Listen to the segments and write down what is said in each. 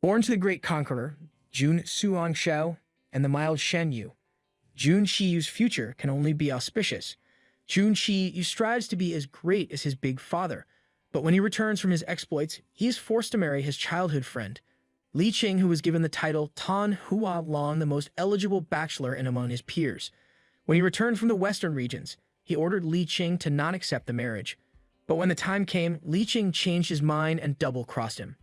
Born to the great conqueror, Jun Suanshao, and the mild Shen Yu, Jun Shiyu's future can only be auspicious. Jun Shiyu strives to be as great as his big father, but when he returns from his exploits, he is forced to marry his childhood friend, Li Qing, who was given the title Tan Hua Lan, the most eligible bachelor and among his peers. When he returned from the western regions, he ordered Li Qing to not accept the marriage. But when the time came, Li Qing changed his mind and double-crossed him.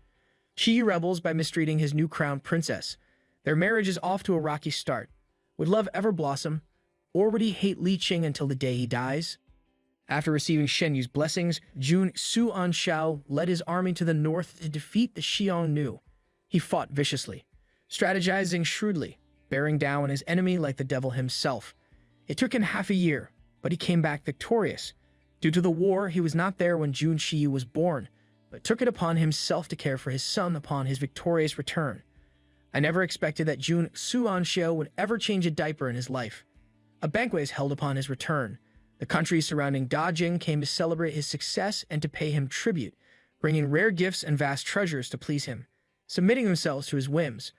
Qi rebels by mistreating his new crown princess. Their marriage is off to a rocky start. Would love ever blossom, or would he hate Li Qing until the day he dies? After receiving Shen Yu's blessings, Jun Suanshao led his army to the north to defeat the Xiongnu. He fought viciously, strategizing shrewdly, bearing down his enemy like the devil himself. It took him half a year, but he came back victorious. Due to the war, he was not there when Jun Shiyu was born, but took it upon himself to care for his son upon his victorious return. I never expected that Jun Suanshao would ever change a diaper in his life. A banquet is held upon his return. The countries surrounding Dajing came to celebrate his success and to pay him tribute, bringing rare gifts and vast treasures to please him, submitting themselves to his whims,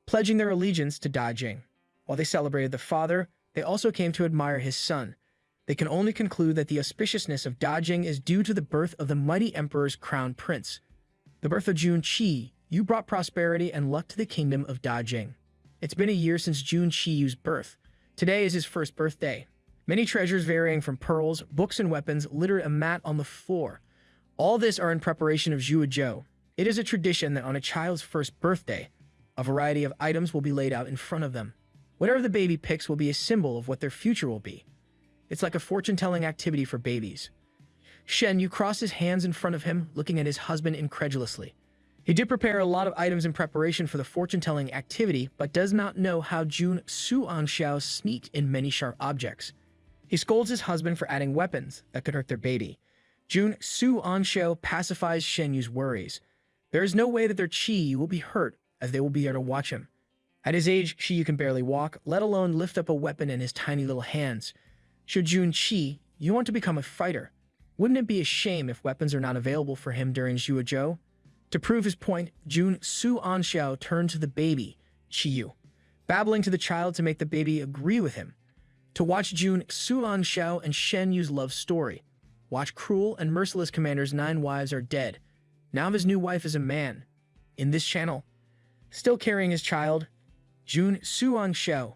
pledging their allegiance to Dajing. While they celebrated the father, they also came to admire his son. They can only conclude that the auspiciousness of Dajing is due to the birth of the mighty emperor's crown prince. The birth of Jun Qi Yu brought prosperity and luck to the kingdom of Dajing. It's been a year since Jun Qi Yu's birth. Today is his first birthday. Many treasures varying from pearls, books, and weapons litter a mat on the floor. All this are in preparation of Zhuozhou. It is a tradition that on a child's first birthday, a variety of items will be laid out in front of them. Whatever the baby picks will be a symbol of what their future will be. It's like a fortune-telling activity for babies. Shen Yu crossed his hands in front of him, looking at his husband incredulously. He did prepare a lot of items in preparation for the fortune-telling activity, but does not know how Jun Suanshao sneaked in many sharp objects. He scolds his husband for adding weapons that could hurt their baby. Jun Suanshao pacifies Shen Yu's worries. There is no way that their Qi will be hurt, as they will be there to watch him. At his age, Qi can barely walk, let alone lift up a weapon in his tiny little hands. Should Jun Qi, you want to become a fighter, wouldn't it be a shame if weapons are not available for him during Zhuozhou? To prove his point, Jun Suanshao turned to the baby, Qiyu, babbling to the child to make the baby agree with him. To watch Jun Suanshao and Shen Yu's love story. Watch cruel and merciless commander's 9 wives are dead. Now his new wife is a man. In this channel, still carrying his child, Jun Suanshao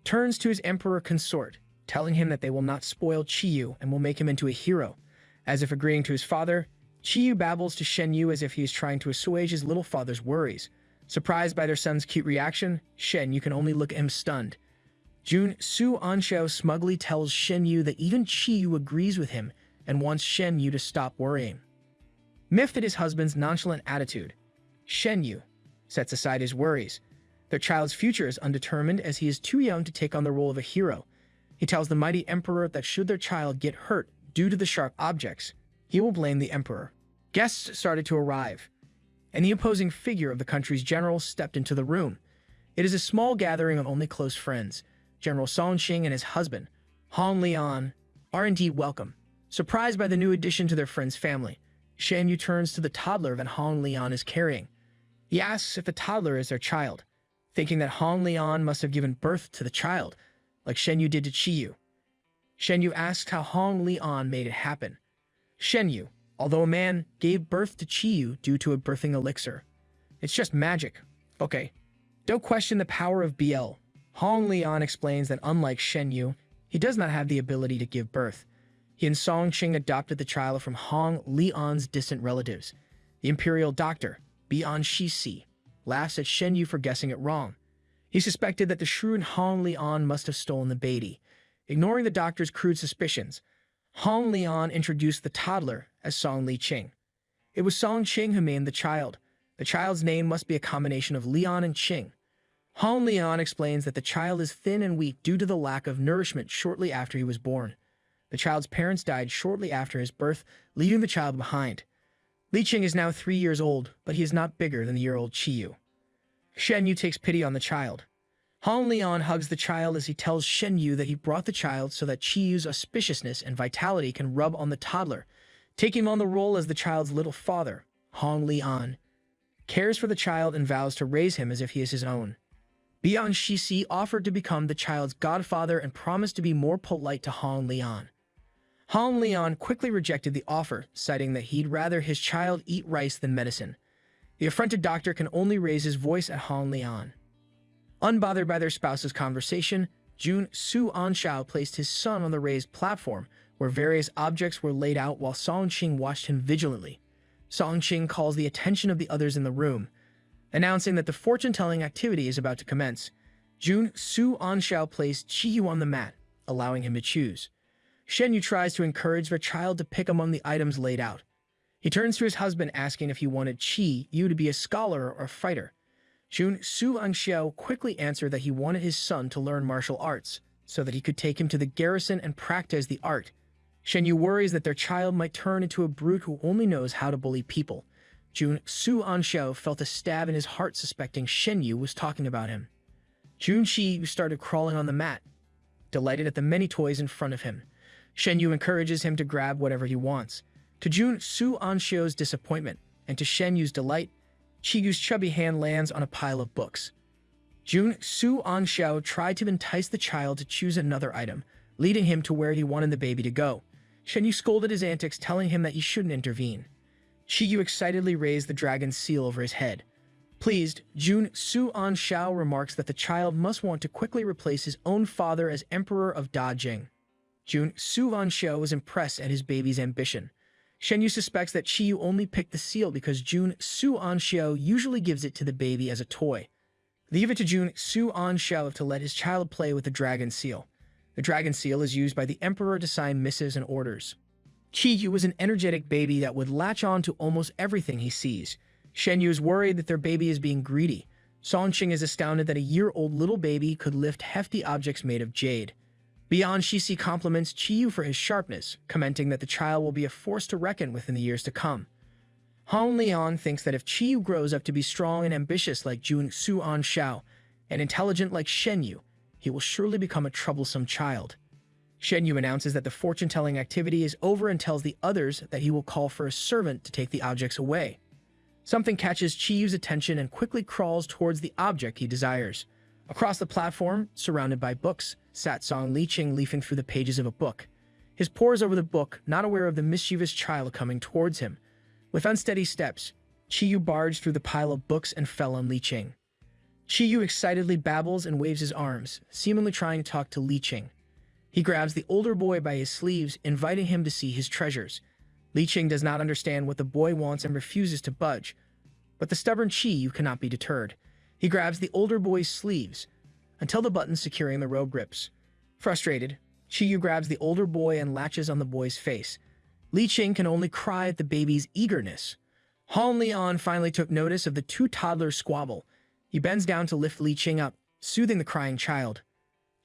turns to his emperor consort, telling him that they will not spoil Qiyu and will make him into a hero. As if agreeing to his father, Qiyu babbles to Shen Yu as if he is trying to assuage his little father's worries. Surprised by their son's cute reaction, Shen Yu can only look at him stunned. Jun Suanshao smugly tells Shen Yu that even Qiyu agrees with him and wants Shen Yu to stop worrying. Miffed at his husband's nonchalant attitude, Shen Yu sets aside his worries. Their child's future is undetermined as he is too young to take on the role of a hero. He tells the mighty emperor that should their child get hurt due to the sharp objects, he will blame the emperor. Guests started to arrive, and the imposing figure of the country's general stepped into the room. It is a small gathering of only close friends. General Songqing and his husband, Hong Lian, are indeed welcome. Surprised by the new addition to their friend's family, Shen Yu turns to the toddler that Hong Lian is carrying. He asks if the toddler is their child, thinking that Hong Lian must have given birth to the child, like Shen Yu did to Qiyu. Shen Yu asks how Hong Lian made it happen. Shen Yu, although a man, gave birth to Qiyu due to a birthing elixir. It's just magic. Okay, don't question the power of BL. Hong Lian explains that unlike Shen Yu, he does not have the ability to give birth. He and Songqing adopted the child from Hong Lian's distant relatives. The imperial doctor, Bian Shisi, laughs at Shen Yu for guessing it wrong. He suspected that the shrewd Hong Lian must have stolen the baby. Ignoring the doctor's crude suspicions, Hong Lian introduced the toddler as Song Li Qing. It was Song Qing who named the child. The child's name must be a combination of Lian and Qing. Hong Lian explains that the child is thin and weak due to the lack of nourishment shortly after he was born. The child's parents died shortly after his birth, leaving the child behind. Li Qing is now 3 years old, but he is not bigger than the year-old Qiyu. Shen Yu takes pity on the child. Hong Lian hugs the child as he tells Shen Yu that he brought the child so that Qiyu's auspiciousness and vitality can rub on the toddler, taking on the role as the child's little father, Hong Lian. cares for the child and vows to raise him as if he is his own. Bian Shixi offered to become the child's godfather and promised to be more polite to Han Lian. Han Lian quickly rejected the offer, citing that he'd rather his child eat rice than medicine. The affronted doctor can only raise his voice at Han Lian. Unbothered by their spouse's conversation, Jun Su Anshao placed his son on the raised platform, where various objects were laid out while Song Qing watched him vigilantly. Song Qing calls the attention of the others in the room, announcing that the fortune-telling activity is about to commence. Jun Su Anshao placed Qiyu on the mat, allowing him to choose. Shenyu tries to encourage their child to pick among the items laid out. He turns to his husband asking if he wanted Qiyu to be a scholar or a fighter. Jun Su Anxiao quickly answered that he wanted his son to learn martial arts, so that he could take him to the garrison and practice the art. Shenyu worries that their child might turn into a brute who only knows how to bully people. Jun Su Anxiao felt a stab in his heart, suspecting Shenyu was talking about him. Jun Shi started crawling on the mat, delighted at the many toys in front of him. Shenyu encourages him to grab whatever he wants. To Jun Su Anxiao's disappointment, and to Shenyu's delight, Chiyu's chubby hand lands on a pile of books. Jun Su Anxiao tried to entice the child to choose another item, leading him to where he wanted the baby to go. Shenyu scolded his antics, telling him that he shouldn't intervene. Chiyu excitedly raised the dragon's seal over his head. Pleased, Jun Su Anxiao remarks that the child must want to quickly replace his own father as emperor of Dajing. Jun Su Anxiao was impressed at his baby's ambition. Shenyu suspects that Chiyu only picked the seal because Jun Su Anxiao usually gives it to the baby as a toy. Leave it to Jun Su Anxiao to let his child play with the dragon seal. The dragon seal is used by the emperor to sign missives and orders. Chiyu was an energetic baby that would latch on to almost everything he sees. Shenyu is worried that their baby is being greedy. Songqing is astounded that a year-old little baby could lift hefty objects made of jade. Beyond Shixi compliments Chiyu for his sharpness, commenting that the child will be a force to reckon with in the years to come. Han Lian thinks that if Chiyu grows up to be strong and ambitious like Jun Su Anxiao, and intelligent like Shenyu, he will surely become a troublesome child. Shenyu announces that the fortune-telling activity is over and tells the others that he will call for a servant to take the objects away. Something catches Chiyu's attention and quickly crawls towards the object he desires. Across the platform, surrounded by books, sat Song Liqing leafing through the pages of a book. His pores over the book, not aware of the mischievous child coming towards him. With unsteady steps, Chiyu barged through the pile of books and fell on Liqing. Chiyu excitedly babbles and waves his arms, seemingly trying to talk to Liqing. He grabs the older boy by his sleeves, inviting him to see his treasures. Liqing does not understand what the boy wants and refuses to budge, but the stubborn Chiyu cannot be deterred. He grabs the older boy's sleeves until the buttons securing the robe grips. Frustrated, Chiyu grabs the older boy and latches on the boy's face. Liqing can only cry at the baby's eagerness. Han Lian finally took notice of the two toddlers' squabble. He bends down to lift Liqing up, soothing the crying child.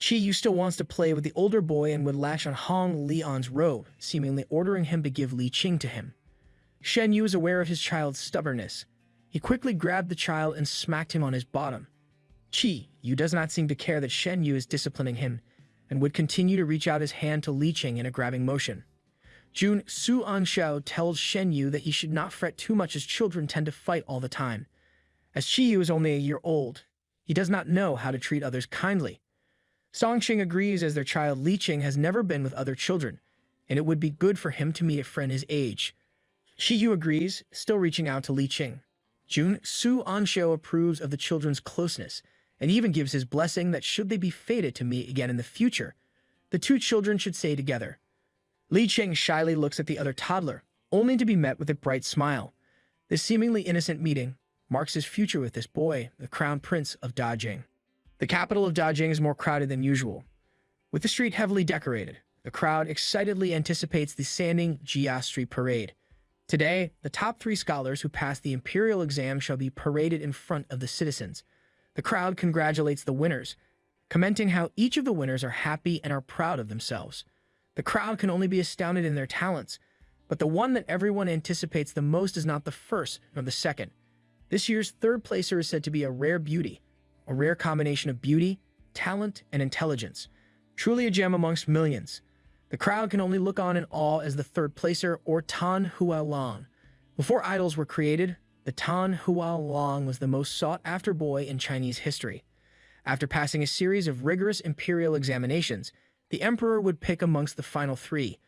Chiyu still wants to play with the older boy and would latch on Han Lian's robe, seemingly ordering him to give Liqing to him. Shenyu is aware of his child's stubbornness. He quickly grabbed the child and smacked him on his bottom. Chiyu does not seem to care that Shenyu is disciplining him, and would continue to reach out his hand to Liqing in a grabbing motion. Jun Su Anxiao tells Shenyu that he should not fret too much as children tend to fight all the time. As Chiyu is only a year old, he does not know how to treat others kindly. Songqing agrees as their child Liqing has never been with other children, and it would be good for him to meet a friend his age. Chiyu agrees, still reaching out to Liqing. Jun Su Anxiao approves of the children's closeness, and even gives his blessing that should they be fated to meet again in the future, the two children should stay together. Liqing shyly looks at the other toddler, only to be met with a bright smile. This seemingly innocent meeting marks his future with this boy, the crown prince of Dajing. The capital of Dajing is more crowded than usual. With the street heavily decorated, the crowd excitedly anticipates the Sanding Jia Street Parade. Today, the top 3 scholars who passed the imperial exam shall be paraded in front of the citizens. The crowd congratulates the winners, commenting how each of the winners are happy and are proud of themselves. The crowd can only be astounded in their talents, but the one that everyone anticipates the most is not the first nor the second. This year's third placer is said to be a rare beauty, a rare combination of beauty, talent, and intelligence. Truly a gem amongst millions. The crowd can only look on in awe as the third placer, or Tan Hua Long. Before idols were created, the Tan Hualong was the most sought-after boy in Chinese history. After passing a series of rigorous imperial examinations, the emperor would pick amongst the final three.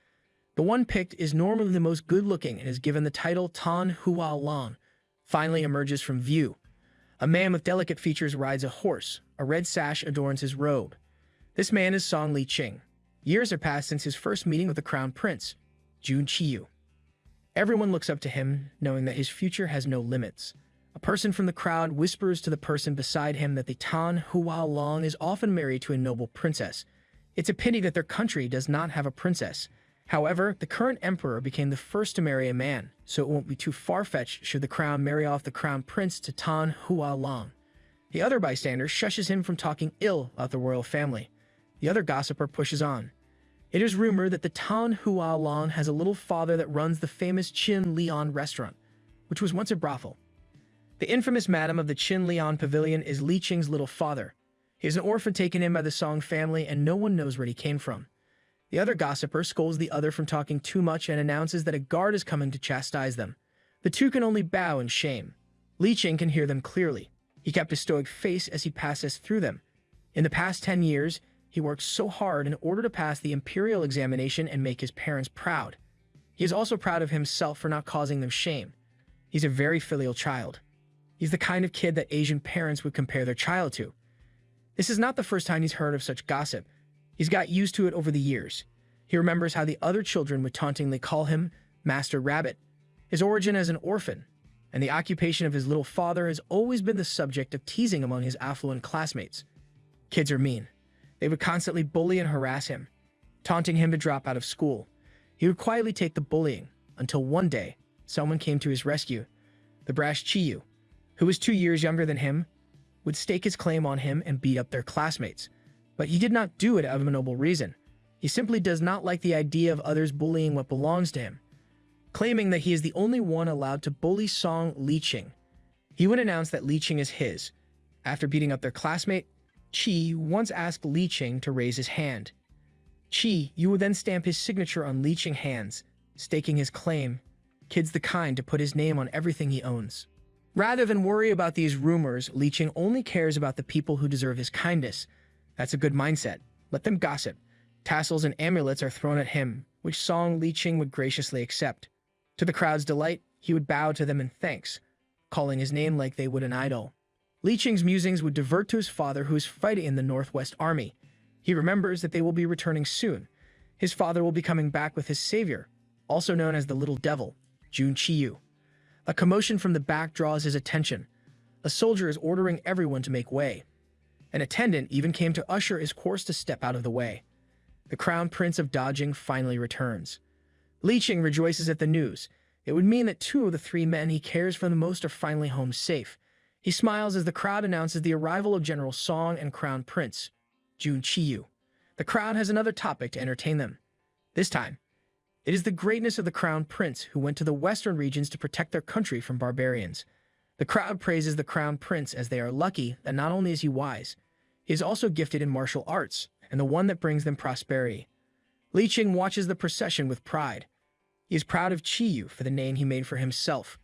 The one picked is normally the most good-looking and is given the title Tan Hualong. Finally emerges from view. A man with delicate features rides a horse. A red sash adorns his robe. This man is Song Liqing. Years have passed since his first meeting with the crown prince, Jun Qiyu. Everyone looks up to him, knowing that his future has no limits. A person from the crowd whispers to the person beside him that the Tan Hualong is often married to a noble princess. It's a pity that their country does not have a princess. However, the current emperor became the first to marry a man, so it won't be too far-fetched should the crown marry off the crown prince to Tan Hualong. The other bystander shushes him from talking ill about the royal family. The other gossiper pushes on. It is rumored that the Tan Hualong has a little father that runs the famous Qin Lian restaurant, which was once a brothel. The infamous madam of the Qin Lian pavilion is Li Qing's little father. He is an orphan taken in by the Song family and no one knows where he came from. The other gossiper scolds the other from talking too much and announces that a guard is coming to chastise them. The two can only bow in shame. Li Qing can hear them clearly. He kept a stoic face as he passes through them. In the past 10 years, he worked so hard in order to pass the imperial examination and make his parents proud. He is also proud of himself for not causing them shame. He's a very filial child. He's the kind of kid that Asian parents would compare their child to. This is not the first time he's heard of such gossip. He's got used to it over the years. He remembers how the other children would tauntingly call him Master Rabbit, his origin as an orphan, and the occupation of his little father has always been the subject of teasing among his affluent classmates. Kids are mean. They would constantly bully and harass him, taunting him to drop out of school. He would quietly take the bullying, until one day, someone came to his rescue. The brash Qiyu, who was 2 years younger than him, would stake his claim on him and beat up their classmates. But he did not do it out of a noble reason. He simply does not like the idea of others bullying what belongs to him, claiming that he is the only one allowed to bully Song Liqing. He would announce that Liqing is his. After beating up their classmate, Qi once asked Liqing to raise his hand. Qi would then stamp his signature on Liqing's hands, staking his claim. Kid's the kind to put his name on everything he owns. Rather than worry about these rumors, Liqing only cares about the people who deserve his kindness. That's a good mindset. Let them gossip. Tassels and amulets are thrown at him, which Song Liqing would graciously accept. To the crowd's delight, he would bow to them in thanks, calling his name like they would an idol. Liqing's musings would divert to his father who is fighting in the Northwest Army. He remembers that they will be returning soon. His father will be coming back with his savior, also known as the Little Devil, Jun Qiyu. A commotion from the back draws his attention. A soldier is ordering everyone to make way. An attendant even came to usher his course to step out of the way. The crown prince of Dajing finally returns. Liqing rejoices at the news. It would mean that 2 of the 3 men he cares for the most are finally home safe. He smiles as the crowd announces the arrival of General Song and Crown Prince, Jun Qiyu. The crowd has another topic to entertain them. This time, it is the greatness of the Crown Prince who went to the western regions to protect their country from barbarians. The crowd praises the Crown Prince as they are lucky that not only is he wise, he is also gifted in martial arts, and the one that brings them prosperity. Liqing watches the procession with pride. He is proud of Qiyu for the name he made for himself.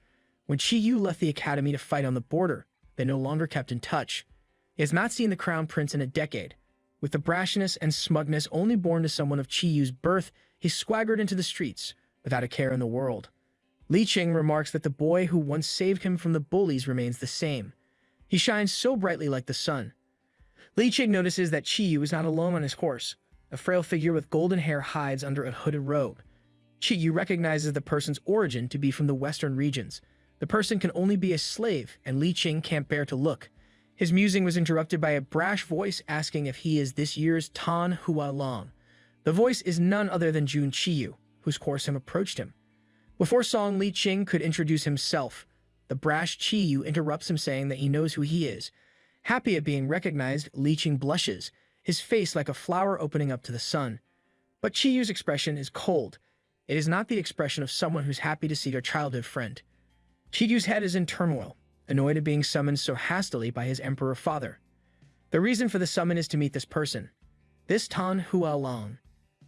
When Qiyu left the academy to fight on the border, they no longer kept in touch. He has not seen the Crown Prince in a decade. With the brashness and smugness only born to someone of Qiyu's birth, he swaggered into the streets, without a care in the world. Liqing remarks that the boy who once saved him from the bullies remains the same. He shines so brightly like the sun. Liqing notices that Qiyu is not alone on his horse. A frail figure with golden hair hides under a hooded robe. Qiyu recognizes the person's origin to be from the western regions. The person can only be a slave, and Liqing can't bear to look. His musing was interrupted by a brash voice asking if he is this year's Tan Hualong. The voice is none other than Jun Qiyu, whose course him approached him. Before Song Liqing could introduce himself, the brash Qiyu interrupts him saying that he knows who he is. Happy at being recognized, Liqing blushes, his face like a flower opening up to the sun. But Qiyu's expression is cold. It is not the expression of someone who's happy to see their childhood friend. Qiyu's head is in turmoil, annoyed at being summoned so hastily by his emperor father. The reason for the summon is to meet this person, this Tan Hualong.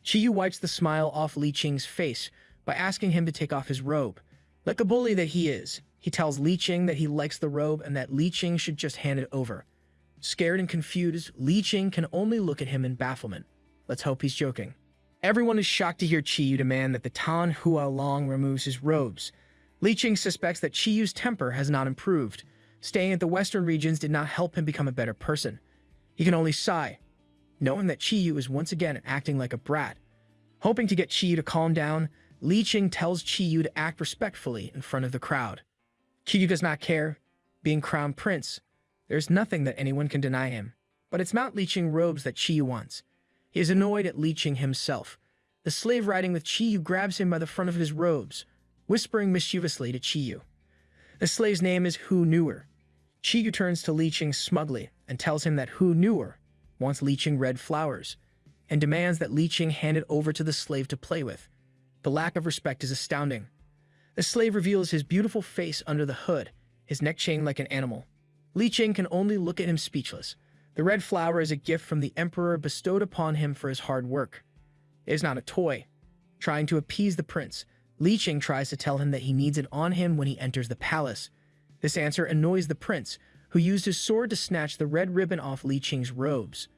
Qiyu wipes the smile off Liqing's face by asking him to take off his robe. Like a bully that he is, he tells Li Qing that he likes the robe and that Li Qing should just hand it over. Scared and confused, Li Qing can only look at him in bafflement. Let's hope he's joking. Everyone is shocked to hear Qiyu demand that the Tan Hua Long removes his robes. Li Qing suspects that Qiyu's temper has not improved. Staying at the western regions did not help him become a better person. He can only sigh, knowing that Qiyu is once again acting like a brat. Hoping to get Qiyu to calm down, Li Qing tells Qiyu to act respectfully in front of the crowd. Qiyu does not care. Being crown prince, there's nothing that anyone can deny him. But it's Mount Li Qing robes that Qiyu wants. He is annoyed at Li Qing himself. The slave riding with Qiyu grabs him by the front of his robes, whispering mischievously to Qiyu. The slave's name is Hu Nuer. Qiyu turns to Li Qing smugly and tells him that Hu Nuer wants Li Qing red flowers and demands that Li Qing hand it over to the slave to play with. The lack of respect is astounding. The slave reveals his beautiful face under the hood, his neck chained like an animal. Li Qing can only look at him speechless. The red flower is a gift from the emperor bestowed upon him for his hard work. It is not a toy. Trying to appease the prince, Li Qing tries to tell him that he needs it on him when he enters the palace. This answer annoys the prince, who used his sword to snatch the red ribbon off Li Qing's robes.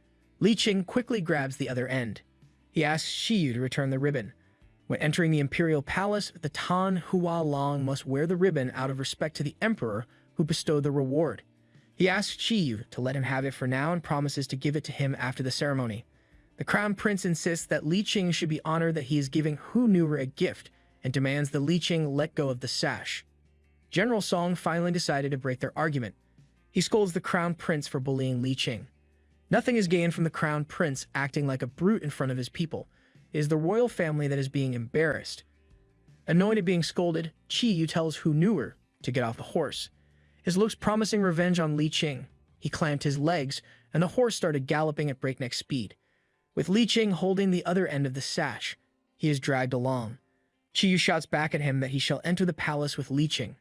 Li Qing quickly grabs the other end. He asks Qiyu to return the ribbon. When entering the imperial palace, the Tan Hua Long must wear the ribbon out of respect to the emperor who bestowed the reward. He asks Qiyu to let him have it for now and promises to give it to him after the ceremony. The crown prince insists that Li Qing should be honored that he is giving Hu Nuer a gift and demands that Li Qing let go of the sash. General Song finally decided to break their argument. He scolds the crown prince for bullying Li Qing. Nothing is gained from the crown prince acting like a brute in front of his people. It is the royal family that is being embarrassed. Annoyed at being scolded, Qiyu tells Hu Nuer to get off the horse. His looks promising revenge on Li Qing. He clamped his legs, and the horse started galloping at breakneck speed. With Li Qing holding the other end of the sash, he is dragged along. Qiyu shouts back at him that he shall enter the palace with Li Qing.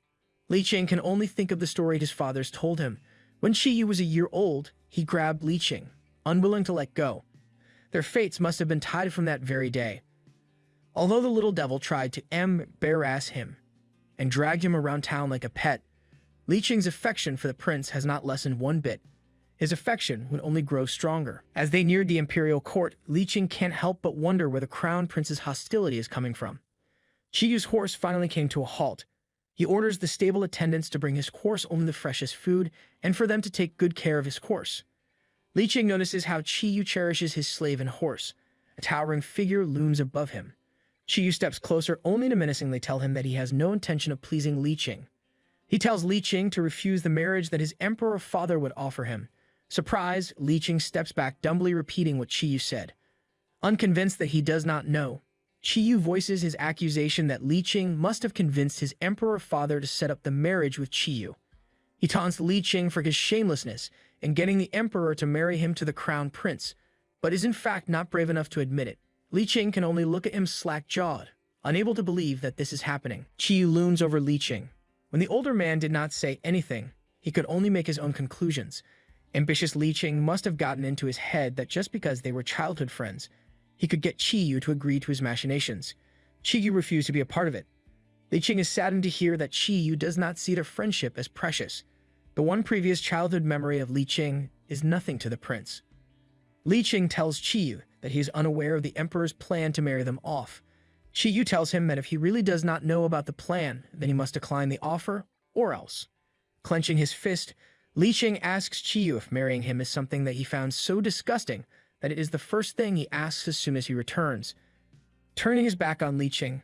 Li Qing can only think of the story his fathers told him. When Qiyu was a year old, he grabbed Li Qing, unwilling to let go. Their fates must have been tied from that very day. Although the little devil tried to embarrass him and dragged him around town like a pet, Li Qing's affection for the prince has not lessened one bit. His affection would only grow stronger. As they neared the imperial court, Li Qing can't help but wonder where the crown prince's hostility is coming from. Qiyu's horse finally came to a halt. He orders the stable attendants to bring his horse only the freshest food and for them to take good care of his horse. Li Qing notices how Qiyu cherishes his slave and horse. A towering figure looms above him. Qiyu steps closer only to menacingly tell him that he has no intention of pleasing Li Qing. He tells Li Qing to refuse the marriage that his emperor father would offer him. Surprised, Li Qing steps back, dumbly repeating what Qiyu said. Unconvinced that he does not know, Qiyu voices his accusation that Li Qing must have convinced his emperor father to set up the marriage with Qiyu. He taunts Li Qing for his shamelessness in getting the emperor to marry him to the crown prince, but is in fact not brave enough to admit it. Li Qing can only look at him slack-jawed, unable to believe that this is happening. Qiyu looms over Li Qing. When the older man did not say anything, he could only make his own conclusions. Ambitious Li Qing must have gotten into his head that just because they were childhood friends, he could get Qiyu to agree to his machinations. Qiyu refused to be a part of it. Li Qing is saddened to hear that Qiyu does not see their friendship as precious. The one previous childhood memory of Li Qing is nothing to the prince. Li Qing tells Qiyu that he is unaware of the emperor's plan to marry them off. Qiyu tells him that if he really does not know about the plan, then he must decline the offer, or else. Clenching his fist, Li Qing asks Qiyu if marrying him is something that he found so disgusting that it is the first thing he asks as soon as he returns. Turning his back on Li Qing,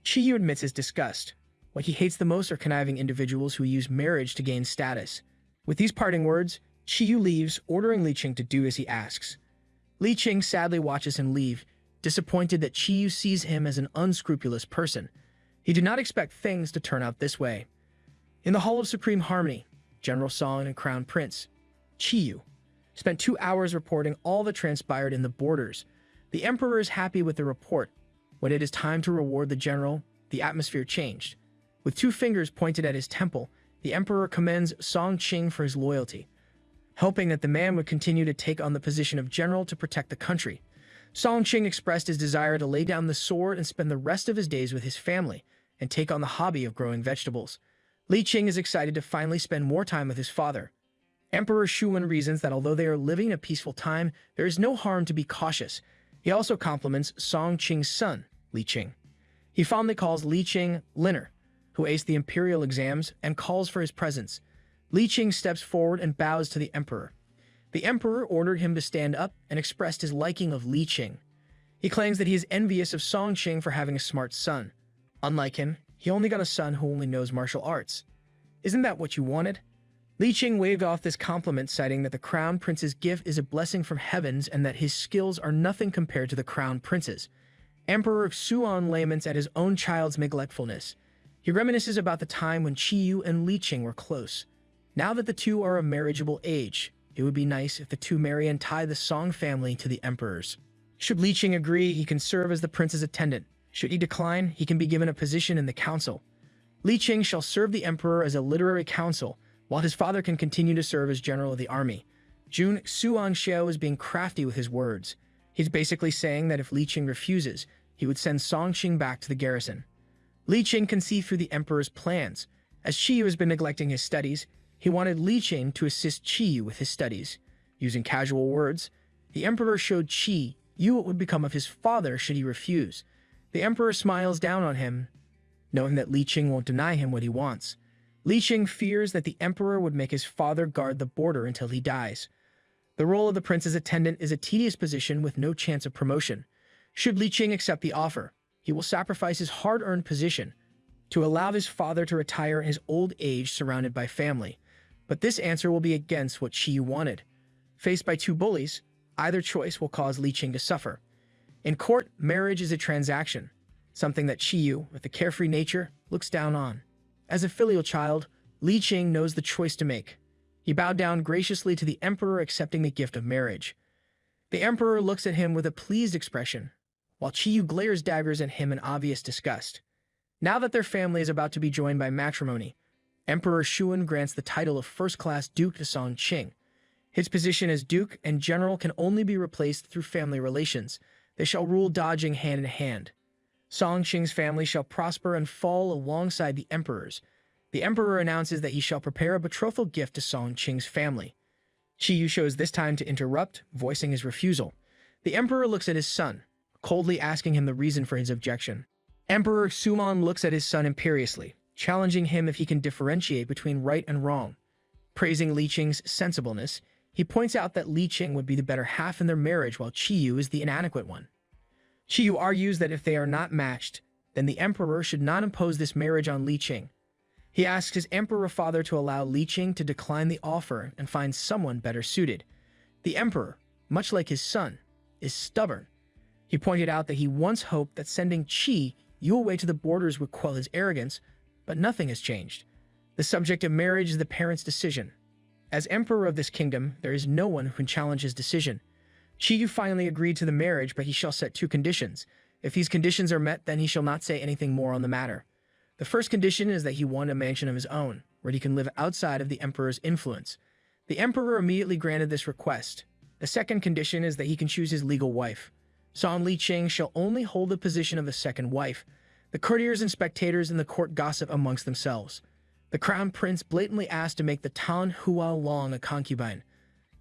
Qiyu admits his disgust. What he hates the most are conniving individuals who use marriage to gain status. With these parting words, Qiyu leaves, ordering Li Qing to do as he asks. Li Qing sadly watches him leave, disappointed that Qiyu sees him as an unscrupulous person. He did not expect things to turn out this way. In the Hall of Supreme Harmony, General Song and Crown Prince Qiyu spent 2 hours reporting all that transpired in the borders. The emperor is happy with the report. When it is time to reward the general, the atmosphere changed. With 2 fingers pointed at his temple, the emperor commends Song Qing for his loyalty, hoping that the man would continue to take on the position of general to protect the country. Song Qing expressed his desire to lay down the sword and spend the rest of his days with his family, and take on the hobby of growing vegetables. Li Qing is excited to finally spend more time with his father. Emperor Shuwen reasons that although they are living a peaceful time, there is no harm to be cautious. He also compliments Song Qing's son, Li Qing. He fondly calls Li Qing Liner, who aced the imperial exams, and calls for his presence. Li Qing steps forward and bows to the emperor. The emperor ordered him to stand up and expressed his liking of Li Qing. He claims that he is envious of Song Qing for having a smart son. Unlike him, he only got a son who only knows martial arts. Isn't that what you wanted? Li Qing waved off this compliment, citing that the crown prince's gift is a blessing from heavens and that his skills are nothing compared to the crown prince's. Emperor Xuan laments at his own child's neglectfulness. He reminisces about the time when Qiyu and Li Qing were close. Now that the two are of marriageable age, it would be nice if the two marry and tie the Song family to the emperor's. Should Li Qing agree, he can serve as the prince's attendant. Should he decline, he can be given a position in the council. Li Qing shall serve the emperor as a literary council, while his father can continue to serve as general of the army. Jun Xuanxiao is being crafty with his words. He's basically saying that if Li Qing refuses, he would send Song Qing back to the garrison. Li Qing can see through the emperor's plans. As Qiyu has been neglecting his studies, he wanted Li Qing to assist Qiyu with his studies. Using casual words, the emperor showed Qiyu what would become of his father should he refuse. The emperor smiles down on him, knowing that Li Qing won't deny him what he wants. Li Qing fears that the emperor would make his father guard the border until he dies. The role of the prince's attendant is a tedious position with no chance of promotion. Should Li Qing accept the offer, he will sacrifice his hard-earned position to allow his father to retire in his old age surrounded by family. But this answer will be against what Qiyu wanted. Faced by two bullies, either choice will cause Li Qing to suffer. In court, marriage is a transaction, something that Qiyu, with a carefree nature, looks down on. As a filial child, Li Qing knows the choice to make. He bowed down graciously to the emperor, accepting the gift of marriage. The emperor looks at him with a pleased expression, while Qiyu glares daggers at him in obvious disgust. Now that their family is about to be joined by matrimony, Emperor Shuwen grants the title of first-class duke to Song Qing. His position as duke and general can only be replaced through family relations. They shall rule dodging hand in hand. Song Qing's family shall prosper and fall alongside the emperor's. The emperor announces that he shall prepare a betrothal gift to Song Qing's family. Qiyu shows this time to interrupt, voicing his refusal. The emperor looks at his son, coldly asking him the reason for his objection. Emperor Suman looks at his son imperiously, challenging him if he can differentiate between right and wrong. Praising Li Qing's sensibleness, he points out that Li Qing would be the better half in their marriage while Qiyu is the inadequate one. Qiyu argues that if they are not matched, then the emperor should not impose this marriage on Li Qing. He asks his emperor father to allow Li Qing to decline the offer and find someone better suited. The emperor, much like his son, is stubborn. He pointed out that he once hoped that sending Qiyu away to the borders would quell his arrogance, but nothing has changed. The subject of marriage is the parent's decision. As emperor of this kingdom, there is no one who can challenge his decision. Qiyu finally agreed to the marriage, but he shall set two conditions. If these conditions are met, then he shall not say anything more on the matter. The first condition is that he want a mansion of his own, where he can live outside of the emperor's influence. The emperor immediately granted this request. The second condition is that he can choose his legal wife. Song Li Qing shall only hold the position of the second wife. The courtiers and spectators in the court gossip amongst themselves. The crown prince blatantly asked to make the Tan Hua Long a concubine.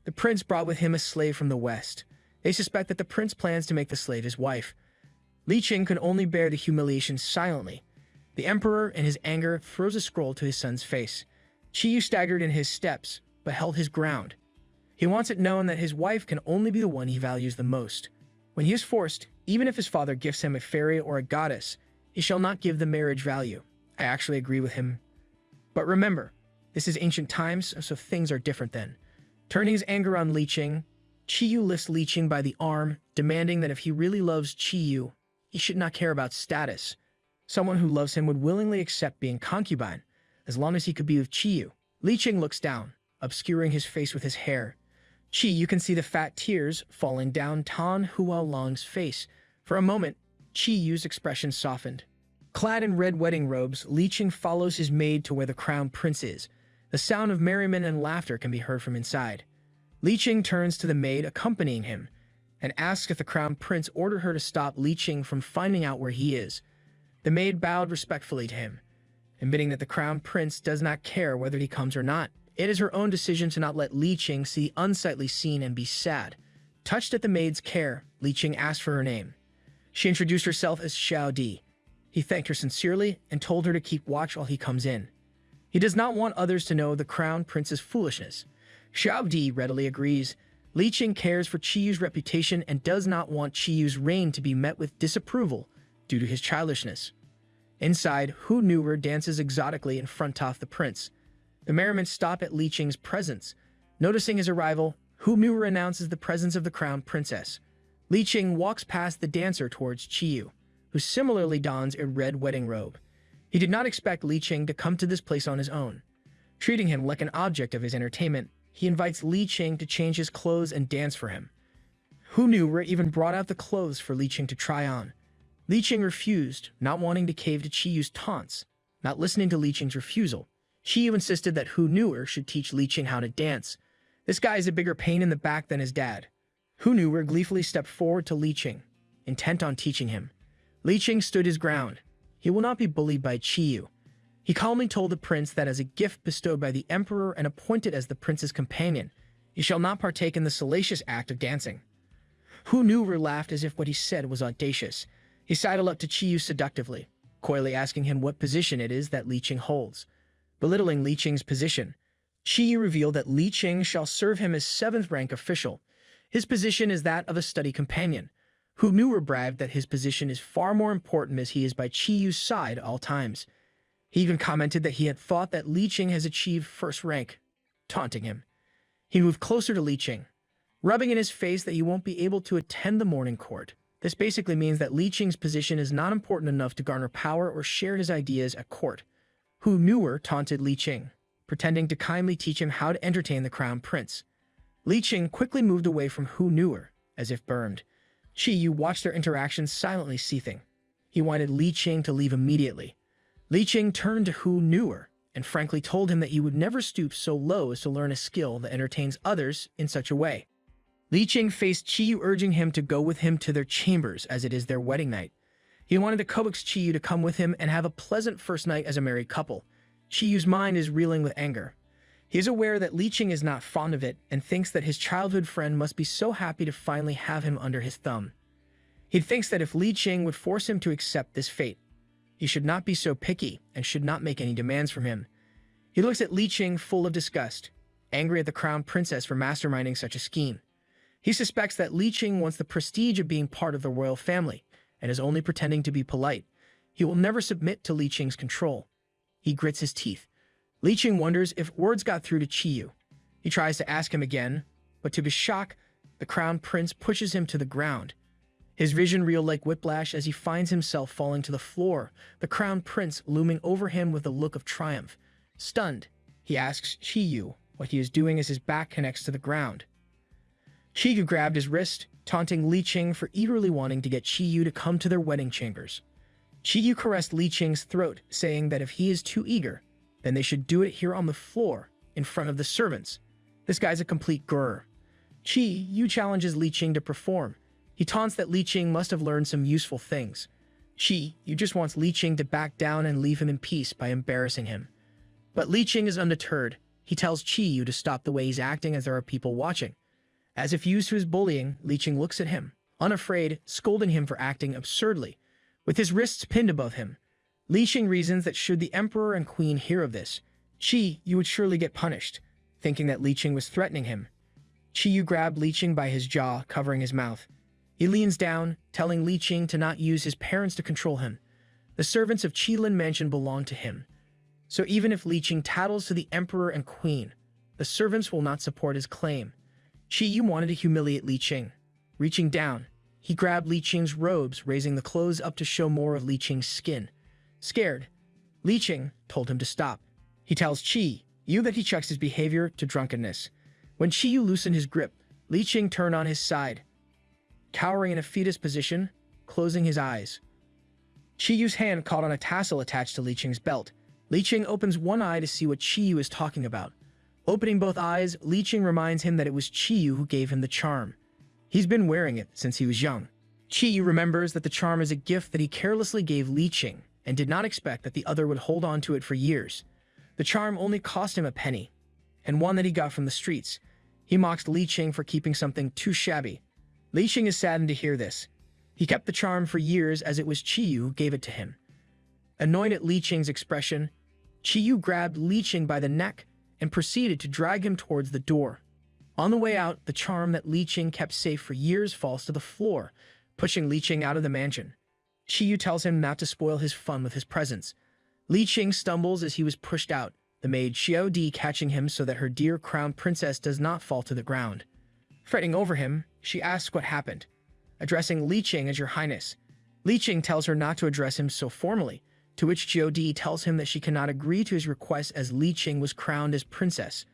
The prince brought with him a slave from the west. They suspect that the prince plans to make the slave his wife. Li Qing could only bear the humiliation silently. The emperor, in his anger, throws a scroll to his son's face. Qiyu staggered in his steps, but held his ground. He wants it known that his wife can only be the one he values the most. When he is forced, even if his father gifts him a fairy or a goddess, he shall not give the marriage value. I actually agree with him. But remember, this is ancient times, so things are different then. Turning his anger on Li Qing, Qiyu lifts Li Qing by the arm, demanding that if he really loves Qiyu, he should not care about status. Someone who loves him would willingly accept being concubine, as long as he could be with Qiyu. Li Qing looks down, obscuring his face with his hair. You can see the fat tears falling down Tan Hua Long's face. For a moment, Qiyu's expression softened. Clad in red wedding robes, Li Qing follows his maid to where the crown prince is. The sound of merriment and laughter can be heard from inside. Li Qing turns to the maid accompanying him and asks if the crown prince ordered her to stop Li Qing from finding out where he is. The maid bowed respectfully to him, admitting that the crown prince does not care whether he comes or not. It is her own decision to not let Li Qing see the unsightly scene and be sad. Touched at the maid's care, Li Qing asked for her name. She introduced herself as Xiao Di. He thanked her sincerely and told her to keep watch while he comes in. He does not want others to know the crown prince's foolishness. Xiao Di readily agrees. Li Qing cares for Qiyu's reputation and does not want Qiyu's reign to be met with disapproval due to his childishness. Inside, Hu Nuer dances exotically in front of the prince. The merriment stop at Li Qing's presence. Noticing his arrival, Hu Nuer announces the presence of the crown princess. Li Qing walks past the dancer towards Qiyu, who similarly dons a red wedding robe. He did not expect Li Qing to come to this place on his own. Treating him like an object of his entertainment, he invites Li Qing to change his clothes and dance for him. Hu Nuer even brought out the clothes for Li Qing to try on. Li Qing refused, not wanting to cave to Qiyu's taunts. Not listening to Li Qing's refusal, Qiyu insisted that Hu Nuer should teach Li Qing how to dance. This guy is a bigger pain in the back than his dad. Hu Nuer gleefully stepped forward to Li Qing, intent on teaching him. Li Qing stood his ground. He will not be bullied by Qiyu. He calmly told the prince that as a gift bestowed by the emperor and appointed as the prince's companion, he shall not partake in the salacious act of dancing. Hu Nuer laughed as if what he said was audacious. He sidled up to Qiyu seductively, coyly asking him what position it is that Li Qing holds. Belittling Li Qing's position, Qiyu revealed that Li Qing shall serve him as 7th rank official. His position is that of a study companion. Hu Nuer bragged that his position is far more important as he is by Qiyu's side at all times. He even commented that he had thought that Li Qing has achieved 1st rank, taunting him. He moved closer to Li Qing, rubbing in his face that he won't be able to attend the morning court. This basically means that Li Qing's position is not important enough to garner power or share his ideas at court. Hu Nuer taunted Li Qing, pretending to kindly teach him how to entertain the crown prince. Li Qing quickly moved away from Hu Nuer, as if burned. Qiyu watched their interactions silently seething. He wanted Li Qing to leave immediately. Li Qing turned to Hu Nuer and frankly told him that he would never stoop so low as to learn a skill that entertains others in such a way. Li Qing faced Qiyu, urging him to go with him to their chambers as it is their wedding night. He wanted to coax Qiyu to come with him and have a pleasant first night as a married couple. Qiyu's mind is reeling with anger. He is aware that Li Qing is not fond of it and thinks that his childhood friend must be so happy to finally have him under his thumb. He thinks that if Li Qing would force him to accept this fate, he should not be so picky and should not make any demands from him. He looks at Li Qing full of disgust, angry at the crown princess for masterminding such a scheme. He suspects that Li Qing wants the prestige of being part of the royal family and is only pretending to be polite. He will never submit to Li Qing's control. He grits his teeth. Li Qing wonders if words got through to Qiyu. He tries to ask him again, but to his shock, the crown prince pushes him to the ground. His vision reeled like whiplash as he finds himself falling to the floor, the crown prince looming over him with a look of triumph. Stunned, he asks Qiyu what he is doing as his back connects to the ground. Qiyu grabbed his wrist, taunting Li Qing for eagerly wanting to get Qiyu to come to their wedding chambers. Qiyu caressed Li Qing's throat, saying that if he is too eager, then they should do it here on the floor, in front of the servants. This guy's a complete grr. Qiyu challenges Li Qing to perform. He taunts that Li Qing must have learned some useful things. Qiyu just wants Li Qing to back down and leave him in peace by embarrassing him. But Li Qing is undeterred. He tells Qiyu to stop the way he's acting as there are people watching. As if used to his bullying, Li Qing looks at him, unafraid, scolding him for acting absurdly. With his wrists pinned above him, Li Qing reasons that should the emperor and queen hear of this, Qiyu would surely get punished, thinking that Li Qing was threatening him. Qiyu grabbed Li Qing by his jaw, covering his mouth. He leans down, telling Li Qing to not use his parents to control him. The servants of Qilin Mansion belong to him. So even if Li Qing tattles to the emperor and queen, the servants will not support his claim. Qiyu wanted to humiliate Li Qing. Reaching down, he grabbed Li Qing's robes, raising the clothes up to show more of Li Qing's skin. Scared, Li Qing told him to stop. He tells Qiyu that he chucks his behavior to drunkenness. When Qiyu loosened his grip, Li Qing turned on his side, cowering in a fetus position, closing his eyes. Qiyu's hand caught on a tassel attached to Li Qing's belt. Li Qing opens one eye to see what Qiyu is talking about. Opening both eyes, Li Qing reminds him that it was Qiyu who gave him the charm. He's been wearing it since he was young. Qiyu remembers that the charm is a gift that he carelessly gave Li Qing and did not expect that the other would hold on to it for years. The charm only cost him a penny, and one that he got from the streets. He mocked Li Qing for keeping something too shabby. Li Qing is saddened to hear this. He kept the charm for years as it was Qiyu who gave it to him. Annoyed at Li Qing's expression, Qiyu grabbed Li Qing by the neck and proceeded to drag him towards the door. On the way out, the charm that Li Qing kept safe for years falls to the floor, pushing Li Qing out of the mansion. Qiyu tells him not to spoil his fun with his presence. Li Qing stumbles as he was pushed out, the maid Xiao Di catching him so that her dear crown princess does not fall to the ground. Fretting over him, she asks what happened, addressing Li Qing as Your Highness. Li Qing tells her not to address him so formally, to which Xiao Di tells him that she cannot agree to his request as Li Qing was crowned as princess,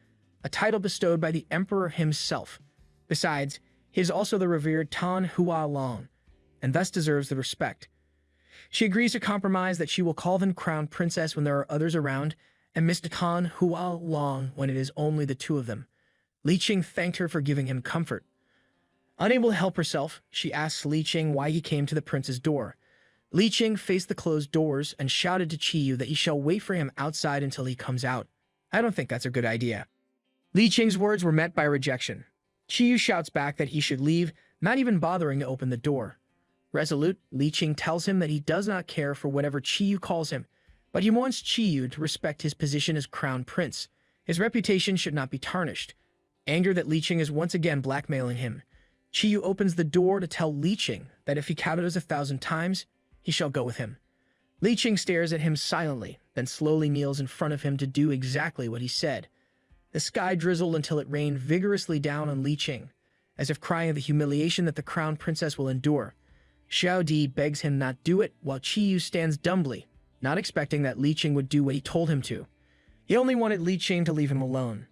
a title bestowed by the emperor himself. Besides, he is also the revered Tan Hua Long, and thus deserves the respect. She agrees to compromise that she will call him crown princess when there are others around, and Mr. Tan Hua Long when it is only the two of them. Li Qing thanked her for giving him comfort. Unable to help herself, she asks Li Qing why he came to the prince's door. Li Qing faced the closed doors and shouted to Qiyu that he shall wait for him outside until he comes out. I don't think that's a good idea. Li Qing's words were met by rejection. Qiyu shouts back that he should leave, not even bothering to open the door. Resolute, Li Qing tells him that he does not care for whatever Qiyu calls him, but he wants Qiyu to respect his position as crown prince. His reputation should not be tarnished. Angered that Li Qing is once again blackmailing him, Qiyu opens the door to tell Li Qing that if he kowtows 1,000 times, he shall go with him. Li Qing stares at him silently, then slowly kneels in front of him to do exactly what he said. The sky drizzled until it rained vigorously down on Li Qing, as if crying of the humiliation that the crown princess will endure. Xiao Di begs him not do it, while Qiyu stands dumbly, not expecting that Li Qing would do what he told him to. He only wanted Li Qing to leave him alone,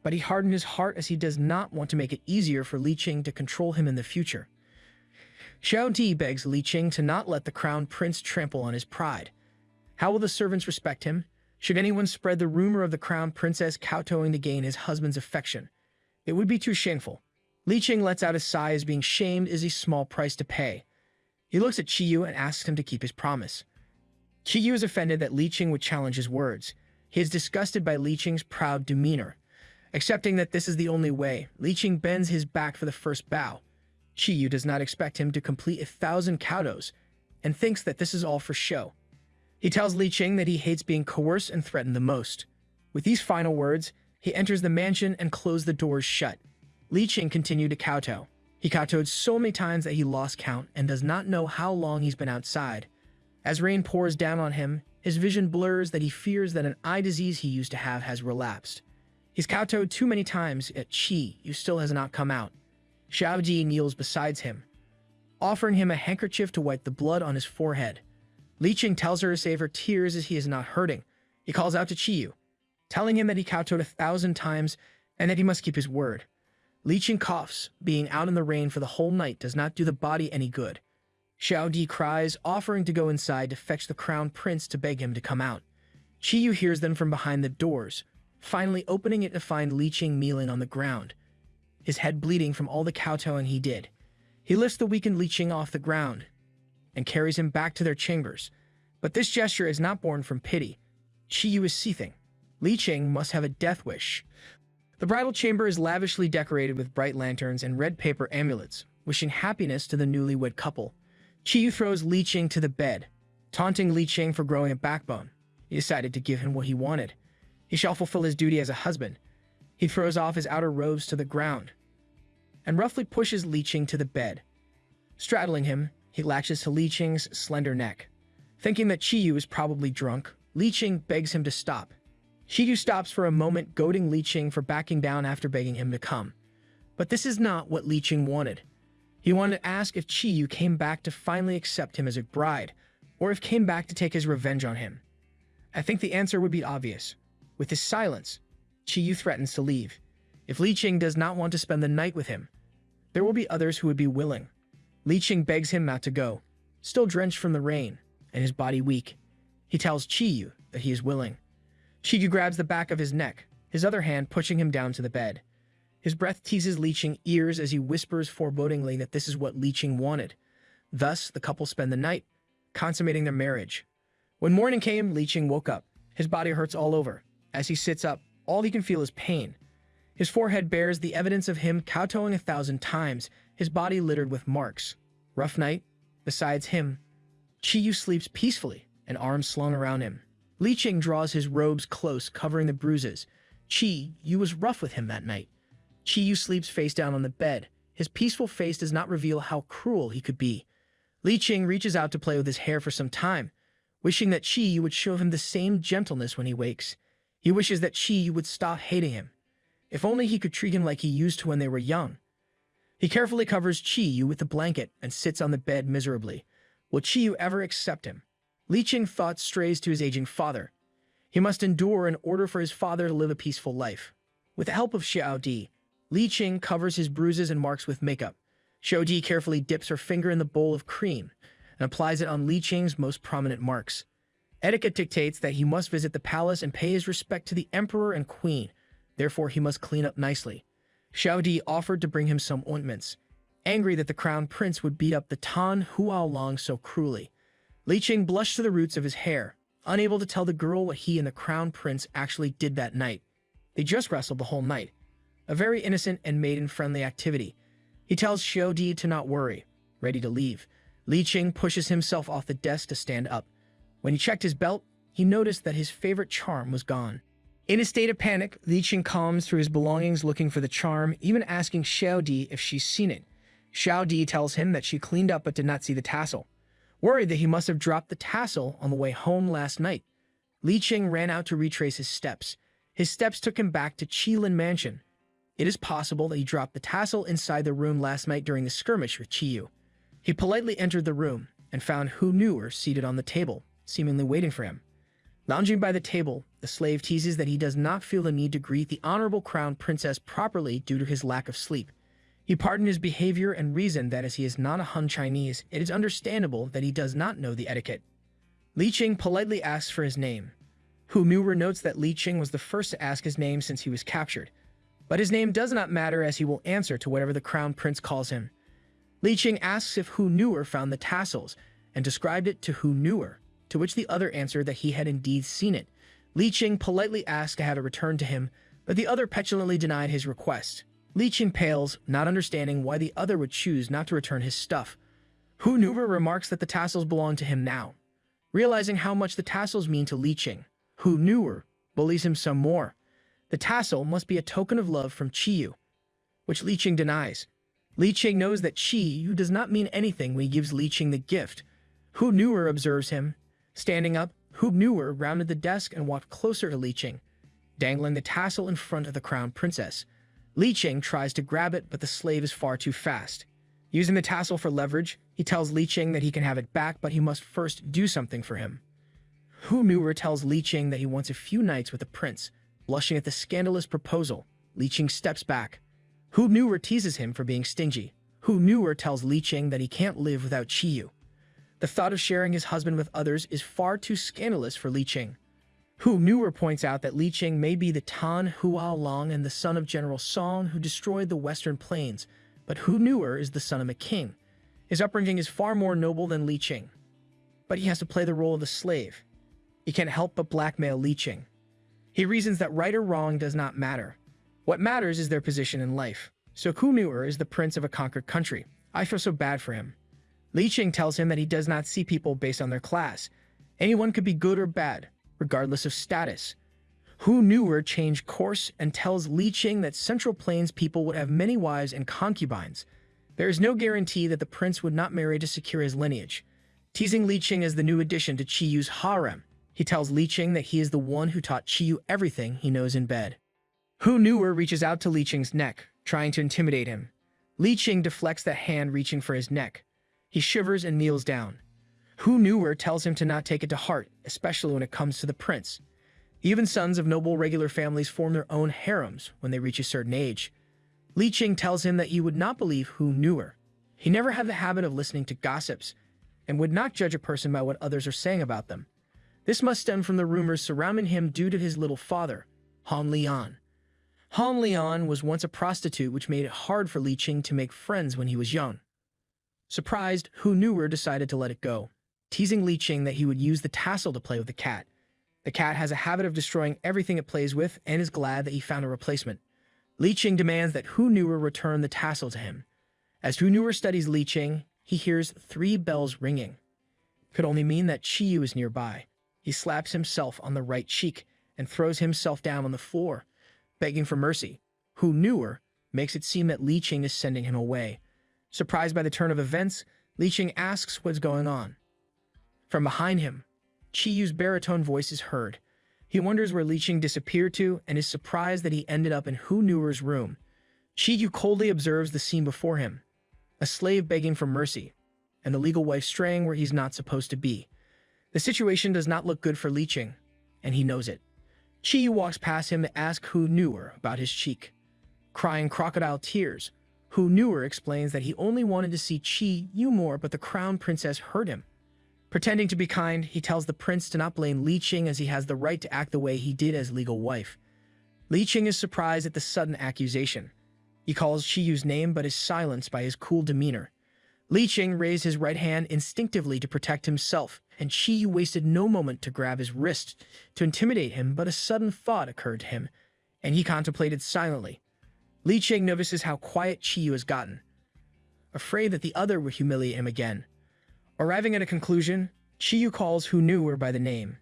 but he hardened his heart as he does not want to make it easier for Li Qing to control him in the future. Xiao Di begs Li Qing to not let the crown prince trample on his pride. How will the servants respect him? Should anyone spread the rumor of the crown princess kowtowing to gain his husband's affection? It would be too shameful. Li Qing lets out a sigh as being shamed is a small price to pay. He looks at Qiyu and asks him to keep his promise. Qiyu is offended that Li Qing would challenge his words. He is disgusted by Li Qing's proud demeanor. Accepting that this is the only way, Li Qing bends his back for the first bow. Qiyu does not expect him to complete 1,000 kowtows and thinks that this is all for show. He tells Li Qing that he hates being coerced and threatened the most. With these final words, he enters the mansion and closes the doors shut. Li Qing continued to kowtow. He kowtowed so many times that he lost count and does not know how long he's been outside. As rain pours down on him, his vision blurs that he fears that an eye disease he used to have has relapsed. He's kowtowed too many times, yet Qiyu still has not come out. Xiao Ji kneels beside him, offering him a handkerchief to wipe the blood on his forehead. Li Qing tells her to save her tears as he is not hurting. He calls out to Qiyu, telling him that he kowtowed 1,000 times and that he must keep his word. Li Qing coughs. Being out in the rain for the whole night does not do the body any good. Xiao Di cries, offering to go inside to fetch the crown prince to beg him to come out. Qiyu hears them from behind the doors, finally opening it to find Li Qing kneeling on the ground, his head bleeding from all the kowtowing he did. He lifts the weakened Li Qing off the ground and carries him back to their chambers. But this gesture is not born from pity. Qiyu is seething. Li Qing must have a death wish. The bridal chamber is lavishly decorated with bright lanterns and red paper amulets, wishing happiness to the newlywed couple. Qiyu throws Li Qing to the bed, taunting Li Qing for growing a backbone. He decided to give him what he wanted. He shall fulfill his duty as a husband. He throws off his outer robes to the ground and roughly pushes Li Qing to the bed. Straddling him, he latches to Li Qing's slender neck. Thinking that Qiyu is probably drunk, Li Qing begs him to stop. Qiyu stops for a moment, goading Li Qing for backing down after begging him to come. But this is not what Li Qing wanted. He wanted to ask if Qiyu came back to finally accept him as a bride, or if came back to take his revenge on him. I think the answer would be obvious. With his silence, Qiyu threatens to leave. If Li Qing does not want to spend the night with him, there will be others who would be willing. Li Qing begs him not to go. Still drenched from the rain, and his body weak, he tells Qiyu that he is willing. Qiyu grabs the back of his neck, his other hand pushing him down to the bed. His breath teases Li Qing's ears as he whispers forebodingly that this is what Li Qing wanted. Thus, the couple spend the night, consummating their marriage. When morning came, Li Qing woke up. His body hurts all over. As he sits up, all he can feel is pain. His forehead bears the evidence of him kowtowing 1,000 times, his body littered with marks. Rough night. Besides him, Chi sleeps peacefully, an arm slung around him. Li Qing draws his robes close, covering the bruises. Chi was rough with him that night. Chi sleeps face down on the bed. His peaceful face does not reveal how cruel he could be. Li Qing reaches out to play with his hair for some time, wishing that Chi would show him the same gentleness when he wakes. He wishes that Chi would stop hating him. If only he could treat him like he used to when they were young. He carefully covers Chi with the blanket and sits on the bed miserably. Will Chi ever accept him? Li Qing thought strays to his aging father. He must endure in order for his father to live a peaceful life. With the help of Xiao Di, Li Qing covers his bruises and marks with makeup. Xiao Di carefully dips her finger in the bowl of cream and applies it on Li Qing's most prominent marks. Etiquette dictates that he must visit the palace and pay his respect to the emperor and queen. Therefore, he must clean up nicely. Xiao Di offered to bring him some ointments, angry that the crown prince would beat up the Tan Huaolong so cruelly. Li Qing blushed to the roots of his hair, unable to tell the girl what he and the crown prince actually did that night. They just wrestled the whole night. A very innocent and maiden-friendly activity. He tells Xiao Di to not worry, ready to leave. Li Qing pushes himself off the desk to stand up. When he checked his belt, he noticed that his favorite charm was gone. In a state of panic, Li Qing combs through his belongings looking for the charm, even asking Xiao Di if she's seen it. Xiao Di tells him that she cleaned up but did not see the tassel. Worried that he must have dropped the tassel on the way home last night, Li Qing ran out to retrace his steps. His steps took him back to Qilin Mansion. It is possible that he dropped the tassel inside the room last night during the skirmish with Qiyu. He politely entered the room and found Hu Nuer seated on the table, seemingly waiting for him. Lounging by the table, the slave teases that he does not feel the need to greet the honorable crown princess properly due to his lack of sleep. He pardoned his behavior and reasoned that as he is not a Han Chinese, it is understandable that he does not know the etiquette. Li Qing politely asks for his name. Hu Nuer notes that Li Qing was the first to ask his name since he was captured, but his name does not matter as he will answer to whatever the crown prince calls him. Li Qing asks if Hu Nuer found the tassels and described it to Hu Nuer, to which the other answered that he had indeed seen it. Li Qing politely asked to have it returned to him, but the other petulantly denied his request. Li Qing pales, not understanding why the other would choose not to return his stuff. Hu Nuer remarks that the tassels belong to him now. Realizing how much the tassels mean to Li Qing, Hu Nuer bullies him some more. The tassel must be a token of love from Qiyu, which Li Qing denies. Li Qing knows that Qiyu does not mean anything when he gives Li Qing the gift. Hu Nuer observes him. Standing up, Hu Nuer rounded the desk and walked closer to Li Qing, dangling the tassel in front of the crown princess. Li Qing tries to grab it, but the slave is far too fast. Using the tassel for leverage, he tells Li Qing that he can have it back, but he must first do something for him. Hu Nuer tells Li Qing that he wants a few nights with the prince. Blushing at the scandalous proposal, Li Qing steps back. Hu Nuer teases him for being stingy. Hu Nuer tells Li Qing that he can't live without Qiyu. The thought of sharing his husband with others is far too scandalous for Li Qing. Hu Nuer points out that Li Qing may be the Tan Huaolong and the son of General Song who destroyed the Western Plains, but Hu Nuer is the son of a king. His upbringing is far more noble than Li Qing. But he has to play the role of a slave. He can't help but blackmail Li Qing. He reasons that right or wrong does not matter. What matters is their position in life. So Hu Nuer is the prince of a conquered country. I feel so bad for him. Li Qing tells him that he does not see people based on their class. Anyone could be good or bad, regardless of status. Hu Nuer changed course and tells Li Qing that Central Plains people would have many wives and concubines. There is no guarantee that the prince would not marry to secure his lineage. Teasing Li Qing as the new addition to Qiyu's harem, he tells Li Qing that he is the one who taught Qiyu everything he knows in bed. Hu Nuer reaches out to Li Qing's neck, trying to intimidate him. Li Qing deflects that hand reaching for his neck. He shivers and kneels down. Hu Nuer tells him to not take it to heart, especially when it comes to the prince. Even sons of noble regular families form their own harems when they reach a certain age. Li Qing tells him that he would not believe Hu Nuer. He never had the habit of listening to gossips, and would not judge a person by what others are saying about them. This must stem from the rumors surrounding him due to his little father, Han Lian. Han Lian was once a prostitute, which made it hard for Li Qing to make friends when he was young. Surprised, Hu Nuer decided to let it go. teasing Li Qing that he would use the tassel to play with the cat. The cat has a habit of destroying everything it plays with and is glad that he found a replacement. Li Qing demands that Hu Nuer return the tassel to him. As Hu Nuer studies Li Qing, he hears 3 bells ringing. It could only mean that Qiyu is nearby. He slaps himself on the right cheek and throws himself down on the floor, begging for mercy. Hu Nuer makes it seem that Li Qing is sending him away. Surprised by the turn of events, Li Qing asks what's going on. From behind him, Qiyu's baritone voice is heard. He wonders where Li Qing disappeared to and is surprised that he ended up in Hu Nuer's room. Qiyu coldly observes the scene before him, a slave begging for mercy, and the legal wife straying where he's not supposed to be. The situation does not look good for Li Qing, and he knows it. Qiyu walks past him to ask Hu Nuer about his cheek. Crying crocodile tears, Hu Nuer explains that he only wanted to see Qiyu more, but the crown princess heard him. Pretending to be kind, he tells the prince to not blame Li Qing as he has the right to act the way he did as legal wife. Li Qing is surprised at the sudden accusation. He calls Qiyu's name but is silenced by his cool demeanor. Li Qing raised his right hand instinctively to protect himself, and Qiyu wasted no moment to grab his wrist to intimidate him, but a sudden thought occurred to him, and he contemplated silently. Li Qing notices how quiet Qiyu has gotten, afraid that the other would humiliate him again. Arriving at a conclusion, Qiyu calls Hu Nuer by the name.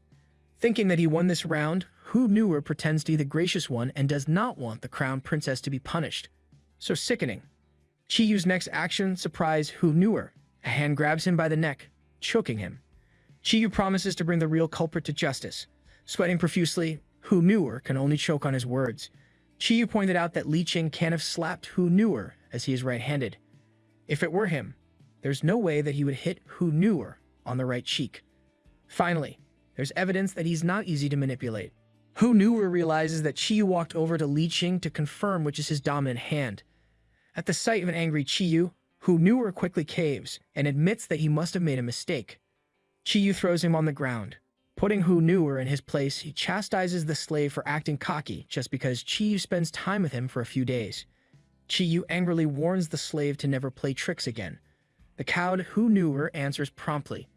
Thinking that he won this round, Hu Nuer pretends to be the gracious one and does not want the crown princess to be punished. So sickening. Qiyu's next action surprised Hu Nuer. A hand grabs him by the neck, choking him. Qiyu promises to bring the real culprit to justice. Sweating profusely, Hu Nuer can only choke on his words. Qiyu pointed out that Li Qing can't have slapped Hu Nuer as he is right-handed. If it were him, there's no way that he would hit Hu Nuer on the right cheek. Finally, there's evidence that he's not easy to manipulate. Hu Nuer realizes that Qiyu walked over to Li Qing to confirm which is his dominant hand. At the sight of an angry Qiyu, Hu Nuer quickly caves and admits that he must have made a mistake. Qiyu throws him on the ground. Putting Hu Nuer in his place, he chastises the slave for acting cocky just because Qiyu spends time with him for a few days. Qiyu angrily warns the slave to never play tricks again. The cowed Hu Nuer answers promptly.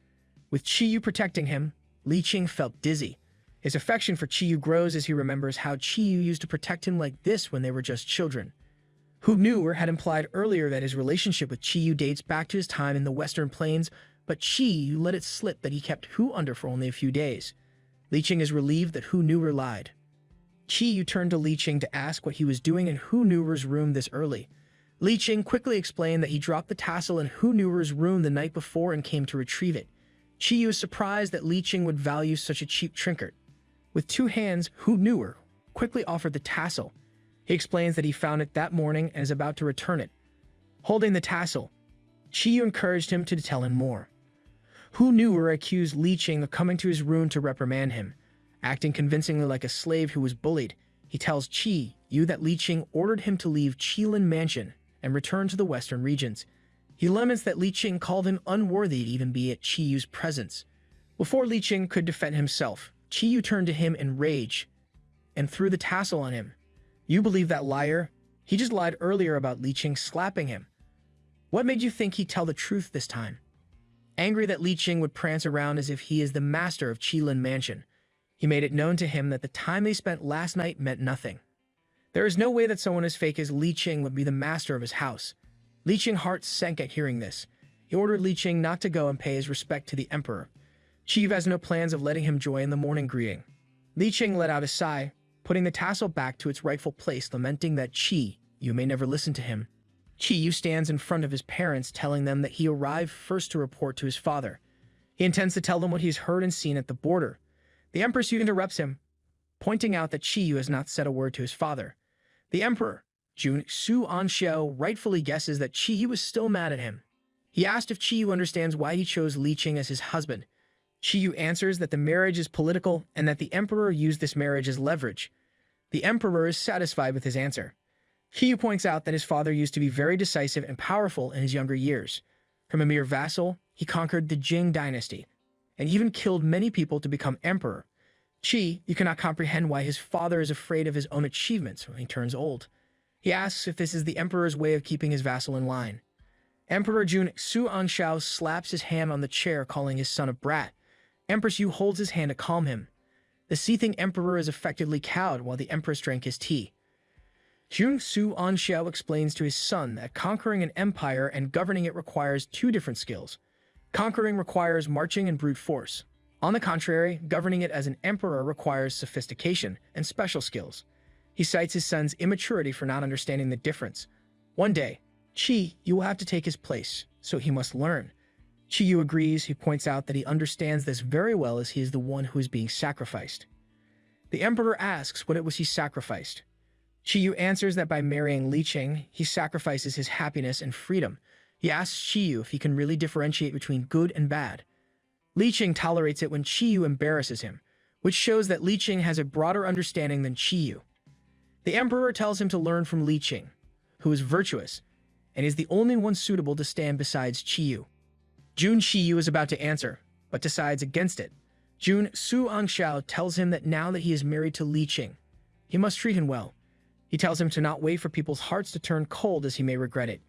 With Qiyu protecting him, Li Qing felt dizzy. His affection for Qiyu grows as he remembers how Qiyu used to protect him like this when they were just children. Hu Nuer had implied earlier that his relationship with Qiyu dates back to his time in the Western Plains, but Qiyu let it slip that he kept Hu under for only a few days. Li Qing is relieved that Hu Nuer lied. Qiyu turned to Li Qing to ask what he was doing in Hu Nuer's room this early. Li Qing quickly explained that he dropped the tassel in Hu Nuer's room the night before and came to retrieve it. Qiyu is surprised that Li Qing would value such a cheap trinket. With 2 hands, Hu Nuer quickly offered the tassel. He explains that he found it that morning and is about to return it. Holding the tassel, Qiyu encouraged him to tell him more. Hu Nuer accused Li Qing of coming to his room to reprimand him. Acting convincingly like a slave who was bullied, he tells Qiyu that Li Qing ordered him to leave Qilin Mansion and return to the western regions. He laments that Li Qing called him unworthy to even be at Qiyu's presence. Before Li Qing could defend himself, Qiyu turned to him in rage and threw the tassel on him. You believe that liar? He just lied earlier about Li Qing slapping him. What made you think he'd tell the truth this time? Angry that Li Qing would prance around as if he is the master of Qilin Mansion, he made it known to him that the time they spent last night meant nothing. There is no way that someone as fake as Li Qing would be the master of his house. Li Qing's heart sank at hearing this. He ordered Li Qing not to go and pay his respect to the emperor. Qiyu has no plans of letting him join the morning greeting. Li Qing let out a sigh, putting the tassel back to its rightful place, lamenting that Qiyu may never listen to him. Qiyu stands in front of his parents, telling them that he arrived first to report to his father. He intends to tell them what he's heard and seen at the border. The empress interrupts him, pointing out that Qiyu has not said a word to his father. The emperor, Jun Suanxiao, rightfully guesses that Qiyu was still mad at him. He asked if Qiyu understands why he chose Li Qing as his husband. Qiyu answers that the marriage is political and that the emperor used this marriage as leverage. The emperor is satisfied with his answer. Qiyu points out that his father used to be very decisive and powerful in his younger years. From a mere vassal, he conquered the Jing dynasty, and even killed many people to become emperor. Qiyu cannot comprehend why his father is afraid of his own achievements when he turns old. He asks if this is the emperor's way of keeping his vassal in line. Emperor Jun Su-Anshao slaps his hand on the chair, calling his son a brat. Empress Yu holds his hand to calm him. The seething emperor is effectively cowed while the empress drank his tea. Jun Su-Anshao explains to his son that conquering an empire and governing it requires two different skills. Conquering requires marching and brute force. On the contrary, governing it as an emperor requires sophistication and special skills. He cites his son's immaturity for not understanding the difference. One day, Qi Yu will have to take his place, so he must learn. Qi Yu agrees. He points out that he understands this very well as he is the one who is being sacrificed. The emperor asks what it was he sacrificed. Qi Yu answers that by marrying Li Qing, he sacrifices his happiness and freedom. He asks Qi Yu if he can really differentiate between good and bad. Li Qing tolerates it when Qi Yu embarrasses him, which shows that Li Qing has a broader understanding than Qi Yu. The emperor tells him to learn from Li Qing, who is virtuous, and is the only one suitable to stand besides Qi Yu. Jun Qi Yu is about to answer, but decides against it. Jun Su-Anshao tells him that now that he is married to Li Qing, he must treat him well. He tells him to not wait for people's hearts to turn cold as he may regret it.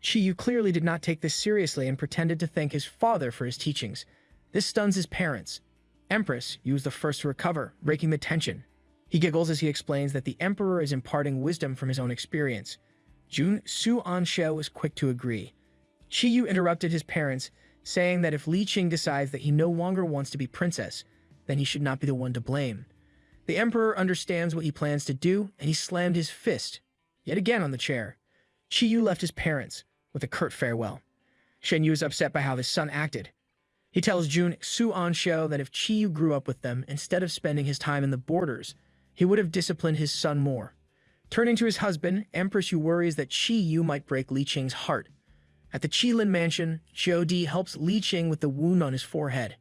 Qi Yu clearly did not take this seriously and pretended to thank his father for his teachings. This stuns his parents. Empress Yu is the first to recover, breaking the tension. He giggles as he explains that the emperor is imparting wisdom from his own experience. Jun Su-Anshao was quick to agree. Qi Yu interrupted his parents, saying that if Li Qing decides that he no longer wants to be princess, then he should not be the one to blame. The emperor understands what he plans to do, and he slammed his fist, yet again, on the chair. Qi Yu left his parents with a curt farewell. Shen Yu is upset by how his son acted. He tells Jun Su-Anshao that if Qi Yu grew up with them, instead of spending his time in the borders, he would have disciplined his son more. Turning to his husband, Empress Yu worries that Qi Yu might break Li Qing's heart. At the Qilin mansion, Xiao Di helps Li Qing with the wound on his forehead.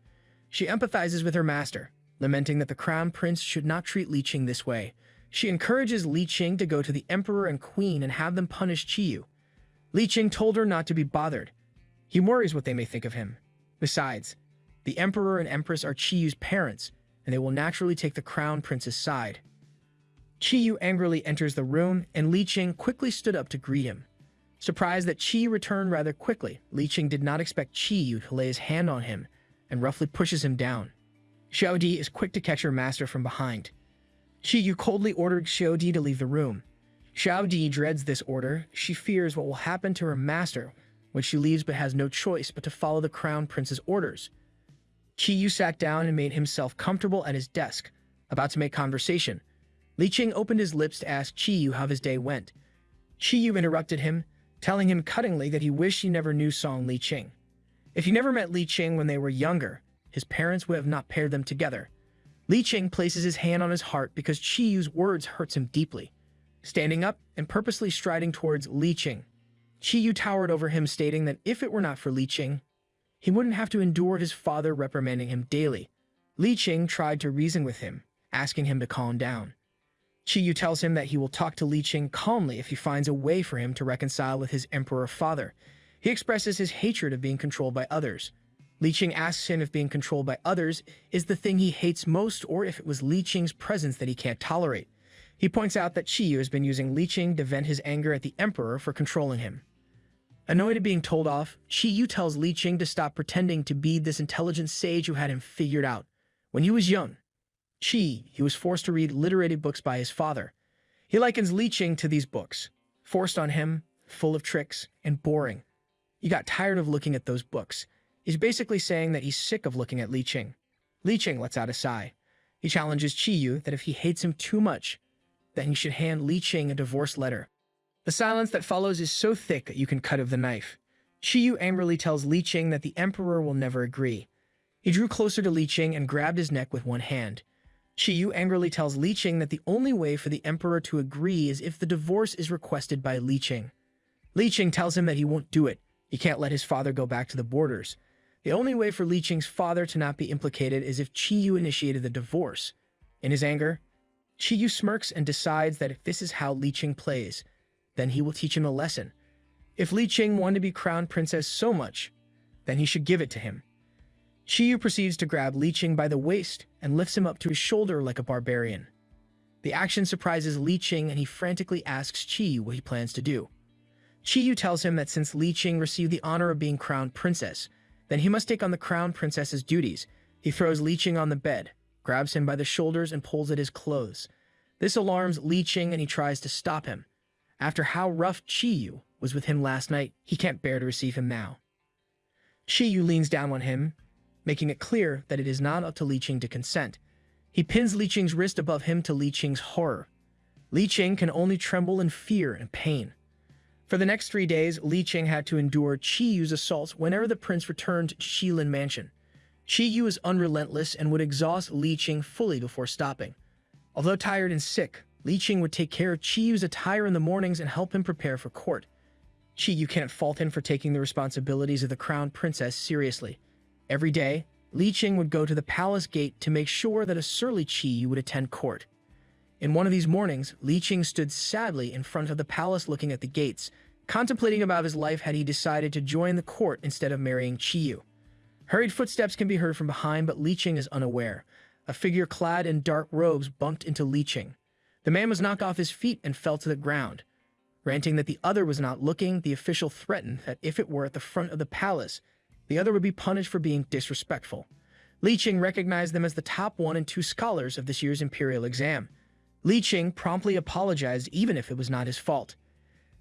She empathizes with her master, lamenting that the crown prince should not treat Li Qing this way. She encourages Li Qing to go to the emperor and queen and have them punish Qi Yu. Li Qing told her not to be bothered. He worries what they may think of him. Besides, the emperor and empress are Qi Yu's parents, and they will naturally take the crown prince's side. Qi Yu angrily enters the room, and Li Qing quickly stood up to greet him. Surprised that Qi returned rather quickly, Li Qing did not expect Qi Yu to lay his hand on him and roughly pushes him down. Xiao Di is quick to catch her master from behind. Qi Yu coldly ordered Xiao Di to leave the room. Xiao Di dreads this order. She fears what will happen to her master when she leaves, but has no choice but to follow the crown prince's orders. Qi Yu sat down and made himself comfortable at his desk, about to make conversation. Li Qing opened his lips to ask Qi Yu how his day went. Qi Yu interrupted him, telling him cuttingly that he wished he never knew Song Li Qing. If he never met Li Qing when they were younger, his parents would have not paired them together. Li Qing places his hand on his heart because Qi Yu's words hurts him deeply. Standing up and purposely striding towards Li Qing, Qi Yu towered over him, stating that if it were not for Li Qing, he wouldn't have to endure his father reprimanding him daily. Li Qing tried to reason with him, asking him to calm down. Qi Yu tells him that he will talk to Li Qing calmly if he finds a way for him to reconcile with his emperor father. He expresses his hatred of being controlled by others. Li Qing asks him if being controlled by others is the thing he hates most, or if it was Li Qing's presence that he can't tolerate. He points out that Qi Yu has been using Li Qing to vent his anger at the emperor for controlling him. Annoyed at being told off, Qi Yu tells Li Qing to stop pretending to be this intelligent sage who had him figured out. When he was young, he was forced to read literary books by his father. He likens Li Qing to these books, forced on him, full of tricks, and boring. He got tired of looking at those books. He's basically saying that he's sick of looking at Li Qing. Li Qing lets out a sigh. He challenges Qi Yu that if he hates him too much, then he should hand Li Qing a divorce letter. The silence that follows is so thick that you can cut with the knife. Qi Yu angrily tells Li Qing that the emperor will never agree. He drew closer to Li Qing and grabbed his neck with one hand. Qi Yu angrily tells Li Qing that the only way for the emperor to agree is if the divorce is requested by Li Qing. Li Qing tells him that he won't do it. He can't let his father go back to the borders. The only way for Li Qing's father to not be implicated is if Qi Yu initiated the divorce. In his anger, Qi Yu smirks and decides that if this is how Li Qing plays, then he will teach him a lesson. If Li Qing wanted to be crown princess so much, then he should give it to him. Qi Yu proceeds to grab Li Qing by the waist and lifts him up to his shoulder like a barbarian. The action surprises Li Qing and he frantically asks Qi Yu what he plans to do. Yu tells him that since Li Qing received the honor of being crowned princess, then he must take on the crown princess's duties. He throws Li Qing on the bed, grabs him by the shoulders, and pulls at his clothes. This alarms Li Qing and he tries to stop him. After how rough Yu was with him last night, he can't bear to receive him now. Yu leans down on him, making it clear that it is not up to Li Qing to consent. He pins Li Qing's wrist above him to Li Qing's horror. Li Qing can only tremble in fear and pain. For the next 3 days, Li Qing had to endure Yu's assaults whenever the prince returned to Shilin Mansion. Yu is unrelentless and would exhaust Li Qing fully before stopping. Although tired and sick, Li Qing would take care of Yu's attire in the mornings and help him prepare for court. Yu can't fault him for taking the responsibilities of the crown princess seriously. Every day, Li Qing would go to the palace gate to make sure that a surly Yu would attend court. In one of these mornings, Li Qing stood sadly in front of the palace looking at the gates, contemplating about his life had he decided to join the court instead of marrying Yu. Hurried footsteps can be heard from behind, but Li Qing is unaware. A figure clad in dark robes bumped into Li Qing. The man was knocked off his feet and fell to the ground. Ranting that the other was not looking, the official threatened that if it were at the front of the palace, the other would be punished for being disrespectful. Li Qing recognized them as the top 1 and 2 scholars of this year's imperial exam. Li Qing promptly apologized even if it was not his fault.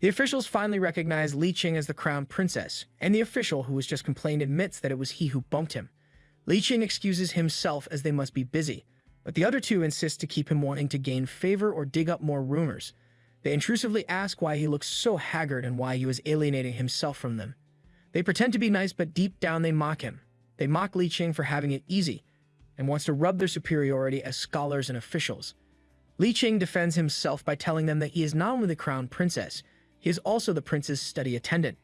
The officials finally recognized Li Qing as the crown princess, and the official who was just complained admits that it was he who bumped him. Li Qing excuses himself as they must be busy, but the other 2 insist to keep him wanting to gain favor or dig up more rumors. They intrusively ask why he looks so haggard and why he was alienating himself from them. They pretend to be nice, but deep down they mock him. They mock Li Qing for having it easy, and wants to rub their superiority as scholars and officials. Li Qing defends himself by telling them that he is not only the crown princess, he is also the prince's study attendant.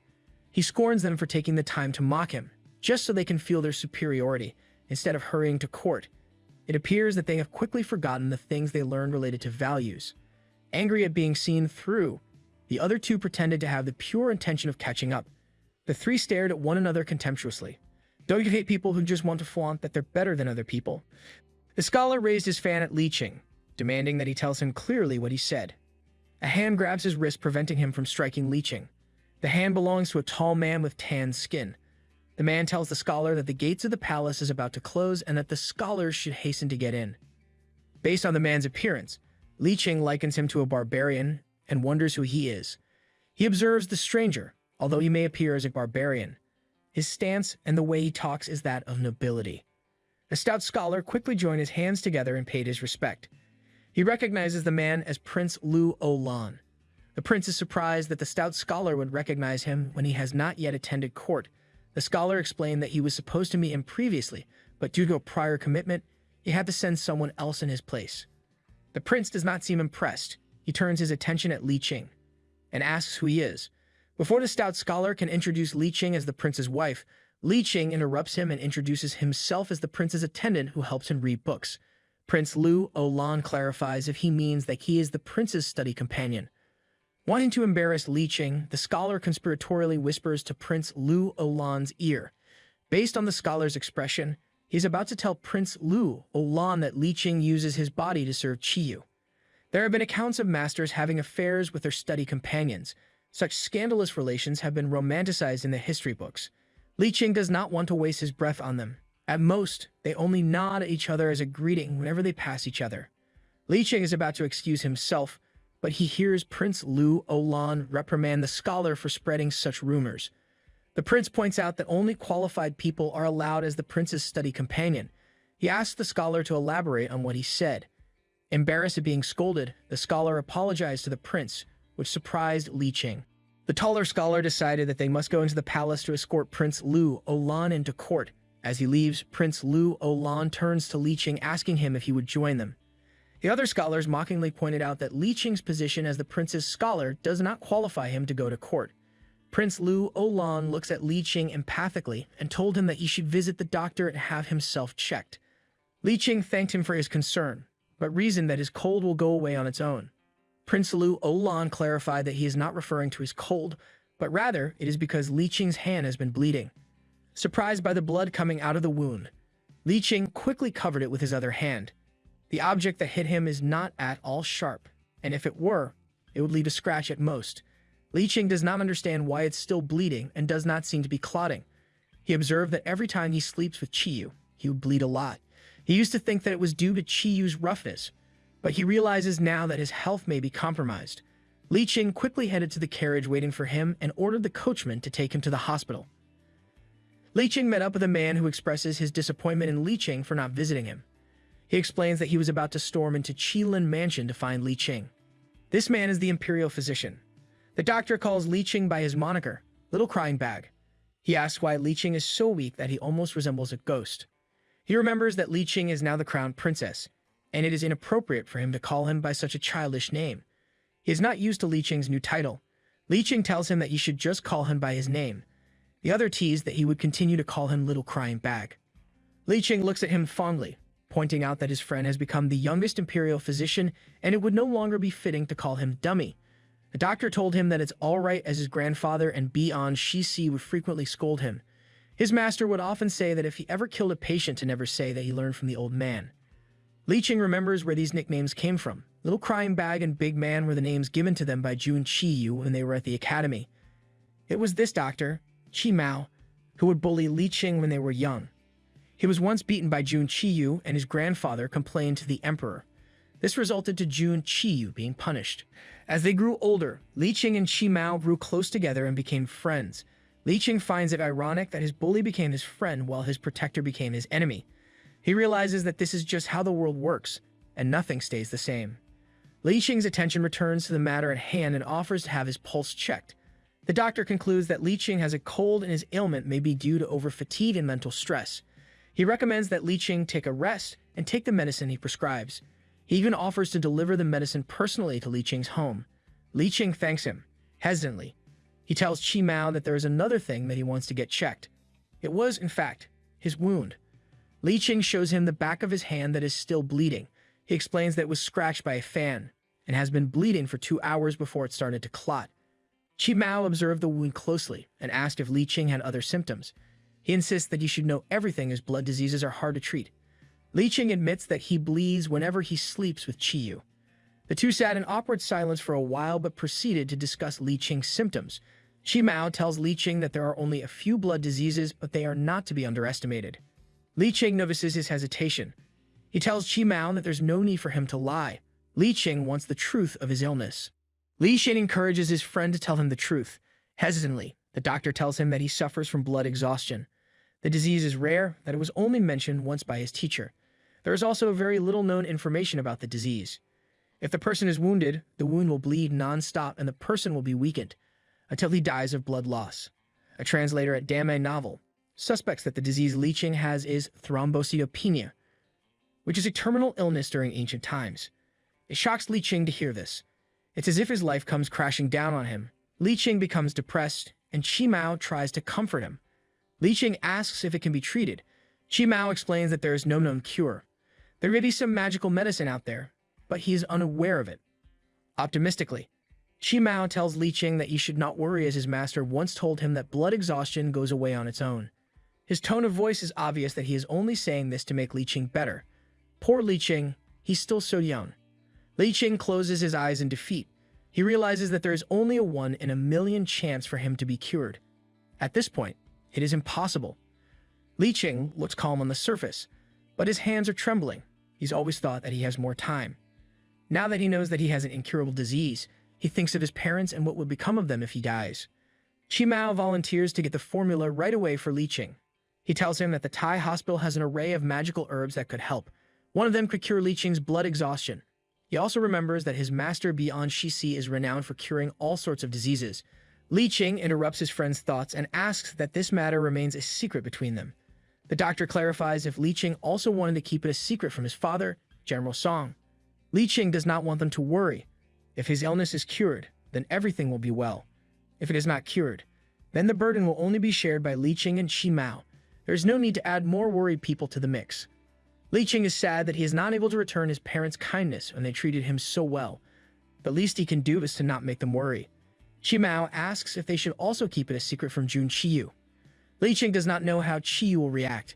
He scorns them for taking the time to mock him, just so they can feel their superiority, instead of hurrying to court. It appears that they have quickly forgotten the things they learned related to values. Angry at being seen through, the other 2 pretended to have the pure intention of catching up. The 3 stared at one another contemptuously. Don't you hate people who just want to flaunt that they're better than other people? The scholar raised his fan at Li Qing, demanding that he tells him clearly what he said. A hand grabs his wrist, preventing him from striking Li Qing. The hand belongs to a tall man with tanned skin. The man tells the scholar that the gates of the palace is about to close and that the scholars should hasten to get in. Based on the man's appearance, Li Qing likens him to a barbarian and wonders who he is. He observes the stranger, although he may appear as a barbarian. His stance and the way he talks is that of nobility. The stout scholar quickly joined his hands together and paid his respect. He recognizes the man as Prince Lu Olan. The prince is surprised that the stout scholar would recognize him when he has not yet attended court. The scholar explained that he was supposed to meet him previously, but due to a prior commitment, he had to send someone else in his place. The prince does not seem impressed. He turns his attention at Li Qing and asks who he is. Before the stout scholar can introduce Li Qing as the prince's wife, Li Qing interrupts him and introduces himself as the prince's attendant who helps him read books. Prince Lu Olan clarifies if he means that he is the prince's study companion. Wanting to embarrass Li Qing, the scholar conspiratorially whispers to Prince Lu Olan's ear. Based on the scholar's expression, he's about to tell Prince Lu Olan that Li Qing uses his body to serve Yu. There have been accounts of masters having affairs with their study companions. Such scandalous relations have been romanticized in the history books. Li Qing does not want to waste his breath on them. At most, they only nod at each other as a greeting whenever they pass each other. Li Qing is about to excuse himself, but he hears Prince Lu Olan reprimand the scholar for spreading such rumors. The prince points out that only qualified people are allowed as the prince's study companion. He asks the scholar to elaborate on what he said. Embarrassed at being scolded, the scholar apologized to the prince, which surprised Li Qing. The taller scholar decided that they must go into the palace to escort Prince Lu Olan into court. As he leaves, Prince Lu Olan turns to Li Qing asking him if he would join them. The other scholars mockingly pointed out that Li Qing's position as the prince's scholar does not qualify him to go to court. Prince Lu Olan looks at Li Qing empathically and told him that he should visit the doctor and have himself checked. Li Qing thanked him for his concern, but reasoned that his cold will go away on its own. Prince Lu Olan clarified that he is not referring to his cold, but rather it is because Li Qing's hand has been bleeding. Surprised by the blood coming out of the wound, Li Qing quickly covered it with his other hand. The object that hit him is not at all sharp, and if it were, it would leave a scratch at most. Li Qing does not understand why it's still bleeding and does not seem to be clotting. He observed that every time he sleeps with Qiyu, he would bleed a lot. He used to think that it was due to Qiyu's roughness, but he realizes now that his health may be compromised. Li Qing quickly headed to the carriage waiting for him and ordered the coachman to take him to the hospital. Li Qing met up with a man who expresses his disappointment in Li Qing for not visiting him. He explains that he was about to storm into Qilin Mansion to find Li Qing. This man is the imperial physician. The doctor calls Li Qing by his moniker, Little Crying Bag. He asks why Li Qing is so weak that he almost resembles a ghost. He remembers that Li Qing is now the crown princess, and it is inappropriate for him to call him by such a childish name. He is not used to Li Qing's new title. Li Qing tells him that he should just call him by his name. The other teased that he would continue to call him Little Crying Bag. Li Qing looks at him fondly, pointing out that his friend has become the youngest imperial physician and it would no longer be fitting to call him dummy. The doctor told him that it's all right as his grandfather and Bi-an Shi-si would frequently scold him. His master would often say that if he ever killed a patient to never say that he learned from the old man. Li Qing remembers where these nicknames came from. Little Crying Bag and Big Man were the names given to them by Jun Qiyu when they were at the academy. It was this doctor, Qi Mao, who would bully Li Qing when they were young. He was once beaten by Jun Qiyu and his grandfather complained to the emperor. This resulted to Jun Qiyu being punished. As they grew older, Li Qing and Qi Mao grew close together and became friends. Li Qing finds it ironic that his bully became his friend while his protector became his enemy. He realizes that this is just how the world works, and nothing stays the same. Li Qing's attention returns to the matter at hand and offers to have his pulse checked. The doctor concludes that Li Qing has a cold and his ailment may be due to over-fatigue and mental stress. He recommends that Li Qing take a rest and take the medicine he prescribes. He even offers to deliver the medicine personally to Li Qing's home. Li Qing thanks him, hesitantly. He tells Qi Mao that there is another thing that he wants to get checked. It was, in fact, his wound. Li Qing shows him the back of his hand that is still bleeding. He explains that it was scratched by a fan and has been bleeding for 2 hours before it started to clot. Qi Mao observed the wound closely and asked if Li Qing had other symptoms. He insists that he should know everything as blood diseases are hard to treat. Li Qing admits that he bleeds whenever he sleeps with Qiyu. The two sat in awkward silence for a while but proceeded to discuss Li Qing's symptoms. Qi Mao tells Li Qing that there are only a few blood diseases, but they are not to be underestimated. Li Qing notices his hesitation. He tells Qi Mao that there's no need for him to lie. Li Qing wants the truth of his illness. Li Qing encourages his friend to tell him the truth. Hesitantly, the doctor tells him that he suffers from blood exhaustion. The disease is rare, that it was only mentioned once by his teacher. There is also very little known information about the disease. If the person is wounded, the wound will bleed non-stop and the person will be weakened until he dies of blood loss. A translator at Dame Novel suspects that the disease Li Qing has is thrombocytopenia, which is a terminal illness during ancient times. It shocks Li Qing to hear this. It's as if his life comes crashing down on him. Li Qing becomes depressed, and Qi Mao tries to comfort him. Li Qing asks if it can be treated. Qi Mao explains that there is no known cure. There may be some magical medicine out there, but he is unaware of it. Optimistically, Qi Mao tells Li Qing that he should not worry as his master once told him that blood exhaustion goes away on its own. His tone of voice is obvious that he is only saying this to make Li Qing better. Poor Li Qing, he's still so young. Li Qing closes his eyes in defeat. He realizes that there is only a 1 in a million chance for him to be cured. At this point, it is impossible. Li Qing looks calm on the surface, but his hands are trembling. He's always thought that he has more time. Now that he knows that he has an incurable disease, he thinks of his parents and what would become of them if he dies. Qi Mao volunteers to get the formula right away for Li Qing. He tells him that the Thai hospital has an array of magical herbs that could help. One of them could cure Li Qing's blood exhaustion. He also remembers that his master Bi-an Shi-si is renowned for curing all sorts of diseases. Li Qing interrupts his friend's thoughts and asks that this matter remains a secret between them. The doctor clarifies if Li Qing also wanted to keep it a secret from his father, General Song. Li Qing does not want them to worry. If his illness is cured, then everything will be well. If it is not cured, then the burden will only be shared by Li Qing and Qi Mao. There is no need to add more worried people to the mix. Li Qing is sad that he is not able to return his parents' kindness when they treated him so well. The least he can do is to not make them worry. Qi Mao asks if they should also keep it a secret from Jun Qiyu. Li Qing does not know how Qiyu will react.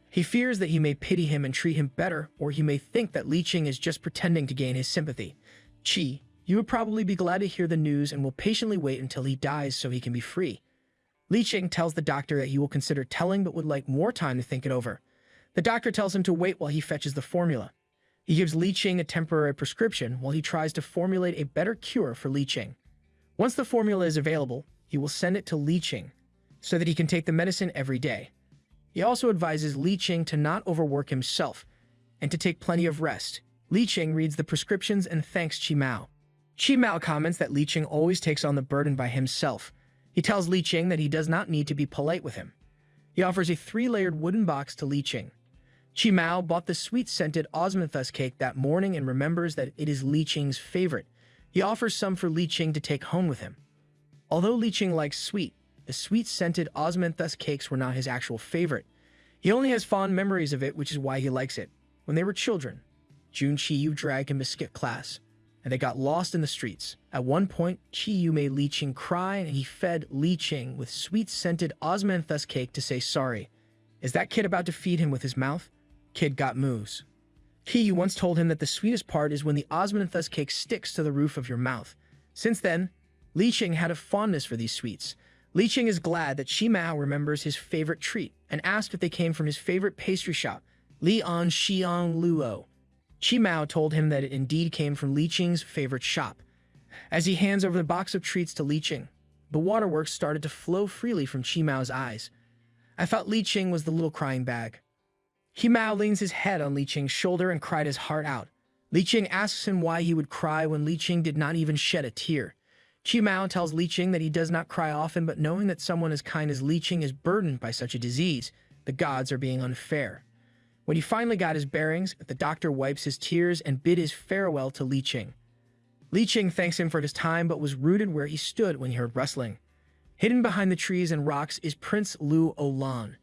He fears that he may pity him and treat him better, or he may think that Li Qing is just pretending to gain his sympathy. Qi You would probably be glad to hear the news and will patiently wait until he dies so he can be free. Li Qing tells the doctor that he will consider telling but would like more time to think it over. The doctor tells him to wait while he fetches the formula. He gives Li Qing a temporary prescription while he tries to formulate a better cure for Li Qing. Once the formula is available, he will send it to Li Qing so that he can take the medicine every day. He also advises Li Qing to not overwork himself and to take plenty of rest. Li Qing reads the prescriptions and thanks Qi Mao. Qi Mao comments that Li Qing always takes on the burden by himself. He tells Li Qing that he does not need to be polite with him. He offers a 3-layered wooden box to Li Qing. Qi Mao bought the sweet-scented osmanthus cake that morning and remembers that it is Li Qing's favorite. He offers some for Li Qing to take home with him. Although Li Qing likes sweet, the sweet-scented osmanthus cakes were not his actual favorite. He only has fond memories of it, which is why he likes it. When they were children, Jun Qiyu dragged him to skip class, and they got lost in the streets. At one point, Qiyu made Li Qing cry, and he fed Li Qing with sweet-scented osmanthus cake to say sorry. Is that kid about to feed him with his mouth? Kid got moves. Qiyu once told him that the sweetest part is when the osmanthus cake sticks to the roof of your mouth. Since then, Li Qing had a fondness for these sweets. Li Qing is glad that Qi Mao remembers his favorite treat and asked if they came from his favorite pastry shop, Lian Xiang Luo. Qi Mao told him that it indeed came from Li Qing's favorite shop. As he hands over the box of treats to Li Qing, the waterworks started to flow freely from Qi Mao's eyes. I thought Li Qing was the little crying bag. Qi Mao leans his head on Li Qing's shoulder and cried his heart out. Li Qing asks him why he would cry when Li Qing did not even shed a tear. Qi Mao tells Li Qing that he does not cry often, but knowing that someone as kind as Li Qing is burdened by such a disease, the gods are being unfair. When he finally got his bearings, the doctor wipes his tears and bid his farewell to Li Qing. Li Qing thanks him for his time, but was rooted where he stood when he heard rustling. Hidden behind the trees and rocks is Prince Lu Olan.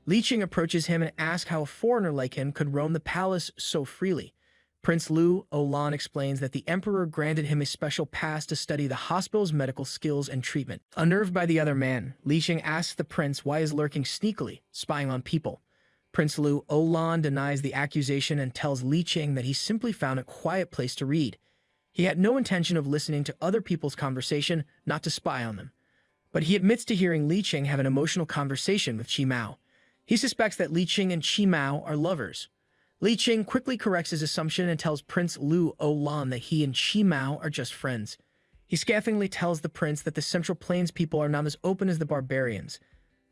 Li Qing approaches him and asks how a foreigner like him could roam the palace so freely. Prince Lu Olan explains that the emperor granted him a special pass to study the hospital's medical skills and treatment. Unnerved by the other man, Li Qing asks the prince why he is lurking sneakily, spying on people. Prince Lu Olan denies the accusation and tells Li Qing that he simply found a quiet place to read. He had no intention of listening to other people's conversation, not to spy on them. But he admits to hearing Li Qing have an emotional conversation with Qi Mao. He suspects that Li Qing and Qi Mao are lovers. Li Qing quickly corrects his assumption and tells Prince Lu Olan that he and Qi Mao are just friends. He scathingly tells the prince that the Central Plains people are not as open as the barbarians.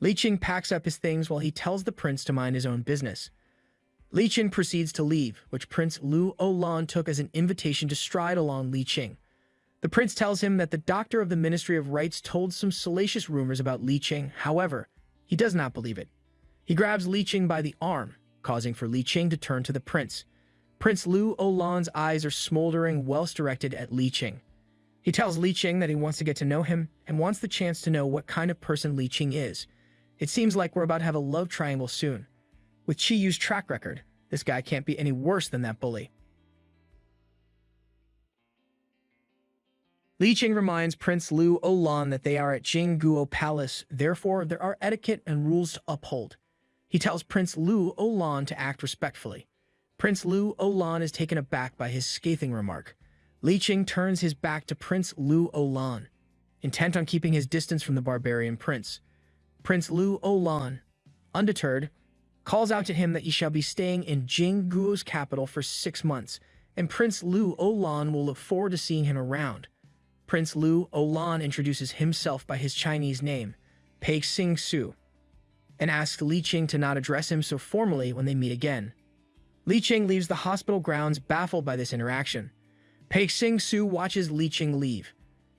Li Qing packs up his things while he tells the prince to mind his own business. Li Qing proceeds to leave, which Prince Lu Olan took as an invitation to stride along Li Qing. The prince tells him that the doctor of the Ministry of Rites told some salacious rumors about Li Qing. However, he does not believe it. He grabs Li Qing by the arm, causing for Li Qing to turn to the prince. Prince Lu Olan's eyes are smoldering whilst directed at Li Qing. He tells Li Qing that he wants to get to know him and wants the chance to know what kind of person Li Qing is. It seems like we're about to have a love triangle soon. With Qiyu's track record, this guy can't be any worse than that bully. Li Qing reminds Prince Lu Olan that they are at Jingguo Palace, therefore there are etiquette and rules to uphold. He tells Prince Lu Olan to act respectfully. Prince Lu Olan is taken aback by his scathing remark. Li Qing turns his back to Prince Lu Olan, intent on keeping his distance from the barbarian prince. Prince Lu Olan, undeterred, calls out to him that he shall be staying in Jingguo's capital for 6 months, and Prince Lu Olan will look forward to seeing him around. Prince Lu Olan introduces himself by his Chinese name, Pei Xing Su, and asks Li Qing to not address him so formally when they meet again. Li Qing leaves the hospital grounds baffled by this interaction. Pei Xing Su watches Li Qing leave.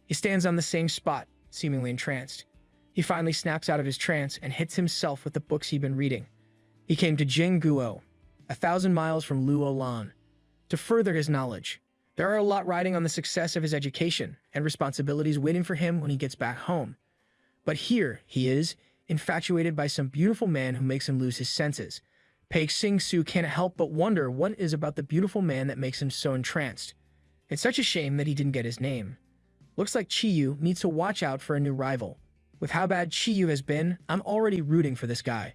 He stands on the same spot, seemingly entranced. He finally snaps out of his trance and hits himself with the books he'd been reading. He came to Jingguo, 1,000 miles from Lu Olan, to further his knowledge. There are a lot riding on the success of his education and responsibilities waiting for him when he gets back home. But here he is, infatuated by some beautiful man who makes him lose his senses. Pei Xing Su can't help but wonder what it is about the beautiful man that makes him so entranced. It's such a shame that he didn't get his name. Looks like Qiyu needs to watch out for a new rival. With how bad Qiyu has been, I'm already rooting for this guy.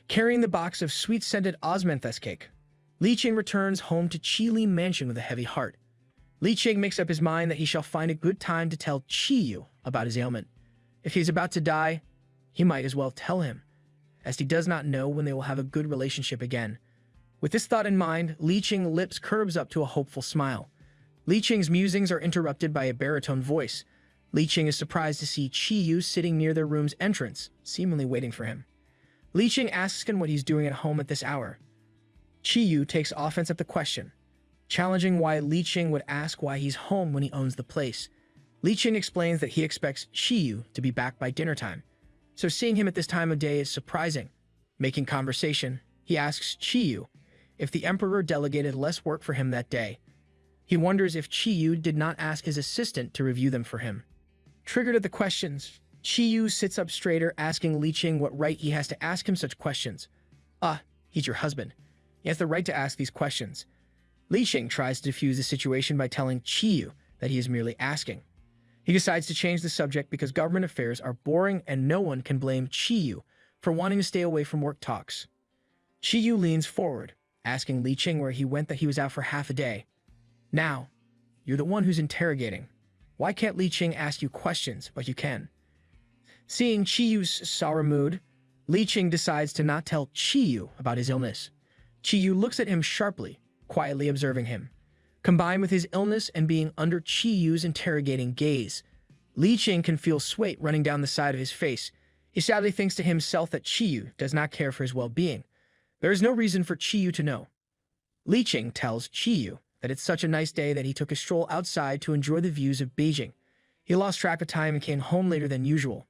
Carrying the box of sweet-scented osmanthus cake, Li Qing returns home to Qili Mansion with a heavy heart. Li Qing makes up his mind that he shall find a good time to tell Qiyu about his ailment. If he's about to die, he might as well tell him, as he does not know when they will have a good relationship again. With this thought in mind, Li Qing's lips curves up to a hopeful smile. Li Qing's musings are interrupted by a baritone voice. Li Qing is surprised to see Qiyu sitting near their room's entrance, seemingly waiting for him. Li Qing asks him what he's doing at home at this hour. Qiyu takes offense at the question, challenging why Li Qing would ask why he's home when he owns the place. Li Qing explains that he expects Qiyu to be back by dinner time, so seeing him at this time of day is surprising. Making conversation, he asks Qiyu if the emperor delegated less work for him that day. He wonders if Qiyu did not ask his assistant to review them for him. Triggered at the questions, Qiyu sits up straighter, asking Li Qing what right he has to ask him such questions. He's your husband. He has the right to ask these questions. Li Qing tries to defuse the situation by telling Qiyu that he is merely asking. He decides to change the subject because government affairs are boring and no one can blame Qiyu for wanting to stay away from work talks. Qiyu leans forward, asking Li Qing where he went that he was out for half a day. Now, you're the one who's interrogating. Why can't Li Qing ask you questions, but you can? Seeing Qiyu's sour mood, Li Qing decides to not tell Qiyu about his illness. Qiyu looks at him sharply, quietly observing him. Combined with his illness and being under Qiyu's interrogating gaze, Li Qing can feel sweat running down the side of his face. He sadly thinks to himself that Qiyu does not care for his well-being. There is no reason for Qiyu to know. Li Qing tells Qiyu that it's such a nice day that he took a stroll outside to enjoy the views of Beijing. He lost track of time and came home later than usual.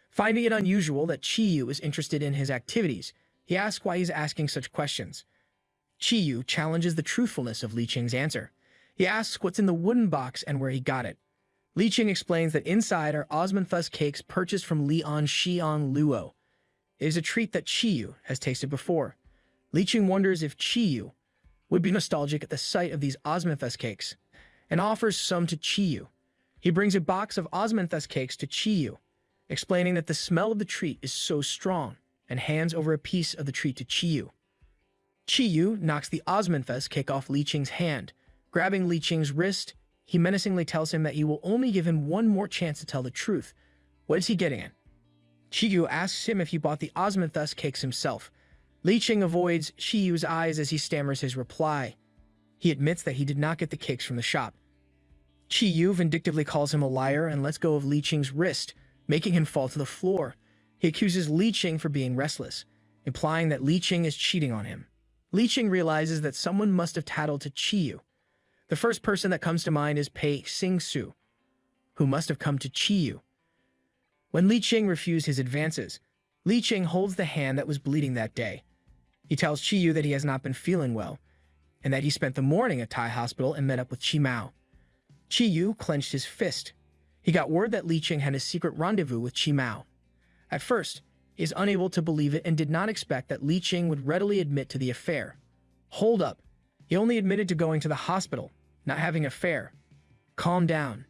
Finding it unusual that Qiyu is interested in his activities, he asks why he's asking such questions. Qiyu challenges the truthfulness of Li Qing's answer. He asks what's in the wooden box and where he got it. Li Qing explains that inside are osmanthus cakes purchased from Lian Xian Luo. It is a treat that Qiyu has tasted before. Li Qing wonders if Qiyu would be nostalgic at the sight of these osmanthus cakes, and offers some to Qiyu. He brings a box of osmanthus cakes to Qiyu, explaining that the smell of the treat is so strong, and hands over a piece of the treat to Qiyu. Qiyu knocks the osmanthus cake off Li Qing's hand. Grabbing Li Qing's wrist, he menacingly tells him that he will only give him one more chance to tell the truth. What is he getting at? Qiyu asks him if he bought the osmanthus cakes himself. Li Qing avoids Qiyu's eyes as he stammers his reply. He admits that he did not get the cakes from the shop. Qiyu vindictively calls him a liar and lets go of Li Qing's wrist, making him fall to the floor. He accuses Li Qing for being restless, implying that Li Qing is cheating on him. Li Qing realizes that someone must have tattled to Qiyu. The first person that comes to mind is Pei Xingsu, who must have come to Qiyu. When Li Qing refused his advances, Li Qing holds the hand that was bleeding that day. He tells Qiyu that he has not been feeling well, and that he spent the morning at Tai Hospital and met up with Qi Mao. Qiyu clenched his fist. He got word that Li Qing had a secret rendezvous with Qi Mao. At first, he is unable to believe it and did not expect that Li Qing would readily admit to the affair. Hold up. He only admitted to going to the hospital, not having an affair. Calm down.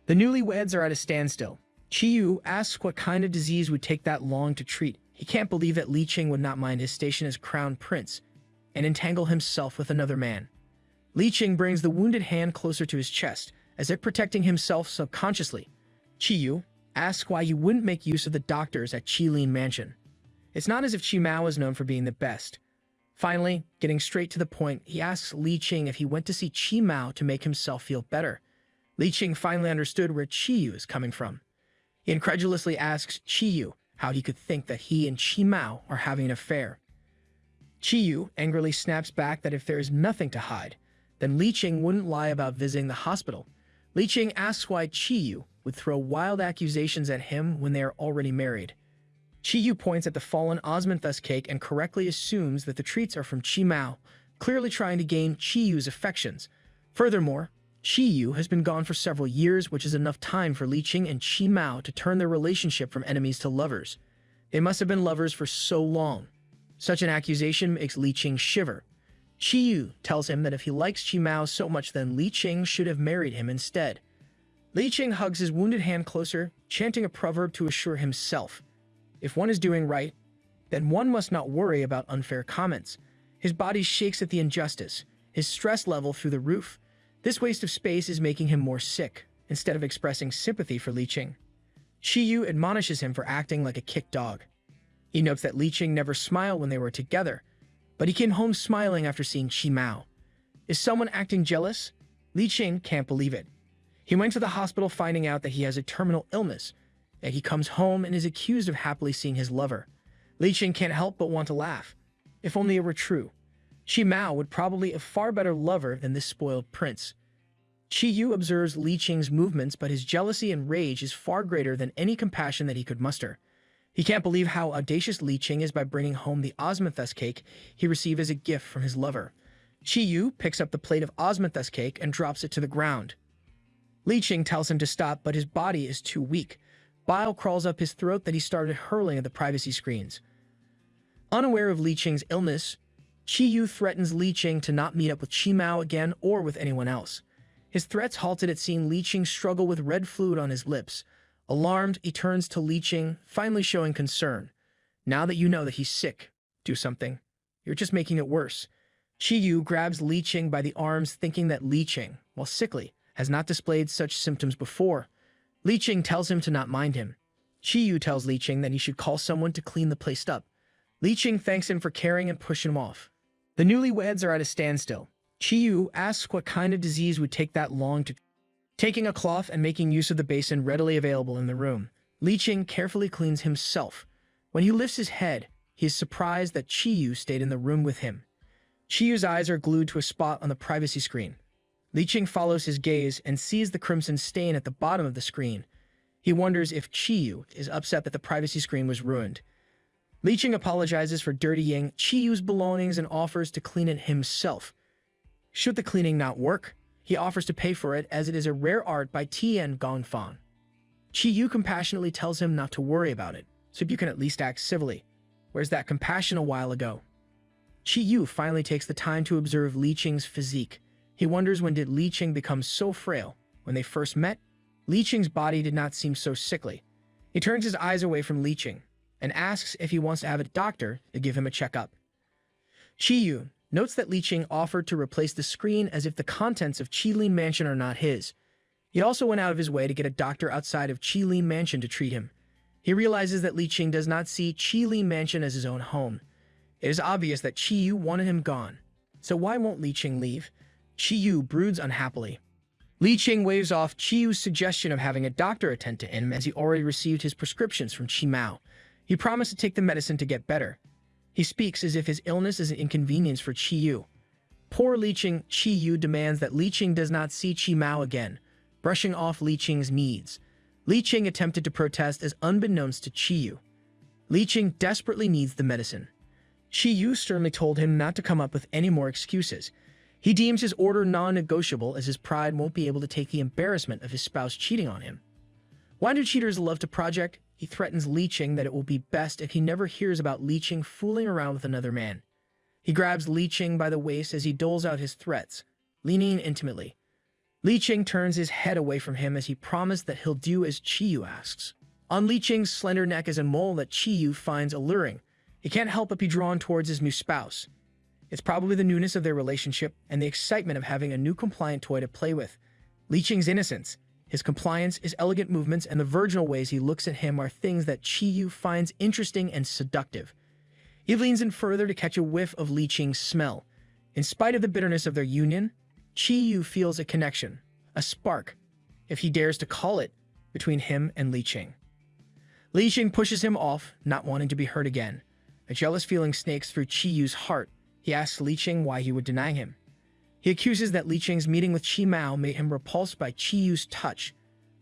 The newlyweds are at a standstill. Qiyu asks what kind of disease would take that long to treat. He can't believe that Li Qing would not mind his station as crown prince and entangle himself with another man. Li Qing brings the wounded hand closer to his chest, as if protecting himself subconsciously. Qiyu asks why he wouldn't make use of the doctors at Qilin Mansion. It's not as if Qi Mao is known for being the best. Finally, getting straight to the point, he asks Li Qing if he went to see Qi Mao to make himself feel better. Li Qing finally understood where Qiyu is coming from. He incredulously asks Qiyu how he could think that he and Qi Mao are having an affair. Qiyu angrily snaps back that if there is nothing to hide, then Li Qing wouldn't lie about visiting the hospital. Li Qing asks why Qiyu would throw wild accusations at him when they are already married. Qiyu points at the fallen osmanthus cake and correctly assumes that the treats are from Qi Mao, clearly trying to gain Qiyu's affections. Furthermore, Qiyu has been gone for several years, which is enough time for Li Qing and Qi Mao to turn their relationship from enemies to lovers. They must have been lovers for so long. Such an accusation makes Li Qing shiver. Qiyu tells him that if he likes Qi Mao so much, then Li Qing should have married him instead. Li Qing hugs his wounded hand closer, chanting a proverb to assure himself. If one is doing right, then one must not worry about unfair comments. His body shakes at the injustice, his stress level through the roof. This waste of space is making him more sick, instead of expressing sympathy for Li Qing. Yu admonishes him for acting like a kicked dog. He notes that Li Qing never smiled when they were together, but he came home smiling after seeing Chi Mao. Is someone acting jealous? Li Qing can't believe it. He went to the hospital finding out that he has a terminal illness, yet he comes home and is accused of happily seeing his lover. Li Qing can't help but want to laugh. If only it were true. Chi Mao would probably a far better lover than this spoiled prince. Yu observes Li Qing's movements, but his jealousy and rage is far greater than any compassion that he could muster. He can't believe how audacious Li Qing is by bringing home the osmanthus cake he received as a gift from his lover. Yu picks up the plate of osmanthus cake and drops it to the ground. Li Qing tells him to stop, but his body is too weak. Bile crawls up his throat that he started hurling at the privacy screens. Unaware of Li Qing's illness, Yu threatens Li Qing to not meet up with Chi Mao again or with anyone else. His threats halted at seeing Li Qing struggle with red fluid on his lips. Alarmed, he turns to Li Qing, finally showing concern. Now that you know that he's sick, do something. You're just making it worse. Yu grabs Li Qing by the arms, thinking that Li Qing, while sickly, has not displayed such symptoms before. Li Qing tells him to not mind him. Yu tells Li Qing that he should call someone to clean the place up. Li Qing thanks him for caring and pushes him off. The newlyweds are at a standstill. Yu asks what kind of disease would take that long to... Taking a cloth and making use of the basin readily available in the room, Li Qing carefully cleans himself. When he lifts his head, he is surprised that Yu stayed in the room with him. Yu's eyes are glued to a spot on the privacy screen. Li Qing follows his gaze and sees the crimson stain at the bottom of the screen. He wonders if Yu is upset that the privacy screen was ruined. Li Qing apologizes for dirtying Yu's belongings and offers to clean it himself. Should the cleaning not work, he offers to pay for it as it is a rare art by Tian Gongfang. Yu compassionately tells him not to worry about it, so you can at least act civilly. Where's that compassion a while ago? Yu finally takes the time to observe Li Qing's physique. He wonders, when did Li Qing become so frail? When they first met, Li Qing's body did not seem so sickly. He turns his eyes away from Li Qing and asks if he wants to have a doctor to give him a checkup. Yu notes that Li Qing offered to replace the screen as if the contents of Qilin Mansion are not his. He also went out of his way to get a doctor outside of Qilin Mansion to treat him. He realizes that Li Qing does not see Qilin Mansion as his own home. It is obvious that Yu wanted him gone. So why won't Li Qing leave? Yu broods unhappily. Li Qing waves off Yu's suggestion of having a doctor attend to him as he already received his prescriptions from Chi Mao. He promised to take the medicine to get better. He speaks as if his illness is an inconvenience for Yu. Poor Li Qing. Yu demands that Li Qing does not see Chi Mao again, brushing off Li Qing's needs. Li Qing attempted to protest as unbeknownst to Yu. Li Qing desperately needs the medicine. Yu sternly told him not to come up with any more excuses. He deems his order non-negotiable as his pride won't be able to take the embarrassment of his spouse cheating on him. Why do cheaters love to project? He threatens Li Qing that it will be best if he never hears about Li Qing fooling around with another man. He grabs Li Qing by the waist as he doles out his threats, leaning in intimately. Li Qing turns his head away from him as he promised that he'll do as Yu asks. On Li Qing's slender neck is a mole that Yu finds alluring. He can't help but be drawn towards his new spouse. It's probably the newness of their relationship and the excitement of having a new compliant toy to play with. Li Qing's innocence, his compliance, his elegant movements, and the virginal ways he looks at him are things that Yu finds interesting and seductive. He leans in further to catch a whiff of Li Qing's smell. In spite of the bitterness of their union, Yu feels a connection, a spark, if he dares to call it, between him and Li Qing. Li Qing pushes him off, not wanting to be hurt again. A jealous feeling snakes through Yu's heart. He asks Li Qing why he would deny him. He accuses that Li Qing's meeting with Chi Mao made him repulsed by Yu's touch.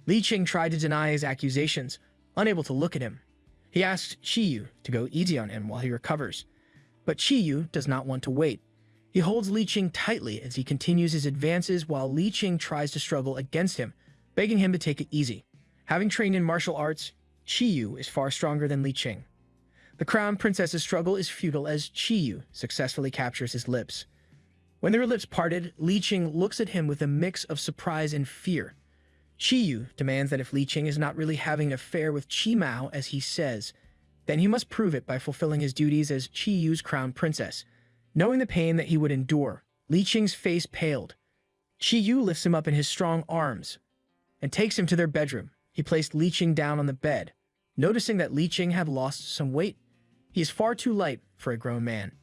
Li Qing tried to deny his accusations, unable to look at him. He asks Yu to go easy on him while he recovers. But Yu does not want to wait. He holds Li Qing tightly as he continues his advances while Li Qing tries to struggle against him, begging him to take it easy. Having trained in martial arts, Yu is far stronger than Li Qing. The crown princess's struggle is futile as Yu successfully captures his lips. When their lips parted, Li Qing looks at him with a mix of surprise and fear. Yu demands that if Li Qing is not really having an affair with Chi Mao as he says, then he must prove it by fulfilling his duties as Yu's crown princess. Knowing the pain that he would endure, Li Qing's face paled. Chi Yu lifts him up in his strong arms and takes him to their bedroom. He placed Li Qing down on the bed, noticing that Li Qing had lost some weight. He is far too light for a grown man.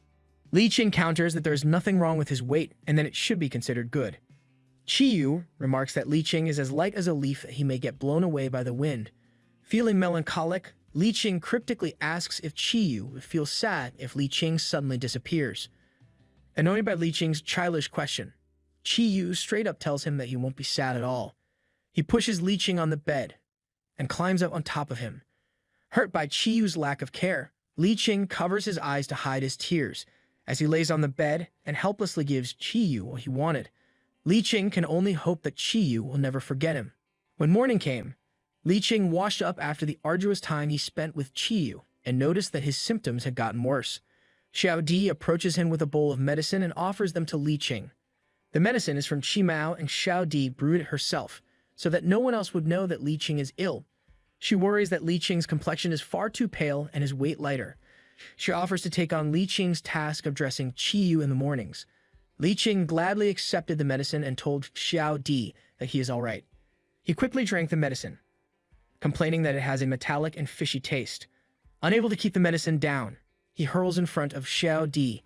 Li Qing counters that there is nothing wrong with his weight and that it should be considered good. Chi Yu remarks that Li Qing is as light as a leaf that he may get blown away by the wind. Feeling melancholic, Li Qing cryptically asks if Chi Yu would feel sad if Li Qing suddenly disappears. Annoyed by Li Qing's childish question, Chi Yu straight up tells him that he won't be sad at all. He pushes Li Qing on the bed and climbs up on top of him. Hurt by Chi Yu's lack of care, Li Qing covers his eyes to hide his tears as he lays on the bed and helplessly gives Chi Yu what he wanted. Li Qing can only hope that Chi Yu will never forget him. When morning came, Li Qing washed up after the arduous time he spent with Chi Yu and noticed that his symptoms had gotten worse. Xiao Di approaches him with a bowl of medicine and offers them to Li Qing. The medicine is from Chi Mao and Xiao Di brewed it herself, so that no one else would know that Li Qing is ill. She worries that Li Qing's complexion is far too pale and his weight lighter. She offers to take on Li Qing's task of dressing Chi Yu in the mornings. Li Qing gladly accepted the medicine and told Xiao Di that he is all right. He quickly drank the medicine, complaining that it has a metallic and fishy taste. Unable to keep the medicine down, he hurls in front of Xiao Di,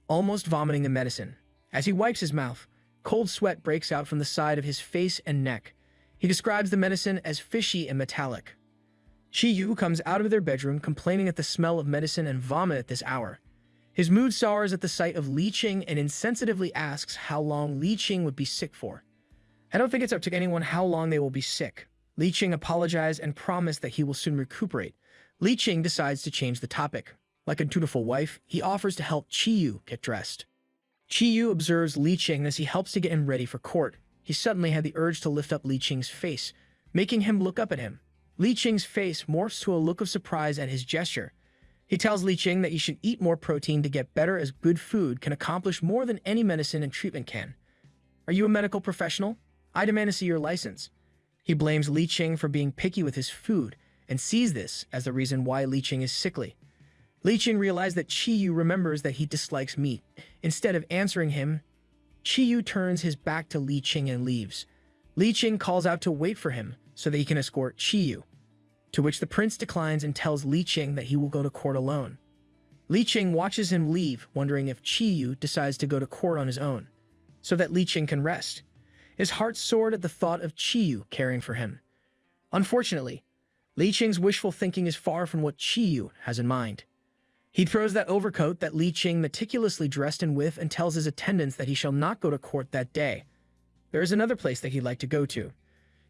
almost vomiting the medicine. As he wipes his mouth, cold sweat breaks out from the side of his face and neck. He describes the medicine as fishy and metallic. Chi Yu comes out of their bedroom complaining at the smell of medicine and vomit at this hour. His mood sours at the sight of Li Qing and insensitively asks how long Li Qing would be sick for. I don't think it's up to anyone how long they will be sick. Li Qing apologized and promised that he will soon recuperate. Li Qing decides to change the topic. Like a dutiful wife, he offers to help Chi Yu get dressed. Chi Yu observes Li Qing as he helps to get him ready for court. He suddenly had the urge to lift up Li Qing's face, making him look up at him. Li Qing's face morphs to a look of surprise at his gesture. He tells Li Qing that he should eat more protein to get better, as good food can accomplish more than any medicine and treatment can. Are you a medical professional? I demand to see your license. He blames Li Qing for being picky with his food and sees this as the reason why Li Qing is sickly. Li Qing realized that Chi Yu remembers that he dislikes meat. Instead of answering him, Chi Yu turns his back to Li Qing and leaves. Li Qing calls out to wait for him so that he can escort Chi Yu, to which the prince declines and tells Li Qing that he will go to court alone. Li Qing watches him leave, wondering if Chi Yu decides to go to court on his own, so that Li Qing can rest. His heart soared at the thought of Chi Yu caring for him. Unfortunately, Li Qing's wishful thinking is far from what Chi Yu has in mind. He throws that overcoat that Li Qing meticulously dressed in with and tells his attendants that he shall not go to court that day. There is another place that he'd like to go to.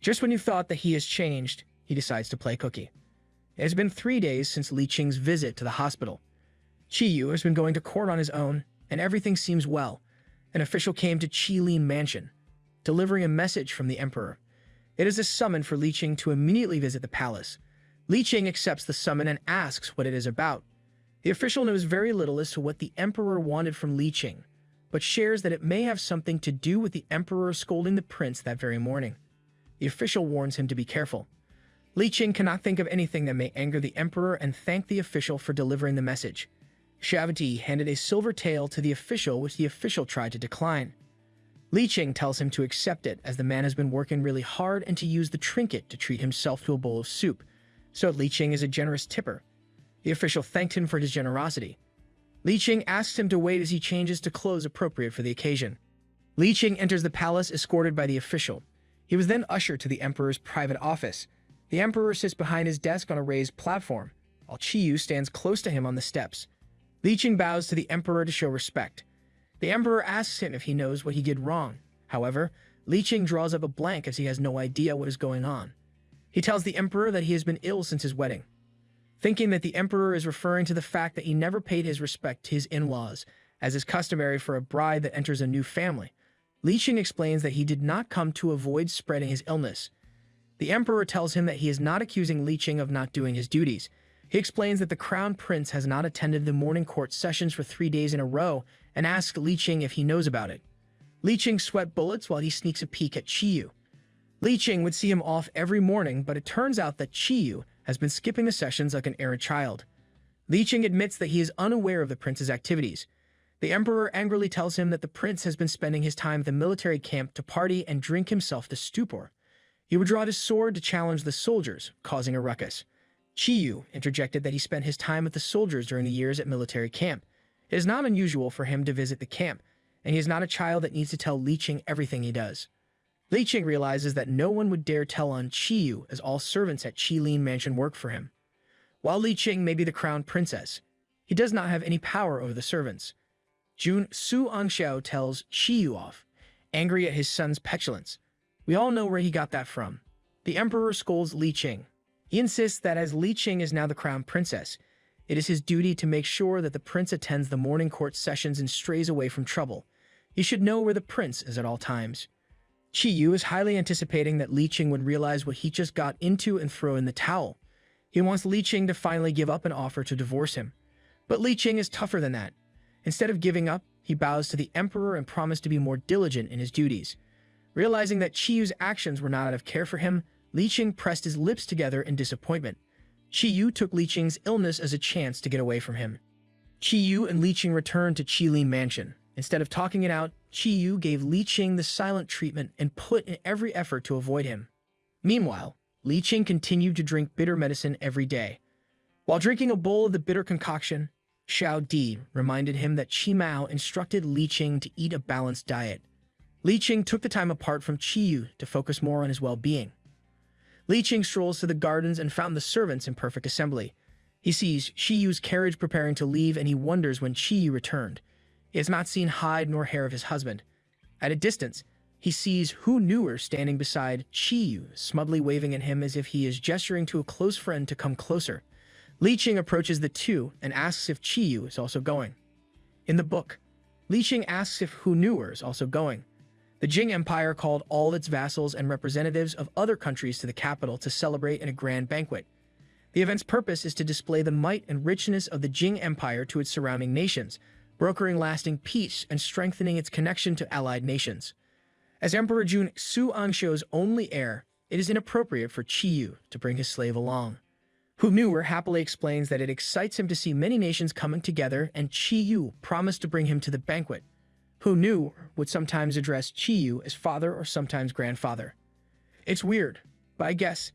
Just when you thought that he has changed, he decides to play cookie. It has been 3 days since Li Qing's visit to the hospital. Chi Yu has been going to court on his own, and everything seems well. An official came to Qilin Mansion, delivering a message from the emperor. It is a summon for Li Qing to immediately visit the palace. Li Qing accepts the summon and asks what it is about. The official knows very little as to what the emperor wanted from Li Qing, but shares that it may have something to do with the emperor scolding the prince that very morning. The official warns him to be careful. Li Qing cannot think of anything that may anger the emperor and thanked the official for delivering the message. Xiao Di handed a silver tael to the official, which the official tried to decline. Li Qing tells him to accept it, as the man has been working really hard, and to use the trinket to treat himself to a bowl of soup. So Li Qing is a generous tipper. The official thanked him for his generosity. Li Qing asks him to wait as he changes to clothes appropriate for the occasion. Li Qing enters the palace escorted by the official. He was then ushered to the emperor's private office. The emperor sits behind his desk on a raised platform, while Chi Yu stands close to him on the steps. Li Qing bows to the emperor to show respect. The emperor asks him if he knows what he did wrong. However, Li Qing draws up a blank as he has no idea what is going on. He tells the emperor that he has been ill since his wedding. Thinking that the emperor is referring to the fact that he never paid his respect to his in-laws, as is customary for a bride that enters a new family, Li Qing explains that he did not come to avoid spreading his illness. The emperor tells him that he is not accusing Li Qing of not doing his duties. He explains that the crown prince has not attended the morning court sessions for 3 days in a row and asks Li Qing if he knows about it. Li Qing sweat bullets while he sneaks a peek at Chi Yu. Li Qing would see him off every morning, but it turns out that Chi Yu has been skipping the sessions like an errant child. Li Qing admits that he is unaware of the prince's activities. The emperor angrily tells him that the prince has been spending his time at the military camp to party and drink himself to stupor. He would draw his sword to challenge the soldiers, causing a ruckus. Chiyu interjected that he spent his time with the soldiers during the years at military camp. It is not unusual for him to visit the camp, and he is not a child that needs to tell Li Qing everything he does. Li Qing realizes that no one would dare tell on Chiyu, as all servants at Qilin Mansion work for him. While Li Qing may be the crown princess, he does not have any power over the servants. Jun Su Angxiao tells Chiyu off, angry at his son's petulance. We all know where he got that from. The emperor scolds Li Qing. He insists that as Li Qing is now the crown princess, it is his duty to make sure that the prince attends the morning court sessions and strays away from trouble. He should know where the prince is at all times. Chiyu is highly anticipating that Li Qing would realize what he just got into and throw in the towel. He wants Li Qing to finally give up an offer to divorce him. But Li Qing is tougher than that. Instead of giving up, he bows to the emperor and promised to be more diligent in his duties. Realizing that Chiyu's actions were not out of care for him, Li Qing pressed his lips together in disappointment. Chiyu took Li Qing's illness as a chance to get away from him. Chiyu and Li Qing returned to Qilin Mansion. Instead of talking it out, Chiyu gave Li Qing the silent treatment and put in every effort to avoid him. Meanwhile, Li Qing continued to drink bitter medicine every day. While drinking a bowl of the bitter concoction, Xiao Di reminded him that Qi Mao instructed Li Qing to eat a balanced diet. Li Qing took the time apart from Chiyu to focus more on his well-being. Li Qing strolls to the gardens and found the servants in perfect assembly. He sees Chiyu's carriage preparing to leave, and he wonders when Chiyu returned. He has not seen hide nor hair of his husband. At a distance, he sees Hu Nuer standing beside Chiyu, smugly waving at him as if he is gesturing to a close friend to come closer. Li Qing approaches the two and asks if Chiyu is also going. In the book, Li Qing asks if Hu Nuer is also going. The Jing Empire called all its vassals and representatives of other countries to the capital to celebrate in a grand banquet. The event's purpose is to display the might and richness of the Jing Empire to its surrounding nations, brokering lasting peace and strengthening its connection to allied nations. As Emperor Jun Su Angxiu's only heir, it is inappropriate for Chiyu to bring his slave along. Hu Nuer happily explains that it excites him to see many nations coming together, and Chiyu promised to bring him to the banquet. Hu Nuer would sometimes address Chiyu as father or sometimes grandfather. It's weird, but I guess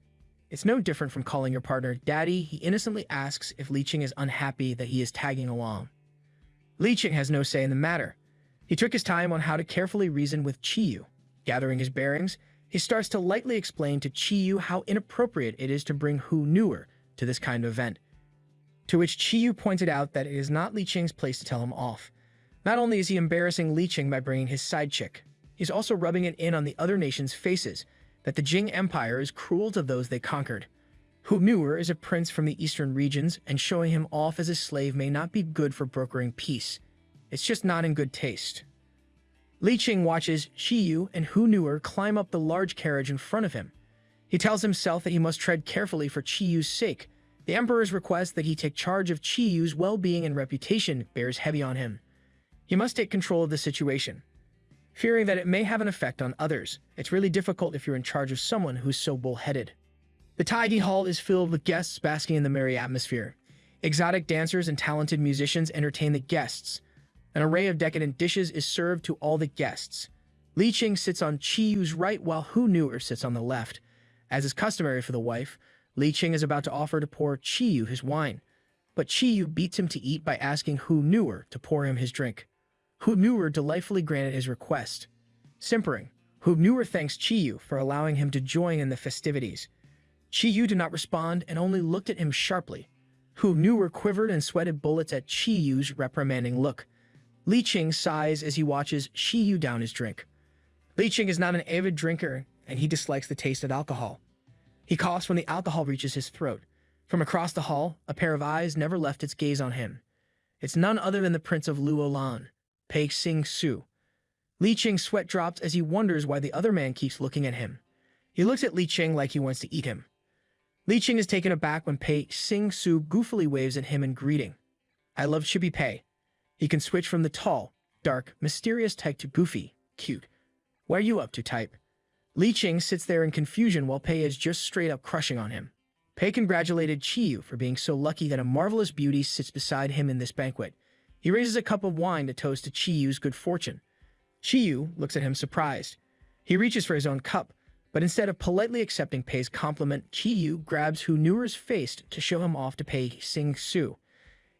it's no different from calling your partner daddy. He innocently asks if Li Qing is unhappy that he is tagging along. Li Qing has no say in the matter. He took his time on how to carefully reason with Chiyu. Gathering his bearings, he starts to lightly explain to Chiyu how inappropriate it is to bring Hu Nuer to this kind of event. To which Chiyu pointed out that it is not Li Qing's place to tell him off. Not only is he embarrassing Li Qing by bringing his side chick, he's also rubbing it in on the other nations' faces that the Jing Empire is cruel to those they conquered. Hu Nuer is a prince from the eastern regions, and showing him off as a slave may not be good for brokering peace. It's just not in good taste. Li Qing watches Chiyu and Hu Nuer climb up the large carriage in front of him. He tells himself that he must tread carefully for Chiyu's sake. The emperor's request that he take charge of Chiyu's well-being and reputation bears heavy on him. He must take control of the situation. Fearing that it may have an effect on others, it's really difficult if you're in charge of someone who's so bullheaded. The Taiji Hall is filled with guests basking in the merry atmosphere. Exotic dancers and talented musicians entertain the guests. An array of decadent dishes is served to all the guests. Li Qing sits on Chiyu's right while Hu Nuer sits on the left. As is customary for the wife, Li Qing is about to offer to pour Chiyu his wine, but Chiyu beats him to eat by asking Hu Nuer to pour him his drink. Hu Nuer delightfully granted his request. Simpering, Hu Nuer thanks Chiyu for allowing him to join in the festivities. Chiyu did not respond and only looked at him sharply. Hu Nuer quivered and sweated bullets at Chiyu's reprimanding look. Li Qing sighs as he watches Chiyu down his drink. Li Qing is not an avid drinker, and he dislikes the taste of alcohol. He coughs when the alcohol reaches his throat. From across the hall, a pair of eyes never left its gaze on him. It's none other than the Prince of Luolan, Pei Xing-su. Li Qing's sweat drops as he wonders why the other man keeps looking at him. He looks at Li Qing like he wants to eat him. Li Qing is taken aback when Pei Xing-su goofily waves at him in greeting. I love Chippy Pei. He can switch from the tall, dark, mysterious type to goofy, cute. What are you up to type? Li Qing sits there in confusion while Pei is just straight up crushing on him. Pei congratulated Chiyu for being so lucky that a marvelous beauty sits beside him in this banquet. He raises a cup of wine to toast to Chiyu's good fortune. Chiyu looks at him surprised. He reaches for his own cup, but instead of politely accepting Pei's compliment, Chiyu grabs Hu Nuer's face to show him off to Pei Xing-su.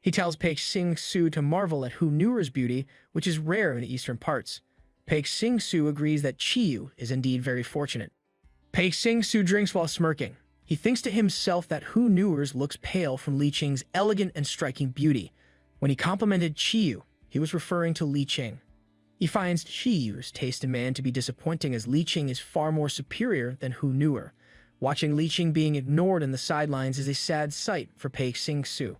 He tells Pei Xing-su to marvel at Hu Nuer's beauty, which is rare in the eastern parts. Pei Xing-su agrees that Chiyu is indeed very fortunate. Pei Xing-su drinks while smirking. He thinks to himself that Hu Nuer's looks pale from Li Qing's elegant and striking beauty. When he complimented Chiyu, he was referring to Li Qing. He finds Chiyu's taste in man to be disappointing as Li Qing is far more superior than Hu Nuer. Watching Li Qing being ignored in the sidelines is a sad sight for Pei Xing-su.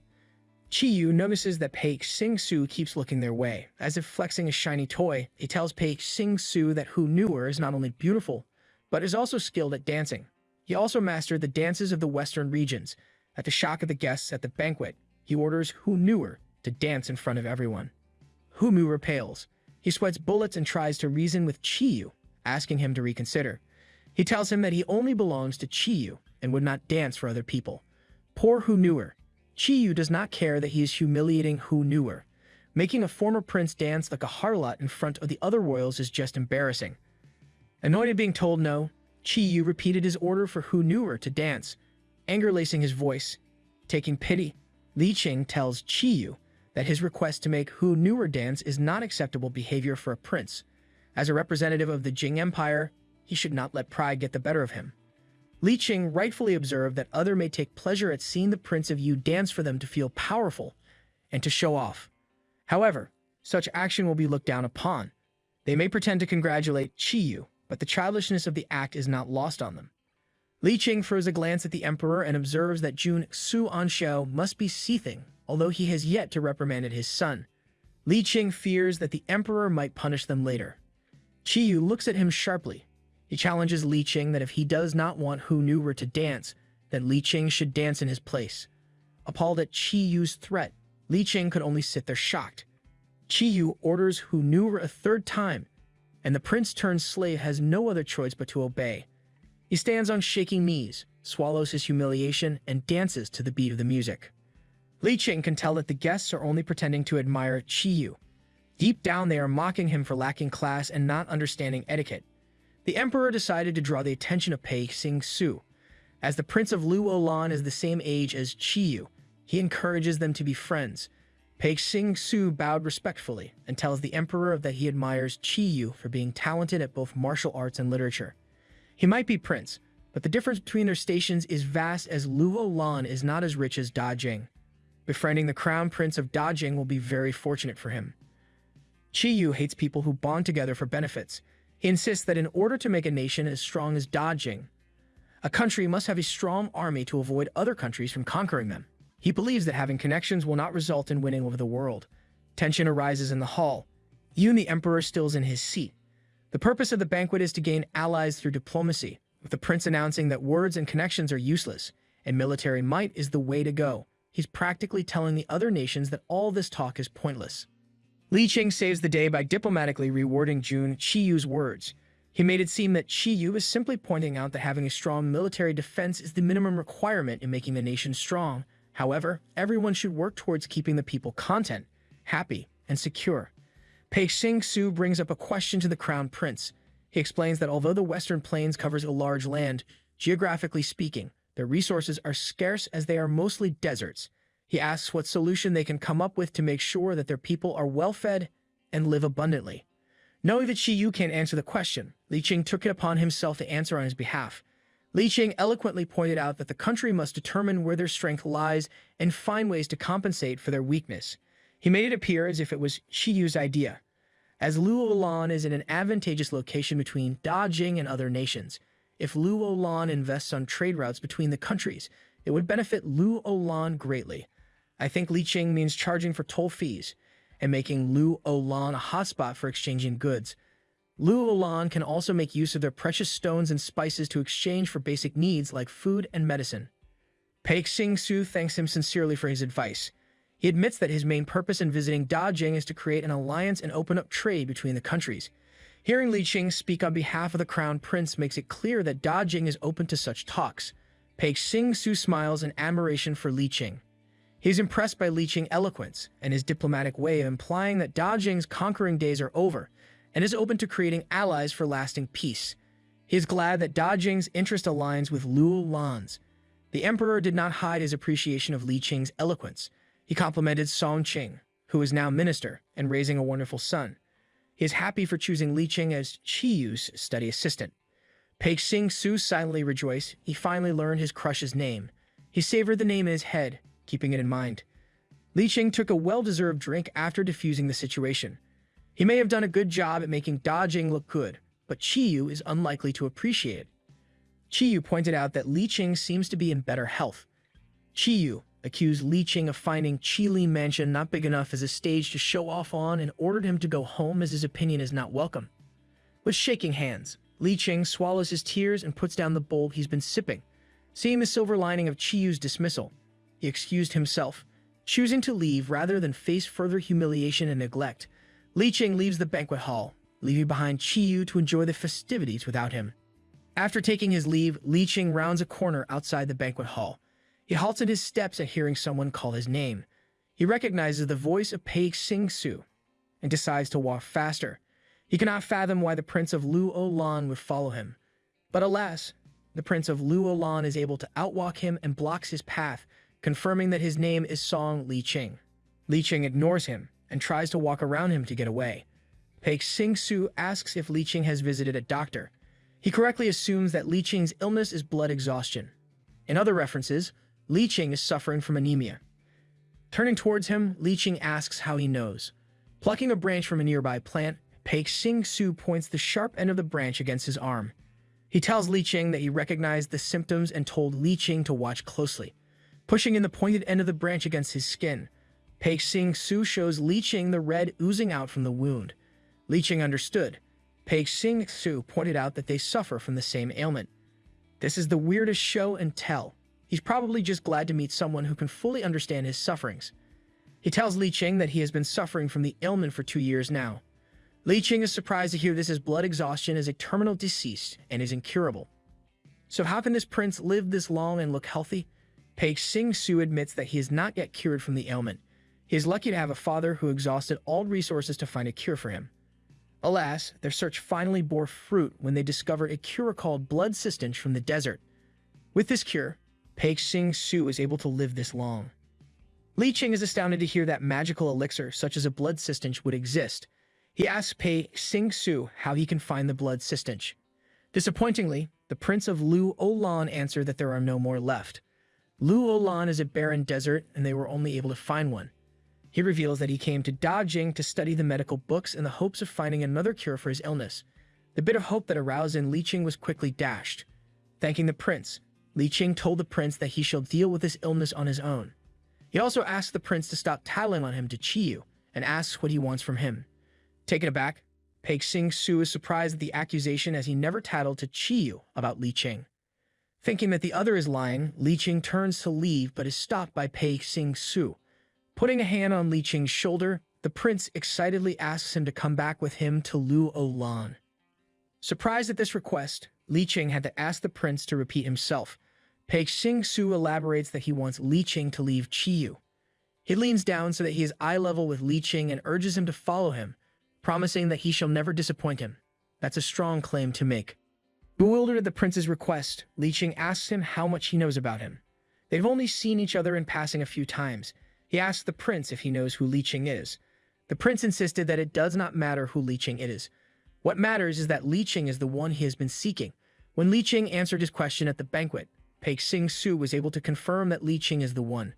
Chiyu notices that Pei Xing-su keeps looking their way. As if flexing a shiny toy, he tells Pei Xing-su that Hu Nuer is not only beautiful, but is also skilled at dancing. He also mastered the dances of the western regions. At the shock of the guests at the banquet, he orders Hu Nuer to dance in front of everyone. Hu Nuer pales. He sweats bullets and tries to reason with Chiyu, asking him to reconsider. He tells him that he only belongs to Chiyu and would not dance for other people. Poor Hu Nuer. Chiyu does not care that he is humiliating Hu Nuer. Making a former prince dance like a harlot in front of the other royals is just embarrassing. Annoyed at being told no, Chiyu repeated his order for Hu Nuer to dance, anger lacing his voice. Taking pity, Li Qing tells Chiyu that his request to make Hu Nuer dance is not acceptable behavior for a prince. As a representative of the Jing Empire, he should not let pride get the better of him. Li Qing rightfully observed that others may take pleasure at seeing the Prince of Yu dance for them to feel powerful and to show off. However, such action will be looked down upon. They may pretend to congratulate Chiyu, but the childishness of the act is not lost on them. Li Qing throws a glance at the emperor and observes that Jun Suanshao must be seething, although he has yet to reprimand his son. Li Qing fears that the emperor might punish them later. Chiyu looks at him sharply. He challenges Li Qing that if he does not want Hu Nuer to dance, then Li Qing should dance in his place. Appalled at Chiyu's threat, Li Qing could only sit there shocked. Chiyu orders Hu Nuer a third time, and the prince-turned-slave has no other choice but to obey. He stands on shaking knees, swallows his humiliation, and dances to the beat of the music. Li Qing can tell that the guests are only pretending to admire Chiyu. Deep down, they are mocking him for lacking class and not understanding etiquette. The emperor decided to draw the attention of Pei Xing-su. As the prince of Luolan is the same age as Chiyu, he encourages them to be friends. Pei Xing-su bowed respectfully and tells the emperor that he admires Chiyu for being talented at both martial arts and literature. He might be prince, but the difference between their stations is vast as Luolan is not as rich as Dajing. Befriending the crown prince of Dajing will be very fortunate for him. Chiyu hates people who bond together for benefits. He insists that in order to make a nation as strong as Dajing, a country must have a strong army to avoid other countries from conquering them. He believes that having connections will not result in winning over the world. Tension arises in the hall. Yun the emperor still is in his seat. The purpose of the banquet is to gain allies through diplomacy, with the prince announcing that words and connections are useless, and military might is the way to go. He's practically telling the other nations that all this talk is pointless. Li Qing saves the day by diplomatically rewarding Jun Chiyu's words. He made it seem that Chiyu is simply pointing out that having a strong military defense is the minimum requirement in making the nation strong. However, everyone should work towards keeping the people content, happy, and secure. Pei Xing-su brings up a question to the crown prince. He explains that although the Western Plains covers a large land, geographically speaking, their resources are scarce as they are mostly deserts. He asks what solution they can come up with to make sure that their people are well-fed and live abundantly. Knowing that Chiyu can't answer the question, Li Qing took it upon himself to answer on his behalf. Li Qing eloquently pointed out that the country must determine where their strength lies and find ways to compensate for their weakness. He made it appear as if it was Chiyu's idea. As Luolan is in an advantageous location between Dajing and other nations, if Luolan invests on trade routes between the countries, it would benefit Luolan greatly. I think Li Qing means charging for toll fees and making Luolan a hotspot for exchanging goods. Luolan can also make use of their precious stones and spices to exchange for basic needs like food and medicine. Pei Xing-su thanks him sincerely for his advice. He admits that his main purpose in visiting Dajing is to create an alliance and open up trade between the countries. Hearing Li Qing speak on behalf of the crown prince makes it clear that Dajing is open to such talks. Pei Xing-su smiles in admiration for Li Qing. He is impressed by Li Qing's eloquence and his diplomatic way of implying that Da Jing's conquering days are over and is open to creating allies for lasting peace. He is glad that Da Jing's interest aligns with Luo Lan's. The emperor did not hide his appreciation of Li Qing's eloquence. He complimented Song Qing, who is now minister and raising a wonderful son. He is happy for choosing Li Qing as Qiyu's study assistant. Pei Xing-su silently rejoiced. He finally learned his crush's name. He savored the name in his head, keeping it in mind. Li Qing took a well-deserved drink after diffusing the situation. He may have done a good job at making Da Jing look good, but Qiyu is unlikely to appreciate it. Qiyu pointed out that Li Qing seems to be in better health. Qiyu accused Li Qing of finding Qili Mansion not big enough as a stage to show off on and ordered him to go home as his opinion is not welcome. With shaking hands, Li Qing swallows his tears and puts down the bowl he's been sipping. Seeing the silver lining of Qiyu's dismissal, he excused himself, choosing to leave rather than face further humiliation and neglect. Li Qing leaves the banquet hall, leaving behind Qiyu to enjoy the festivities without him. After taking his leave, Li Qing rounds a corner outside the banquet hall. He halted his steps at hearing someone call his name. He recognizes the voice of Pei Xing-su and decides to walk faster. He cannot fathom why the Prince of Luolan would follow him. But alas, the Prince of Luolan is able to outwalk him and blocks his path, confirming that his name is Song Li Qing. Li Qing ignores him and tries to walk around him to get away. Pei Xing-su asks if Li Qing has visited a doctor. He correctly assumes that Li Qing's illness is blood exhaustion. In other references, Li Qing is suffering from anemia. Turning towards him, Li Qing asks how he knows. Plucking a branch from a nearby plant, Pei Xing-su points the sharp end of the branch against his arm. He tells Li Qing that he recognized the symptoms and told Li Qing to watch closely. Pushing in the pointed end of the branch against his skin, Pei Xing-su shows Li Qing the red oozing out from the wound. Li Qing understood. Pei Xing-su pointed out that they suffer from the same ailment. This is the weirdest show and tell. He's probably just glad to meet someone who can fully understand his sufferings. He tells Li Qing that he has been suffering from the ailment for 2 years now. Li Qing is surprised to hear this, as blood exhaustion is a terminal disease and is incurable. So how can this prince live this long and look healthy? Pei Xing-su admits that he is not yet cured from the ailment. He is lucky to have a father who exhausted all resources to find a cure for him. Alas, their search finally bore fruit when they discovered a cure called blood cystenge from the desert. With this cure, Pei Xing-su is able to live this long. Li Qing is astounded to hear that magical elixir such as a blood cystenge would exist. He asks Pei Xing-su how he can find the blood cystenge. Disappointingly, the Prince of Luolan answered that there are no more left. Luolan is a barren desert and they were only able to find one. He reveals that he came to Da Jing to study the medical books in the hopes of finding another cure for his illness. The bit of hope that aroused in Li Qing was quickly dashed. Thanking the prince, Li Qing told the prince that he shall deal with his illness on his own. He also asked the prince to stop tattling on him to Qiyu and asks what he wants from him. Taken aback, Pei Xing-su is surprised at the accusation, as he never tattled to Qiyu about Li Qing. Thinking that the other is lying, Li Qing turns to leave but is stopped by Pei Xing-su. Putting a hand on Li Qing's shoulder, the prince excitedly asks him to come back with him to Luolan. Surprised at this request, Li Qing had to ask the prince to repeat himself. Pei Xing-su elaborates that he wants Li Qing to leave Qiyu. He leans down so that he is eye level with Li Qing and urges him to follow him, promising that he shall never disappoint him. That's a strong claim to make. Bewildered at the prince's request, Li Qing asks him how much he knows about him. They've only seen each other in passing a few times. He asks the prince if he knows who Li Qing is. The prince insisted that it does not matter who Li Qing is. What matters is that Li Qing is the one he has been seeking. When Li Qing answered his question at the banquet, Pei Xing-su was able to confirm that Li Qing is the one.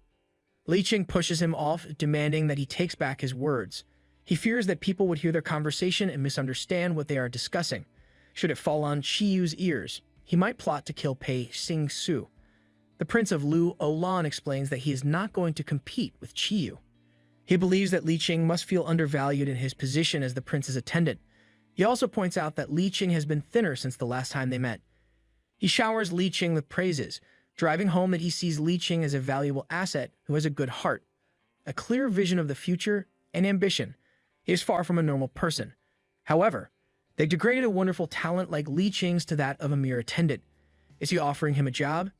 Li Qing pushes him off, demanding that he takes back his words. He fears that people would hear their conversation and misunderstand what they are discussing. Should it fall on Qiyu's ears, he might plot to kill Pei Xing-su. The Prince of Luolan explains that he is not going to compete with Qiyu. He believes that Li Qing must feel undervalued in his position as the prince's attendant. He also points out that Li Qing has been thinner since the last time they met. He showers Li Qing with praises, driving home that he sees Li Qing as a valuable asset who has a good heart, a clear vision of the future, and ambition. He is far from a normal person. However, they degraded a wonderful talent like Li Qing's to that of a mere attendant. Is he offering him a job?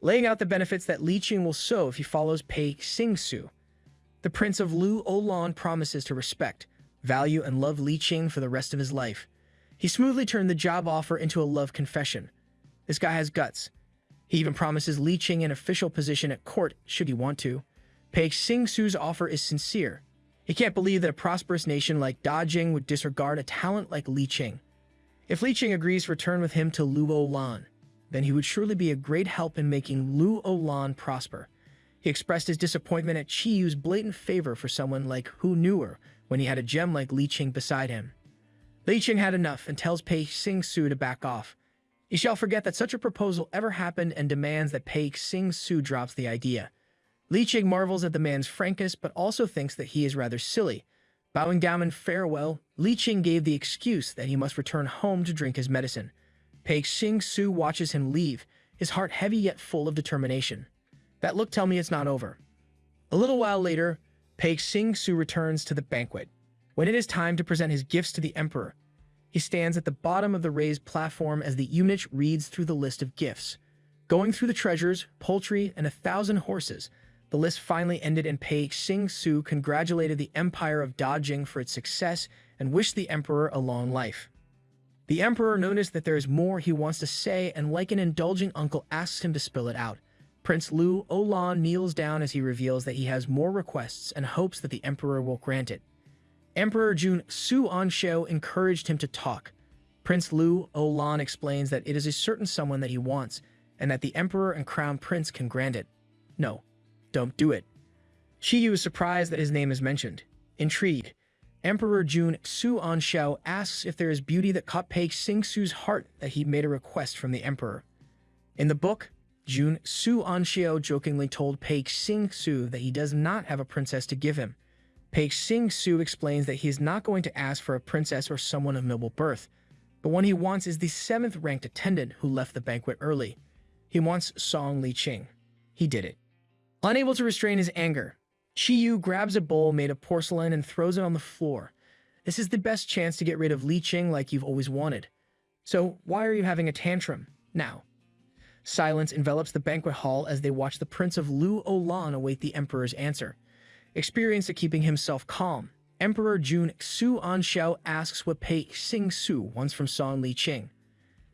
laying out the benefits that Li Qing will sow if he follows Pei Xingsu. The Prince of Lu Olan promises to respect, value, and love Li Qing for the rest of his life. He smoothly turned the job offer into a love confession. This guy has guts. He even promises Li Qing an official position at court should he want to. Pei Xingsu's offer is sincere. He can't believe that a prosperous nation like Dajing would disregard a talent like Li Qing. If Li Qing agrees to return with him to Lu Olan, then he would surely be a great help in making Lu Olan prosper. He expressed his disappointment at Chi Yu's blatant favor for someone like Hu Nuer when he had a gem like Li Qing beside him. Li Qing had enough and tells Pei Xingsu to back off. He shall forget that such a proposal ever happened and demands that Pei Xingsu drops the idea. Li Qing marvels at the man's frankness but also thinks that he is rather silly. Bowing down in farewell, Li Qing gave the excuse that he must return home to drink his medicine. Pei Xingsu watches him leave, his heart heavy yet full of determination. That look tell me it's not over. A little while later, Pei Xingsu returns to the banquet. When it is time to present his gifts to the emperor, he stands at the bottom of the raised platform as the eunuch reads through the list of gifts. Going through the treasures, poultry, and 1,000 horses, the list finally ended and Pei Xingsu congratulated the Empire of Dajing for its success and wished the emperor a long life. The emperor noticed that there is more he wants to say and like an indulging uncle asks him to spill it out. Prince Lu Olan kneels down as he reveals that he has more requests and hopes that the emperor will grant it. Emperor Jun Suanshou encouraged him to talk. Prince Lu Olan explains that it is a certain someone that he wants and that the emperor and crown prince can grant it. No, don't do it. Shiyu is surprised that his name is mentioned. Intrigued, Emperor Jun Suanshou asks if there is beauty that caught Pei Xingsu's heart that he made a request from the emperor. In the book, Jun Suanshou jokingly told Pei Xingsu that he does not have a princess to give him. Pei Xingsu explains that he is not going to ask for a princess or someone of noble birth, but one he wants is the 7th-ranked attendant who left the banquet early. He wants Song Li Qing. He did it. Unable to restrain his anger, Chi Yu grabs a bowl made of porcelain and throws it on the floor. This is the best chance to get rid of Li Qing like you've always wanted. So why are you having a tantrum now? Silence envelops the banquet hall as they watch the Prince of Lu Olan await the Emperor's answer. Experienced at keeping himself calm, Emperor Jun Suanshou asks what Pei Xingsu wants from Song Li Qing.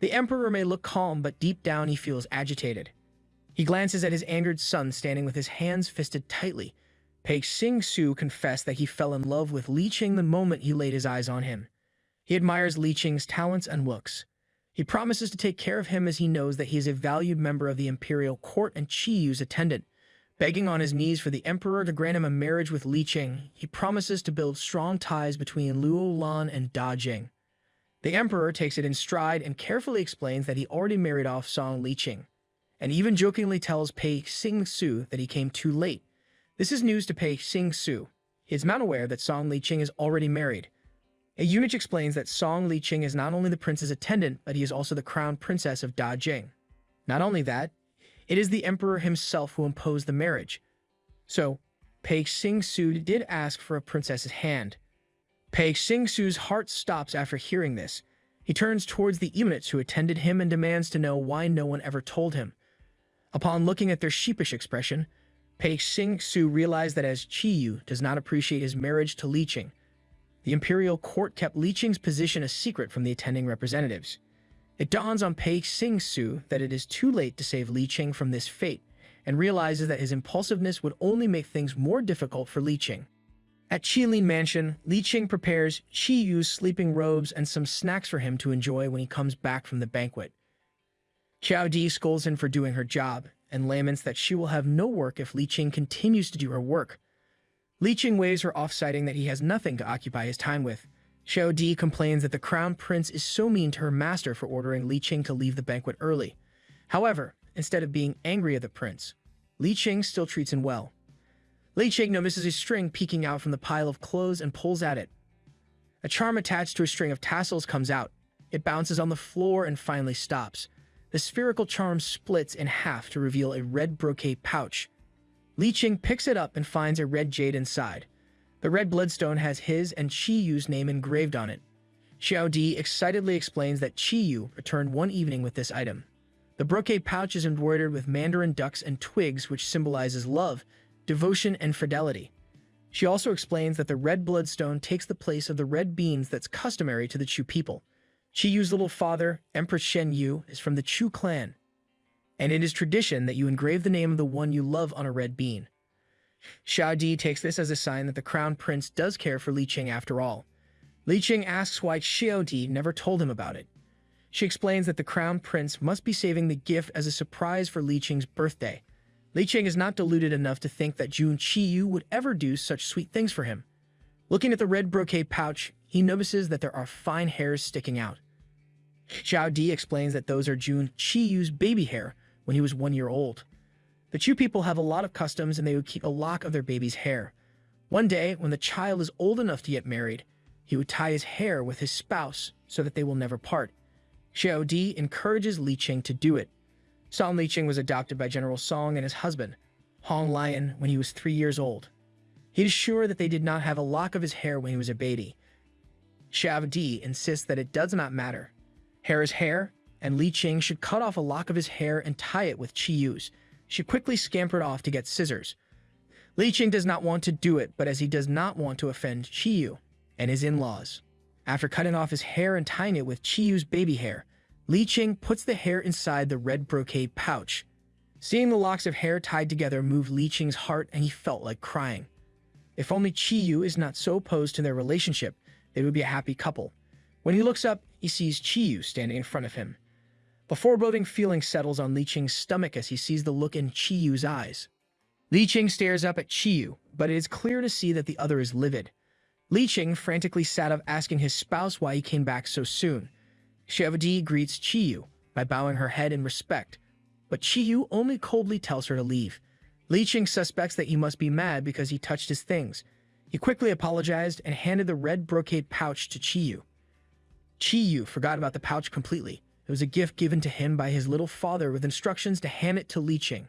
The Emperor may look calm, but deep down he feels agitated. He glances at his angered son standing with his hands fisted tightly. Pei Xingsu confessed that he fell in love with Li Qing the moment he laid his eyes on him. He admires Li Qing's talents and looks. He promises to take care of him as he knows that he is a valued member of the imperial court and Chi Yu's attendant. Begging on his knees for the emperor to grant him a marriage with Li Qing, he promises to build strong ties between Lu Olan and Dajing. The emperor takes it in stride and carefully explains that he already married off Song Li Qing, and even jokingly tells Pei Xingsu that he came too late. This is news to Pei Xingsu. He is not aware that Song Li Qing is already married. A eunuch explains that Song Li Qing is not only the prince's attendant, but he is also the crown princess of Dajing. Not only that, it is the emperor himself who imposed the marriage. So, Pei Xingsu did ask for a princess's hand. Pei Xingsu's heart stops after hearing this. He turns towards the eunuchs who attended him and demands to know why no one ever told him. Upon looking at their sheepish expression, Pei Xingsu realized that as Chi Yu does not appreciate his marriage to Li Qing, the imperial court kept Li Qing's position a secret from the attending representatives. It dawns on Pei Xingsu that it is too late to save Li Qing from this fate, and realizes that his impulsiveness would only make things more difficult for Li Qing. At Qilin Mansion, Li Qing prepares Chi Yu's sleeping robes and some snacks for him to enjoy when he comes back from the banquet. Qiao Di scolds him for doing her job, and laments that she will have no work if Li Qing continues to do her work. Li Qing waves her off, citing that he has nothing to occupy his time with. Xiao Di complains that the crown prince is so mean to her master for ordering Li Qing to leave the banquet early. However, instead of being angry at the prince, Li Qing still treats him well. Li Qing notices a string peeking out from the pile of clothes and pulls at it. A charm attached to a string of tassels comes out. It bounces on the floor and finally stops. The spherical charm splits in half to reveal a red brocade pouch. Li Qing picks it up and finds a red jade inside. The red bloodstone has his and Chi Yu's name engraved on it. Xiao Di excitedly explains that Chi Yu returned one evening with this item. The brocade pouch is embroidered with mandarin ducks and twigs, which symbolizes love, devotion, and fidelity. She also explains that the red bloodstone takes the place of the red beans that's customary to the Chu people. Chiyu's little father, Empress Shen Yu, is from the Chu clan, and it is tradition that you engrave the name of the one you love on a red bean. Xiao Di takes this as a sign that the crown prince does care for Li Qing after all. Li Qing asks why Xiao Di never told him about it. She explains that the crown prince must be saving the gift as a surprise for Li Qing's birthday. Li Qing is not deluded enough to think that Jun Qiyu would ever do such sweet things for him. Looking at the red brocade pouch, he notices that there are fine hairs sticking out. Xiao Di explains that those are Jun Qiyu's baby hair when he was 1 year old. The Chu people have a lot of customs, and they would keep a lock of their baby's hair. One day, when the child is old enough to get married, he would tie his hair with his spouse so that they will never part. Xiao Di encourages Li Qing to do it. Song Li Qing was adopted by General Song and his husband, Hong Lion, when he was 3 years old. He is sure that they did not have a lock of his hair when he was a baby. Xiao Di insists that it does not matter. Hair is hair, and Li Qing should cut off a lock of his hair and tie it with Qiyu's. She quickly scampered off to get scissors. Li Qing does not want to do it, but as he does not want to offend Qiyu and his in-laws. After cutting off his hair and tying it with Qiyu's baby hair, Li Qing puts the hair inside the red brocade pouch. Seeing the locks of hair tied together moved Li Qing's heart, and he felt like crying. If only Qiyu is not so opposed to their relationship, they would be a happy couple. When he looks up, he sees Qiyu standing in front of him. A foreboding feeling settles on Li Qing's stomach as he sees the look in Qiyu's eyes. Li Qing stares up at Qiyu, but it is clear to see that the other is livid. Li Qing frantically sat up, asking his spouse why he came back so soon. Xiao Di greets Qiyu by bowing her head in respect, but Qiyu only coldly tells her to leave. Li Qing suspects that he must be mad because he touched his things. He quickly apologized and handed the red brocade pouch to Qiyu. Qiyu forgot about the pouch completely. It was a gift given to him by his little father with instructions to hand it to Li Qing.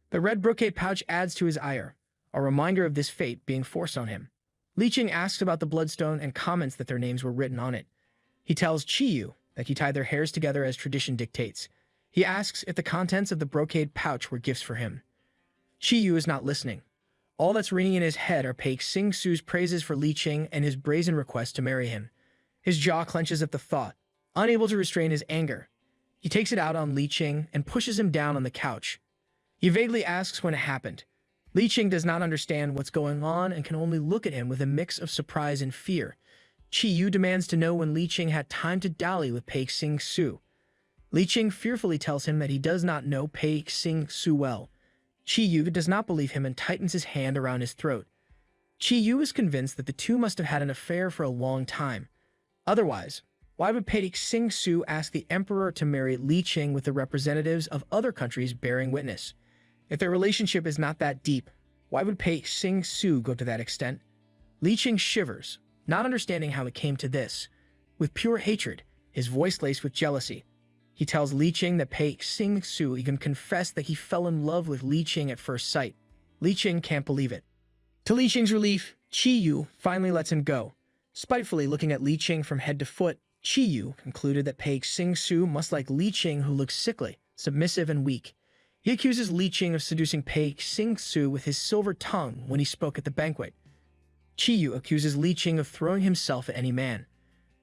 The red brocade pouch adds to his ire, a reminder of this fate being forced on him. Li Qing asks about the bloodstone and comments that their names were written on it. He tells Qiyu that he tied their hairs together as tradition dictates. He asks if the contents of the brocade pouch were gifts for him. Qiyu is not listening. All that's ringing in his head are Paik Sing Su's praises for Li Qing and his brazen request to marry him. His jaw clenches at the thought. Unable to restrain his anger, he takes it out on Li Qing and pushes him down on the couch. He vaguely asks when it happened. Li Qing does not understand what's going on and can only look at him with a mix of surprise and fear. Qiyu demands to know when Li Qing had time to dally with Paik Sing Su. Li Qing fearfully tells him that he does not know Paik Sing Su well. Qiyu does not believe him and tightens his hand around his throat. Qiyu is convinced that the two must have had an affair for a long time. Otherwise, why would Paik Sing Su ask the emperor to marry Li Qing with the representatives of other countries bearing witness? If their relationship is not that deep, why would Paik Sing Su go to that extent? Li Qing shivers, not understanding how it came to this. With pure hatred, his voice laced with jealousy, he tells Li Qing that Paik Sing Su even confessed that he fell in love with Li Qing at first sight. Li Qing can't believe it. To Li Qing's relief, Qiyu finally lets him go. Spitefully looking at Li Qing from head to foot, Qiyu concluded that Paik Sing Su must like Li Qing, who looks sickly, submissive, and weak. He accuses Li Qing of seducing Paik Sing Su with his silver tongue when he spoke at the banquet. Qiyu accuses Li Qing of throwing himself at any man.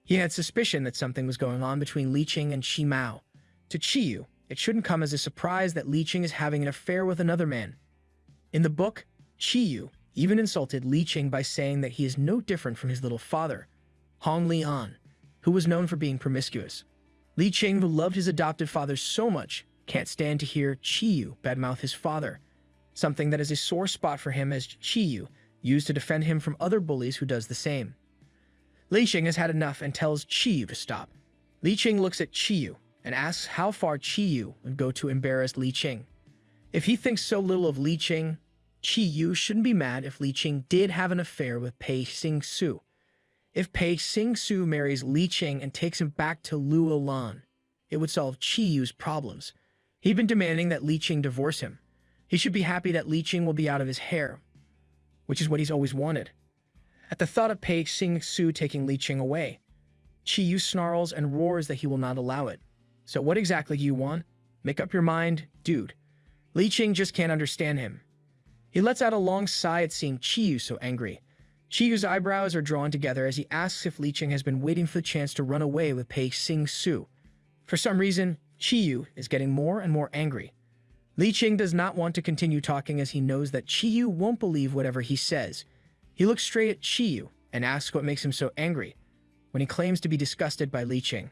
He had suspicion that something was going on between Li Qing and Qi Mao. To Qiyu, it shouldn't come as a surprise that Li Qing is having an affair with another man. In the book, Qiyu even insulted Li Qing by saying that he is no different from his little father, Hong Lian, who was known for being promiscuous. Li Qing, who loved his adopted father so much, can't stand to hear Qiyu badmouth his father, something that is a sore spot for him as Qiyu used to defend him from other bullies who does the same. Li Qing has had enough and tells Qiyu to stop. Li Qing looks at Qiyu and asks how far Qiyu would go to embarrass Li Qing. If he thinks so little of Li Qing, Qiyu shouldn't be mad if Li Qing did have an affair with Paik Sing Su. If Paik Sing Su marries Li Qing and takes him back to Luolan, it would solve Qiyu's problems. He'd been demanding that Li Qing divorce him. He should be happy that Li Qing will be out of his hair, which is what he's always wanted. At the thought of Paik Sing Su taking Li Qing away, Qiyu snarls and roars that he will not allow it. So what exactly do you want? Make up your mind, dude. Li Qing just can't understand him. He lets out a long sigh at seeing Qiyu so angry. Qiyu's eyebrows are drawn together as he asks if Li Qing has been waiting for the chance to run away with Pei Xing Su. For some reason, Qiyu is getting more and more angry. Li Qing does not want to continue talking as he knows that Qiyu won't believe whatever he says. He looks straight at Qiyu and asks what makes him so angry, when he claims to be disgusted by Li Qing.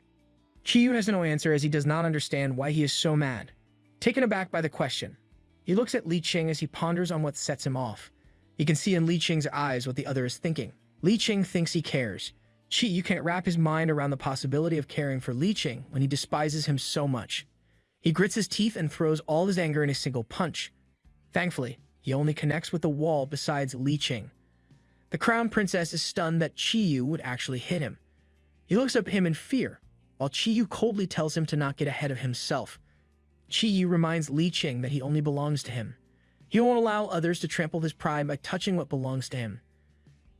Qiyu has no answer as he does not understand why he is so mad. Taken aback by the question, he looks at Li Qing as he ponders on what sets him off. He can see in Li Qing's eyes what the other is thinking. Li Qing thinks he cares. Qiyu can't wrap his mind around the possibility of caring for Li Qing when he despises him so much. He grits his teeth and throws all his anger in a single punch. Thankfully, he only connects with the wall besides Li Qing. The crown princess is stunned that Qiyu would actually hit him. He looks up at him in fear, while Qiyu coldly tells him to not get ahead of himself. Qiyu reminds Li Qing that he only belongs to him. He won't allow others to trample his pride by touching what belongs to him.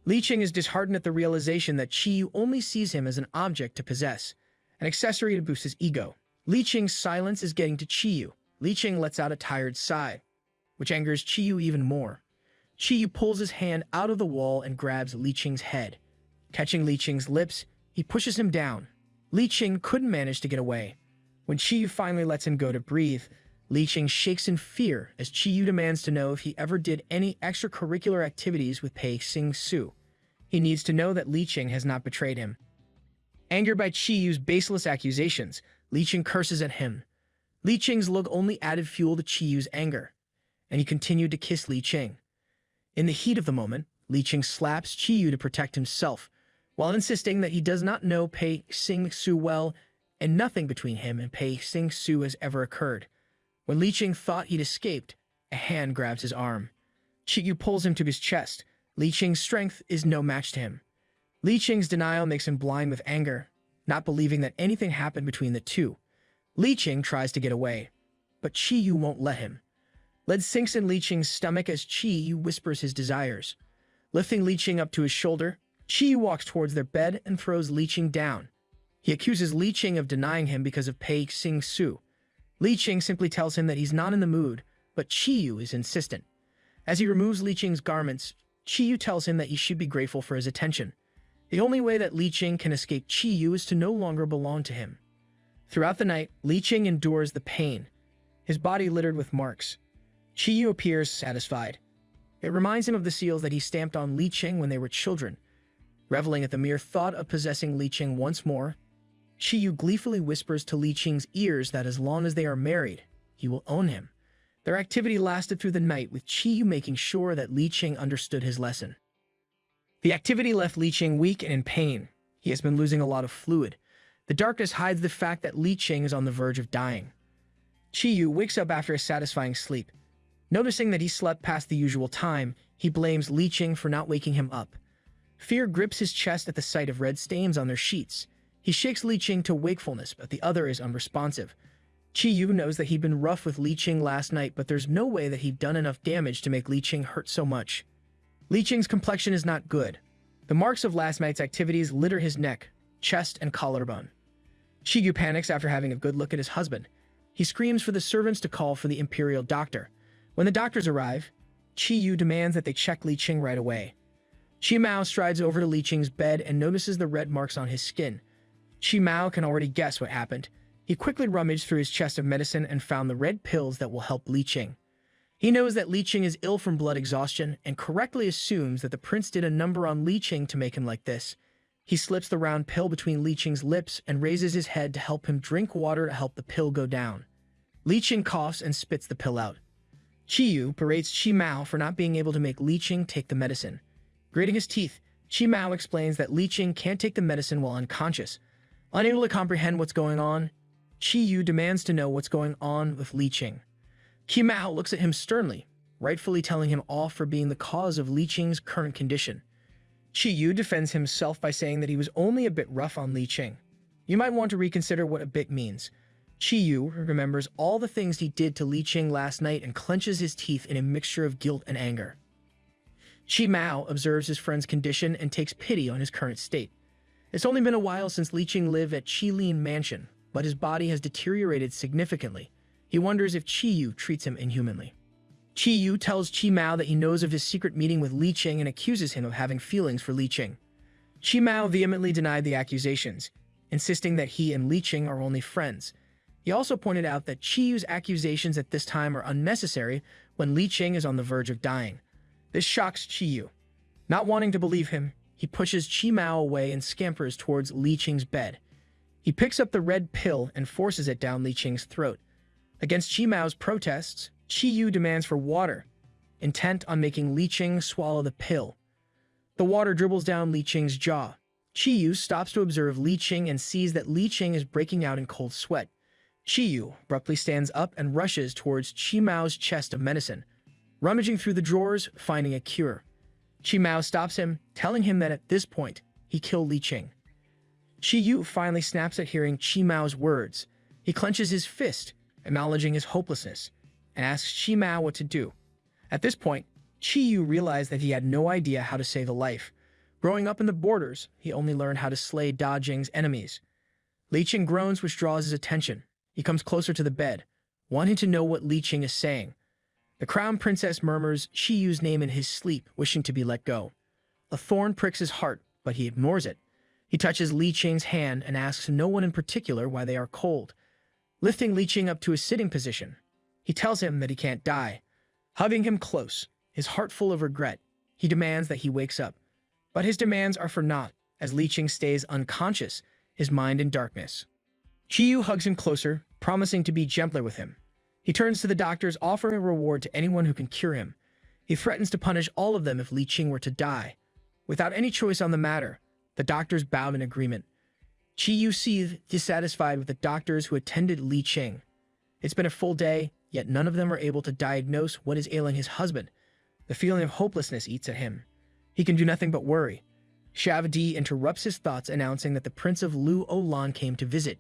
Li Qing is disheartened at the realization that Qiyu only sees him as an object to possess, an accessory to boost his ego. Li Qing's silence is getting to Qiyu. Li Qing lets out a tired sigh, which angers Qiyu even more. Qiyu pulls his hand out of the wall and grabs Li Qing's head. Catching Li Qing's lips, he pushes him down. Li Qing couldn't manage to get away. When Qiyu finally lets him go to breathe, Li Qing shakes in fear as Qiyu demands to know if he ever did any extracurricular activities with Pei Xing Su. He needs to know that Li Qing has not betrayed him. Angered by Qiyu's baseless accusations, Li Qing curses at him. Li Qing's look only added fuel to Qiyu's anger, and he continued to kiss Li Qing. In the heat of the moment, Li Qing slaps Qiyu to protect himself, while insisting that he does not know Pei Xing Su well, and nothing between him and Pei Xing Su has ever occurred. When Li Qing thought he'd escaped, a hand grabs his arm. Qiyu pulls him to his chest. Li Qing's strength is no match to him. Li Qing's denial makes him blind with anger, not believing that anything happened between the two. Li Qing tries to get away, but Qiyu won't let him. Lead sinks in Li Qing's stomach as Qiyu whispers his desires. Lifting Li Qing up to his shoulder, Qiyu walks towards their bed and throws Li Qing down. He accuses Li Qing of denying him because of Pei Xing Su. Li Qing simply tells him that he's not in the mood, but Qiyu is insistent. As he removes Li Qing's garments, Qiyu tells him that he should be grateful for his attention. The only way that Li Qing can escape Qiyu is to no longer belong to him. Throughout the night, Li Qing endures the pain, his body littered with marks. Qiyu appears satisfied. It reminds him of the seals that he stamped on Li Qing when they were children. Reveling at the mere thought of possessing Li Qing once more, Qiyu gleefully whispers to Li Qing's ears that as long as they are married, he will own him. Their activity lasted through the night, with Qiyu making sure that Li Qing understood his lesson. The activity left Li Qing weak and in pain. He has been losing a lot of fluid. The darkness hides the fact that Li Qing is on the verge of dying. Qiyu wakes up after a satisfying sleep. Noticing that he slept past the usual time, he blames Li Qing for not waking him up. Fear grips his chest at the sight of red stains on their sheets. He shakes Li Qing to wakefulness, but the other is unresponsive. Qiyu knows that he'd been rough with Li Qing last night, but there's no way that he'd done enough damage to make Li Qing hurt so much. Li Qing's complexion is not good. The marks of last night's activities litter his neck, chest, and collarbone. Qiyu panics after having a good look at his husband. He screams for the servants to call for the imperial doctor. When the doctors arrive, Qiyu demands that they check Li Qing right away. Qimao strides over to Li Qing's bed and notices the red marks on his skin. Qimao can already guess what happened. He quickly rummaged through his chest of medicine and found the red pills that will help Li Qing. He knows that Li Qing is ill from blood exhaustion and correctly assumes that the prince did a number on Li Qing to make him like this. He slips the round pill between Li Qing's lips and raises his head to help him drink water to help the pill go down. Li Qing coughs and spits the pill out. Qiyu berates Qimao for not being able to make Li Qing take the medicine. Grating his teeth, Qimao explains that Li Qing can't take the medicine while unconscious. Unable to comprehend what's going on, Qiyu demands to know what's going on with Li Qing. Qimao looks at him sternly, rightfully telling him off for being the cause of Li Qing's current condition. Qiyu defends himself by saying that he was only a bit rough on Li Qing. You might want to reconsider what a bit means. Qiyu remembers all the things he did to Li Qing last night and clenches his teeth in a mixture of guilt and anger. Qimao observes his friend's condition and takes pity on his current state. It's only been a while since Li Qing lived at Qilin Mansion, but his body has deteriorated significantly. He wonders if Chi-Yu treats him inhumanly. Chi-Yu tells Chi-Mao that he knows of his secret meeting with Li Qing and accuses him of having feelings for Li Qing. Chi-Mao vehemently denied the accusations, insisting that he and Li Qing are only friends. He also pointed out that Chi-Yu's accusations at this time are unnecessary when Li Qing is on the verge of dying. This shocks Chi-Yu. Not wanting to believe him, he pushes Chi-Mao away and scampers towards Li Qing's bed. He picks up the red pill and forces it down Li Qing's throat. Against Chi-Mao's protests, Chi-Yu demands for water, intent on making Li Qing swallow the pill. The water dribbles down Li Qing's jaw. Chi-Yu stops to observe Li Qing and sees that Li Qing is breaking out in cold sweat. Chi-Yu abruptly stands up and rushes towards Chi-Mao's chest of medicine, rummaging through the drawers, finding a cure. Chi-Mao stops him, telling him that at this point, he killed Li Qing. Chi-Yu finally snaps at hearing Chi-Mao's words. He clenches his fist, acknowledging his hopelessness, and asks Chi-Mao what to do. At this point, Chi-Yu realized that he had no idea how to save a life. Growing up in the borders, he only learned how to slay Da Jing's enemies. Li Qing groans, which draws his attention. He comes closer to the bed, wanting to know what Li Qing is saying. The crown princess murmurs Chi-Yu's name in his sleep, wishing to be let go. A thorn pricks his heart, but he ignores it. He touches Li Qing's hand and asks no one in particular why they are cold. Lifting Li Qing up to a sitting position, he tells him that he can't die. Hugging him close, his heart full of regret, he demands that he wakes up. But his demands are for naught, as Li Qing stays unconscious, his mind in darkness. Chi-Yu hugs him closer, promising to be gentler with him. He turns to the doctors, offering a reward to anyone who can cure him. He threatens to punish all of them if Li Qing were to die. Without any choice on the matter, the doctors bowed in agreement. Chi-Yu seethed, dissatisfied with the doctors who attended Li Qing. It's been a full day, yet none of them are able to diagnose what is ailing his husband. The feeling of hopelessness eats at him. He can do nothing but worry. Shavadi interrupts his thoughts, announcing that the Prince of Lu Olan came to visit.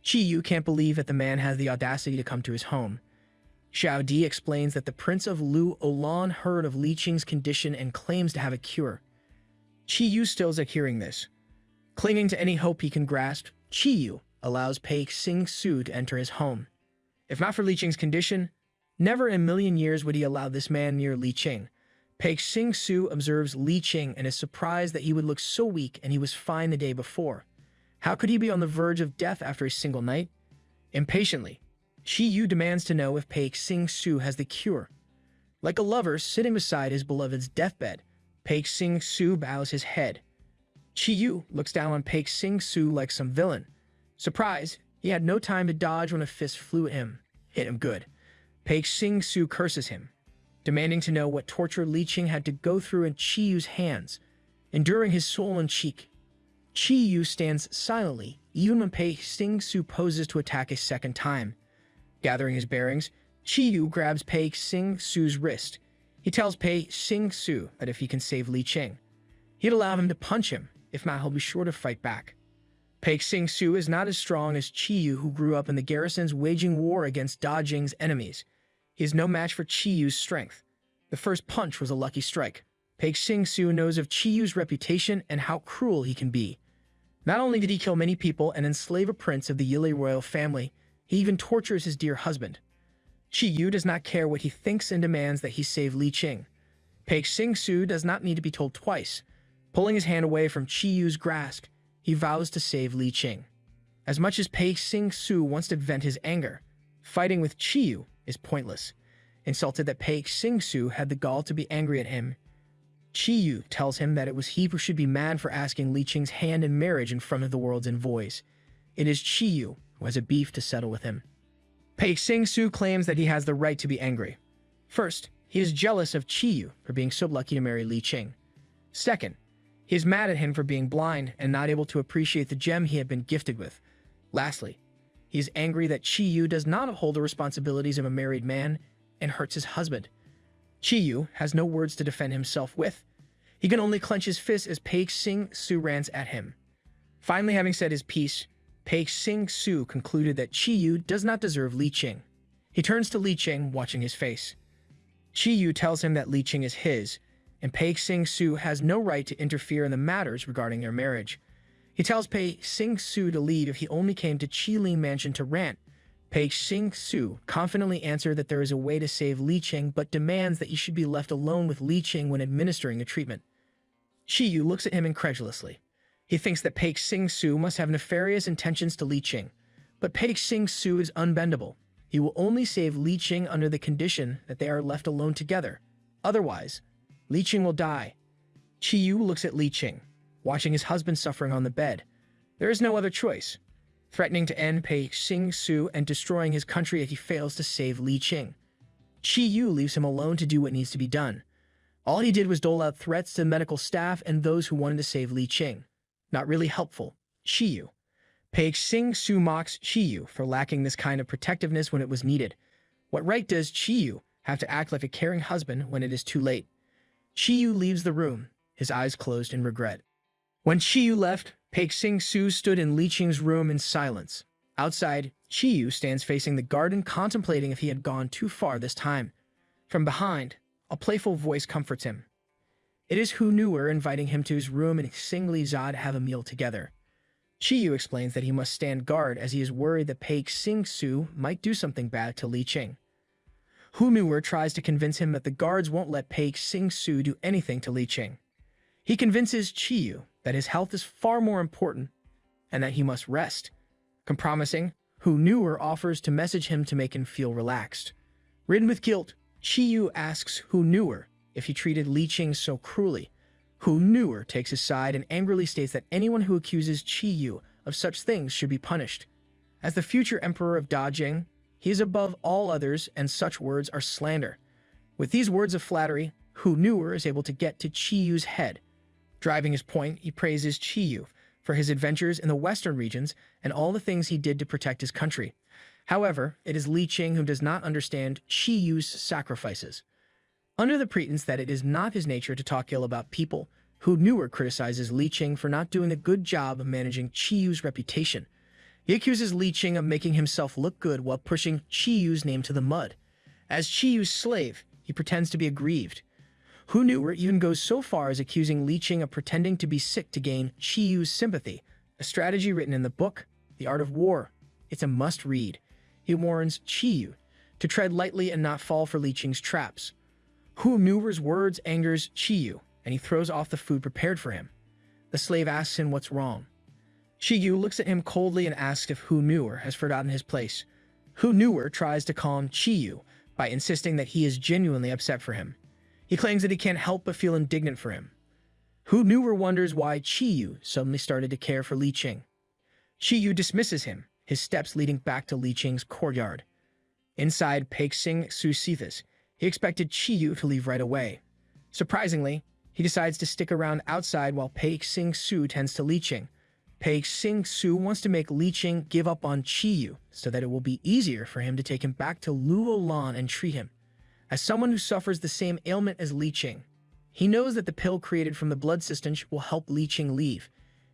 Chi-Yu can't believe that the man has the audacity to come to his home. Shavadi explains that the Prince of Lu Olan heard of Li Qing's condition and claims to have a cure. Chi-Yu stills at hearing this. Clinging to any hope he can grasp, Chi-Yu allows Pei Xing-su to enter his home. If not for Li Qing's condition, never in a million years would he allow this man near Li Qing. Pei Xing-su observes Li Qing and is surprised that he would look so weak and he was fine the day before. How could he be on the verge of death after a single night? Impatiently, Chi-Yu demands to know if Pei Xing-su has the cure. Like a lover sitting beside his beloved's deathbed, Pei Xing-su bows his head. Chi-Yu looks down on Pei Xing-su like some villain. Surprised, he had no time to dodge when a fist flew at him. Hit him good. Pei Xing-su curses him, demanding to know what torture Li Qing had to go through in Chi-Yu's hands, enduring his swollen cheek. Chi-Yu stands silently, even when Pei Xing-su poses to attack a second time. Gathering his bearings, Chi-Yu grabs Pei Xing-su's wrist. He tells Pei Xing-su that if he can save Li Qing, he'd allow him to punch him. If not, he'll be sure to fight back. Pei Xing-su is not as strong as Chi-Yu, who grew up in the garrisons waging war against Da Jing's enemies. He is no match for Chi-Yu's strength. The first punch was a lucky strike. Pei Xing-su knows of Chi-Yu's reputation and how cruel he can be. Not only did he kill many people and enslave a prince of the Yili royal family, he even tortures his dear husband. Chi-Yu does not care what he thinks and demands that he save Li Qing. Pei Xing-su does not need to be told twice. Pulling his hand away from Chi-Yu's grasp, he vows to save Li Qing. As much as Pei Xing-su wants to vent his anger, fighting with Chi-Yu is pointless. Insulted that Pei Xing-su had the gall to be angry at him, Chi-Yu tells him that it was he who should be mad for asking Li Qing's hand in marriage in front of the world's envoys. It is Chi-Yu who has a beef to settle with him. Pei Xing-su claims that he has the right to be angry. First, he is jealous of Chi-Yu for being so lucky to marry Li Qing. Second, he is mad at him for being blind and not able to appreciate the gem he had been gifted with. Lastly, he is angry that Chi-Yu does not uphold the responsibilities of a married man and hurts his husband. Chi-Yu has no words to defend himself with. He can only clench his fist as Pei Xing-su rants at him. Finally, having said his piece, Pei Xing-su concluded that Chi-Yu does not deserve Li Qing. He turns to Li Qing, watching his face. Chi-Yu tells him that Li Qing is his, and Pei Xing-su has no right to interfere in the matters regarding their marriage. He tells Pei Xing-su to leave if he only came to Qiling Mansion to rant, Pei Xing-su confidently answers that there is a way to save Li Qing, but demands that he should be left alone with Li Qing when administering the treatment. Yu looks at him incredulously. He thinks that Pei Xing-su must have nefarious intentions to Li Qing, but Pei Xing-su is unbendable. He will only save Li Qing under the condition that they are left alone together. Otherwise, Li Qing will die. Yu looks at Li Qing, watching his husband suffering on the bed. There is no other choice, threatening to end Pei Xing-su and destroying his country if he fails to save Li Qing. Yu leaves him alone to do what needs to be done. All he did was dole out threats to the medical staff and those who wanted to save Li Qing. Not really helpful. Yu. Pei Xing-su mocks Yu for lacking this kind of protectiveness when it was needed. What right does Yu have to act like a caring husband when it is too late? Yu leaves the room, his eyes closed in regret. When Yu left, Pei Xing-su stood in Li Qing's room in silence. Outside, Yu stands facing the garden, contemplating if he had gone too far this time. From behind, a playful voice comforts him. It is Hu Nuer inviting him to his room and Xing Li Za to have a meal together. Yu explains that he must stand guard as he is worried that Pei Xing-su might do something bad to Li Qing. Hu Nuer tries to convince him that the guards won't let Pei Xing-su do anything to Li Qing. He convinces Yu that his health is far more important and that he must rest. Compromising, Hu Nuer offers to message him to make him feel relaxed. Ridden with guilt, Yu asks Hu Nuer if he treated Li Qing so cruelly. Hu Nuer takes his side and angrily states that anyone who accuses Yu of such things should be punished. As the future emperor of Dajing, he is above all others, and such words are slander. With these words of flattery, Hu Nuer is able to get to Yu's head. Driving his point, he praises Yu for his adventures in the western regions and all the things he did to protect his country. However, it is Li Qing who does not understand Yu's sacrifices. Under the pretense that it is not his nature to talk ill about people, Hu Nuer criticizes Li Qing for not doing a good job of managing Yu's reputation. He accuses Li Qing of making himself look good while pushing Yu's name to the mud. As Yu's slave, he pretends to be aggrieved. Hu Nuer even goes so far as accusing Li Qing of pretending to be sick to gain Yu's sympathy, a strategy written in the book, The Art of War. It's a must-read. He warns Yu to tread lightly and not fall for Li Qing's traps. Hu Nuer's words angers Yu, and he throws off the food prepared for him. The slave asks him what's wrong. Yu looks at him coldly and asks if Hu Nuer has forgotten his place. Hu Nuer tries to calm Yu by insisting that he is genuinely upset for him. He claims that he can't help but feel indignant for him. Hu Nuer wonders why Yu suddenly started to care for Li Qing. Yu dismisses him, his steps leading back to Li Qing's courtyard. Inside Pei Xing-su's seethas, he expected Yu to leave right away. Surprisingly, he decides to stick around outside while Pei Xing-su tends to Li Qing. Pei Xing-su wants to make Li Qing give up on Yu so that it will be easier for him to take him back to Luolan and treat him. As someone who suffers the same ailment as Li Qing, he knows that the pill created from the blood system will help Li Qing leave.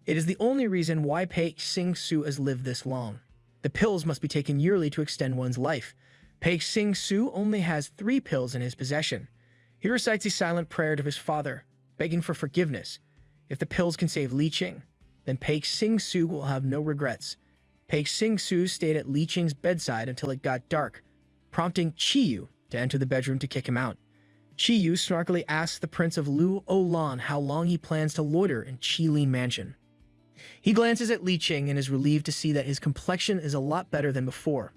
It is the only reason why Pei Xing-su has lived this long. The pills must be taken yearly to extend one's life. Pei Xing-su only has 3 pills in his possession. He recites a silent prayer to his father, begging for forgiveness. If the pills can save Li Qing, then Pei Xing-su will have no regrets. Pei Xing-su stayed at Li Qing's bedside until it got dark, prompting Yu to enter the bedroom to kick him out. Yu snarkily asks the Prince of Luolan how long he plans to loiter in Qilin Mansion. He glances at Li Qing and is relieved to see that his complexion is a lot better than before.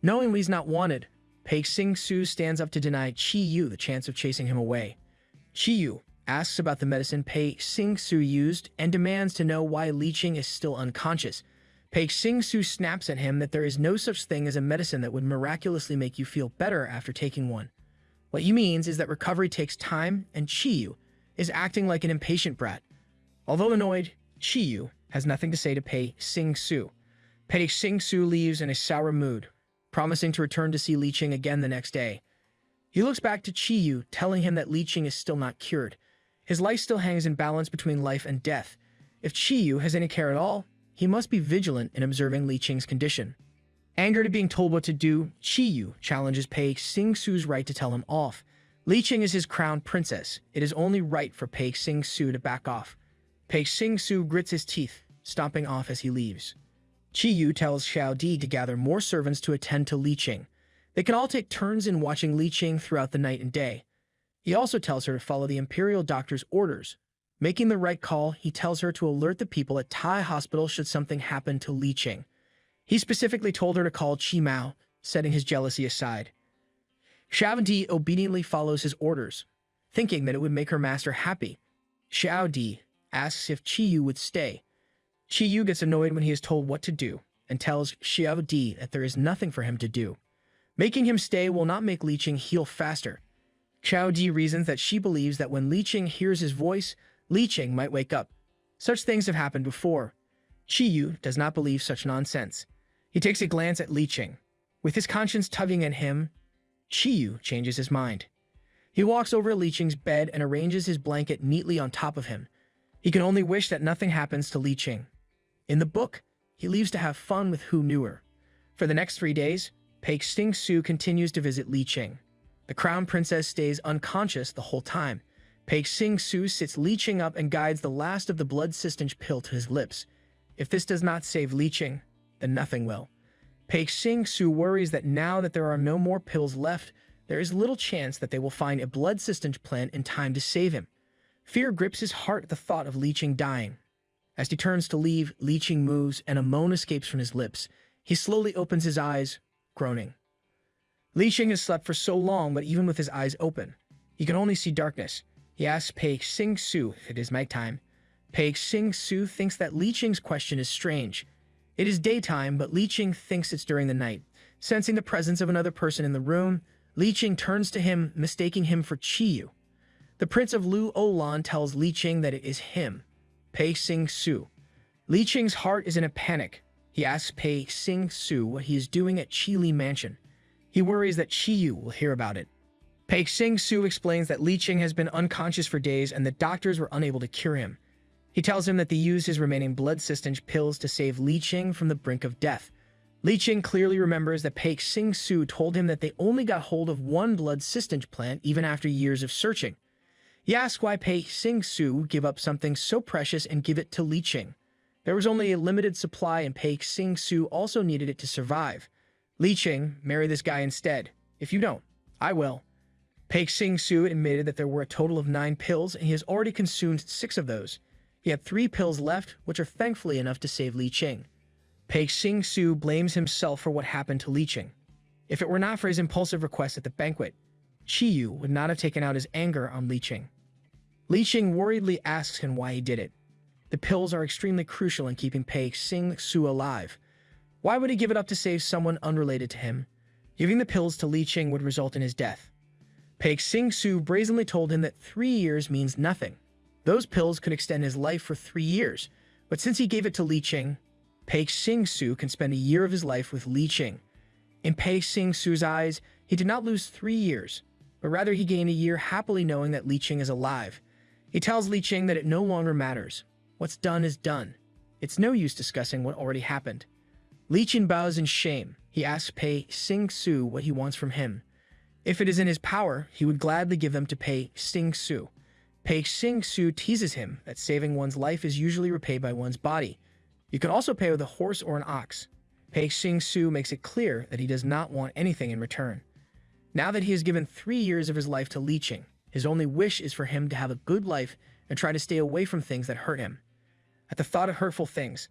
Knowing he's not wanted, Pei Xing-su stands up to deny Yu the chance of chasing him away. Yu asks about the medicine Pei Xing-su used and demands to know why Li Qing is still unconscious. Pei Xing-su snaps at him that there is no such thing as a medicine that would miraculously make you feel better after taking one. What he means is that recovery takes time, and Yu is acting like an impatient brat. Although annoyed, Yu has nothing to say to Pei Xing-su. Pei Xing-su leaves in a sour mood, promising to return to see Li Qing again the next day. He looks back to Yu, telling him that Li Qing is still not cured. His life still hangs in balance between life and death. If Yu has any care at all, he must be vigilant in observing Li Qing's condition. Angered at being told what to do, Yu challenges Pei Xing-su's right to tell him off. Li Qing is his crown princess. It is only right for Pei Xing-su to back off. Pei Xing-su grits his teeth, stomping off as he leaves. Qiyu tells Xiao Di to gather more servants to attend to Li Qing. They can all take turns in watching Li Qing throughout the night and day. He also tells her to follow the imperial doctor's orders. Making the right call, he tells her to alert the people at Tai Hospital should something happen to Li Qing. He specifically told her to call Qi Mao, setting his jealousy aside. Xiao Di obediently follows his orders, thinking that it would make her master happy. Xiao Di asks if Qiyu would stay. Qiyu gets annoyed when he is told what to do, and tells Xiao Di that there is nothing for him to do. Making him stay will not make Li Qing heal faster. Xiao Di reasons that she believes that when Li Qing hears his voice, Li Qing might wake up. Such things have happened before. Qiyu does not believe such nonsense. He takes a glance at Li Qing. With his conscience tugging at him, Qiyu changes his mind. He walks over to Li Qing's bed and arranges his blanket neatly on top of him. He can only wish that nothing happens to Li Qing. In the book, he leaves to have fun with who knew her. For the next 3 days, Pei Xing Su continues to visit Li Qing. The crown princess stays unconscious the whole time. Pei Xing Su sits Li Qing up and guides the last of the blood sistinge pill to his lips. If this does not save Li Qing, then nothing will. Pei Xing Su worries that now that there are no more pills left, there is little chance that they will find a blood sistinge plant in time to save him. Fear grips his heart at the thought of Li Qing dying. As he turns to leave, Li Qing moves and a moan escapes from his lips. He slowly opens his eyes, groaning. Li Qing has slept for so long, but even with his eyes open, he can only see darkness. He asks Pei Xing Su if it is nighttime. Pei Xing Su thinks that Li Qing's question is strange. It is daytime, but Li Qing thinks it's during the night. Sensing the presence of another person in the room, Li Qing turns to him, mistaking him for Qiyu. The Prince of Lu Olan tells Li Qing that it is him, Pei Xing Su. Li Qing's heart is in a panic. He asks Pei Xing Su what he is doing at Qi Li Mansion. He worries that Qiyu will hear about it. Pei Xing Su explains that Li Qing has been unconscious for days and the doctors were unable to cure him. He tells him that they used his remaining blood sistinge pills to save Li Qing from the brink of death. Li Qing clearly remembers that Pei Xing Su told him that they only got hold of one blood sistinge plant even after years of searching. He asks why Pei Xing Su would give up something so precious and give it to Li Qing. There was only a limited supply and Pei Xing Su also needed it to survive. Li Qing, marry this guy instead. If you don't, I will. Pei Xing Su admitted that there were a total of 9 pills and he has already consumed 6 of those. He had 3 pills left, which are thankfully enough to save Li Qing. Pei Xing Su blames himself for what happened to Li Qing. If it were not for his impulsive request at the banquet, Qiyu would not have taken out his anger on Li Qing. Li Qing worriedly asks him why he did it. The pills are extremely crucial in keeping Pei Xing Su alive. Why would he give it up to save someone unrelated to him? Giving the pills to Li Qing would result in his death. Pei Xing Su brazenly told him that 3 years means nothing. Those pills could extend his life for 3 years, but since he gave it to Li Qing, Pei Xing Su can spend a year of his life with Li Qing. In Pei Xing Su's eyes, he did not lose 3 years, but rather he gained a year happily knowing that Li Qing is alive. He tells Li Qing that it no longer matters. What's done is done. It's no use discussing what already happened. Li Qing bows in shame. He asks Pei Xing Su what he wants from him. If it is in his power, he would gladly give them to Pei Xing Su. Pei Xing Su teases him that saving one's life is usually repaid by one's body. You can also pay with a horse or an ox. Pei Xing Su makes it clear that he does not want anything in return. Now that he has given 3 years of his life to Li Qing, his only wish is for him to have a good life and try to stay away from things that hurt him. At the thought of hurtful things,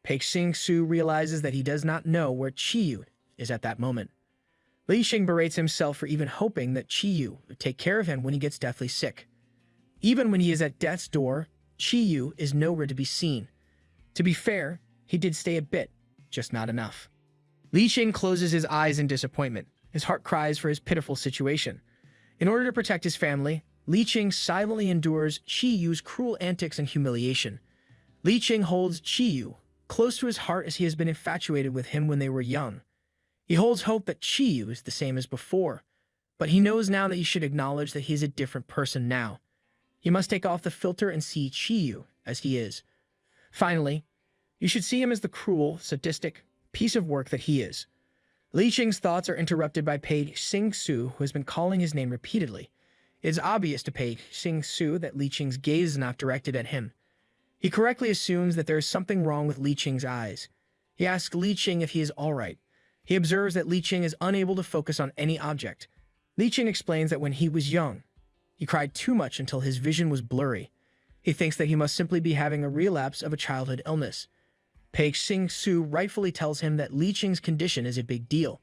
Pei Xing Su realizes that he does not know where Qiyu is at that moment. Li Qing berates himself for even hoping that Qiyu would take care of him when he gets deathly sick. Even when he is at death's door, Qiyu is nowhere to be seen. To be fair, he did stay a bit, just not enough. Li Qing closes his eyes in disappointment. His heart cries for his pitiful situation. In order to protect his family, Li Qing silently endures Qiyu's cruel antics and humiliation. Li Qing holds Qiyu close to his heart as he has been infatuated with him when they were young. He holds hope that Qiyu is the same as before, but he knows now that he should acknowledge that he is a different person now. He must take off the filter and see Qiyu as he is. Finally, you should see him as the cruel, sadistic piece of work that he is. Li Qing's thoughts are interrupted by Pei Xing Su, who has been calling his name repeatedly. It is obvious to Pei Xing Su that Li Qing's gaze is not directed at him. He correctly assumes that there is something wrong with Li Qing's eyes. He asks Li Qing if he is alright. He observes that Li Qing is unable to focus on any object. Li Qing explains that when he was young, he cried too much until his vision was blurry. He thinks that he must simply be having a relapse of a childhood illness. Pei Xing-su rightfully tells him that Li Qing's condition is a big deal.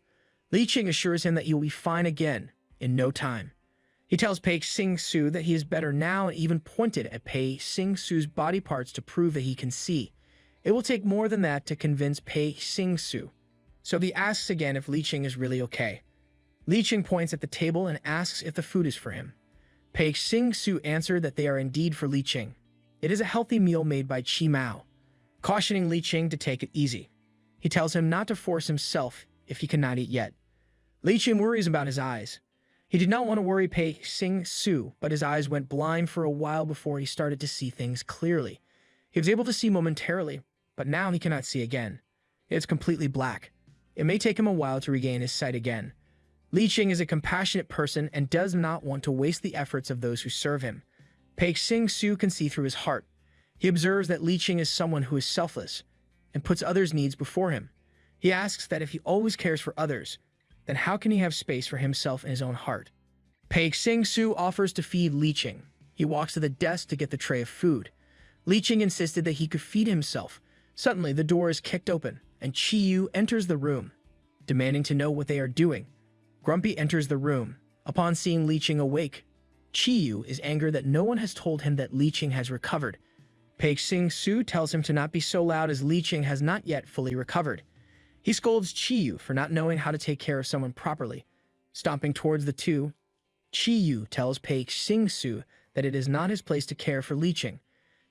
Li Qing assures him that he will be fine again in no time. He tells Pei Xing-su that he is better now and even pointed at Pei Xing-su's body parts to prove that he can see. It will take more than that to convince Pei Xing-su. So he asks again if Li Qing is really okay. Li Qing points at the table and asks if the food is for him. Pei Xing-su answered that they are indeed for Li Qing. It is a healthy meal made by Qi Mao, cautioning Li Qing to take it easy. He tells him not to force himself if he cannot eat yet. Li Qing worries about his eyes. He did not want to worry Pei Xing-su, but his eyes went blind for a while before he started to see things clearly. He was able to see momentarily, but now he cannot see again. It's completely black. It may take him a while to regain his sight again. Li Qing is a compassionate person and does not want to waste the efforts of those who serve him. Pei Xing-su can see through his heart. He observes that Li Qing is someone who is selfless and puts others' needs before him. He asks that if he always cares for others, then how can he have space for himself in his own heart? Pei Xing-su offers to feed Li Qing. He walks to the desk to get the tray of food. Li Qing insisted that he could feed himself. Suddenly, the door is kicked open, and Qi Yu enters the room, demanding to know what they are doing. Grumpy enters the room. Upon seeing Li Qing awake, Qi Yu is angered that no one has told him that Li Qing has recovered. Pei Xing-su tells him to not be so loud as Li Qing has not yet fully recovered. He scolds Qi Yu for not knowing how to take care of someone properly. Stomping towards the two, Qi Yu tells Pei Xing-su that it is not his place to care for Li Qing.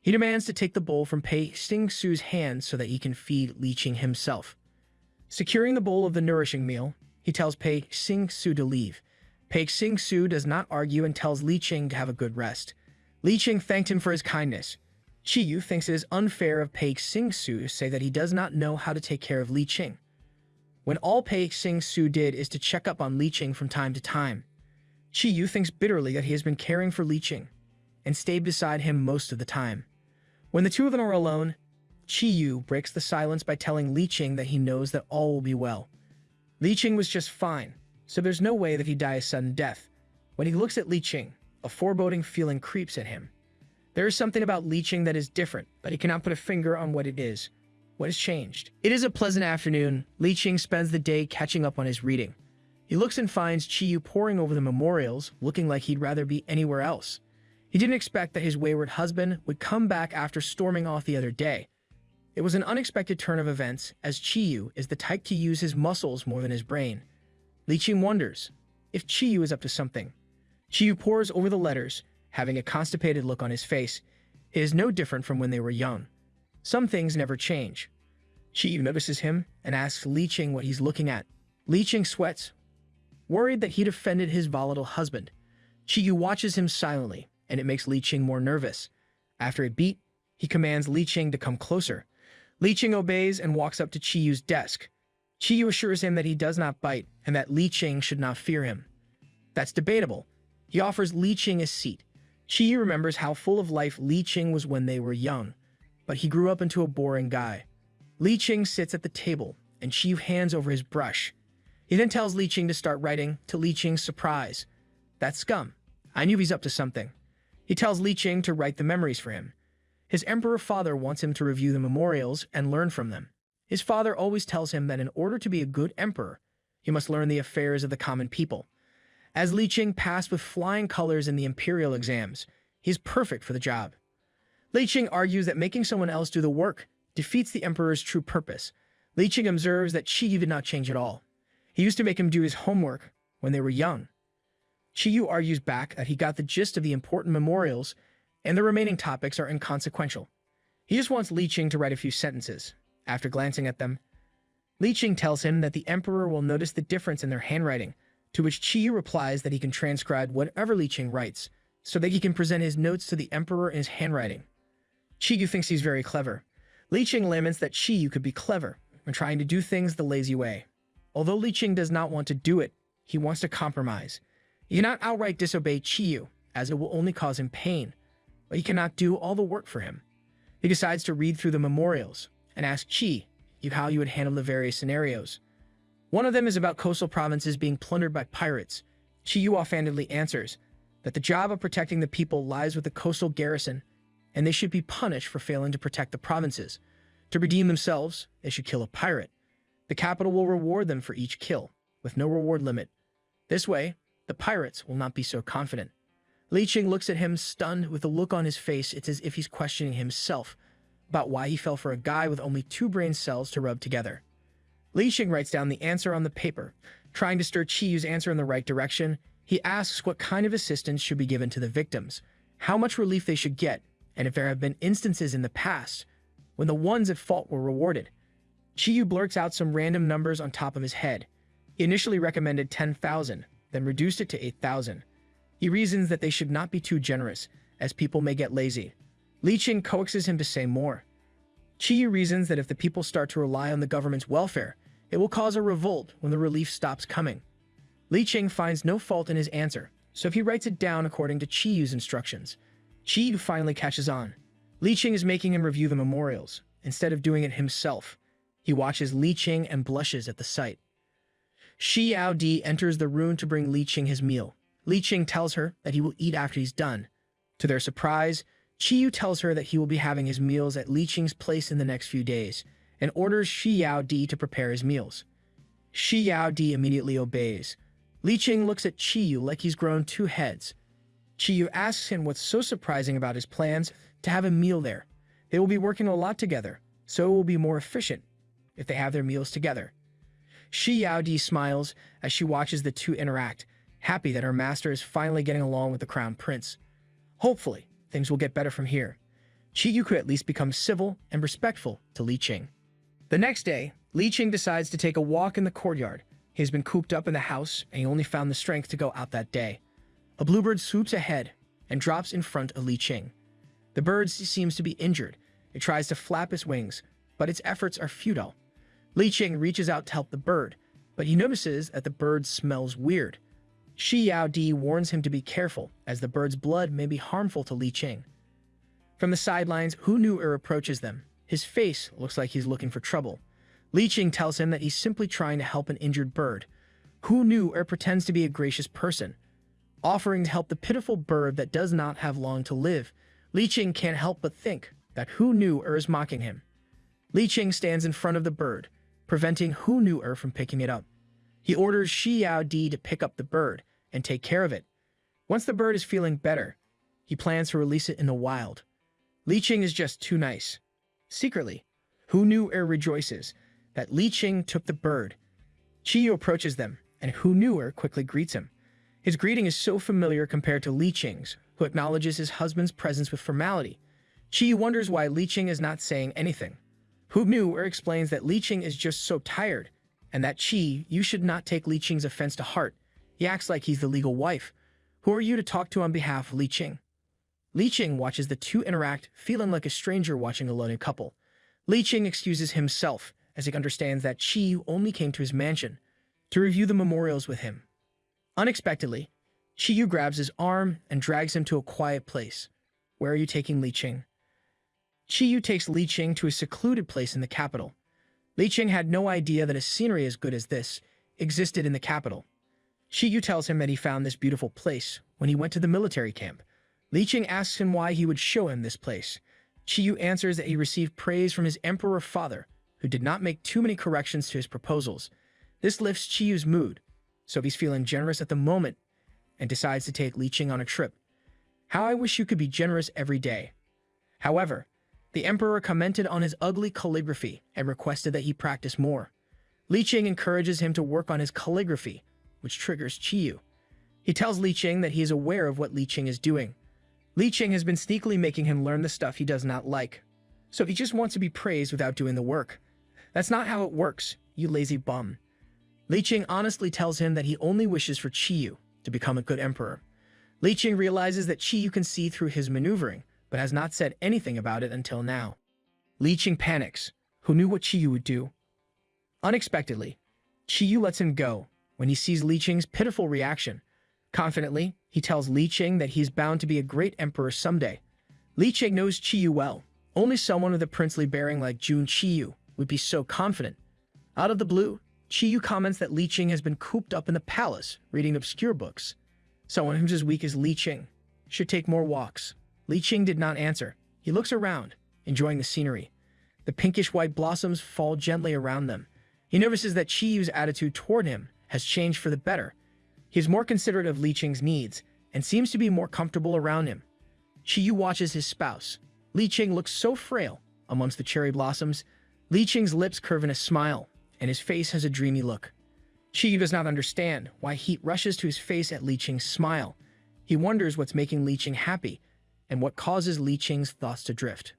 He demands to take the bowl from Pei Xing-su's hand so that he can feed Li Qing himself. Securing the bowl of the nourishing meal, he tells Pei Xing-su to leave. Pei Xing-su does not argue and tells Li Qing to have a good rest. Li Qing thanked him for his kindness. Qi Yu thinks it is unfair of Pei Xing-su to say that he does not know how to take care of Li Qing, when all Pei Xing-su did is to check up on Li Qing from time to time. Qi Yu thinks bitterly that he has been caring for Li Qing and stayed beside him most of the time. When the two of them are alone, Qi Yu breaks the silence by telling Li Qing that he knows that all will be well. Li Qing was just fine, so there's no way that he die a sudden death. When he looks at Li Qing, a foreboding feeling creeps at him. There is something about Li Qing that is different, but he cannot put a finger on what it is. What has changed? It is a pleasant afternoon. Li Qing spends the day catching up on his reading. He looks and finds Qi Yu poring over the memorials, looking like he'd rather be anywhere else. He didn't expect that his wayward husband would come back after storming off the other day. It was an unexpected turn of events, as Qi Yu is the type to use his muscles more than his brain. Li Qing wonders if Qi Yu is up to something. Qi Yu pores over the letters, having a constipated look on his face. It is no different from when they were young. Some things never change. Qi Yu notices him and asks Li Qing what he's looking at. Li Qing sweats, worried that he'd offended his volatile husband. Qi Yu watches him silently, and it makes Li Qing more nervous. After a beat, he commands Li Qing to come closer. Li Qing obeys and walks up to Qi Yu's desk. Qi Yu assures him that he does not bite and that Li Qing should not fear him. That's debatable. He offers Li Qing a seat. Qi Yu remembers how full of life Li Qing was when they were young, but he grew up into a boring guy. Li Qing sits at the table, and Qi Yu hands over his brush. He then tells Li Qing to start writing, to Li Qing's surprise. That's scum. I knew he's up to something. He tells Li Qing to write the memories for him. His emperor father wants him to review the memorials and learn from them. His father always tells him that in order to be a good emperor, he must learn the affairs of the common people. As Li Qing passed with flying colors in the imperial exams, he is perfect for the job. Li Qing argues that making someone else do the work defeats the emperor's true purpose. Li Qing observes that Qi Yu did not change at all. He used to make him do his homework when they were young. Qi Yu argues back that he got the gist of the important memorials and the remaining topics are inconsequential. He just wants Li Qing to write a few sentences. After glancing at them, Li Qing tells him that the emperor will notice the difference in their handwriting, to which Qi Yu replies that he can transcribe whatever Li Qing writes, so that he can present his notes to the emperor in his handwriting. Qi Yu thinks he's very clever. Li Qing laments that Qi Yu could be clever when trying to do things the lazy way. Although Li Qing does not want to do it, he wants to compromise. He cannot outright disobey Qi Yu, as it will only cause him pain, but he cannot do all the work for him. He decides to read through the memorials and ask Qi you how you would handle the various scenarios. One of them is about coastal provinces being plundered by pirates. Chiyu offhandedly answers that the job of protecting the people lies with the coastal garrison, and they should be punished for failing to protect the provinces. To redeem themselves, they should kill a pirate. The capital will reward them for each kill, with no reward limit. This way, the pirates will not be so confident. Li Qing looks at him, stunned. With a look on his face, it's as if he's questioning himself about why he fell for a guy with only 2 brain cells to rub together. Li Qing writes down the answer on the paper. Trying to steer Chiyu's answer in the right direction, he asks what kind of assistance should be given to the victims, how much relief they should get, and if there have been instances in the past when the ones at fault were rewarded. Chiyu blurts out some random numbers on top of his head. He initially recommended 10,000, then reduced it to 8,000. He reasons that they should not be too generous, as people may get lazy. Li Qing coaxes him to say more. Chiyu reasons that if the people start to rely on the government's welfare, it will cause a revolt when the relief stops coming. Li Qing finds no fault in his answer, so he writes it down according to Chiyu's instructions. Chiyu finally catches on. Li Qing is making him review the memorials, instead of doing it himself. He watches Li Qing and blushes at the sight. Shi Yao Di enters the room to bring Li Qing his meal. Li Qing tells her that he will eat after he's done. To their surprise, Chiyu tells her that he will be having his meals at Li Qing's place in the next few days, and orders Shi Yao Di to prepare his meals. Shi Yao Di immediately obeys. Li Qing looks at Chiyu like he's grown 2 heads. Chiyu asks him what's so surprising about his plans to have a meal there. They will be working a lot together, so it will be more efficient if they have their meals together. Shi Yao Di smiles as she watches the two interact, happy that her master is finally getting along with the crown prince. Hopefully, things will get better from here. Chiyu could at least become civil and respectful to Li Qing. The next day, Li Qing decides to take a walk in the courtyard. He has been cooped up in the house, and he only found the strength to go out that day. A bluebird swoops ahead and drops in front of Li Qing. The bird seems to be injured. It tries to flap its wings, but its efforts are futile. Li Qing reaches out to help the bird, but he notices that the bird smells weird. Shi Yao Di warns him to be careful, as the bird's blood may be harmful to Li Qing. From the sidelines, Hu Nu-er approaches them. His face looks like he's looking for trouble. Li Qing tells him that he's simply trying to help an injured bird. Hu Nu-er pretends to be a gracious person, offering to help the pitiful bird that does not have long to live. Li Qing can't help but think that Hu Nu-er is mocking him. Li Qing stands in front of the bird, preventing Hu Nu-er from picking it up. He orders Shi Yao Di to pick up the bird and take care of it. Once the bird is feeling better, he plans to release it in the wild. Li Qing is just too nice. Secretly, Hu Nu-er rejoices that Li Qing took the bird. Chiyu approaches them, and Hu Nu-er quickly greets him. His greeting is so familiar compared to Li Qing's, who acknowledges his husband's presence with formality. Chiyu wonders why Li Qing is not saying anything. Hu Nu-er explains that Li Qing is just so tired, and that you should not take Li Qing's offense to heart. He acts like he's the legal wife. Who are you to talk to on behalf of Li Qing? Li Qing watches the two interact, feeling like a stranger watching a lonely couple. Li Qing excuses himself, as he understands that Chiyu only came to his mansion to review the memorials with him. Unexpectedly, Chiyu grabs his arm and drags him to a quiet place. Where are you taking Li Qing? Chiyu takes Li Qing to a secluded place in the capital. Li Qing had no idea that a scenery as good as this existed in the capital. Chiyu tells him that he found this beautiful place when he went to the military camp. Li Qing asks him why he would show him this place. Chiyu answers that he received praise from his emperor father, who did not make too many corrections to his proposals. This lifts Chiyu's mood, so he's feeling generous at the moment and decides to take Li Qing on a trip. How I wish you could be generous every day. However, the emperor commented on his ugly calligraphy and requested that he practice more. Li Qing encourages him to work on his calligraphy, which triggers Chiyu. He tells Li Qing that he is aware of what Li Qing is doing. Li Qing has been sneakily making him learn the stuff he does not like, so he just wants to be praised without doing the work. That's not how it works, you lazy bum. Li Qing honestly tells him that he only wishes for Chiyu to become a good emperor. Li Qing realizes that Chiyu can see through his maneuvering, but has not said anything about it until now. Li Qing panics. Who knew what Chiyu would do? Unexpectedly, Chiyu lets him go when he sees Li Qing's pitiful reaction. Confidently, he tells Li Qing that he is bound to be a great emperor someday. Li Qing knows Chiyu well. Only someone with a princely bearing like Jun Chiyu would be so confident. Out of the blue, Chiyu comments that Li Qing has been cooped up in the palace, reading obscure books. Someone who's as weak as Li Qing should take more walks. Li Qing did not answer. He looks around, enjoying the scenery. The pinkish-white blossoms fall gently around them. He notices that Chiyu's attitude toward him has changed for the better. He is more considerate of Li Qing's needs and seems to be more comfortable around him. Chiyu watches his spouse. Li Qing looks so frail amongst the cherry blossoms. Li Qing's lips curve in a smile, and his face has a dreamy look. Chiyu does not understand why heat rushes to his face at Li Qing's smile. He wonders what's making Li Qing happy and what causes Li Qing's thoughts to drift.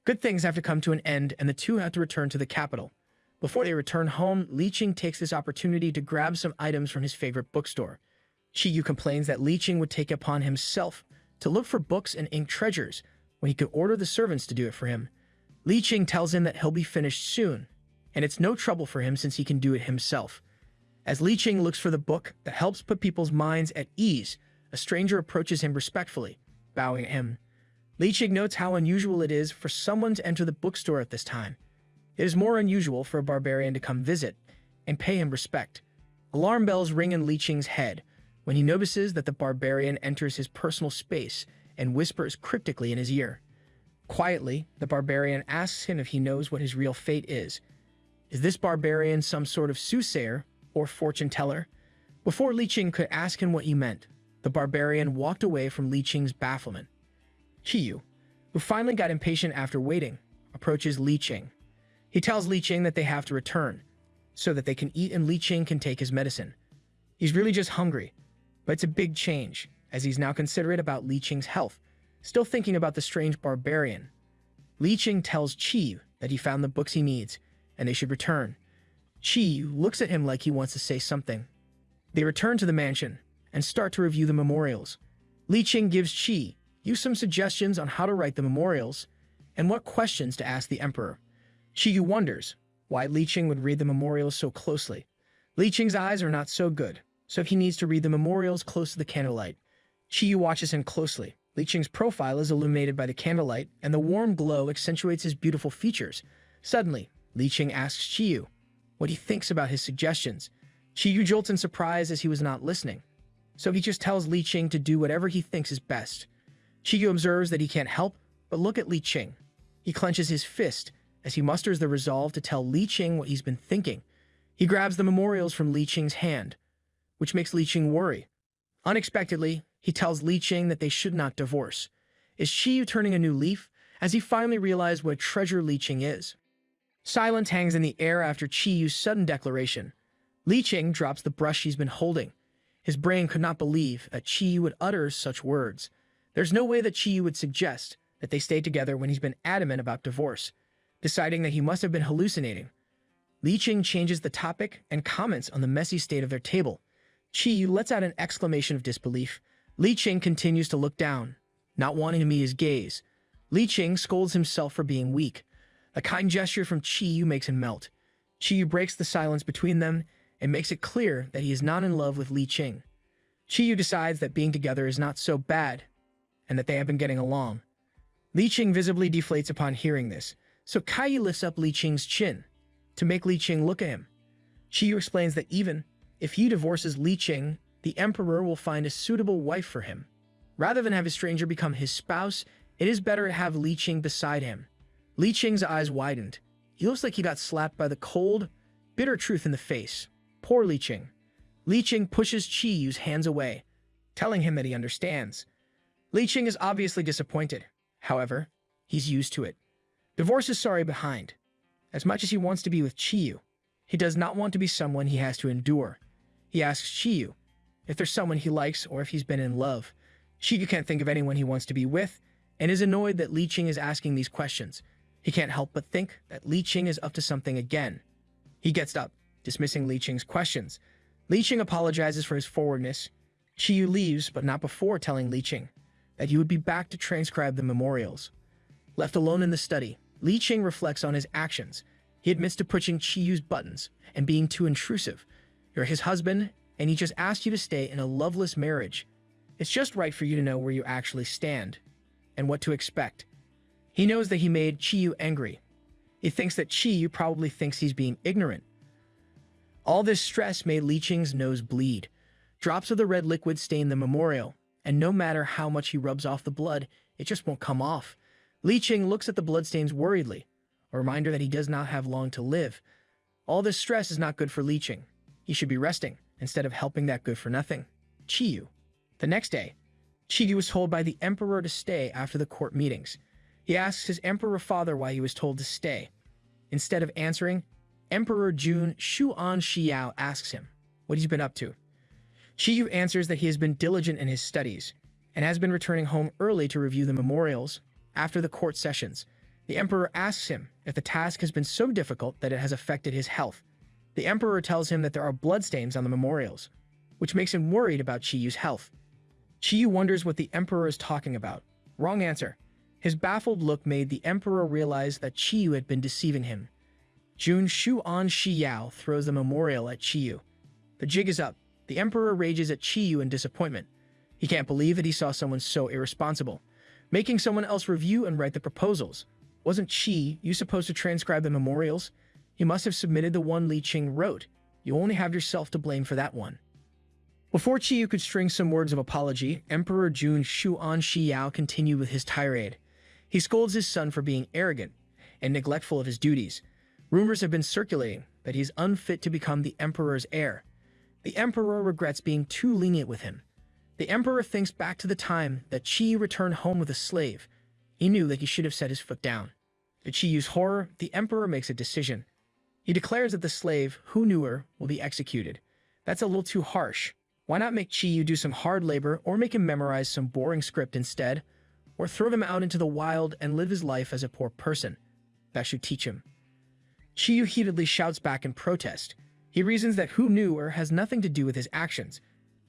Good things have to come to an end, and the two have to return to the capital. Before they return home, Li Qing takes this opportunity to grab some items from his favorite bookstore. Chiyu complains that Li Qing would take upon himself to look for books and ink treasures when he could order the servants to do it for him. Li Qing tells him that he'll be finished soon, and it's no trouble for him since he can do it himself. As Li Qing looks for the book that helps put people's minds at ease, a stranger approaches him respectfully, bowing at him. Li Qing notes how unusual it is for someone to enter the bookstore at this time. It is more unusual for a barbarian to come visit and pay him respect. Alarm bells ring in Li Qing's head when he notices that the barbarian enters his personal space and whispers cryptically in his ear. Quietly, the barbarian asks him if he knows what his real fate is. Is this barbarian some sort of soothsayer or fortune teller? Before Li Qing could ask him what he meant, the barbarian walked away from Li Qing's bafflement. Chiyu, who finally got impatient after waiting, approaches Li Qing. He tells Li Qing that they have to return, so that they can eat and Li Qing can take his medicine. He's really just hungry, but it's a big change, as he's now considerate about Li Qing's health, still thinking about the strange barbarian. Li Qing tells Chiyu that he found the books he needs, and they should return. Chiyu looks at him like he wants to say something. They return to the mansion and start to review the memorials. Li Qing gives Chiyu some suggestions on how to write the memorials and what questions to ask the emperor. Chiyu wonders why Li Qing would read the memorials so closely. Li Qing's eyes are not so good, so he needs to read the memorials close to the candlelight. Chiyu watches him closely. Li Qing's profile is illuminated by the candlelight, and the warm glow accentuates his beautiful features. Suddenly, Li Qing asks Chiyu what he thinks about his suggestions. Chiyu jolts in surprise as he was not listening, so he just tells Li Qing to do whatever he thinks is best. Chiyu observes that he can't help but look at Li Qing. He clenches his fist as he musters the resolve to tell Li Qing what he's been thinking. He grabs the memorials from Li Qing's hand, which makes Li Qing worry. Unexpectedly, he tells Li Qing that they should not divorce. Is Chiyu turning a new leaf as he finally realized what a treasure Li Qing is? Silence hangs in the air after Chiyu's sudden declaration. Li Qing drops the brush he's been holding. His brain could not believe that Chiyu would utter such words. There's no way that Chiyu would suggest that they stay together when he's been adamant about divorce, deciding that he must have been hallucinating. Li Qing changes the topic and comments on the messy state of their table. Chiyu lets out an exclamation of disbelief. Li Qing continues to look down, not wanting to meet his gaze. Li Qing scolds himself for being weak. A kind gesture from Chiyu makes him melt. Chiyu breaks the silence between them and makes it clear that he is not in love with Li Qing. Chiyu decides that being together is not so bad, and that they have been getting along. Li Qing visibly deflates upon hearing this, so Chiyu lifts up Li Qing's chin to make Li Qing look at him. Chiyu explains that even if he divorces Li Qing, the emperor will find a suitable wife for him. Rather than have a stranger become his spouse, it is better to have Li Qing beside him. Li Qing's eyes widened. He looks like he got slapped by the cold, bitter truth in the face. Poor Li Qing. Li Qing pushes Chiyu's hands away, telling him that he understands. Li Qing is obviously disappointed. However, he's used to it. Divorce is sorry behind. As much as he wants to be with Chiyu, he does not want to be someone he has to endure. He asks Chiyu if there's someone he likes or if he's been in love. Chiyu can't think of anyone he wants to be with and is annoyed that Li Qing is asking these questions. He can't help but think that Li Qing is up to something again. He gets up, dismissing Li Qing's questions. Li Qing apologizes for his forwardness. Chiyu leaves, but not before telling Li Qing that he would be back to transcribe the memorials. Left alone in the study, Li Qing reflects on his actions. He admits to pushing Chiyu's buttons and being too intrusive. You're his husband, and he just asked you to stay in a loveless marriage. It's just right for you to know where you actually stand and what to expect. He knows that he made Chiyu angry. He thinks that Qiyu probably thinks he's being ignorant. All this stress made Li Qing's nose bleed. Drops of the red liquid stain the memorial, and no matter how much he rubs off the blood, it just won't come off. Li Qing looks at the bloodstains worriedly, a reminder that he does not have long to live. All this stress is not good for Li Qing. He should be resting, instead of helping that good-for-nothing Qiyu. The next day, Qiyu was told by the emperor to stay after the court meetings. He asks his emperor father why he was told to stay. Instead of answering, Emperor Jun Shuan Xiao asks him what he's been up to. Qiyu answers that he has been diligent in his studies and has been returning home early to review the memorials after the court sessions. The emperor asks him if the task has been so difficult that it has affected his health. The emperor tells him that there are bloodstains on the memorials, which makes him worried about Qiyu's health. Qiyu wonders what the emperor is talking about. Wrong answer. His baffled look made the emperor realize that Qiyu had been deceiving him. Jun Shuan Xiao throws the memorial at Qiyu. The jig is up. The emperor rages at Qiyu in disappointment. He can't believe that he saw someone so irresponsible, making someone else review and write the proposals. Wasn't Qiyu supposed to transcribe the memorials? You must have submitted the one Li Qing wrote. You only have yourself to blame for that one. Before Qiyu could string some words of apology, Emperor Jun Shuan Xiao continued with his tirade. He scolds his son for being arrogant and neglectful of his duties. Rumors have been circulating that he is unfit to become the emperor's heir. The emperor regrets being too lenient with him. The emperor thinks back to the time that Qiyu returned home with a slave. He knew that he should have set his foot down. To Qiyu's horror, the emperor makes a decision. He declares that the slave, who knew her, will be executed. That's a little too harsh. Why not make Qiyu do some hard labor or make him memorize some boring script instead? Or throw him out into the wild and live his life as a poor person? That should teach him. Qiyu heatedly shouts back in protest. He reasons that who knew her has nothing to do with his actions,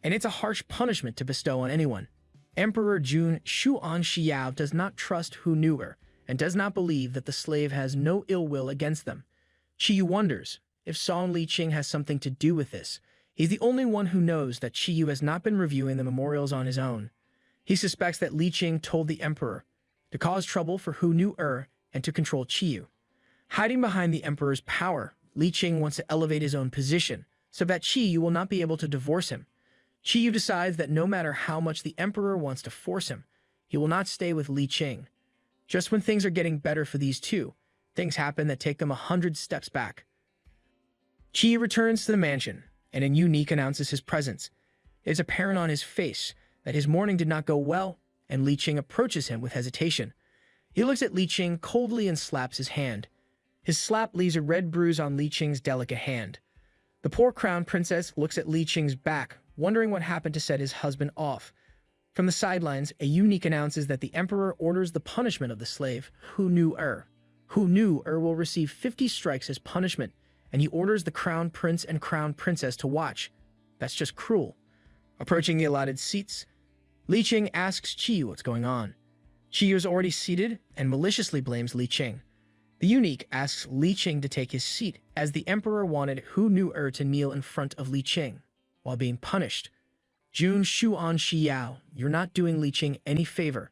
and it's a harsh punishment to bestow on anyone. Emperor Jun Shuan Xiao does not trust who knew her, and does not believe that the slave has no ill will against them. Qiyu wonders if Song Li Qing has something to do with this. He's the only one who knows that Qiyu has not been reviewing the memorials on his own. He suspects that Li Qing told the emperor to cause trouble for who knew her and to control Qiyu. Hiding behind the emperor's power, Li Qing wants to elevate his own position so that Qiyu will not be able to divorce him. Qiyu decides that no matter how much the emperor wants to force him, he will not stay with Li Qing. Just when things are getting better for these two, things happen that take them 100 steps back. Qiyu returns to the mansion, and a Unique announces his presence. It's apparent on his face that his morning did not go well, and Li Qing approaches him with hesitation. He looks at Li Qing coldly and slaps his hand. His slap leaves a red bruise on Li Qing's delicate hand. The poor crown princess looks at Li Qing's back, wondering what happened to set his husband off. From the sidelines, a Unique announces that the emperor orders the punishment of the slave, who knew her. Who knew her will receive 50 strikes as punishment, and he orders the crown prince and crown princess to watch. That's just cruel. Approaching the allotted seats, Li Qing asks Qiyu what's going on. Qiyu is already seated and maliciously blames Li Qing. The Unique asks Li Qing to take his seat, as the emperor wanted who knew her to kneel in front of Li Qing while being punished. Jun Shuan Xiao, you're not doing Li Qing any favor.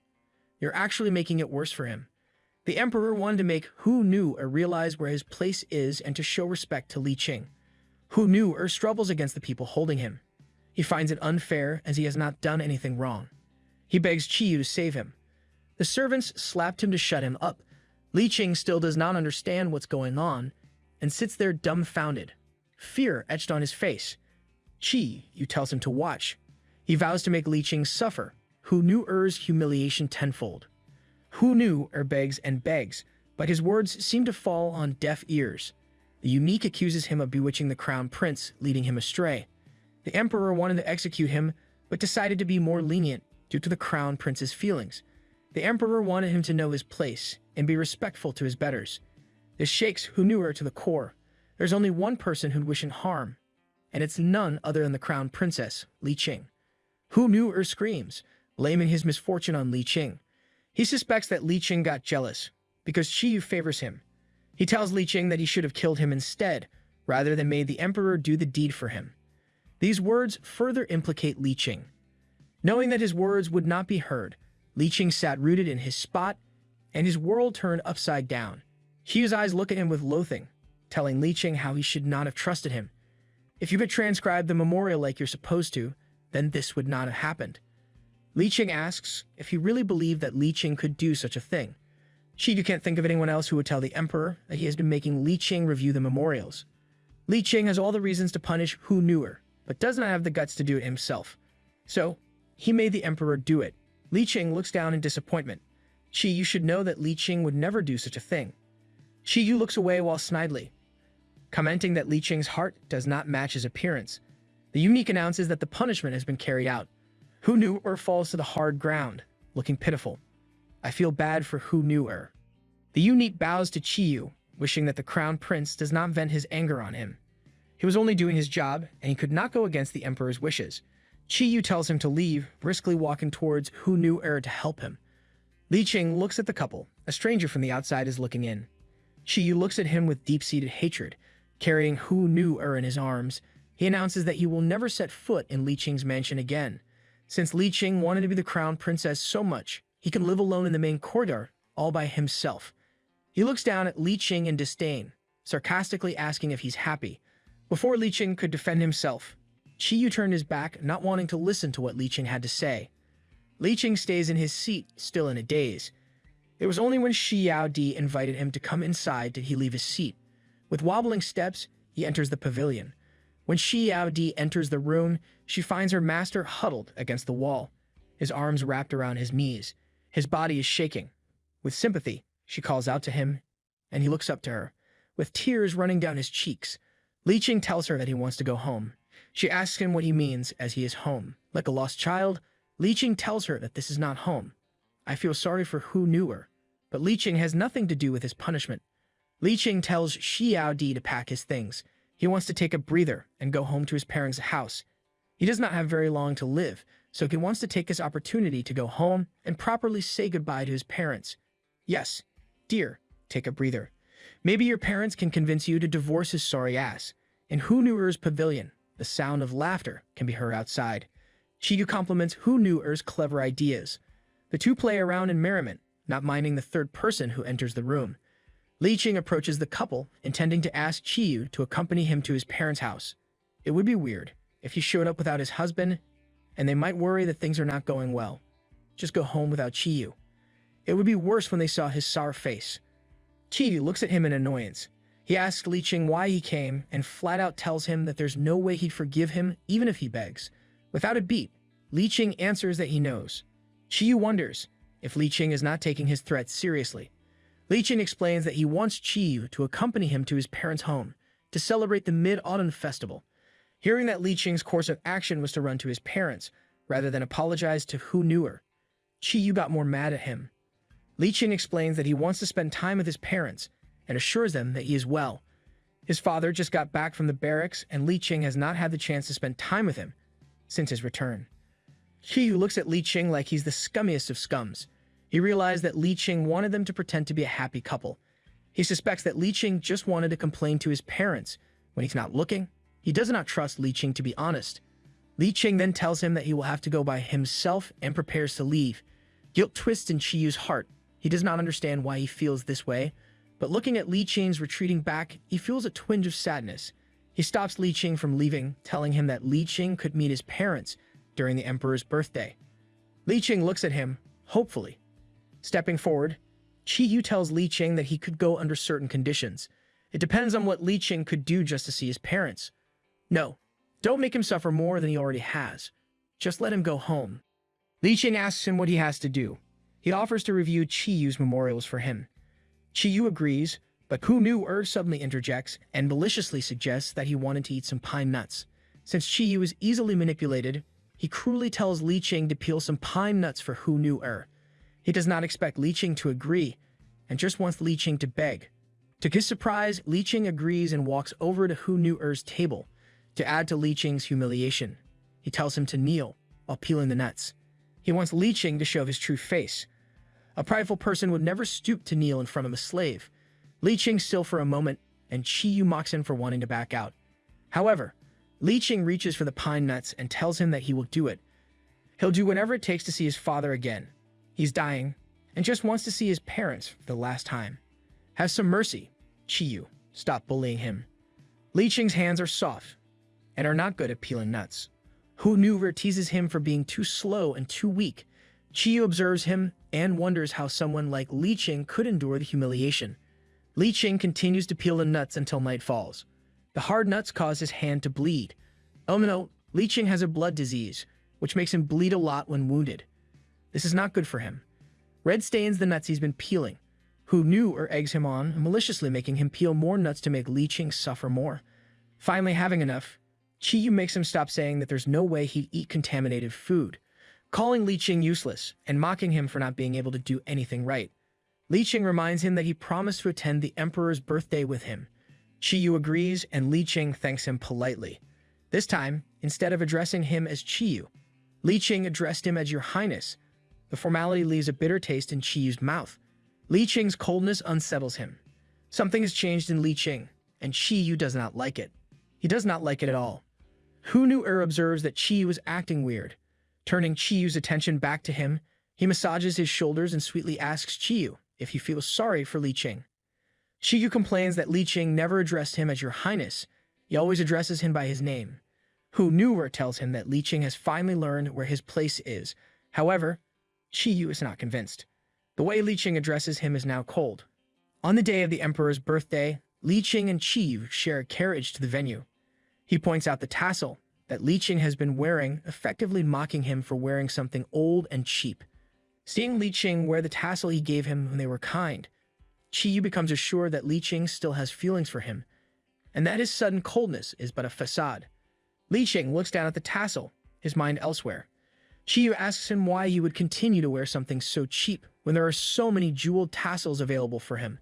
You're actually making it worse for him. The emperor wanted to make who knew her realize where his place is and to show respect to Li Qing. Who knew her struggles against the people holding him. He finds it unfair as he has not done anything wrong. He begs Qiyu to save him. The servants slapped him to shut him up. Li Qing still does not understand what's going on and sits there dumbfounded, fear etched on his face. Qiyu tells him to watch. He vows to make Li Qing suffer, who knew her's humiliation tenfold. Who knew her begs and begs, but his words seem to fall on deaf ears. The Unique accuses him of bewitching the crown prince, leading him astray. The emperor wanted to execute him, but decided to be more lenient due to the crown prince's feelings. The emperor wanted him to know his place and be respectful to his betters. This shakes who knew her to the core. There's only one person who'd wish him harm, and it's none other than the crown princess, Li Qing. Who knew her screams, blaming his misfortune on Li Qing. He suspects that Li Qing got jealous because Qiyu favors him. He tells Li Qing that he should have killed him instead, rather than made the emperor do the deed for him. These words further implicate Li Qing. Knowing that his words would not be heard, Li Qing sat rooted in his spot, and his world turned upside down. Qiyu's eyes look at him with loathing, telling Li Qing how he should not have trusted him. If you had transcribed the memorial like you're supposed to, then this would not have happened. Li Qing asks if he really believed that Li Qing could do such a thing. Qiyu can't think of anyone else who would tell the emperor that he has been making Li Qing review the memorials. Li Qing has all the reasons to punish who knew her, but does not have the guts to do it himself. So, he made the emperor do it. Li Qing looks down in disappointment. Qiyu should know that Li Qing would never do such a thing. Qiyu looks away while snidely, commenting that Li Qing's heart does not match his appearance. The eunuch announces that the punishment has been carried out. Who knew her falls to the hard ground, looking pitiful. I feel bad for who knew her. The eunuch bows to Qiyu, wishing that the crown prince does not vent his anger on him. He was only doing his job, and he could not go against the emperor's wishes. Qiyu tells him to leave, briskly walking towards who knew her to help him. Li Qing looks at the couple. A stranger from the outside is looking in. Qiyu looks at him with deep-seated hatred. Carrying who knew her in his arms, he announces that he will never set foot in Li Qing's mansion again. Since Li Qing wanted to be the crown princess so much, he can live alone in the main courtyard, all by himself. He looks down at Li Qing in disdain, sarcastically asking if he's happy. Before Li Qing could defend himself, Qiyu turned his back, not wanting to listen to what Li Qing had to say. Li Qing stays in his seat, still in a daze. It was only when Shi Yaodi invited him to come inside did he leave his seat. With wobbling steps, he enters the pavilion. When Shi Yaodi enters the room, she finds her master huddled against the wall, his arms wrapped around his knees. His body is shaking. With sympathy, she calls out to him, and he looks up to her, with tears running down his cheeks. Li Qing tells her that he wants to go home. She asks him what he means as he is home. Like a lost child, Li Qing tells her that this is not home. I feel sorry for who knew her, but Li Qing has nothing to do with his punishment. Li Qing tells Shi Yaodi to pack his things. He wants to take a breather and go home to his parents' house. He does not have very long to live, so he wants to take this opportunity to go home and properly say goodbye to his parents. Yes, dear, take a breather. Maybe your parents can convince you to divorce his sorry ass. In Who Knew Her's pavilion, the sound of laughter can be heard outside. Qiyu compliments Who Knew Her's clever ideas. The two play around in merriment, not minding the third person who enters the room. Li Qing approaches the couple, intending to ask Qiyu to accompany him to his parents' house. It would be weird if he showed up without his husband, and they might worry that things are not going well. Just go home without Qiyu. It would be worse when they saw his sour face. Qiyu looks at him in annoyance. He asks Li Qing why he came, and flat out tells him that there's no way he'd forgive him even if he begs. Without a beat, Li Qing answers that he knows. Qiyu wonders if Li Qing is not taking his threats seriously. Li Qing explains that he wants Qiyu to accompany him to his parents' home to celebrate the Mid-Autumn Festival. Hearing that Li Qing's course of action was to run to his parents, rather than apologize to Who Knew Her, Qiyu got more mad at him. Li Qing explains that he wants to spend time with his parents and assures them that he is well. His father just got back from the barracks, and Li Qing has not had the chance to spend time with him since his return. Qiyu looks at Li Qing like he's the scummiest of scums. He realized that Li Qing wanted them to pretend to be a happy couple. He suspects that Li Qing just wanted to complain to his parents when he's not looking. He does not trust Li Qing to be honest. Li Qing then tells him that he will have to go by himself and prepares to leave. Guilt twists in Qiyu's heart. He does not understand why he feels this way, but looking at Li Qing's retreating back, he feels a twinge of sadness. He stops Li Qing from leaving, telling him that Li Qing could meet his parents during the emperor's birthday. Li Qing looks at him, hopefully. Stepping forward, Qiyu tells Li Qing that he could go under certain conditions. It depends on what Li Qing could do just to see his parents. No, don't make him suffer more than he already has. Just let him go home. Li Qing asks him what he has to do. He offers to review Qiyu's memorials for him. Qiyu agrees, but Who Knew Her suddenly interjects and maliciously suggests that he wanted to eat some pine nuts. Since Qiyu is easily manipulated, he cruelly tells Li Qing to peel some pine nuts for Who Knew Her. He does not expect Li Qing to agree, and just wants Li Qing to beg. To his surprise, Li Qing agrees and walks over to Who Knew Her's table. To add to Li Qing's humiliation, he tells him to kneel while peeling the nuts. He wants Li Qing to show his true face. A prideful person would never stoop to kneel in front of a slave. Li Qing still for a moment, and Qiyu mocks him for wanting to back out. However, Li Qing reaches for the pine nuts and tells him that he will do it. He'll do whatever it takes to see his father again. He's dying, and just wants to see his parents for the last time. Have some mercy, Chiyu. Stop bullying him. Li Qing's hands are soft and are not good at peeling nuts. Hu Nu teases him for being too slow and too weak. Chiyu observes him and wonders how someone like Li Qing could endure the humiliation. Li Qing continues to peel the nuts until night falls. The hard nuts cause his hand to bleed. Oh no, Li Qing has a blood disease, which makes him bleed a lot when wounded. This is not good for him. Red stains the nuts he's been peeling. Hu Nu eggs him on, maliciously making him peel more nuts to make Li Qing suffer more. Finally having enough, Chiyu makes him stop saying that there's no way he'd eat contaminated food, calling Li Qing useless and mocking him for not being able to do anything right. Li Qing reminds him that he promised to attend the emperor's birthday with him. Chiyu agrees, and Li Qing thanks him politely. This time, instead of addressing him as Chiyu, Li Qing addressed him as Your Highness. The formality leaves a bitter taste in Chiyu's mouth. Li Qing's coldness unsettles him. Something has changed in Li Qing, and Chiyu does not like it. He does not like it at all. Hu Nu observes that Chiyu is acting weird. Turning Chiyu's attention back to him, he massages his shoulders and sweetly asks Chiyu if he feels sorry for Li Qing. Chiyu complains that Li Qing never addressed him as Your Highness. He always addresses him by his name. Hu Nu tells him that Li Qing has finally learned where his place is. However, Chiyu is not convinced. The way Li Qing addresses him is now cold. On the day of the emperor's birthday, Li Qing and Chiyu share a carriage to the venue. He points out the tassel that Li Qing has been wearing, effectively mocking him for wearing something old and cheap. Seeing Li Qing wear the tassel he gave him when they were kind, Chiyu becomes assured that Li Qing still has feelings for him, and that his sudden coldness is but a facade. Li Qing looks down at the tassel, his mind elsewhere. Chiyu asks him why he would continue to wear something so cheap when there are so many jeweled tassels available for him.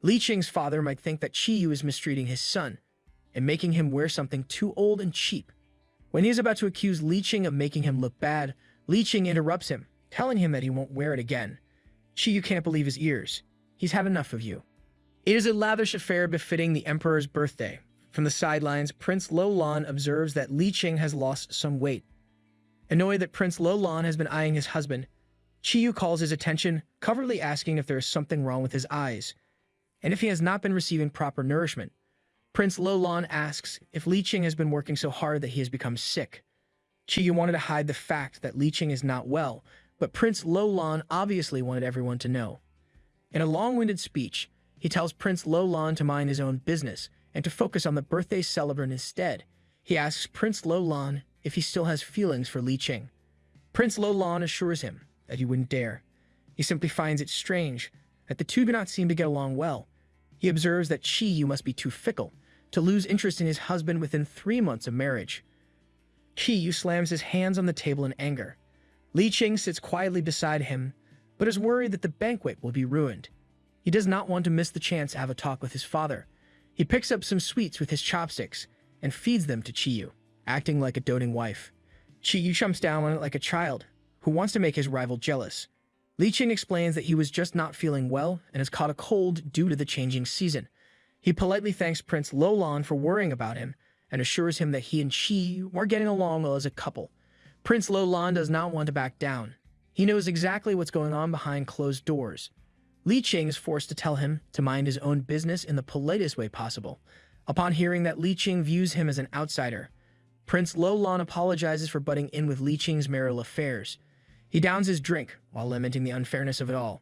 Li Qing's father might think that Chiyu is mistreating his son and making him wear something too old and cheap. When he is about to accuse Li Qing of making him look bad, Li Qing interrupts him, telling him that he won't wear it again. Chiyu can't believe his ears. He's had enough of you. It is a lavish affair befitting the emperor's birthday. From the sidelines, Prince Lo Lan observes that Li Qing has lost some weight. Annoyed that Prince Lo Lan has been eyeing his husband, Chiyu calls his attention, covertly asking if there is something wrong with his eyes, and if he has not been receiving proper nourishment. Prince Lo Lan asks if Li Qing has been working so hard that he has become sick. Chiyu wanted to hide the fact that Li Qing is not well, but Prince Lo Lan obviously wanted everyone to know. In a long-winded speech, he tells Prince Lo Lan to mind his own business and to focus on the birthday celebrant instead. He asks Prince Lo Lan if he still has feelings for Li Qing. Prince Lo Lan assures him that he wouldn't dare. He simply finds it strange that the two do not seem to get along well. He observes that Chiyu must be too fickle to lose interest in his husband within 3 months of marriage. Chiyu slams his hands on the table in anger. Li Qing sits quietly beside him, but is worried that the banquet will be ruined. He does not want to miss the chance to have a talk with his father. He picks up some sweets with his chopsticks and feeds them to Chiyu, acting like a doting wife. Chiyu jumps down on it like a child who wants to make his rival jealous. Li Qing explains that he was just not feeling well and has caught a cold due to the changing season. He politely thanks Prince Lo Lan for worrying about him and assures him that he and Chiyu are getting along well as a couple. Prince Lo Lan does not want to back down. He knows exactly what's going on behind closed doors. Li Qing is forced to tell him to mind his own business in the politest way possible. Upon hearing that Li Qing views him as an outsider, Prince Lo Lan apologizes for butting in with Li Qing's marital affairs. He downs his drink while lamenting the unfairness of it all.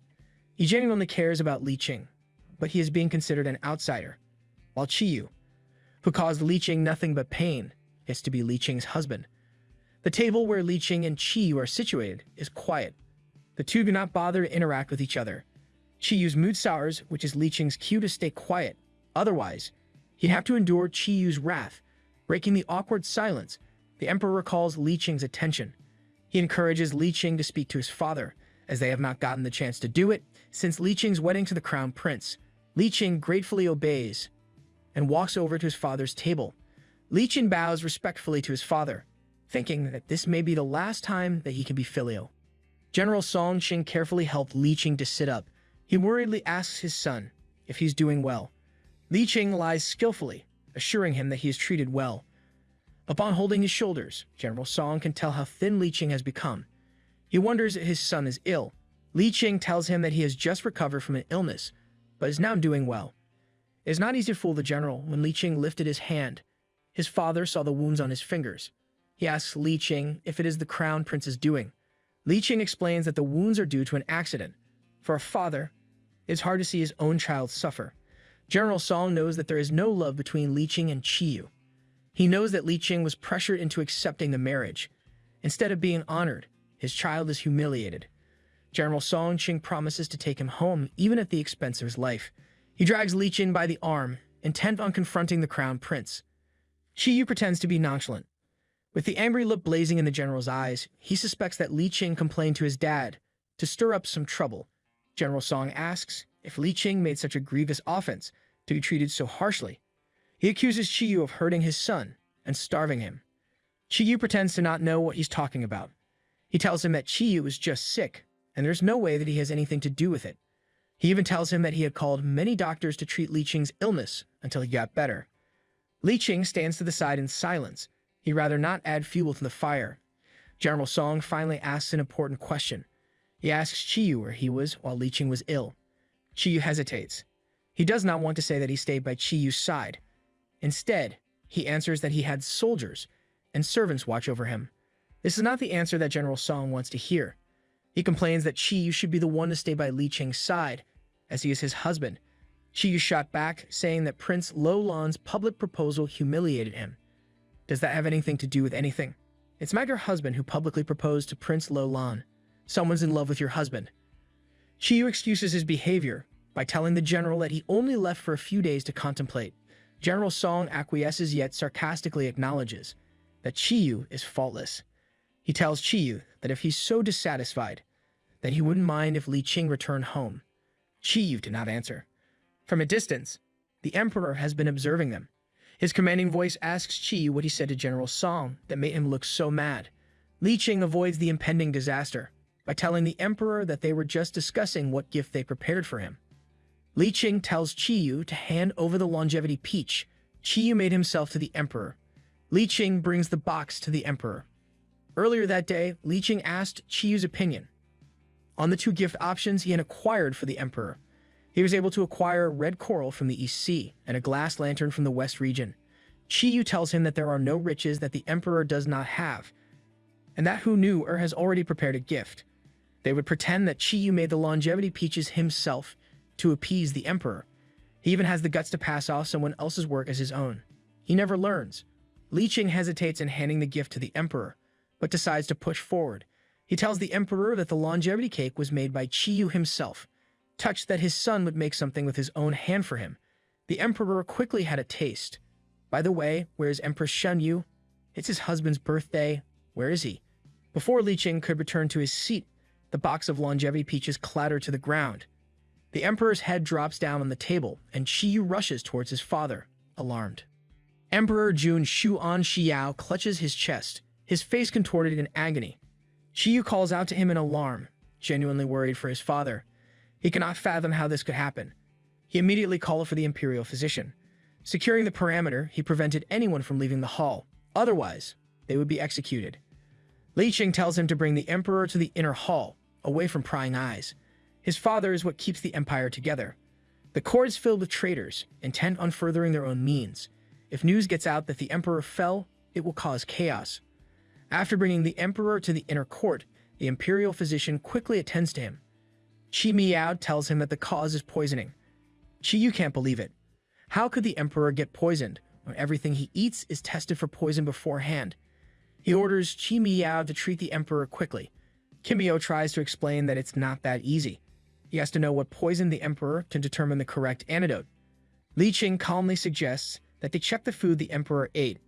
He genuinely cares about Li Qing, but he is being considered an outsider, while Chiyu, who caused Li Qing nothing but pain, is to be Li Qing's husband. The table where Li Qing and Chiyu are situated is quiet. The two do not bother to interact with each other. Chiyu's mood sours, which is Li Qing's cue to stay quiet. Otherwise, he'd have to endure Chiyu's wrath. Breaking the awkward silence, the emperor calls Li Qing's attention. He encourages Li Qing to speak to his father, as they have not gotten the chance to do it since Li Qing's wedding to the crown prince. Li Qing gratefully obeys and walks over to his father's table. Li Qing bows respectfully to his father, thinking that this may be the last time that he can be filial. General Song Qing carefully helped Li Qing to sit up. He worriedly asks his son if he's doing well. Li Qing lies skillfully, assuring him that he is treated well. Upon holding his shoulders, General Song can tell how thin Li Qing has become. He wonders if his son is ill. Li Qing tells him that he has just recovered from an illness, but is now doing well. It is not easy to fool the general when Li Qing lifted his hand. His father saw the wounds on his fingers. He asks Li Qing if it is the crown prince's doing. Li Qing explains that the wounds are due to an accident. For a father, it's hard to see his own child suffer. General Song knows that there is no love between Li Qing and Qiyu. He knows that Li Qing was pressured into accepting the marriage. Instead of being honored, his child is humiliated. General Song Qing promises to take him home, even at the expense of his life. He drags Li Qing by the arm, intent on confronting the crown prince. Qiyu pretends to be nonchalant. With the angry look blazing in the general's eyes, he suspects that Li Qing complained to his dad to stir up some trouble. General Song asks if Li Qing made such a grievous offense to be treated so harshly. He accuses Qiyu of hurting his son and starving him. Qiyu pretends to not know what he's talking about. He tells him that Qiyu is just sick, and there's no way that he has anything to do with it. He even tells him that he had called many doctors to treat Li Qing's illness until he got better. Li Qing stands to the side in silence. He'd rather not add fuel to the fire. General Song finally asks an important question. He asks Qiyu where he was while Li Qing was ill. Qiyu hesitates. He does not want to say that he stayed by Qiyu's side. Instead, he answers that he had soldiers and servants watch over him. This is not the answer that General Song wants to hear. He complains that Qiyu should be the one to stay by Li Qing's side, as he is his husband. Qiyu shot back, saying that Prince Lo Lan's public proposal humiliated him. Does that have anything to do with anything? It's not your husband who publicly proposed to Prince Lo Lan. Someone's in love with your husband. Qiyu excuses his behavior by telling the general that he only left for a few days to contemplate. General Song acquiesces yet sarcastically acknowledges that Qiyu is faultless. He tells Qiyu that if he's so dissatisfied, that he wouldn't mind if Li Qing returned home. Qiyu did not answer. From a distance, the emperor has been observing them. His commanding voice asks Qiyu what he said to General Song that made him look so mad. Li Qing avoids the impending disaster by telling the emperor that they were just discussing what gift they prepared for him. Li Qing tells Qiyu to hand over the longevity peach. Qiyu made himself to the emperor. Li Qing brings the box to the emperor. Earlier that day, Li Qing asked Qiyu's opinion on the two gift options he had acquired for the emperor. He was able to acquire red coral from the East Sea and a glass lantern from the West region. Qiyu tells him that there are no riches that the emperor does not have, and that who knew has already prepared a gift. They would pretend that Qiyu made the longevity peaches himself to appease the emperor. He even has the guts to pass off someone else's work as his own. He never learns. Li Qing hesitates in handing the gift to the emperor, but decides to push forward. He tells the emperor that the longevity cake was made by Qiyu himself, touched that his son would make something with his own hand for him. The emperor quickly had a taste. By the way, where is Empress Shenyu? It's his husband's birthday. Where is he? Before Li Qing could return to his seat, the box of longevity peaches clattered to the ground. The emperor's head drops down on the table, and Qiyu rushes towards his father, alarmed. Emperor Jun Shuan Xiao clutches his chest, his face contorted in agony. Qiyu calls out to him in alarm, genuinely worried for his father. He cannot fathom how this could happen. He immediately called for the imperial physician. Securing the perimeter, he prevented anyone from leaving the hall. Otherwise, they would be executed. Li Qing tells him to bring the emperor to the inner hall, away from prying eyes. His father is what keeps the empire together. The court is filled with traitors, intent on furthering their own means. If news gets out that the emperor fell, it will cause chaos. After bringing the emperor to the inner court, the imperial physician quickly attends to him. Qi Miao tells him that the cause is poisoning. Qiyu can't believe it. How could the emperor get poisoned when everything he eats is tested for poison beforehand? He orders Qi Miao to treat the emperor quickly. Kimio tries to explain that it's not that easy. He has to know what poisoned the emperor to determine the correct antidote. Li Qing calmly suggests that they check the food the emperor ate.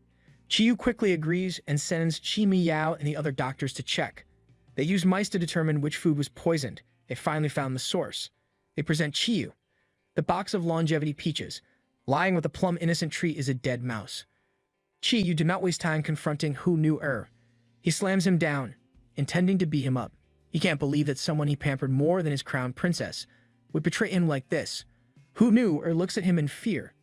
Qiyu quickly agrees and sends Qi Miao and the other doctors to check. They use mice to determine which food was poisoned. They finally found the source. They present Qiyu. The box of longevity peaches. Lying with a plum innocent tree is a dead mouse. Qiyu did not waste time confronting Hu Nu-er. He slams him down, intending to beat him up. He can't believe that someone he pampered more than his crown princess would betray him like this. Hu Nu-er looks at him in fear.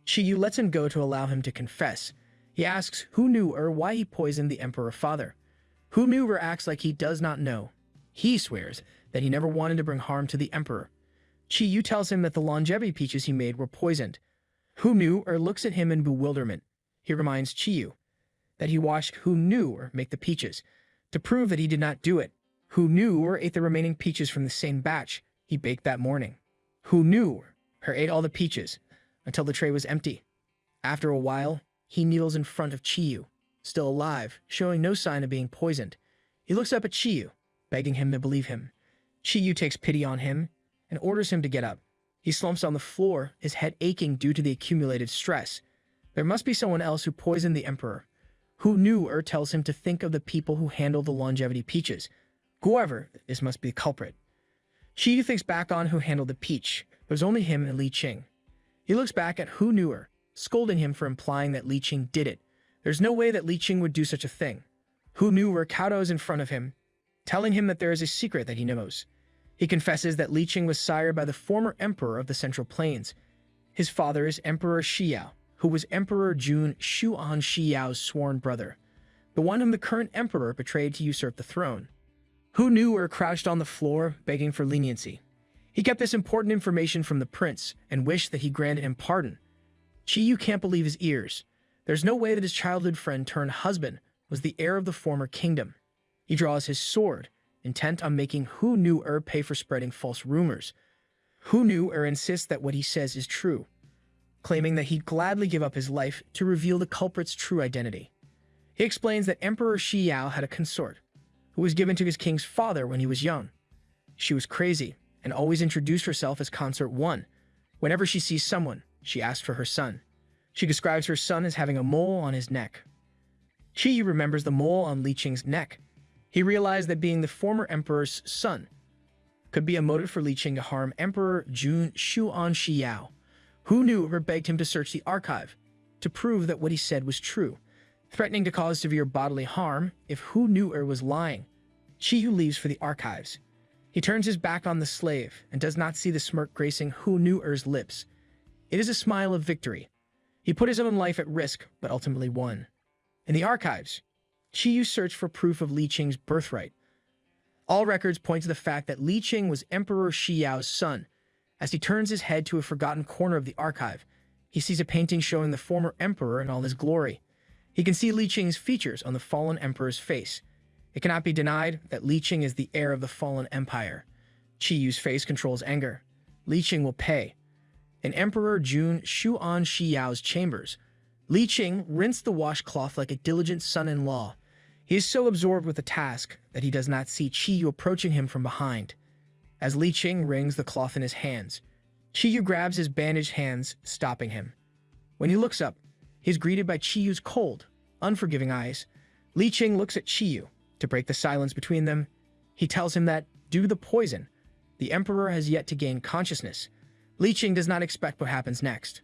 Qiyu lets him go to allow him to confess. He asks Hu Nu-er why he poisoned the emperor father. Hu Nu-er acts like he does not know. He swears that he never wanted to bring harm to the emperor. Chi Yu tells him that the longevity peaches he made were poisoned. Hu Nu looks at him in bewilderment. He reminds Chi Yu that he watched Hu Nu make the peaches. To prove that he did not do it, Hu Nu ate the remaining peaches from the same batch he baked that morning. Hu Nu ate all the peaches until the tray was empty. After a while, he kneels in front of Chi Yu, still alive, showing no sign of being poisoned. He looks up at Chi Yu, begging him to believe him. Chi Yu takes pity on him and orders him to get up. He slumps on the floor, his head aching due to the accumulated stress. There must be someone else who poisoned the emperor. Hu Nu tells him to think of the people who handle the longevity peaches. Whoever, this must be the culprit. Chi Yu thinks back on who handled the peach. It was only him and Li Qing. He looks back at Hu Nu, scolding him for implying that Li Qing did it. There's no way that Li Qing would do such a thing. Hu Nu kowtows in front of him, telling him that there is a secret that he knows. He confesses that Li Qing was sired by the former emperor of the Central Plains. His father is Emperor Xiao, who was Emperor Jun Xuan Xiao's sworn brother, the one whom the current emperor betrayed to usurp the throne. Hu Nu crouched on the floor, begging for leniency. He kept this important information from the prince and wished that he granted him pardon. Chi Yu can't believe his ears. There's no way that his childhood friend turned husband was the heir of the former kingdom. He draws his sword, intent on making Hu Nu pay for spreading false rumors. Hu Nu insists that what he says is true, claiming that he'd gladly give up his life to reveal the culprit's true identity. He explains that Emperor Xiao had a consort, who was given to his king's father when he was young. She was crazy and always introduced herself as Consort 1. Whenever she sees someone, she asks for her son. She describes her son as having a mole on his neck. Chi Yu remembers the mole on Li Qing's neck. He realized that being the former emperor's son could be a motive for Li Qing to harm Emperor Jun Xuan Xiao. Hu Nu begged him to search the archive to prove that what he said was true, threatening to cause severe bodily harm if Hu Nu was lying. Chi Yu leaves for the archives. He turns his back on the slave and does not see the smirk gracing Hu Nu's lips. It is a smile of victory. He put his own life at risk, but ultimately won. In the archives, Chi Yu searched for proof of Li Qing's birthright. All records point to the fact that Li Qing was Emperor Xiao's son. As he turns his head to a forgotten corner of the archive, he sees a painting showing the former emperor in all his glory. He can see Li Qing's features on the fallen emperor's face. It cannot be denied that Li Qing is the heir of the fallen empire. Chi Yu's face controls anger. Li Qing will pay. In Emperor Jun Xuan Xiao's chambers, Li Qing rinsed the washcloth like a diligent son-in-law. He is so absorbed with the task that he does not see Chi Yu approaching him from behind. As Li Qing wrings the cloth in his hands, Chi Yu grabs his bandaged hands, stopping him. When he looks up, he is greeted by Chi Yu's cold, unforgiving eyes. Li Qing looks at Chi Yu. To break the silence between them, he tells him that, due to the poison, the emperor has yet to gain consciousness. Li Qing does not expect what happens next.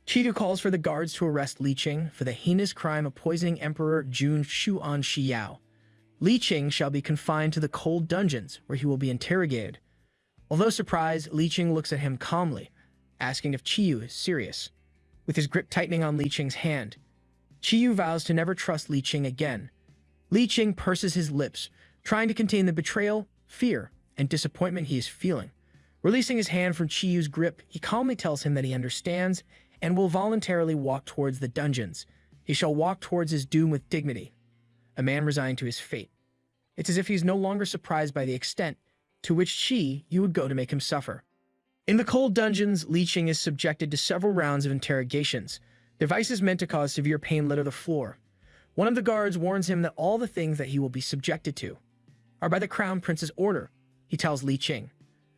Chi Yu calls for the guards to arrest Li Qing for the heinous crime of poisoning Emperor Jun Xuan Xiao. Li Qing shall be confined to the cold dungeons where he will be interrogated. Although surprised, Li Qing looks at him calmly, asking if Chi Yu is serious. With his grip tightening on Li Qing's hand, Chi Yu vows to never trust Li Qing again. Li Qing purses his lips, trying to contain the betrayal, fear, and disappointment he is feeling. Releasing his hand from Chi Yu's grip, he calmly tells him that he understands and will voluntarily walk towards the dungeons. He shall walk towards his doom with dignity, a man resigned to his fate. It's as if he is no longer surprised by the extent to which Chi Yu would go to make him suffer. In the cold dungeons, Li Qing is subjected to several rounds of interrogations. Devices meant to cause severe pain litter the floor. One of the guards warns him that all the things that he will be subjected to are by the crown prince's order. He tells Li Qing,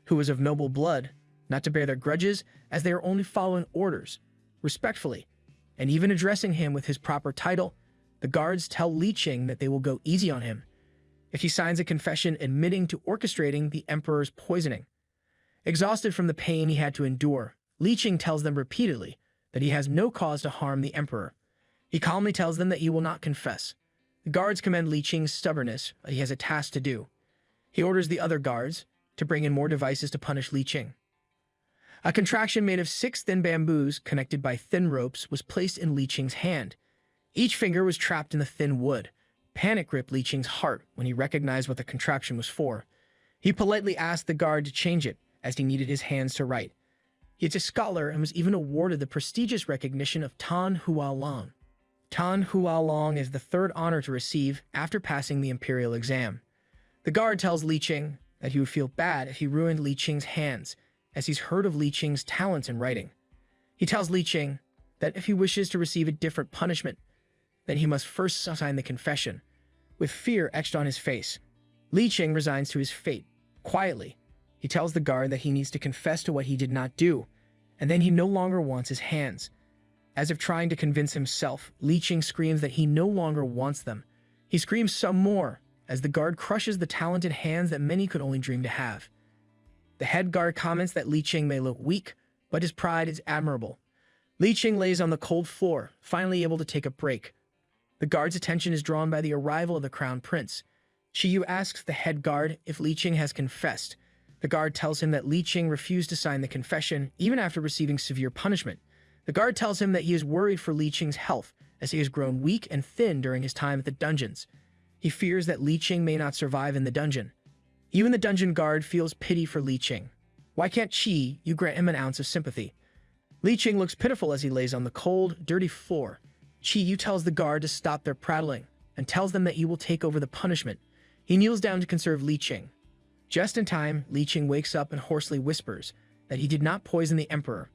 who is of noble blood, not to bear their grudges as they are only following orders, respectfully, and even addressing him with his proper title. The guards tell Li Qing that they will go easy on him if he signs a confession admitting to orchestrating the emperor's poisoning. Exhausted from the pain he had to endure, Li Qing tells them repeatedly that he has no cause to harm the emperor. He calmly tells them that he will not confess. The guards commend Li Qing's stubbornness, but he has a task to do. He orders the other guards to bring in more devices to punish Li Qing. A contraction made of 6 thin bamboos connected by thin ropes was placed in Li Qing's hand. Each finger was trapped in the thin wood. Panic gripped Li Qing's heart when he recognized what the contraction was for. He politely asked the guard to change it, as he needed his hands to write. He is a scholar and was even awarded the prestigious recognition of Tan Hualong. Tan Hualong is the third honor to receive after passing the imperial exam. The guard tells Li Qing that he would feel bad if he ruined Li Qing's hands, as he's heard of Li Qing's talents in writing. He tells Li Qing that if he wishes to receive a different punishment, then he must first sign the confession. With fear etched on his face, Li Qing resigns to his fate. Quietly, he tells the guard that he needs to confess to what he did not do, and then he no longer wants his hands. As if trying to convince himself, Li Qing screams that he no longer wants them. He screams some more, as the guard crushes the talented hands that many could only dream to have. The head guard comments that Li Qing may look weak, but his pride is admirable. Li Qing lays on the cold floor, finally able to take a break. The guard's attention is drawn by the arrival of the crown prince. Qiyu asks the head guard if Li Qing has confessed. The guard tells him that Li Qing refused to sign the confession even after receiving severe punishment. The guard tells him that he is worried for Li Qing's health, as he has grown weak and thin during his time at the dungeons. He fears that Li Qing may not survive in the dungeon. Even the dungeon guard feels pity for Li Qing. Why can't Qiyu grant him an ounce of sympathy? Li Qing looks pitiful as he lays on the cold, dirty floor. Qiyu tells the guard to stop their prattling, and tells them that he will take over the punishment. He kneels down to conserve Li Qing. Just in time, Li Qing wakes up and hoarsely whispers that he did not poison the emperor.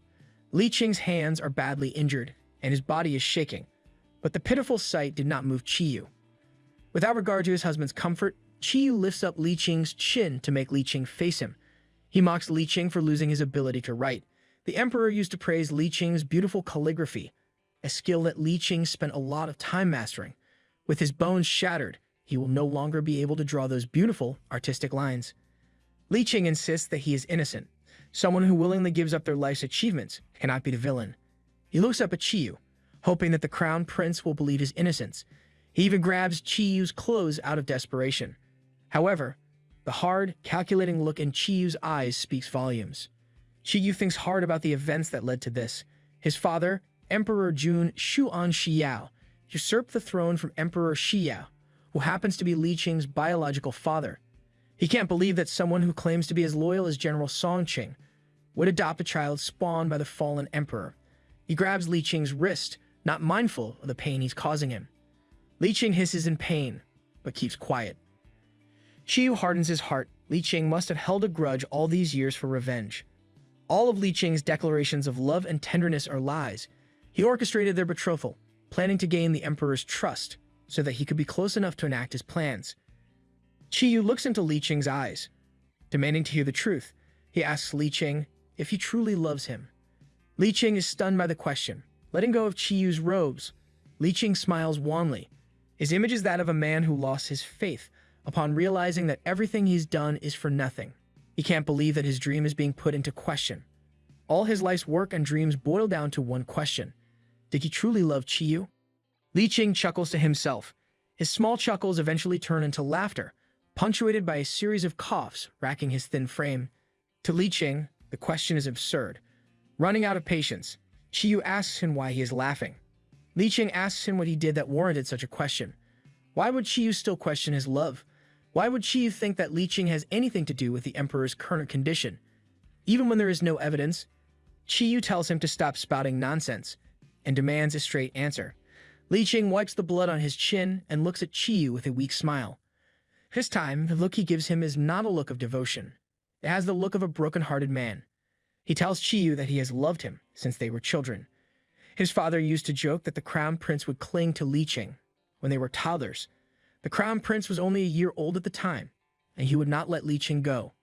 Li Qing's hands are badly injured, and his body is shaking, but the pitiful sight did not move Qiyu. Without regard to his husband's comfort, Qiyu lifts up Li Qing's chin to make Li Qing face him. He mocks Li Qing for losing his ability to write. The emperor used to praise Li Qing's beautiful calligraphy, a skill that Li Qing spent a lot of time mastering. With his bones shattered, he will no longer be able to draw those beautiful, artistic lines. Li Qing insists that he is innocent. Someone who willingly gives up their life's achievements cannot be the villain. He looks up at Qiyu, hoping that the crown prince will believe his innocence. He even grabs Qiyu's clothes out of desperation. However, the hard, calculating look in Qiyu's eyes speaks volumes. Qiyu thinks hard about the events that led to this. His father, Emperor Jun Xuan Shiyao, usurped the throne from Emperor Shiyao, who happens to be Li Qing's biological father. He can't believe that someone who claims to be as loyal as General Songqing would adopt a child spawned by the fallen emperor. He grabs Li Qing's wrist, not mindful of the pain he's causing him. Li Qing hisses in pain, but keeps quiet. Qiyu hardens his heart. Li Qing must have held a grudge all these years for revenge. All of Li Qing's declarations of love and tenderness are lies. He orchestrated their betrothal, planning to gain the emperor's trust so that he could be close enough to enact his plans. Qiyu looks into Li Qing's eyes. Demanding to hear the truth, he asks Li Qing if he truly loves him. Li Qing is stunned by the question. Letting go of Qiyu's robes, Li Qing smiles wanly. His image is that of a man who lost his faith upon realizing that everything he's done is for nothing. He can't believe that his dream is being put into question. All his life's work and dreams boil down to one question. Did he truly love Qiyu? Li Qing chuckles to himself. His small chuckles eventually turn into laughter, punctuated by a series of coughs racking his thin frame. To Li Qing, the question is absurd. Running out of patience, Qiyu asks him why he is laughing. Li Qing asks him what he did that warranted such a question. Why would Qiyu still question his love? Why would Qiyu think that Li Qing has anything to do with the emperor's current condition? Even when there is no evidence, Qiyu tells him to stop spouting nonsense and demands a straight answer. Li Qing wipes the blood on his chin and looks at Qiyu with a weak smile. This time, the look he gives him is not a look of devotion. It has the look of a broken-hearted man. He tells Qiyu that he has loved him since they were children. His father used to joke that the crown prince would cling to Li Qing when they were toddlers. The crown prince was only a year old at the time, and he would not let Li Qing go.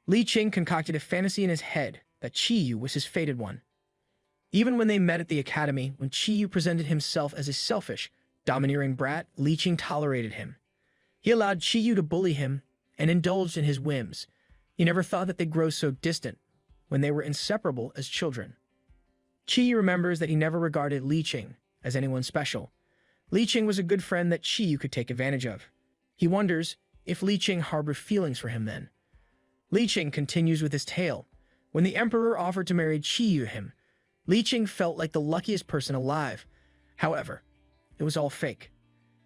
Li Qing concocted a fantasy in his head that Qiyu was his fated one. Even when they met at the academy, when Qiyu presented himself as a selfish, domineering brat, Li Qing tolerated him. He allowed Qiyu to bully him and indulged in his whims. He never thought that they'd grow so distant when they were inseparable as children. Qiyu remembers that he never regarded Li Qing as anyone special. Li Qing was a good friend that Qiyu could take advantage of. He wonders if Li Qing harbored feelings for him then. Li Qing continues with his tale. When the emperor offered to marry Qiyu him, Li Qing felt like the luckiest person alive. However, it was all fake.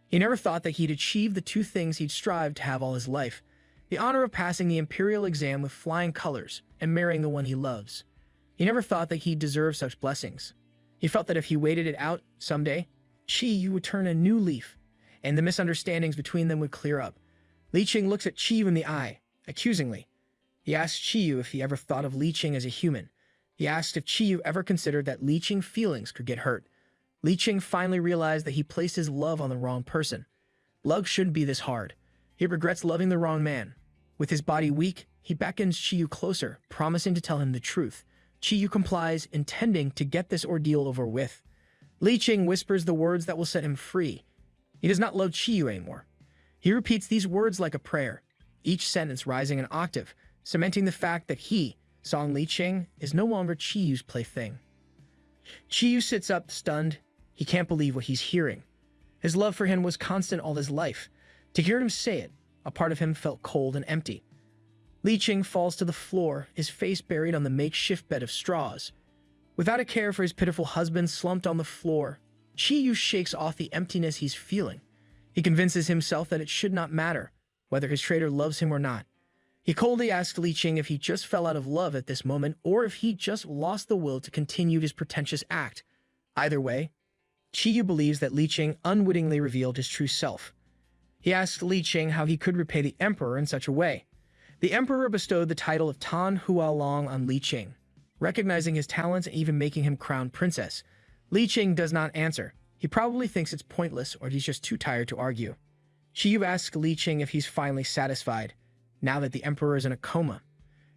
He never thought that he'd achieved the two things he'd strived to have all his life: the honor of passing the imperial exam with flying colors, and marrying the one he loves. He never thought that he deserved such blessings. He felt that if he waited it out someday, Chi-yu would turn a new leaf, and the misunderstandings between them would clear up. Li Qing looks at Chi-yu in the eye, accusingly. He asks Chi-yu if he ever thought of Li Qing as a human. He asked if Chi-yu ever considered that Li Qing's feelings could get hurt. Li Qing finally realized that he placed his love on the wrong person. Love shouldn't be this hard. He regrets loving the wrong man. With his body weak, he beckons Chi-yu closer, promising to tell him the truth. Chi-yu complies, intending to get this ordeal over with. Li Qing whispers the words that will set him free. He does not love Chi-yu anymore. He repeats these words like a prayer, each sentence rising an octave, cementing the fact that he, Song Li Qing, is no longer Chi-yu's plaything. Chi-yu sits up, stunned. He can't believe what he's hearing. His love for him was constant all his life. To hear him say it, a part of him felt cold and empty. Li Qing falls to the floor, his face buried on the makeshift bed of straws. Without a care for his pitiful husband slumped on the floor, Chi-yu shakes off the emptiness he's feeling. He convinces himself that it should not matter whether his traitor loves him or not. He coldly asks Li Qing if he just fell out of love at this moment or if he just lost the will to continue his pretentious act. Either way, Chi-yu believes that Li Qing unwittingly revealed his true self. He asks Li Qing how he could repay the emperor in such a way. The emperor bestowed the title of Tan Hualong on Li Qing, recognizing his talents and even making him crown princess. Li Qing does not answer. He probably thinks it's pointless or he's just too tired to argue. Chi-yu asks Li Qing if he's finally satisfied, now that the emperor is in a coma.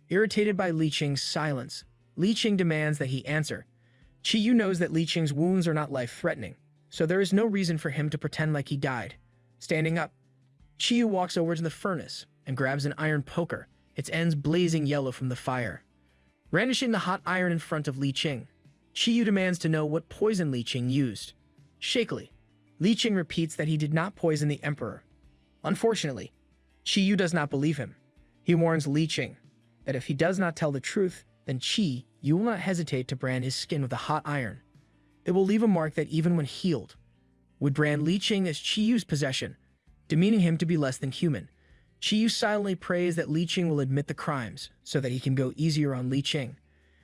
Irritated by Li Qing's silence, Li Qing demands that he answer. Chi-yu knows that Li Qing's wounds are not life-threatening, so there is no reason for him to pretend like he died. Standing up, Chi-yu walks over to the furnace and grabs an iron poker, its ends blazing yellow from the fire. Brandishing the hot iron in front of Li Qing, Chi-yu demands to know what poison Li Qing used. Shakily, Li Qing repeats that he did not poison the emperor. Unfortunately, Chi-yu does not believe him. He warns Li Qing that if he does not tell the truth, then Chi-yu will not hesitate to brand his skin with a hot iron. It will leave a mark that even when healed, would brand Li Qing as Chi-yu's possession, demeaning him to be less than human. Chi-yu silently prays that Li Qing will admit the crimes so that he can go easier on Li Qing.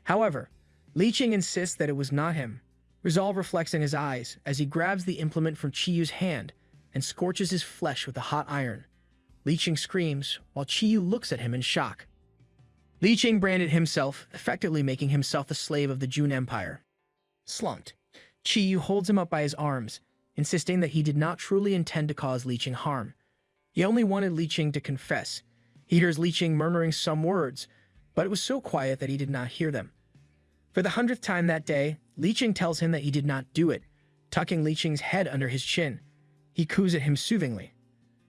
However, Li Qing insists that it was not him. Resolve reflects in his eyes as he grabs the implement from Chi-yu's hand and scorches his flesh with a hot iron. Li Qing screams while Chi-yu looks at him in shock. Li Qing branded himself, effectively making himself the slave of the Jun Empire. Slumped, Chi-yu holds him up by his arms, insisting that he did not truly intend to cause Li Qing harm. He only wanted Li Qing to confess. He hears Li Qing murmuring some words, but it was so quiet that he did not hear them. For the 100th time that day, Li Qing tells him that he did not do it, tucking Li Qing's head under his chin. He coos at him soothingly.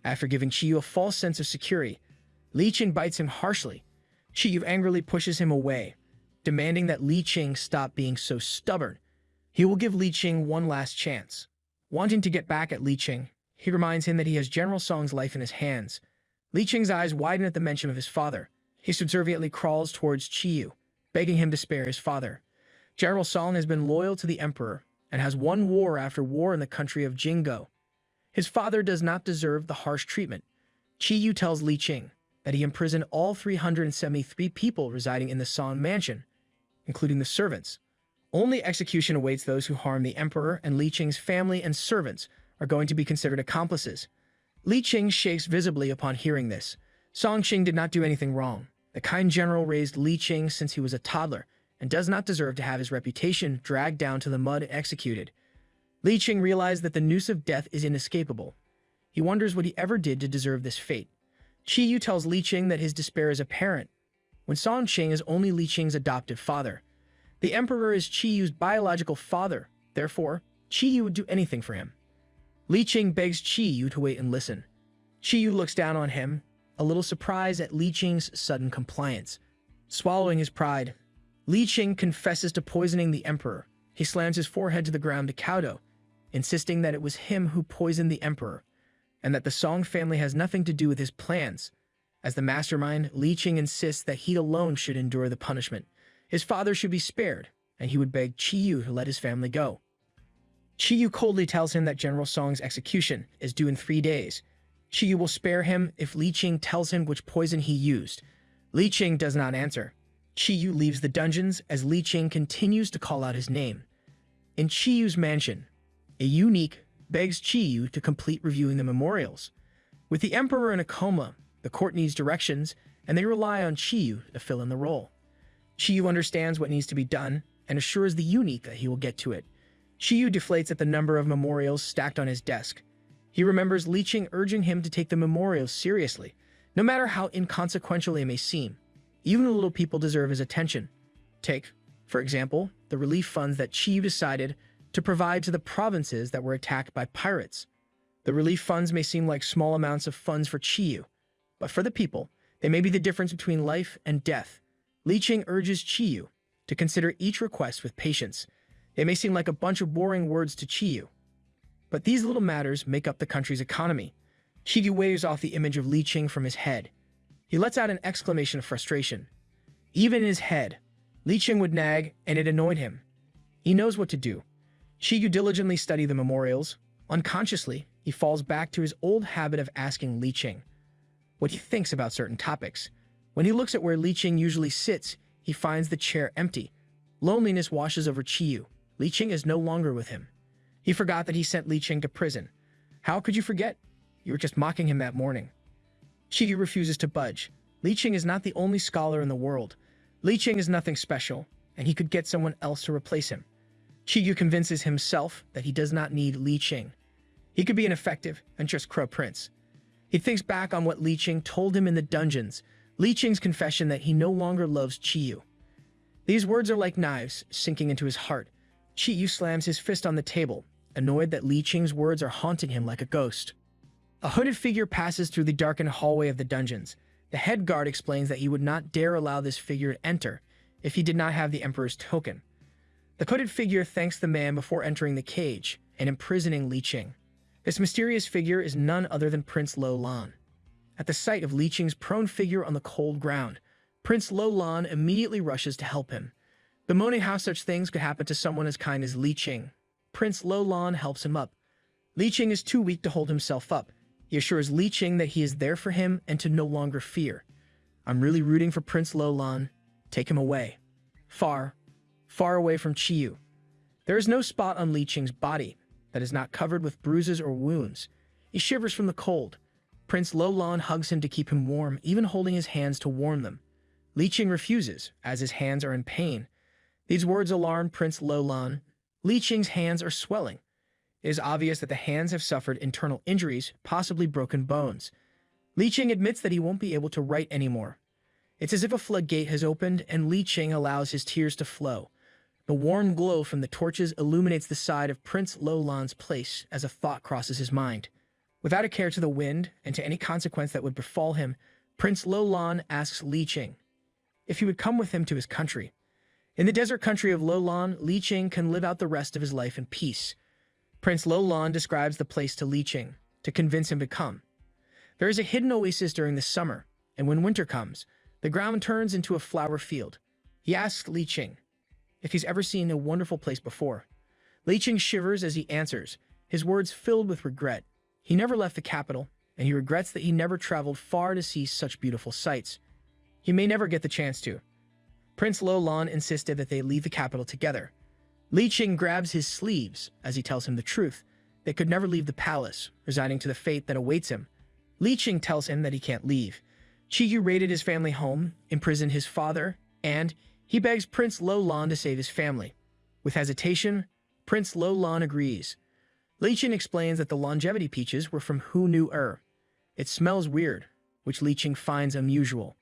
After giving Chi-yu a false sense of security, Li Qing bites him harshly. Chi-yu angrily pushes him away, demanding that Li Qing stop being so stubborn. He will give Li Qing one last chance. Wanting to get back at Li Qing, he reminds him that he has General Song's life in his hands. Li Qing's eyes widen at the mention of his father. He subserviently crawls towards Chi-yu, begging him to spare his father. General Song has been loyal to the emperor and has won war after war in the country of Jingo. His father does not deserve the harsh treatment. Chi-yu tells Li Qing that he imprisoned all 373 people residing in the Song mansion, including the servants. Only execution awaits those who harm the emperor, and Li Qing's family and servants are going to be considered accomplices. Li Qing shakes visibly upon hearing this. Song Qing did not do anything wrong. The kind general raised Li Qing since he was a toddler and does not deserve to have his reputation dragged down to the mud and executed. Li Qing realized that the noose of death is inescapable. He wonders what he ever did to deserve this fate. Chi-yu tells Li Qing that his despair is apparent, when Song Qing is only Li Qing's adoptive father. The emperor is Chi-yu's biological father, therefore, Chi-yu would do anything for him. Li Qing begs Chi-yu to wait and listen. Chi-yu looks down on him, a little surprised at Li Qing's sudden compliance. Swallowing his pride, Li Qing confesses to poisoning the emperor. He slams his forehead to the ground to kowtow, insisting that it was him who poisoned the emperor, and that the Song family has nothing to do with his plans. As the mastermind, Li Qing insists that he alone should endure the punishment. His father should be spared, and he would beg Chi-yu to let his family go. Chi-yu coldly tells him that General Song's execution is due in 3 days. Chi-yu will spare him if Li Qing tells him which poison he used. Li Qing does not answer. Chi leaves the dungeons as Li Qing continues to call out his name. In Chi mansion, a unique begs Chi to complete reviewing the memorials. With the Emperor in a coma, the court needs directions, and they rely on Chi to fill in the role. Chi understands what needs to be done and assures the unique that he will get to it. Chi deflates at the number of memorials stacked on his desk. He remembers Li Qing urging him to take the memorials seriously, no matter how inconsequential they may seem. Even the little people deserve his attention. Take, for example, the relief funds that Chi decided to provide to the provinces that were attacked by pirates. The relief funds may seem like small amounts of funds for Chi, but for the people, they may be the difference between life and death. Li Qing urges Chi to consider each request with patience. They may seem like a bunch of boring words to Chi, but these little matters make up the country's economy. Chi waves off the image of Li Qing from his head. He lets out an exclamation of frustration. Even in his head, Li Qing would nag, and it annoyed him. He knows what to do. Chi diligently studies the memorials. Unconsciously, he falls back to his old habit of asking Li Qing what he thinks about certain topics. When he looks at where Li Qing usually sits, he finds the chair empty. Loneliness washes over Chi. Li Qing is no longer with him. He forgot that he sent Li Qing to prison. How could you forget? You were just mocking him that morning. Chi refuses to budge. Li Qing is not the only scholar in the world. Li Qing is nothing special, and he could get someone else to replace him. Chi convinces himself that he does not need Li Qing. He could be an effective and just crow prince. He thinks back on what Li Qing told him in the dungeons, Li Qing's confession that he no longer loves Chi. These words are like knives sinking into his heart. Chi slams his fist on the table, annoyed that Li Qing's words are haunting him like a ghost. A hooded figure passes through the darkened hallway of the dungeons. The head guard explains that he would not dare allow this figure to enter if he did not have the Emperor's token. The hooded figure thanks the man before entering the cage and imprisoning Li Qing. This mysterious figure is none other than Prince Lo Lan. At the sight of Li Qing's prone figure on the cold ground, Prince Lo Lan immediately rushes to help him. Bemoaning how such things could happen to someone as kind as Li Qing, Prince Lo Lan helps him up. Li Qing is too weak to hold himself up. He assures Li Qing that he is there for him and to no longer fear. I'm really rooting for Prince Lo Lan. Take him away. Far, far away from Chi. There is no spot on Li Qing's body that is not covered with bruises or wounds. He shivers from the cold. Prince Lo Lan hugs him to keep him warm, even holding his hands to warm them. Li Qing refuses, as his hands are in pain. These words alarm Prince Lo Lan. Li Qing's hands are swelling. It is obvious that the hands have suffered internal injuries, possibly broken bones. Li Qing admits that he won't be able to write anymore. It's as if a floodgate has opened and Li Qing allows his tears to flow. The warm glow from the torches illuminates the side of Prince Lo Lan's place as a thought crosses his mind. Without a care to the wind and to any consequence that would befall him, Prince Lo Lan asks Li Qing if he would come with him to his country. In the desert country of Lo Lan, Li Qing can live out the rest of his life in peace. Prince Lo Lan describes the place to Li Qing to convince him to come. There is a hidden oasis during the summer, and when winter comes, the ground turns into a flower field. He asks Li Qing if he's ever seen a wonderful place before. Li Qing shivers as he answers, his words filled with regret. He never left the capital, and he regrets that he never traveled far to see such beautiful sights. He may never get the chance to. Prince Lo Lan insisted that they leave the capital together. Li Qing grabs his sleeves as he tells him the truth. They could never leave the palace, resigning to the fate that awaits him. Li Qing tells him that he can't leave. Chi raided his family home, imprisoned his father, and he begs Prince Lo Lan to save his family. With hesitation, Prince Lo Lan agrees. Li Qing explains that the longevity peaches were from Who Knew Er. It smells weird, which Li Qing finds unusual.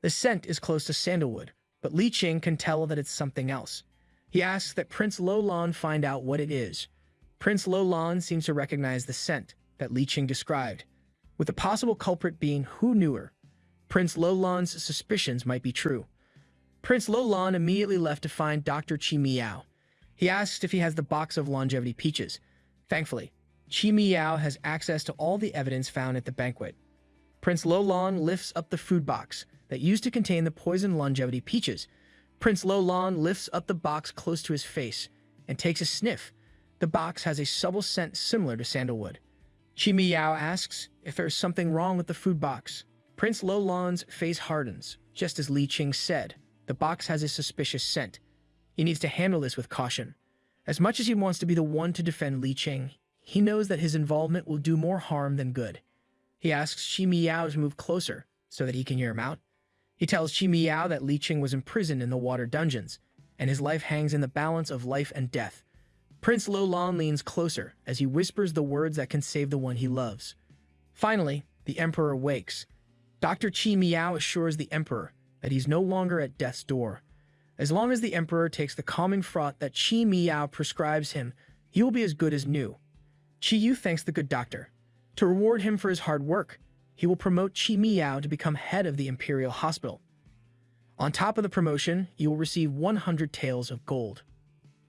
The scent is close to sandalwood, but Li Qing can tell that it's something else. He asks that Prince Lo Lan find out what it is. Prince Lo Lan seems to recognize the scent that Li Qing described, with the possible culprit being Who Knew Er. Prince Lo Lan's suspicions might be true. Prince Lo Lan immediately left to find Dr. Chi Miao. He asks if he has the box of longevity peaches. Thankfully, Chi Miao has access to all the evidence found at the banquet. Prince Lo Lan lifts up the food box that used to contain the poison longevity peaches. Prince Lo Lan lifts up the box close to his face and takes a sniff. The box has a subtle scent similar to sandalwood. Chi Miao asks if there's something wrong with the food box. Prince Lo Lan's face hardens, just as Li Qing said. The The box has a suspicious scent. He needs to handle this with caution. As much as he wants to be the one to defend Li Qing, he knows that his involvement will do more harm than good. He asks Qi Miao to move closer so that he can hear him out. He tells Qi Miao that Li Qing was imprisoned in the water dungeons, and his life hangs in the balance of life and death. Prince Lo Lan leans closer as he whispers the words that can save the one he loves. Finally, the Emperor wakes. Dr. Qi Miao assures the Emperor that he's no longer at death's door. As long as the Emperor takes the calming fraught that Qi Miao prescribes him, he will be as good as new. Qi Yu thanks the good doctor. To reward him for his hard work, he will promote Qi Miao to become head of the Imperial Hospital. On top of the promotion, he will receive 100 taels of gold.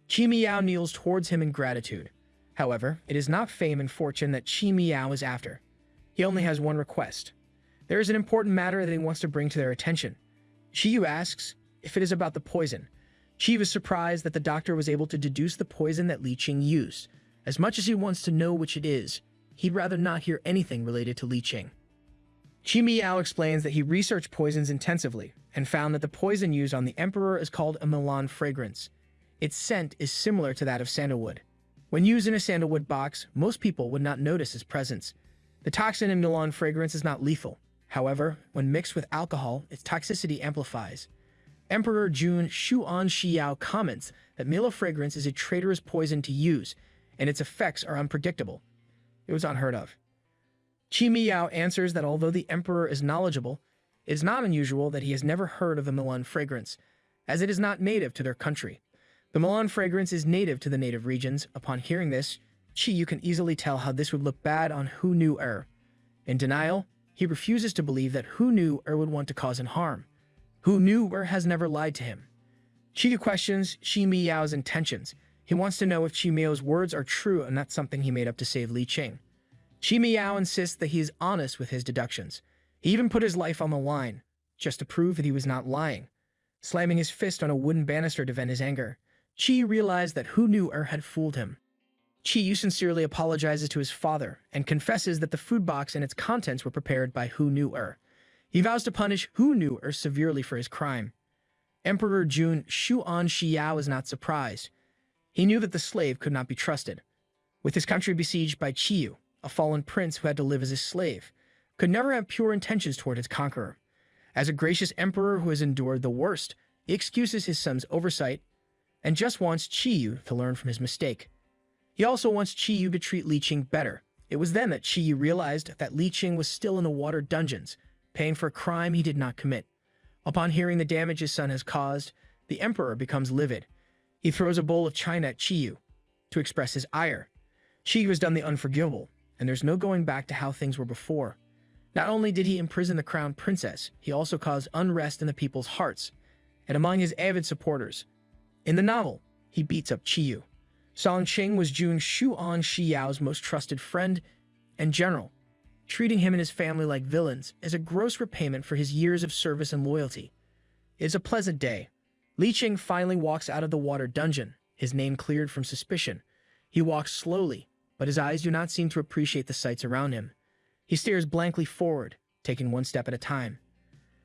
Qi Miao kneels towards him in gratitude. However, it is not fame and fortune that Qi Miao is after. He only has one request. There is an important matter that he wants to bring to their attention. Qi Yu asks if it is about the poison. Qi was surprised that the doctor was able to deduce the poison that Li Qing used. As much as he wants to know which it is, he'd rather not hear anything related to Li Qing. Qi Miao explains that he researched poisons intensively and found that the poison used on the Emperor is called a Milan fragrance. Its scent is similar to that of sandalwood. When used in a sandalwood box, most people would not notice its presence. The toxin in Milan fragrance is not lethal. However, when mixed with alcohol, its toxicity amplifies. Emperor Jun Xuan Xiao comments that Mila fragrance is a traitorous poison to use, and its effects are unpredictable. It was unheard of. Qi Miao answers that although the Emperor is knowledgeable, it is not unusual that he has never heard of the Milan fragrance, as it is not native to their country. The Milan fragrance is native to the native regions. Upon hearing this, Qi Yu can easily tell how this would look bad on Hu Nu-er. In denial, he refuses to believe that Hu Nu-er would want to cause him harm. Hu Nu-er has never lied to him. Qi Yu questions Qi Miao's intentions. He wants to know if Qi Miao's words are true and not something he made up to save Li Qing. Qi Miao insists that he is honest with his deductions. He even put his life on the line, just to prove that he was not lying. Slamming his fist on a wooden banister to vent his anger, Qi realized that Hu Nu-er had fooled him. Qi Yu sincerely apologizes to his father and confesses that the food box and its contents were prepared by Hu Nu-er. He vows to punish Hu Nu-er severely for his crime. Emperor Jun Xuan Xiao is not surprised. He knew that the slave could not be trusted. With his country besieged by Qi Yu, a fallen prince who had to live as a slave, could never have pure intentions toward his conqueror. As a gracious emperor who has endured the worst, he excuses his son's oversight and just wants Qi Yu to learn from his mistake. He also wants Qi Yu to treat Li Qing better. It was then that Qi Yu realized that Li Qing was still in the water dungeons, paying for a crime he did not commit. Upon hearing the damage his son has caused, the emperor becomes livid. He throws a bowl of china at Qi Yu to express his ire. Qi Yu has done the unforgivable, and there's no going back to how things were before. Not only did he imprison the crown princess, he also caused unrest in the people's hearts and among his avid supporters. In the novel, he beats up Qi Yu. Song Qing was Jun Xuan Xiao's most trusted friend and general. Treating him and his family like villains is a gross repayment for his years of service and loyalty. It is a pleasant day. Li Qing finally walks out of the water dungeon, his name cleared from suspicion. He walks slowly, but his eyes do not seem to appreciate the sights around him. He stares blankly forward, taking one step at a time.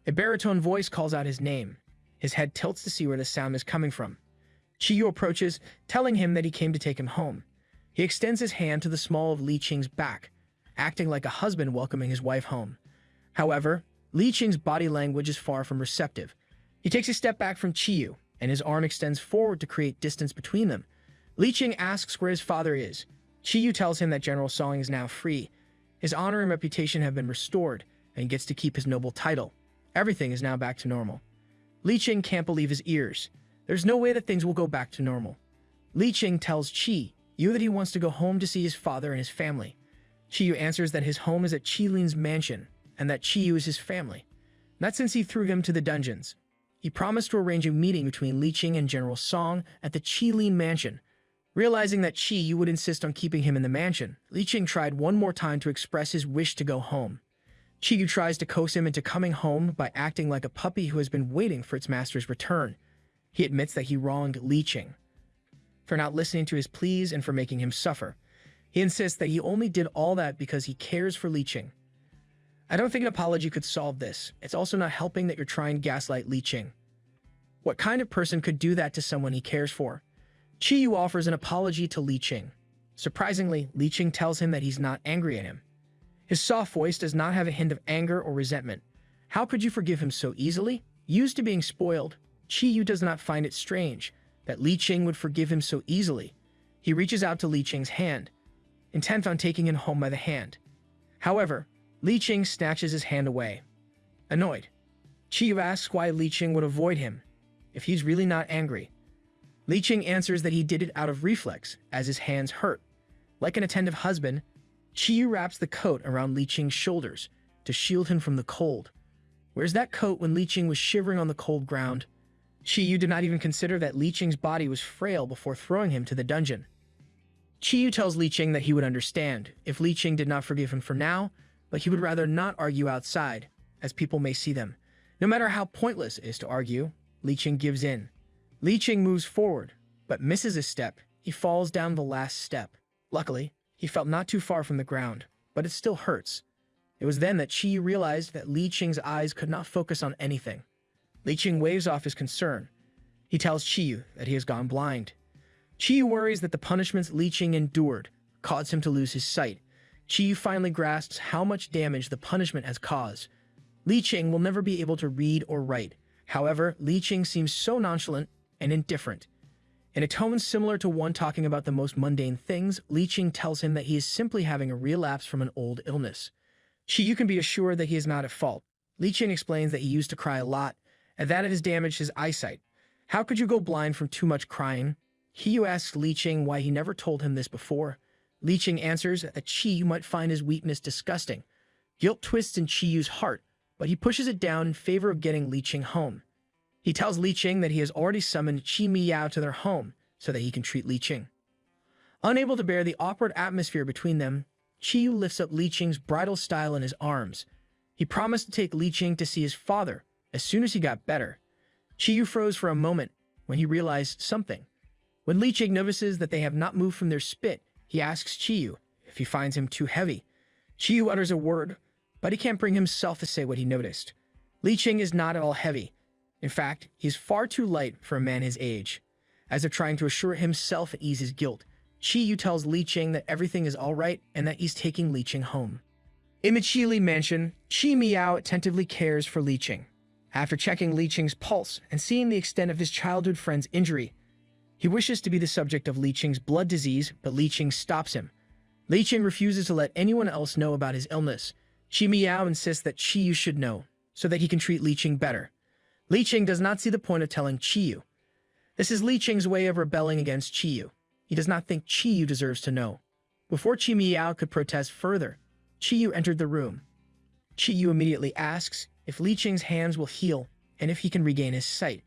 A baritone voice calls out his name. His head tilts to see where the sound is coming from. Qi Yu approaches, telling him that he came to take him home. He extends his hand to the small of Li Qing's back, acting like a husband welcoming his wife home. However, Li Qing's body language is far from receptive. He takes a step back from Qi Yu, and his arm extends forward to create distance between them. Li Qing asks where his father is. Qi Yu tells him that General Song is now free. His honor and reputation have been restored, and he gets to keep his noble title. Everything is now back to normal. Li Qing can't believe his ears. There's no way that things will go back to normal. Li Qing tells Qi Yu that he wants to go home to see his father and his family. Qi Yu answers that his home is at Qi Lin's mansion, and that Qi Yu is his family. Not since he threw him to the dungeons. He promised to arrange a meeting between Li Qing and General Song at the Qi Lin mansion. Realizing that Qi Yu would insist on keeping him in the mansion, Li Qing tried one more time to express his wish to go home. Qi Yu tries to coax him into coming home by acting like a puppy who has been waiting for its master's return. He admits that he wronged Li Qing for not listening to his pleas and for making him suffer. He insists that he only did all that because he cares for Li Qing. I don't think an apology could solve this. It's also not helping that you're trying to gaslight Li Qing. What kind of person could do that to someone he cares for? Chiyu offers an apology to Li Qing. Surprisingly, Li Qing tells him that he's not angry at him. His soft voice does not have a hint of anger or resentment. How could you forgive him so easily? Used to being spoiled, Chiyu does not find it strange that Li Qing would forgive him so easily. He reaches out to Li Qing's hand, intent on taking him home by the hand. However, Li Qing snatches his hand away. Annoyed, Chiyu asks why Li Qing would avoid him, if he's really not angry. Li Qing answers that he did it out of reflex, as his hands hurt. Like an attentive husband, Chiyu wraps the coat around Li Qing's shoulders to shield him from the cold. Where's that coat when Li Qing was shivering on the cold ground? Chiyu did not even consider that Li Qing's body was frail before throwing him to the dungeon. Chiyu tells Li Qing that he would understand if Li Qing did not forgive him for now, but he would rather not argue outside, as people may see them. No matter how pointless it is to argue, Li Qing gives in. Li Qing moves forward, but misses a step. He falls down the last step. Luckily, he felt not too far from the ground, but it still hurts. It was then that Chiyu realized that Li Qing's eyes could not focus on anything. Li Qing waves off his concern. He tells Chiyu that he has gone blind. Chiyu worries that the punishments Li Qing endured caused him to lose his sight. Chiyu finally grasps how much damage the punishment has caused. Li Qing will never be able to read or write. However, Li Qing seems so nonchalant and indifferent. In a tone similar to one talking about the most mundane things, Li Qing tells him that he is simply having a relapse from an old illness. Chiyu can be assured that he is not at fault. Li Qing explains that he used to cry a lot, and that it has damaged his eyesight. How could you go blind from too much crying? Chiyu asks Li Qing why he never told him this before. Li Qing answers that Chiyu might find his weakness disgusting. Guilt twists in Chiyu's heart, but he pushes it down in favor of getting Li Qing home. He tells Li Qing that he has already summoned Chi Miao to their home so that he can treat Li Qing. Unable to bear the awkward atmosphere between them, Chiyu lifts up Li Qing's bridal style in his arms. He promised to take Li Qing to see his father as soon as he got better. Chiyu froze for a moment when he realized something. When Li Qing notices that they have not moved from their spit, he asks Chiyu if he finds him too heavy. Chiyu utters a word, but he can't bring himself to say what he noticed. Li Qing is not at all heavy. In fact, he is far too light for a man his age. As if trying to assure himself and ease his guilt, Chiyu tells Li Qing that everything is all right and that he's taking Li Qing home. In the Qili mansion, Chi Miao attentively cares for Li Qing. After checking Li Qing's pulse and seeing the extent of his childhood friend's injury, he wishes to be the subject of Li Qing's blood disease, but Li Qing stops him. Li Qing refuses to let anyone else know about his illness. Chi Miao insists that Chiyu should know, so that he can treat Li Qing better. Li Qing does not see the point of telling Chiyu. This is Li Qing's way of rebelling against Chiyu. He does not think Chiyu deserves to know. Before Chi Miao could protest further, Chiyu entered the room. Chiyu immediately asks if Li Qing's hands will heal and if he can regain his sight.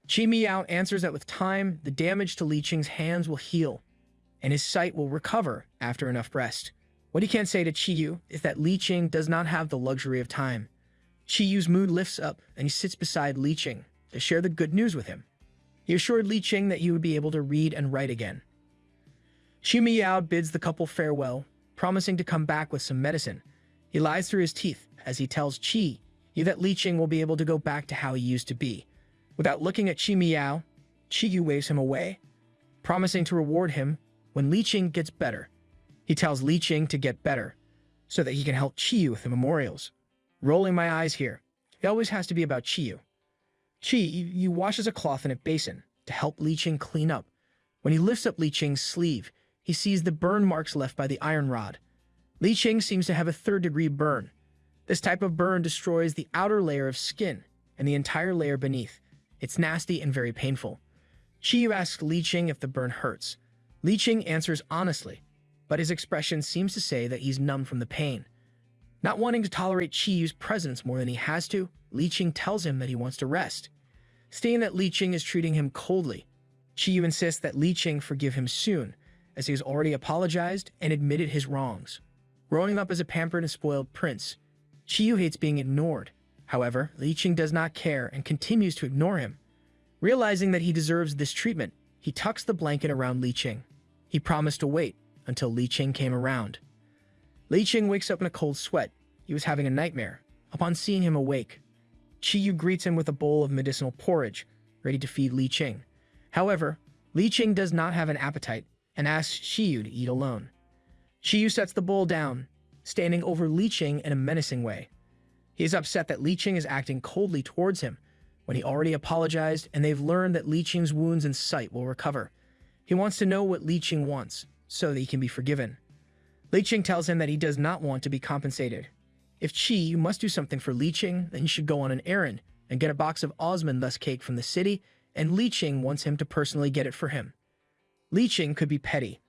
Chi Miao answers that with time, the damage to Li Qing's hands will heal, and his sight will recover after enough rest. What he can't say to Chiyu is that Li Qing does not have the luxury of time. Chiyu's mood lifts up, and he sits beside Li Qing to share the good news with him. He assured Li Qing that he would be able to read and write again. Chi Miao bids the couple farewell, promising to come back with some medicine. He lies through his teeth as he tells Chiyu that Li Qing will be able to go back to how he used to be. Without looking at Chi Miao, Chiyu waves him away, promising to reward him when Li Qing gets better. He tells Li Qing to get better, so that he can help Chiyu with the memorials. Rolling my eyes here, it always has to be about Chiyu. Chiyu washes a cloth in a basin to help Li Qing clean up. When he lifts up Li Qing's sleeve, he sees the burn marks left by the iron rod. Li Qing seems to have a third-degree burn. This type of burn destroys the outer layer of skin and the entire layer beneath. It's nasty and very painful. Chiyu asks Li Qing if the burn hurts. Li Qing answers honestly, but his expression seems to say that he's numb from the pain. Not wanting to tolerate Chiyu's presence more than he has to, Li Qing tells him that he wants to rest. Stating that Li Qing is treating him coldly, Chiyu insists that Li Qing forgive him soon, as he has already apologized and admitted his wrongs. Growing up as a pampered and spoiled prince, Chiyu hates being ignored. However, Li Qing does not care and continues to ignore him. Realizing that he deserves this treatment, he tucks the blanket around Li Qing. He promised to wait until Li Qing came around. Li Qing wakes up in a cold sweat. He was having a nightmare. Upon seeing him awake, Chiyu greets him with a bowl of medicinal porridge, ready to feed Li Qing. However, Li Qing does not have an appetite and asks Shiyu to eat alone. Shiyu sets the bowl down, standing over Li Qing in a menacing way. He is upset that Li Qing is acting coldly towards him when he already apologized and they've learned that Li Qing's wounds and sight will recover. He wants to know what Li Qing wants so that he can be forgiven. Li Qing tells him that he does not want to be compensated. If you must do something for Li Qing, then you should go on an errand and get a box of Osmond-less cake from the city, and Li Qing wants him to personally get it for him. Li Qing could be petty.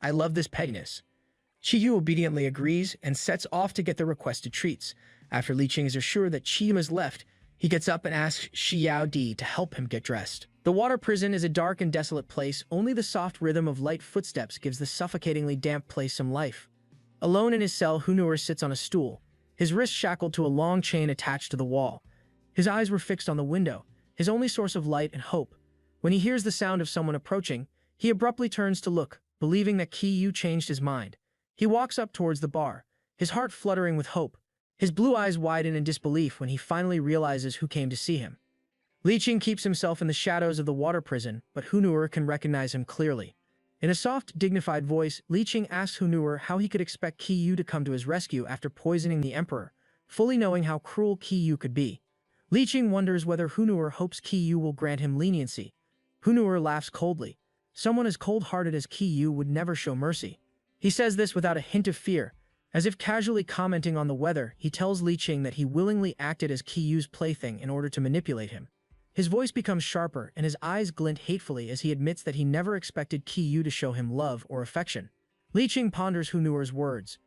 I love this pettiness. Shiyu obediently agrees and sets off to get the requested treats. After Li Qing is assured that Shiyu has left, he gets up and asks Xiao Di to help him get dressed. The water prison is a dark and desolate place. Only the soft rhythm of light footsteps gives the suffocatingly damp place some life. Alone in his cell, Hunur sits on a stool, his wrist shackled to a long chain attached to the wall. His eyes were fixed on the window, his only source of light and hope. When he hears the sound of someone approaching, he abruptly turns to look, believing that Qiyu changed his mind. He walks up towards the bar, his heart fluttering with hope. His blue eyes widen in disbelief when he finally realizes who came to see him. Li Qing keeps himself in the shadows of the water prison, but Hunur can recognize him clearly. In a soft, dignified voice, Li Qing asks Hunur how he could expect Qiyu to come to his rescue after poisoning the emperor, fully knowing how cruel Qiyu could be. Li Qing wonders whether Hunur hopes Qiyu will grant him leniency. Hunur laughs coldly. Someone as cold-hearted as Qiyu would never show mercy. He says this without a hint of fear. As if casually commenting on the weather, he tells Li Qing that he willingly acted as Qiyu's plaything in order to manipulate him. His voice becomes sharper and his eyes glint hatefully as he admits that he never expected Qiyu to show him love or affection. Li Qing ponders Hunur's words.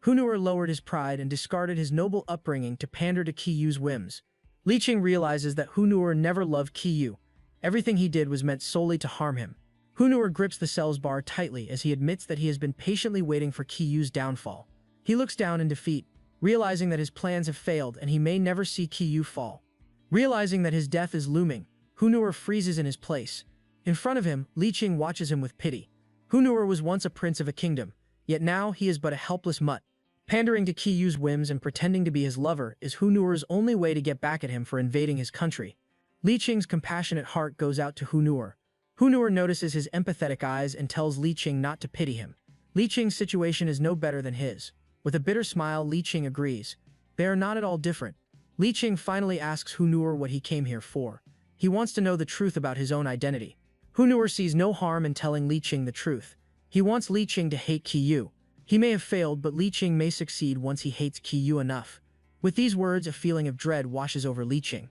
Hunur lowered his pride and discarded his noble upbringing to pander to Qiyu's whims. Li Qing realizes that Hunur never loved Qiyu. Everything he did was meant solely to harm him. Hunur grips the cell's bar tightly as he admits that he has been patiently waiting for Qiyu's downfall. He looks down in defeat, realizing that his plans have failed and he may never see Qiyu fall. Realizing that his death is looming, Hunur freezes in his place. In front of him, Li Qing watches him with pity. Hunur was once a prince of a kingdom, yet now he is but a helpless mutt. Pandering to Qiyu's whims and pretending to be his lover is Hunur's only way to get back at him for invading his country. Li Qing's compassionate heart goes out to Hunur. Hunur notices his empathetic eyes and tells Li Qing not to pity him. Li Qing's situation is no better than his. With a bitter smile, Li Qing agrees. They are not at all different. Li Qing finally asks Hunur what he came here for. He wants to know the truth about his own identity. Hunur sees no harm in telling Li Qing the truth. He wants Li Qing to hate Qiyu. He may have failed, but Li Qing may succeed once he hates Qiyu enough. With these words, a feeling of dread washes over Li Qing.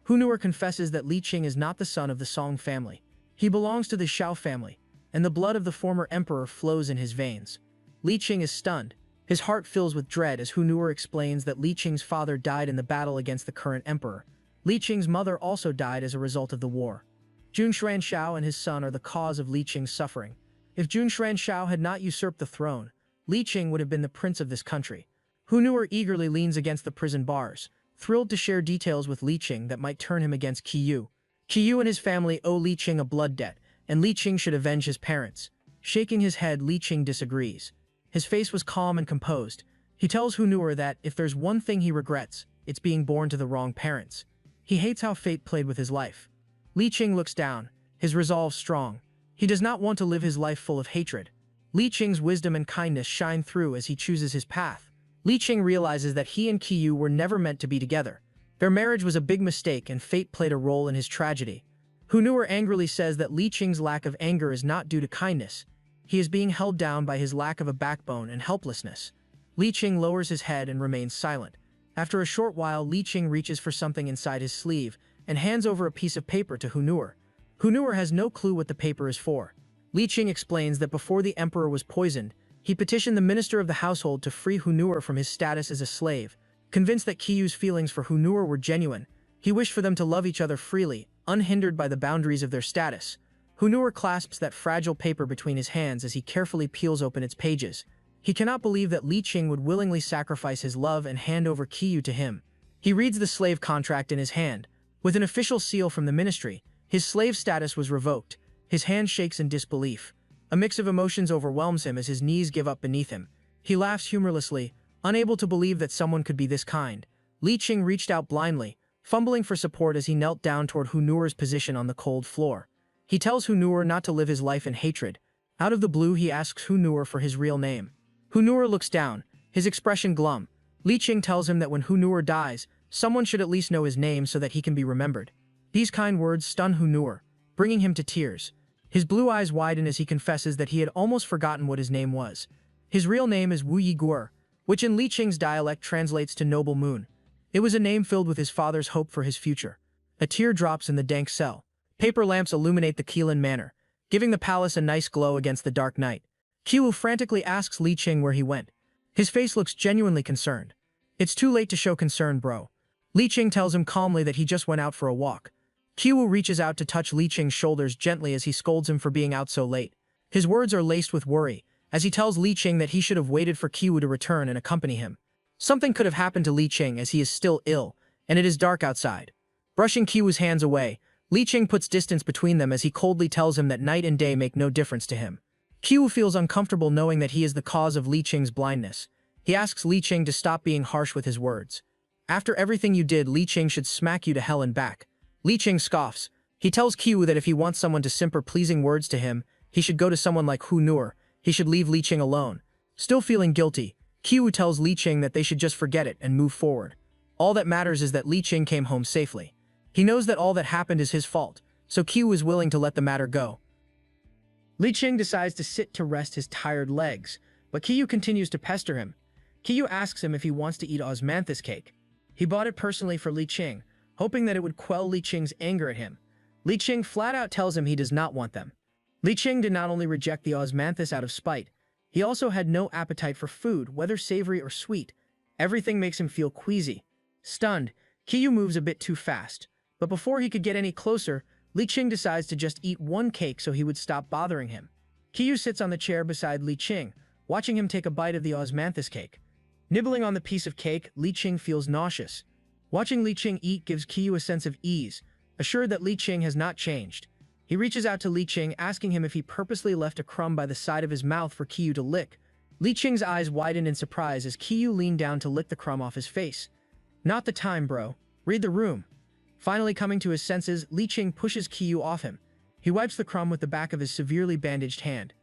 Hunur confesses that Li Qing is not the son of the Song family. He belongs to the Xiao family, and the blood of the former emperor flows in his veins. Li Qing is stunned. His heart fills with dread as Hunur explains that Li Qing's father died in the battle against the current emperor. Li Qing's mother also died as a result of the war. Jun Xuanshao and his son are the cause of Li Qing's suffering. If Jun Xuanshao had not usurped the throne, Li Qing would have been the prince of this country. Hunur eagerly leans against the prison bars, thrilled to share details with Li Qing that might turn him against Qiyu. Qiyu and his family owe Li Qing a blood debt, and Li Qing should avenge his parents. Shaking his head, Li Qing disagrees. His face was calm and composed. He tells Hunur that if there's one thing he regrets, it's being born to the wrong parents. He hates how fate played with his life. Li Qing looks down, his resolve strong. He does not want to live his life full of hatred. Li Qing's wisdom and kindness shine through as he chooses his path. Li Qing realizes that he and Qiyu were never meant to be together. Their marriage was a big mistake and fate played a role in his tragedy. Hunur angrily says that Li Qing's lack of anger is not due to kindness. He is being held down by his lack of a backbone and helplessness. Li Qing lowers his head and remains silent. After a short while, Li Qing reaches for something inside his sleeve and hands over a piece of paper to Hunur. Hunur has no clue what the paper is for. Li Qing explains that before the emperor was poisoned, he petitioned the minister of the household to free Hunur from his status as a slave. Convinced that Qiyu's feelings for Hunur were genuine, he wished for them to love each other freely, unhindered by the boundaries of their status. Hunur clasps that fragile paper between his hands as he carefully peels open its pages. He cannot believe that Li Qing would willingly sacrifice his love and hand over Qiyu to him. He reads the slave contract in his hand. With an official seal from the ministry, his slave status was revoked. His hand shakes in disbelief. A mix of emotions overwhelms him as his knees give up beneath him. He laughs humorlessly, unable to believe that someone could be this kind. Li Qing reached out blindly, fumbling for support as he knelt down toward Hunur's position on the cold floor. He tells Hunur not to live his life in hatred. Out of the blue, he asks Hunur for his real name. Hunur looks down, his expression glum. Li Qing tells him that when Hunur dies, someone should at least know his name so that he can be remembered. These kind words stun Hunur, bringing him to tears. His blue eyes widen as he confesses that he had almost forgotten what his name was. His real name is Wu Yigur, which in Li Qing's dialect translates to Noble Moon. It was a name filled with his father's hope for his future. A tear drops in the dank cell. Paper lamps illuminate the Qilin Manor, giving the palace a nice glow against the dark night. Qiwu frantically asks Li Qing where he went. His face looks genuinely concerned. It's too late to show concern, bro. Li Qing tells him calmly that he just went out for a walk. Qiwu reaches out to touch Li Qing's shoulders gently as he scolds him for being out so late. His words are laced with worry, as he tells Li Qing that he should have waited for Qiwu to return and accompany him. Something could have happened to Li Qing as he is still ill, and it is dark outside. Brushing Qiwu's hands away, Li Qing puts distance between them as he coldly tells him that night and day make no difference to him. Qiwu feels uncomfortable knowing that he is the cause of Li Qing's blindness. He asks Li Qing to stop being harsh with his words. After everything you did, Li Qing should smack you to hell and back. Li Qing scoffs. He tells Qiwu that if he wants someone to simper pleasing words to him, he should go to someone like Hunur. He should leave Li Qing alone. Still feeling guilty, Qiwu tells Li Qing that they should just forget it and move forward. All that matters is that Li Qing came home safely. He knows that all that happened is his fault, so Qiwu is willing to let the matter go. Li Qing decides to sit to rest his tired legs, but Qiwu continues to pester him. Qiwu asks him if he wants to eat osmanthus cake. He bought it personally for Li Qing, hoping that it would quell Li Qing's anger at him. Li Qing flat out tells him he does not want them. Li Qing did not only reject the osmanthus out of spite, he also had no appetite for food, whether savory or sweet. Everything makes him feel queasy. Stunned, Qiwu moves a bit too fast, but before he could get any closer, Li Qing decides to just eat one cake so he would stop bothering him. Qiwu sits on the chair beside Li Qing, watching him take a bite of the osmanthus cake. Nibbling on the piece of cake, Li Qing feels nauseous. Watching Li Qing eat gives Qiwu a sense of ease, assured that Li Qing has not changed. He reaches out to Li Qing, asking him if he purposely left a crumb by the side of his mouth for Qiwu to lick. Li Qing's eyes widen in surprise as Qiwu leaned down to lick the crumb off his face. Not the time, bro. Read the room. Finally coming to his senses, Li Qing pushes Qiwu off him. He wipes the crumb with the back of his severely bandaged hand.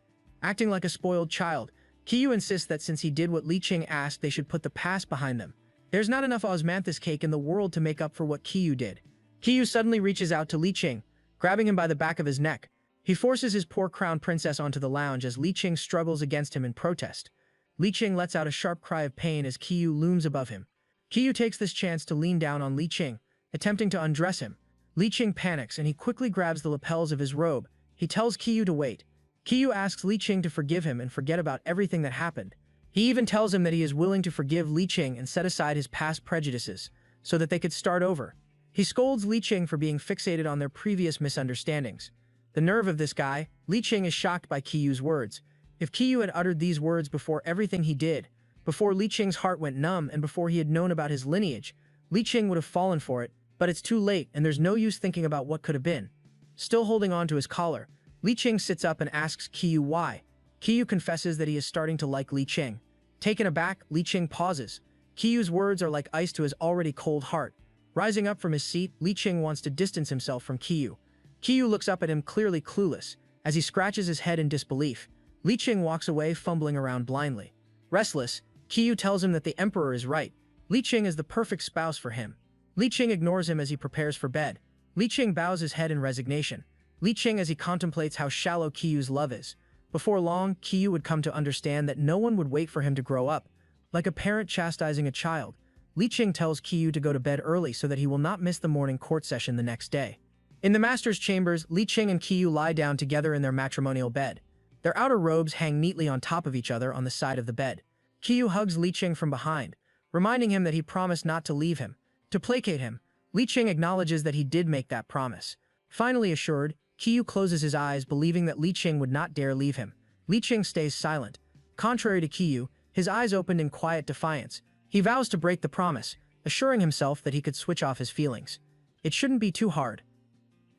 Acting like a spoiled child, Qiwu insists that since he did what Li Qing asked, they should put the past behind them. There's not enough osmanthus cake in the world to make up for what Qiwu did. Qiwu suddenly reaches out to Li Qing, grabbing him by the back of his neck. He forces his poor crown princess onto the lounge as Li Qing struggles against him in protest. Li Qing lets out a sharp cry of pain as Qiwu looms above him. Qiwu takes this chance to lean down on Li Qing, attempting to undress him. Li Qing panics and he quickly grabs the lapels of his robe. He tells Qiwu to wait. Qiwu asks Li Qing to forgive him and forget about everything that happened. He even tells him that he is willing to forgive Li Qing and set aside his past prejudices, so that they could start over. He scolds Li Qing for being fixated on their previous misunderstandings. The nerve of this guy. Li Qing is shocked by Qiwu's words. If Qiwu had uttered these words before everything he did, before Li Qing's heart went numb and before he had known about his lineage, Li Qing would have fallen for it, but it's too late and there's no use thinking about what could have been. Still holding on to his collar, Li Qing sits up and asks Qiwu why. Qiwu confesses that he is starting to like Li Qing. Taken aback, Li Qing pauses. Qiwu's words are like ice to his already cold heart. Rising up from his seat, Li Qing wants to distance himself from Qiwu. Qiwu looks up at him clearly clueless. As he scratches his head in disbelief, Li Qing walks away fumbling around blindly. Restless, Qiwu tells him that the emperor is right. Li Qing is the perfect spouse for him. Li Qing ignores him as he prepares for bed. Li Qing bows his head in resignation. Li Qing as he contemplates how shallow Qiwu's love is. Before long, Qiwu would come to understand that no one would wait for him to grow up. Like a parent chastising a child, Li Qing tells Qiwu to go to bed early so that he will not miss the morning court session the next day. In the master's chambers, Li Qing and Qiwu lie down together in their matrimonial bed. Their outer robes hang neatly on top of each other on the side of the bed. Qiwu hugs Li Qing from behind, reminding him that he promised not to leave him. To placate him, Li Qing acknowledges that he did make that promise. Finally assured, Qiwu closes his eyes, believing that Li Qing would not dare leave him. Li Qing stays silent. Contrary to Qiwu, his eyes opened in quiet defiance. He vows to break the promise, assuring himself that he could switch off his feelings. It shouldn't be too hard.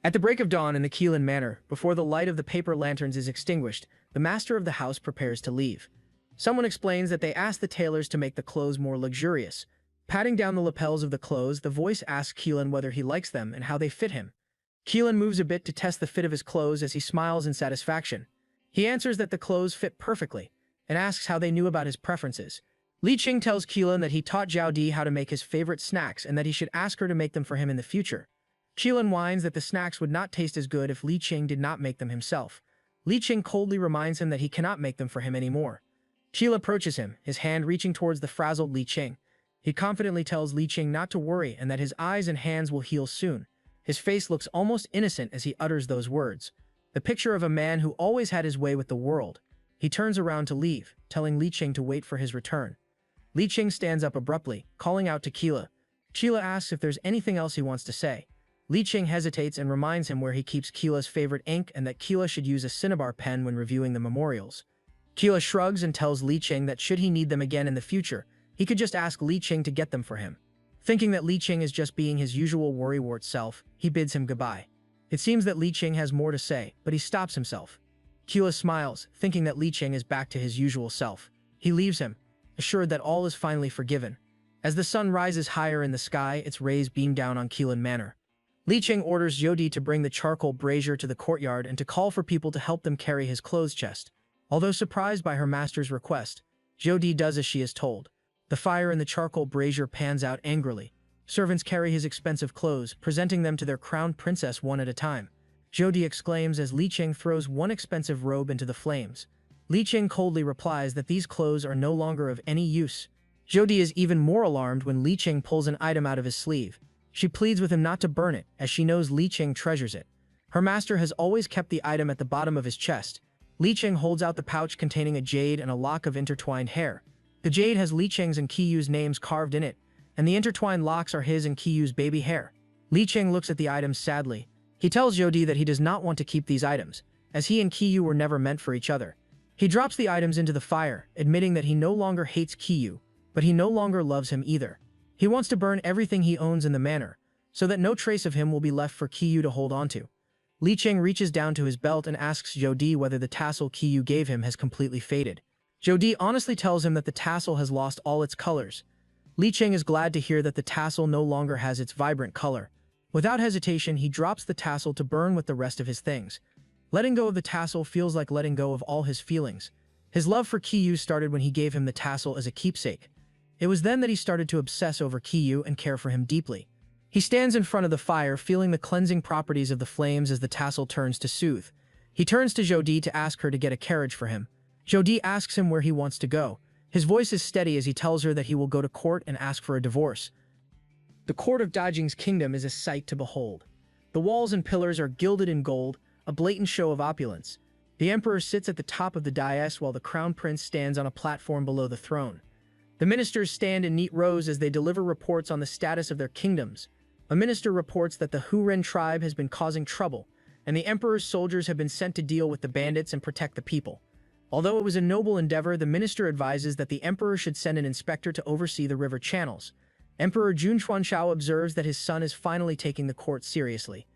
At the break of dawn in the Qilin Manor, before the light of the paper lanterns is extinguished, the master of the house prepares to leave. Someone explains that they asked the tailors to make the clothes more luxurious. Patting down the lapels of the clothes, the voice asks Keelan whether he likes them and how they fit him. Keelan moves a bit to test the fit of his clothes as he smiles in satisfaction. He answers that the clothes fit perfectly, and asks how they knew about his preferences. Li Qing tells Keelan that he taught Zhao Di how to make his favorite snacks and that he should ask her to make them for him in the future. Keelan whines that the snacks would not taste as good if Li Qing did not make them himself. Li Qing coldly reminds him that he cannot make them for him anymore. Keelan approaches him, his hand reaching towards the frazzled Li Qing. He confidently tells Li Qing not to worry and that his eyes and hands will heal soon. His face looks almost innocent as he utters those words. The picture of a man who always had his way with the world. He turns around to leave, telling Li Qing to wait for his return. Li Qing stands up abruptly, calling out to Keelan. Keelan asks if there's anything else he wants to say. Li Qing hesitates and reminds him where he keeps Keelan's favorite ink and that Keelan should use a cinnabar pen when reviewing the memorials. Keelan shrugs and tells Li Qing that should he need them again in the future, he could just ask Li Qing to get them for him. Thinking that Li Qing is just being his usual worrywart self, he bids him goodbye. It seems that Li Qing has more to say, but he stops himself. Keelan smiles, thinking that Li Qing is back to his usual self. He leaves him, assured that all is finally forgiven. As the sun rises higher in the sky, its rays beam down on Keelan Manor. Li Qing orders Zhao Di to bring the charcoal brazier to the courtyard and to call for people to help them carry his clothes chest. Although surprised by her master's request, Zhao Di does as she is told. The fire in the charcoal brazier pans out angrily. Servants carry his expensive clothes, presenting them to their crown princess one at a time. Zhao Di exclaims as Li Qing throws one expensive robe into the flames. Li Qing coldly replies that these clothes are no longer of any use. Zhao Di is even more alarmed when Li Qing pulls an item out of his sleeve. She pleads with him not to burn it, as she knows Li Qing treasures it. Her master has always kept the item at the bottom of his chest. Li Qing holds out the pouch containing a jade and a lock of intertwined hair. The jade has Li Qing's and Qiyu's names carved in it, and the intertwined locks are his and Qiyu's baby hair. Li Qing looks at the items sadly. He tells Zhao Di that he does not want to keep these items, as he and Qiyu were never meant for each other. He drops the items into the fire, admitting that he no longer hates Qiyu, but he no longer loves him either. He wants to burn everything he owns in the manor, so that no trace of him will be left for Qiyu to hold onto. Li Qing reaches down to his belt and asks Zhao Di whether the tassel Qiyu gave him has completely faded. Zhao Di honestly tells him that the tassel has lost all its colors. Li Qing is glad to hear that the tassel no longer has its vibrant color. Without hesitation, he drops the tassel to burn with the rest of his things. Letting go of the tassel feels like letting go of all his feelings. His love for Qiyu started when he gave him the tassel as a keepsake. It was then that he started to obsess over Qiyu and care for him deeply. He stands in front of the fire, feeling the cleansing properties of the flames as the tassel turns to soothe. He turns to Zhao Di to ask her to get a carriage for him. Zhao Di asks him where he wants to go. His voice is steady as he tells her that he will go to court and ask for a divorce. The court of Dajing's kingdom is a sight to behold. The walls and pillars are gilded in gold, a blatant show of opulence. The emperor sits at the top of the dais while the crown prince stands on a platform below the throne. The ministers stand in neat rows as they deliver reports on the status of their kingdoms. A minister reports that the Huren tribe has been causing trouble, and the emperor's soldiers have been sent to deal with the bandits and protect the people. Although it was a noble endeavor, the minister advises that the emperor should send an inspector to oversee the river channels. Emperor Jun Chuanshao observes that his son is finally taking the court seriously.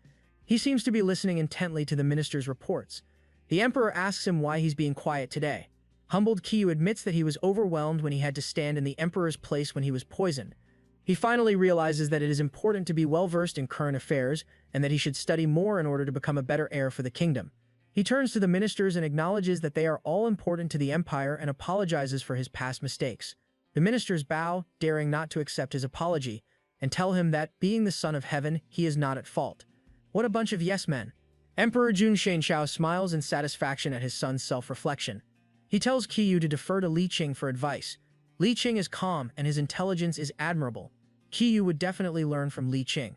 He seems to be listening intently to the minister's reports. The emperor asks him why he's being quiet today. Humbled, Qiyu admits that he was overwhelmed when he had to stand in the emperor's place when he was poisoned. He finally realizes that it is important to be well-versed in current affairs and that he should study more in order to become a better heir for the kingdom. He turns to the ministers and acknowledges that they are all important to the empire and apologizes for his past mistakes. The ministers bow, daring not to accept his apology, and tell him that, being the son of heaven, he is not at fault. What a bunch of yes-men. Emperor Jun Shainshao smiles in satisfaction at his son's self-reflection. He tells Qiyu to defer to Li Qing for advice. Li Qing is calm and his intelligence is admirable. Qiyu would definitely learn from Li Qing.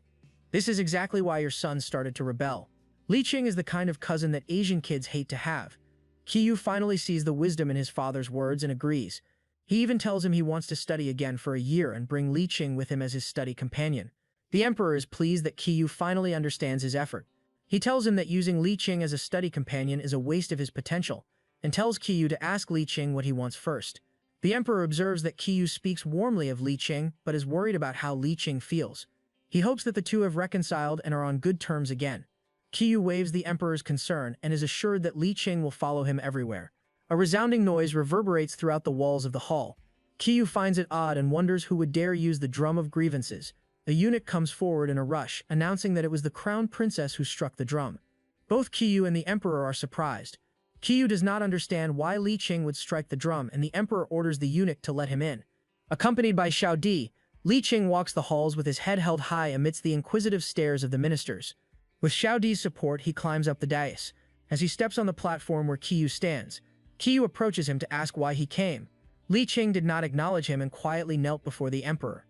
This is exactly why your son started to rebel. Li Qing is the kind of cousin that Asian kids hate to have. Qiyu finally sees the wisdom in his father's words and agrees. He even tells him he wants to study again for a year and bring Li Qing with him as his study companion. The emperor is pleased that Qiyu finally understands his effort. He tells him that using Li Qing as a study companion is a waste of his potential, and tells Qiyu to ask Li Qing what he wants first. The emperor observes that Qiyu speaks warmly of Li Qing, but is worried about how Li Qing feels. He hopes that the two have reconciled and are on good terms again. Qiyu waives the emperor's concern and is assured that Li Qing will follow him everywhere. A resounding noise reverberates throughout the walls of the hall. Qiyu finds it odd and wonders who would dare use the drum of grievances. A eunuch comes forward in a rush, announcing that it was the crown princess who struck the drum. Both Qiyu and the emperor are surprised. Qiyu does not understand why Li Qing would strike the drum, and the emperor orders the eunuch to let him in. Accompanied by Xiao Di, Li Qing walks the halls with his head held high amidst the inquisitive stares of the ministers. With Xiao Di's support, he climbs up the dais. As he steps on the platform where Qiyu stands, Qiyu approaches him to ask why he came. Li Qing did not acknowledge him and quietly knelt before the emperor.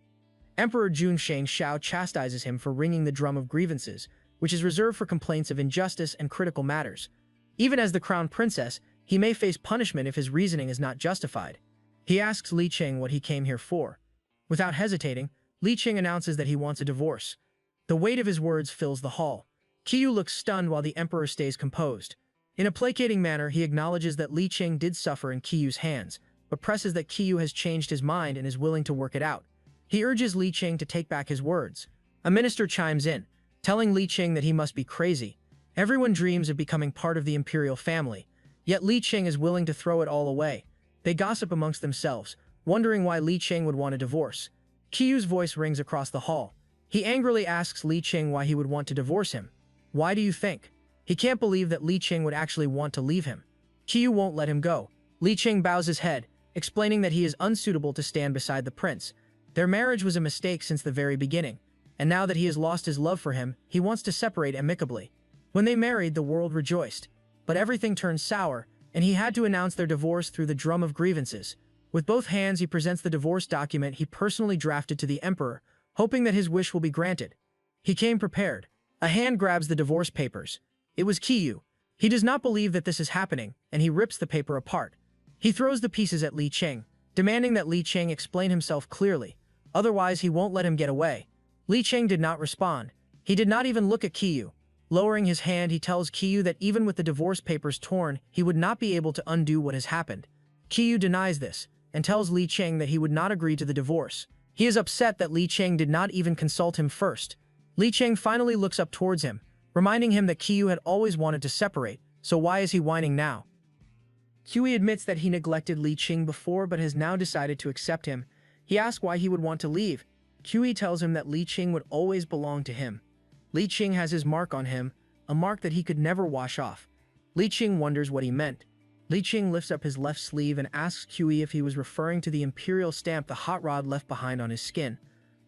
Emperor Junsheng Xiao chastises him for ringing the drum of grievances, which is reserved for complaints of injustice and critical matters. Even as the crown princess, he may face punishment if his reasoning is not justified. He asks Li Qing what he came here for. Without hesitating, Li Qing announces that he wants a divorce. The weight of his words fills the hall. Qiyu looks stunned while the emperor stays composed. In a placating manner, he acknowledges that Li Qing did suffer in Qiyu's hands, but presses that Qiyu has changed his mind and is willing to work it out. He urges Li Qing to take back his words. A minister chimes in, telling Li Qing that he must be crazy. Everyone dreams of becoming part of the imperial family, yet Li Qing is willing to throw it all away. They gossip amongst themselves, wondering why Li Qing would want a divorce. Qiyu's voice rings across the hall. He angrily asks Li Qing why he would want to divorce him. Why do you think? He can't believe that Li Qing would actually want to leave him. Qiyu won't let him go. Li Qing bows his head, explaining that he is unsuitable to stand beside the prince. Their marriage was a mistake since the very beginning, and now that he has lost his love for him, he wants to separate amicably. When they married, the world rejoiced. But everything turned sour, and he had to announce their divorce through the drum of grievances. With both hands, he presents the divorce document he personally drafted to the emperor, hoping that his wish will be granted. He came prepared. A hand grabs the divorce papers. It was Qiyu. He does not believe that this is happening, and he rips the paper apart. He throws the pieces at Li Qing, demanding that Li Qing explain himself clearly. Otherwise, he won't let him get away. Li Qing did not respond. He did not even look at Qiyu. Lowering his hand, he tells Qiyu that even with the divorce papers torn, he would not be able to undo what has happened. Qiyu denies this, and tells Li Qing that he would not agree to the divorce. He is upset that Li Qing did not even consult him first. Li Qing finally looks up towards him, reminding him that Qiyu had always wanted to separate, so why is he whining now? Qiyu admits that he neglected Li Qing before but has now decided to accept him. He asks why he would want to leave. Qiyu tells him that Li Qing would always belong to him. Li Qing has his mark on him, a mark that he could never wash off. Li Qing wonders what he meant. Li Qing lifts up his left sleeve and asks Qiyu if he was referring to the imperial stamp the hot rod left behind on his skin.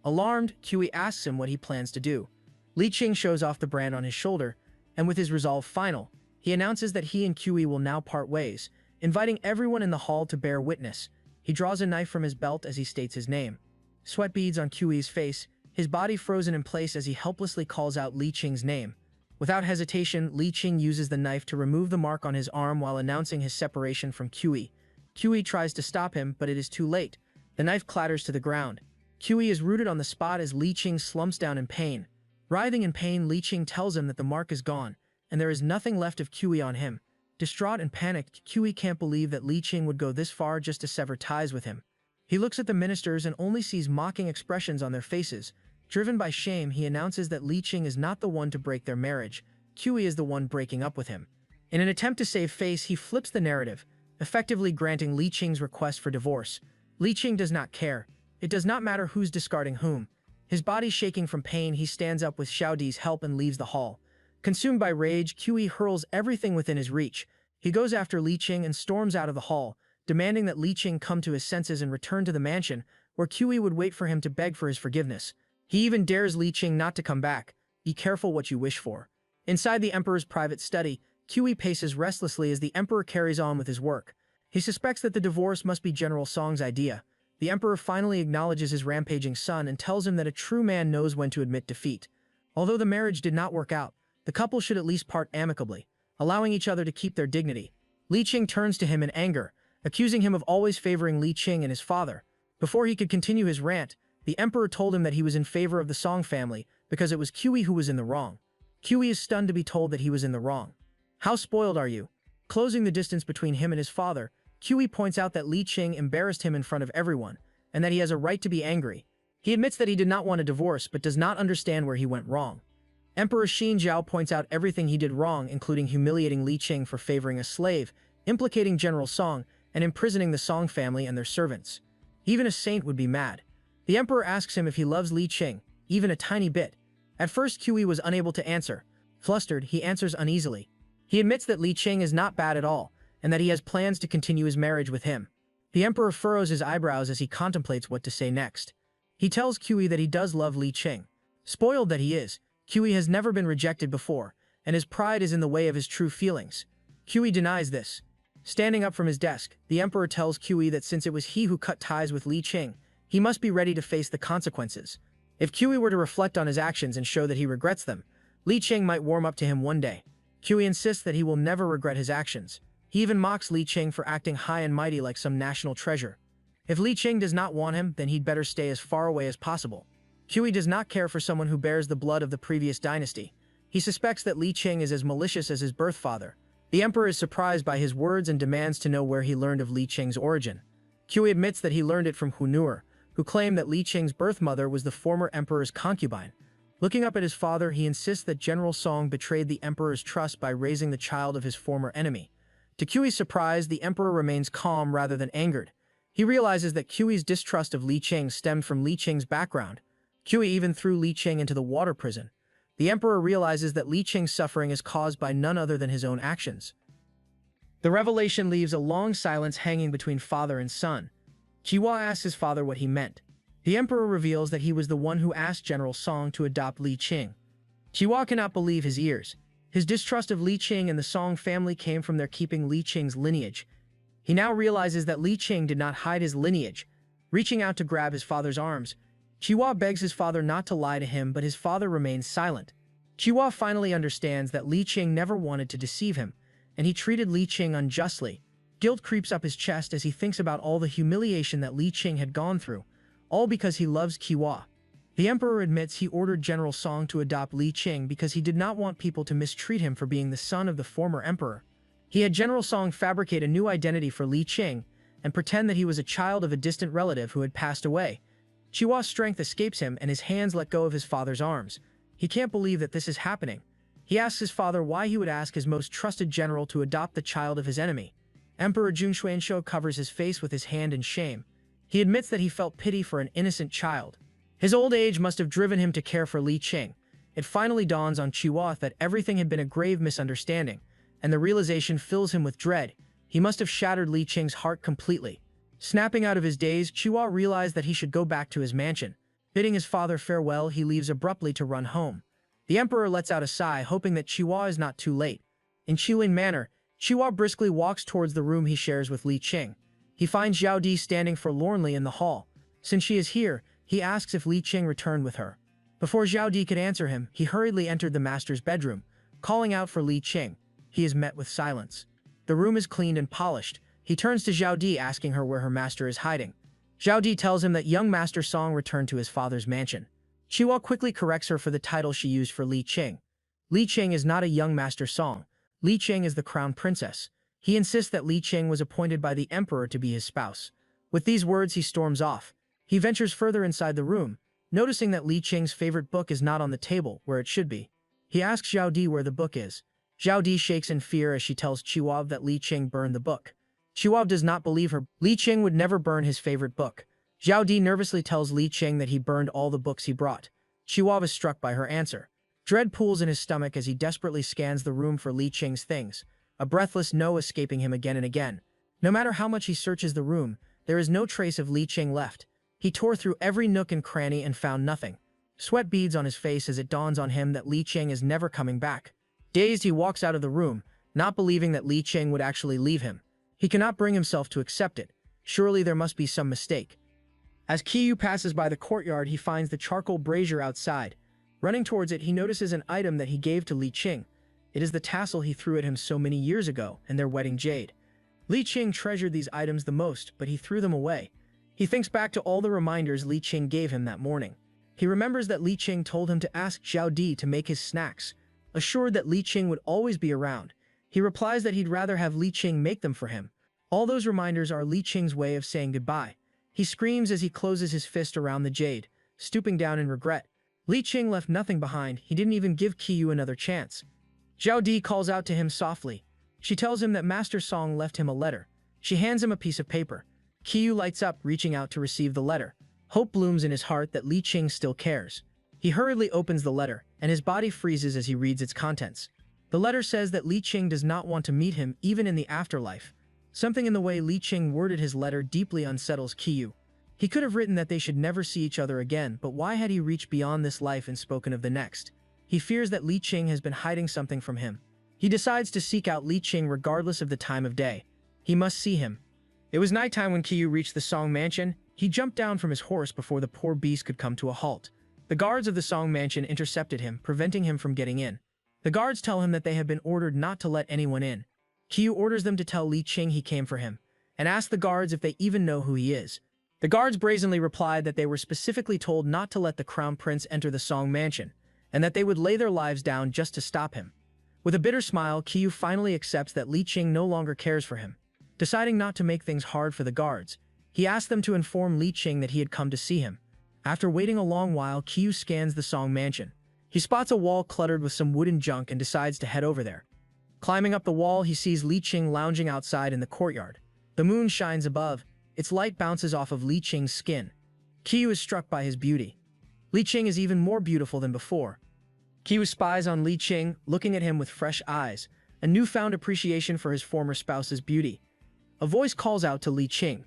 Alarmed, Qiyu asks him what he plans to do. Li Qing shows off the brand on his shoulder, and with his resolve final, he announces that he and Qiyu will now part ways, inviting everyone in the hall to bear witness. He draws a knife from his belt as he states his name. Sweat beads on Qiyu's face, his body frozen in place as he helplessly calls out Li Qing's name. Without hesitation, Li Qing uses the knife to remove the mark on his arm while announcing his separation from Qiyu. Qiyu tries to stop him, but it is too late. The knife clatters to the ground. Qiyu is rooted on the spot as Li Qing slumps down in pain. Writhing in pain, Li Qing tells him that the mark is gone, and there is nothing left of Qiyu on him. Distraught and panicked, Qiyu can't believe that Li Qing would go this far just to sever ties with him. He looks at the ministers and only sees mocking expressions on their faces. Driven by shame, he announces that Li Qing is not the one to break their marriage. Qiyu is the one breaking up with him. In an attempt to save face, he flips the narrative, effectively granting Li Qing's request for divorce. Li Qing does not care. It does not matter who's discarding whom. His body shaking from pain, he stands up with Xiao Di's help and leaves the hall. Consumed by rage, Qiyu hurls everything within his reach. He goes after Li Qing and storms out of the hall, demanding that Li Qing come to his senses and return to the mansion, where Qiyu would wait for him to beg for his forgiveness. He even dares Li Qing not to come back. Be careful what you wish for. Inside the emperor's private study, Qiyu paces restlessly as the emperor carries on with his work. He suspects that the divorce must be General Song's idea. The emperor finally acknowledges his rampaging son and tells him that a true man knows when to admit defeat. Although the marriage did not work out, the couple should at least part amicably, allowing each other to keep their dignity. Li Qing turns to him in anger, accusing him of always favoring Li Qing and his father. Before he could continue his rant, the emperor told him that he was in favor of the Song family because it was Qiyu who was in the wrong. Qiyu is stunned to be told that he was in the wrong. How spoiled are you? Closing the distance between him and his father, Qiyu points out that Li Qing embarrassed him in front of everyone, and that he has a right to be angry. He admits that he did not want a divorce but does not understand where he went wrong. Emperor Xin Zhao points out everything he did wrong, including humiliating Li Qing for favoring a slave, implicating General Song, and imprisoning the Song family and their servants. Even a saint would be mad. The emperor asks him if he loves Li Qing, even a tiny bit. At first, Qiui was unable to answer. Flustered, he answers uneasily. He admits that Li Qing is not bad at all, and that he has plans to continue his marriage with him. The emperor furrows his eyebrows as he contemplates what to say next. He tells Qiui that he does love Li Qing. Spoiled that he is, Qiui has never been rejected before, and his pride is in the way of his true feelings. Qiui denies this. Standing up from his desk, the emperor tells Qiui that since it was he who cut ties with Li Qing, he must be ready to face the consequences. If Qiui were to reflect on his actions and show that he regrets them, Li Qing might warm up to him one day. Qiui insists that he will never regret his actions. He even mocks Li Qing for acting high and mighty like some national treasure. If Li Qing does not want him, then he'd better stay as far away as possible. Qiui does not care for someone who bears the blood of the previous dynasty. He suspects that Li Qing is as malicious as his birth father. The emperor is surprised by his words and demands to know where he learned of Li Qing's origin. Qiui admits that he learned it from Hunur, who claimed that Li Qing's birth mother was the former emperor's concubine. Looking up at his father, he insists that General Song betrayed the emperor's trust by raising the child of his former enemy. To Qiui's surprise, the emperor remains calm rather than angered. He realizes that Qiui's distrust of Li Qing stemmed from Li Qing's background. Qiui even threw Li Qing into the water prison. The emperor realizes that Li Qing's suffering is caused by none other than his own actions. The revelation leaves a long silence hanging between father and son. Qiui asks his father what he meant. The emperor reveals that he was the one who asked General Song to adopt Li Qing. Qiui cannot believe his ears. His distrust of Li Qing and the Song family came from their keeping Li Qing's lineage. He now realizes that Li Qing did not hide his lineage. Reaching out to grab his father's arms, Qiui begs his father not to lie to him, but his father remains silent. Qiui finally understands that Li Qing never wanted to deceive him, and he treated Li Qing unjustly. Guilt creeps up his chest as he thinks about all the humiliation that Li Qing had gone through, all because he loves Qiui. The emperor admits he ordered General Song to adopt Li Qing because he did not want people to mistreat him for being the son of the former emperor. He had General Song fabricate a new identity for Li Qing and pretend that he was a child of a distant relative who had passed away. Qiui's strength escapes him and his hands let go of his father's arms. He can't believe that this is happening. He asks his father why he would ask his most trusted general to adopt the child of his enemy. Emperor Junxuansho covers his face with his hand in shame. He admits that he felt pity for an innocent child. His old age must have driven him to care for Li Qing. It finally dawns on Qiui that everything had been a grave misunderstanding, and the realization fills him with dread. He must have shattered Li Qing's heart completely. Snapping out of his daze, Qiui realized that he should go back to his mansion. Bidding his father farewell, he leaves abruptly to run home. The emperor lets out a sigh, hoping that Qiui is not too late. In Qilin manner, Qiui briskly walks towards the room he shares with Li Qing. He finds Xiao Di standing forlornly in the hall. Since she is here, he asks if Li Qing returned with her. Before Xiao Di could answer him, he hurriedly entered the master's bedroom, calling out for Li Qing. He is met with silence. The room is cleaned and polished. He turns to Xiao Di, asking her where her master is hiding. Xiao Di tells him that young Master Song returned to his father's mansion. Qiui quickly corrects her for the title she used for Li Qing. Li Qing is not a young Master Song. Li Qing is the crown princess. He insists that Li Qing was appointed by the emperor to be his spouse. With these words, he storms off. He ventures further inside the room, noticing that Li Qing's favorite book is not on the table where it should be. He asks Xiao Di where the book is. Xiao Di shakes in fear as she tells Qiui that Li Qing burned the book. Qiui does not believe her. Li Qing would never burn his favorite book. Xiao Di nervously tells Li Qing that he burned all the books he brought. Qiui is struck by her answer. Dread pools in his stomach as he desperately scans the room for Li Qing's things, a breathless no escaping him again and again. No matter how much he searches the room, there is no trace of Li Qing left. He tore through every nook and cranny and found nothing. Sweat beads on his face as it dawns on him that Li Qing is never coming back. Dazed, he walks out of the room, not believing that Li Qing would actually leave him. He cannot bring himself to accept it. Surely there must be some mistake. As Qiui passes by the courtyard, he finds the charcoal brazier outside. Running towards it, he notices an item that he gave to Li Qing. It is the tassel he threw at him so many years ago and their wedding jade. Li Qing treasured these items the most, but he threw them away. He thinks back to all the reminders Li Qing gave him that morning. He remembers that Li Qing told him to ask Xiao Di to make his snacks. Assured that Li Qing would always be around, he replies that he'd rather have Li Qing make them for him. All those reminders are Li Qing's way of saying goodbye. He screams as he closes his fist around the jade, stooping down in regret. Li Qing left nothing behind. He didn't even give Qiui another chance. Xiao Di calls out to him softly. She tells him that Master Song left him a letter. She hands him a piece of paper. Qiyu lights up, reaching out to receive the letter. Hope blooms in his heart that Li Qing still cares. He hurriedly opens the letter, and his body freezes as he reads its contents. The letter says that Li Qing does not want to meet him even in the afterlife. Something in the way Li Qing worded his letter deeply unsettles Qiyu. He could have written that they should never see each other again, but why had he reached beyond this life and spoken of the next? He fears that Li Qing has been hiding something from him. He decides to seek out Li Qing regardless of the time of day. He must see him. It was nighttime when Qiyu reached the Song Mansion. He jumped down from his horse before the poor beast could come to a halt. The guards of the Song Mansion intercepted him, preventing him from getting in. The guards tell him that they have been ordered not to let anyone in. Qiyu orders them to tell Li Qing he came for him, and asks the guards if they even know who he is. The guards brazenly replied that they were specifically told not to let the Crown Prince enter the Song Mansion, and that they would lay their lives down just to stop him. With a bitter smile, Qiyu finally accepts that Li Qing no longer cares for him. Deciding not to make things hard for the guards, he asked them to inform Li Qing that he had come to see him. After waiting a long while, Qiyu scans the Song Mansion. He spots a wall cluttered with some wooden junk and decides to head over there. Climbing up the wall, he sees Li Qing lounging outside in the courtyard. The moon shines above. Its light bounces off of Li Qing's skin. Qiyu is struck by his beauty. Li Qing is even more beautiful than before. Qiyu spies on Li Qing, looking at him with fresh eyes, a newfound appreciation for his former spouse's beauty. A voice calls out to Li Qing.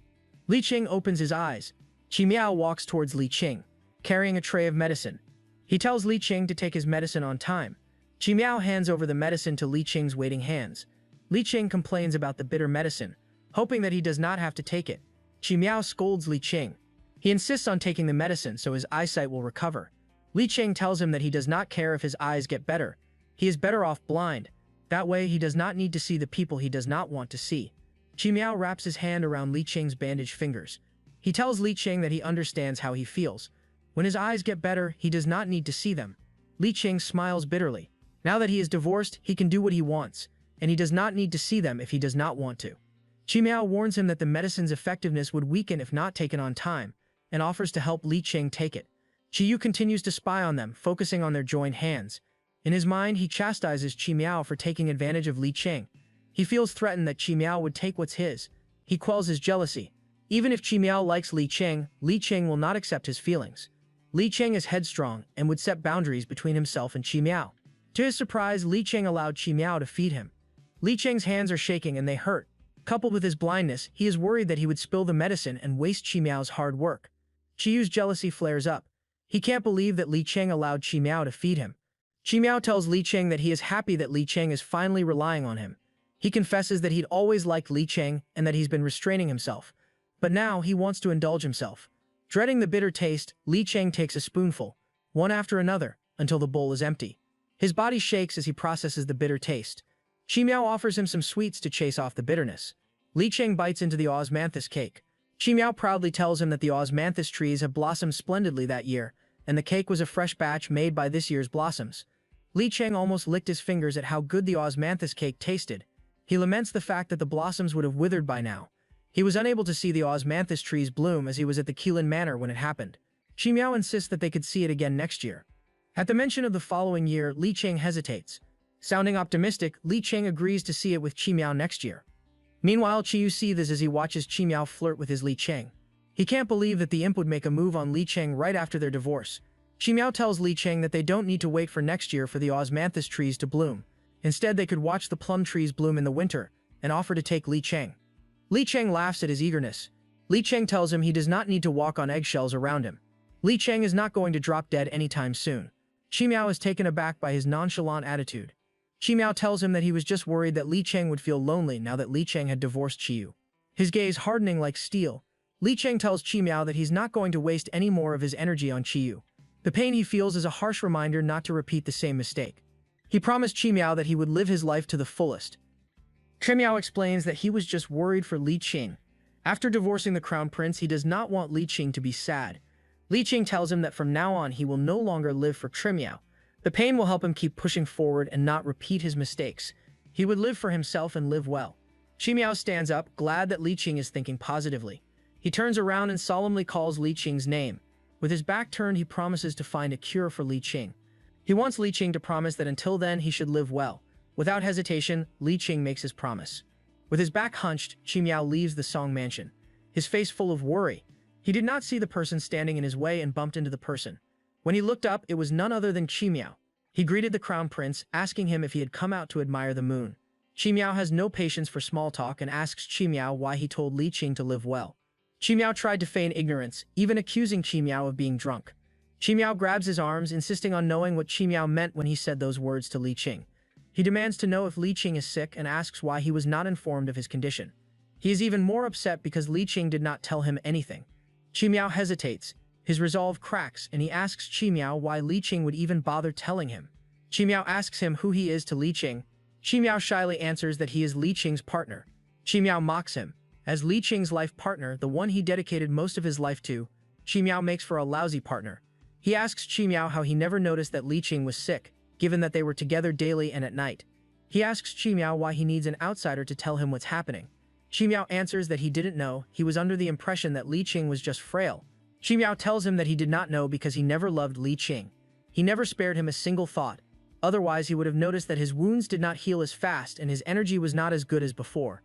Li Qing opens his eyes. Qi Miao walks towards Li Qing, carrying a tray of medicine. He tells Li Qing to take his medicine on time. Qi Miao hands over the medicine to Li Qing's waiting hands. Li Qing complains about the bitter medicine, hoping that he does not have to take it. Qi Miao scolds Li Qing. He insists on taking the medicine so his eyesight will recover. Li Qing tells him that he does not care if his eyes get better. He is better off blind. That way he does not need to see the people he does not want to see. Qi Miao wraps his hand around Li Qing's bandaged fingers. He tells Li Qing that he understands how he feels. When his eyes get better, he does not need to see them. Li Qing smiles bitterly. Now that he is divorced, he can do what he wants, and he does not need to see them if he does not want to. Qi Miao warns him that the medicine's effectiveness would weaken if not taken on time, and offers to help Li Qing take it. Qiyu continues to spy on them, focusing on their joined hands. In his mind, he chastises Qi Miao for taking advantage of Li Qing. He feels threatened that Qi Miao would take what's his. He quells his jealousy. Even if Qi Miao likes Li Qing will not accept his feelings. Li Qing is headstrong and would set boundaries between himself and Qi Miao. To his surprise, Li Qing allowed Qi Miao to feed him. Li Qing's hands are shaking and they hurt. Coupled with his blindness, he is worried that he would spill the medicine and waste Qi Miao's hard work. Qiyu's jealousy flares up. He can't believe that Li Qing allowed Qi Miao to feed him. Qi Miao tells Li Qing that he is happy that Li Qing is finally relying on him. He confesses that he'd always liked Li Qing and that he's been restraining himself. But now he wants to indulge himself. Dreading the bitter taste, Li Qing takes a spoonful, one after another, until the bowl is empty. His body shakes as he processes the bitter taste. Qi Miao offers him some sweets to chase off the bitterness. Li Qing bites into the osmanthus cake. Qi Miao proudly tells him that the osmanthus trees have blossomed splendidly that year, and the cake was a fresh batch made by this year's blossoms. Li Qing almost licked his fingers at how good the osmanthus cake tasted. He laments the fact that the blossoms would have withered by now. He was unable to see the osmanthus trees bloom as he was at the Qilin Manor when it happened. Qi Miao insists that they could see it again next year. At the mention of the following year, Li Qing hesitates. Sounding optimistic, Li Qing agrees to see it with Qi Miao next year. Meanwhile, Qiyu seethes as he watches Qi Miao flirt with his Li Qing. He can't believe that the imp would make a move on Li Qing right after their divorce. Qi Miao tells Li Qing that they don't need to wait for next year for the osmanthus trees to bloom. Instead, they could watch the plum trees bloom in the winter, and offer to take Li Qing. Li Qing laughs at his eagerness. Li Qing tells him he does not need to walk on eggshells around him. Li Qing is not going to drop dead anytime soon. Qi Miao is taken aback by his nonchalant attitude. Qi Miao tells him that he was just worried that Li Qing would feel lonely now that Li Qing had divorced Qiyu. His gaze hardening like steel, Li Qing tells Qi Miao that he's not going to waste any more of his energy on Qiyu. The pain he feels is a harsh reminder not to repeat the same mistake. He promised Qi Miao that he would live his life to the fullest. Qi Miao explains that he was just worried for Li Qing. After divorcing the crown prince, he does not want Li Qing to be sad. Li Qing tells him that from now on he will no longer live for Qi Miao. The pain will help him keep pushing forward and not repeat his mistakes. He would live for himself and live well. Qi Miao stands up, glad that Li Qing is thinking positively. He turns around and solemnly calls Li Qing's name. With his back turned, he promises to find a cure for Li Qing. He wants Li Qing to promise that until then he should live well. Without hesitation, Li Qing makes his promise. With his back hunched, Qi Miao leaves the Song Mansion. his face full of worry. He did not see the person standing in his way and bumped into the person. When he looked up, it was none other than Chi Miao. He greeted the crown prince, asking him if he had come out to admire the moon. Chi Miao has no patience for small talk and asks Chi Miao why he told Li Qing to live well. Chi Miao tried to feign ignorance, even accusing Chi Miao of being drunk. Chi Miao grabs his arms, insisting on knowing what Chi Miao meant when he said those words to Li Qing. He demands to know if Li Qing is sick and asks why he was not informed of his condition. He is even more upset because Li Qing did not tell him anything. Chi Miao hesitates. His resolve cracks, and he asks Chi Miao why Li Qing would even bother telling him. Chi Miao asks him who he is to Li Qing. Chi Miao shyly answers that he is Li Qing's partner. Chi Miao mocks him. As Li Qing's life partner, the one he dedicated most of his life to, Chi Miao makes for a lousy partner. He asks Chi Miao how he never noticed that Li Qing was sick, given that they were together daily and at night. He asks Chi Miao why he needs an outsider to tell him what's happening. Chi Miao answers that he didn't know. He was under the impression that Li Qing was just frail. Chi Miao tells him that he did not know because he never loved Li Qing. He never spared him a single thought. Otherwise, he would have noticed that his wounds did not heal as fast and his energy was not as good as before.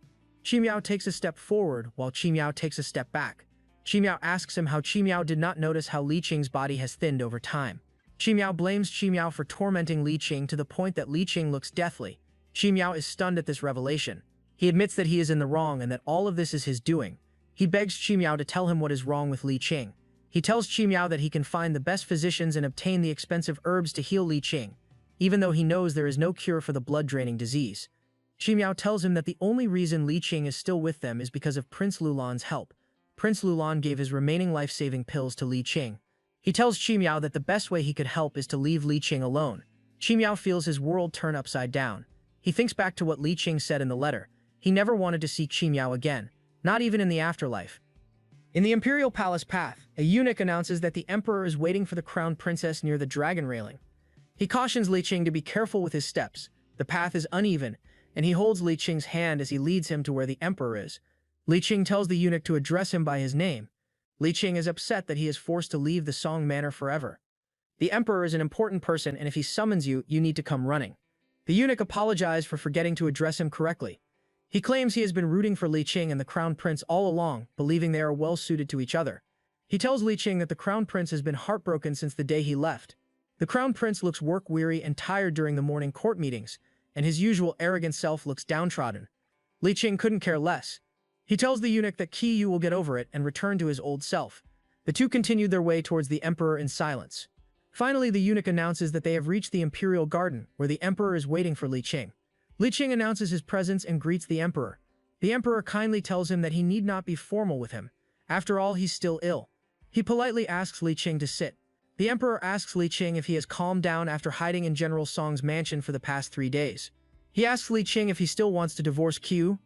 Chi Miao takes a step forward, while Chi Miao takes a step back. Chi Miao asks him how Chi Miao did not notice how Li Qing's body has thinned over time. Chi Miao blames Chi Miao for tormenting Li Qing to the point that Li Qing looks deathly. Chi Miao is stunned at this revelation. He admits that he is in the wrong and that all of this is his doing. He begs Chi Miao to tell him what is wrong with Li Qing. He tells Chi Miao that he can find the best physicians and obtain the expensive herbs to heal Li Qing, even though he knows there is no cure for the blood-draining disease. Chi Miao tells him that the only reason Li Qing is still with them is because of Prince Lulan's help. Prince Lulan gave his remaining life-saving pills to Li Qing. He tells Chi Miao that the best way he could help is to leave Li Qing alone. Chi Miao feels his world turn upside down. He thinks back to what Li Qing said in the letter. He never wanted to see Chi Miao again, not even in the afterlife. In the Imperial Palace path, a eunuch announces that the Emperor is waiting for the crown princess near the dragon railing. He cautions Li Qing to be careful with his steps. The path is uneven, and he holds Li Qing's hand as he leads him to where the Emperor is. Li Qing tells the eunuch to address him by his name. Li Qing is upset that he is forced to leave the Song Manor forever. The Emperor is an important person, and if he summons you, you need to come running. The eunuch apologized for forgetting to address him correctly. He claims he has been rooting for Li Qing and the Crown Prince all along, believing they are well suited to each other. He tells Li Qing that the Crown Prince has been heartbroken since the day he left. The Crown Prince looks work-weary and tired during the morning court meetings, and his usual arrogant self looks downtrodden. Li Qing couldn't care less. He tells the eunuch that Qi Yu will get over it and return to his old self. The two continued their way towards the Emperor in silence. Finally, the eunuch announces that they have reached the Imperial Garden, where the Emperor is waiting for Li Qing. Li Qing announces his presence and greets the Emperor. The Emperor kindly tells him that he need not be formal with him. After all, he's still ill. He politely asks Li Qing to sit. The Emperor asks Li Qing if he has calmed down after hiding in General Song's mansion for the past 3 days. He asks Li Qing if he still wants to divorce Qiu.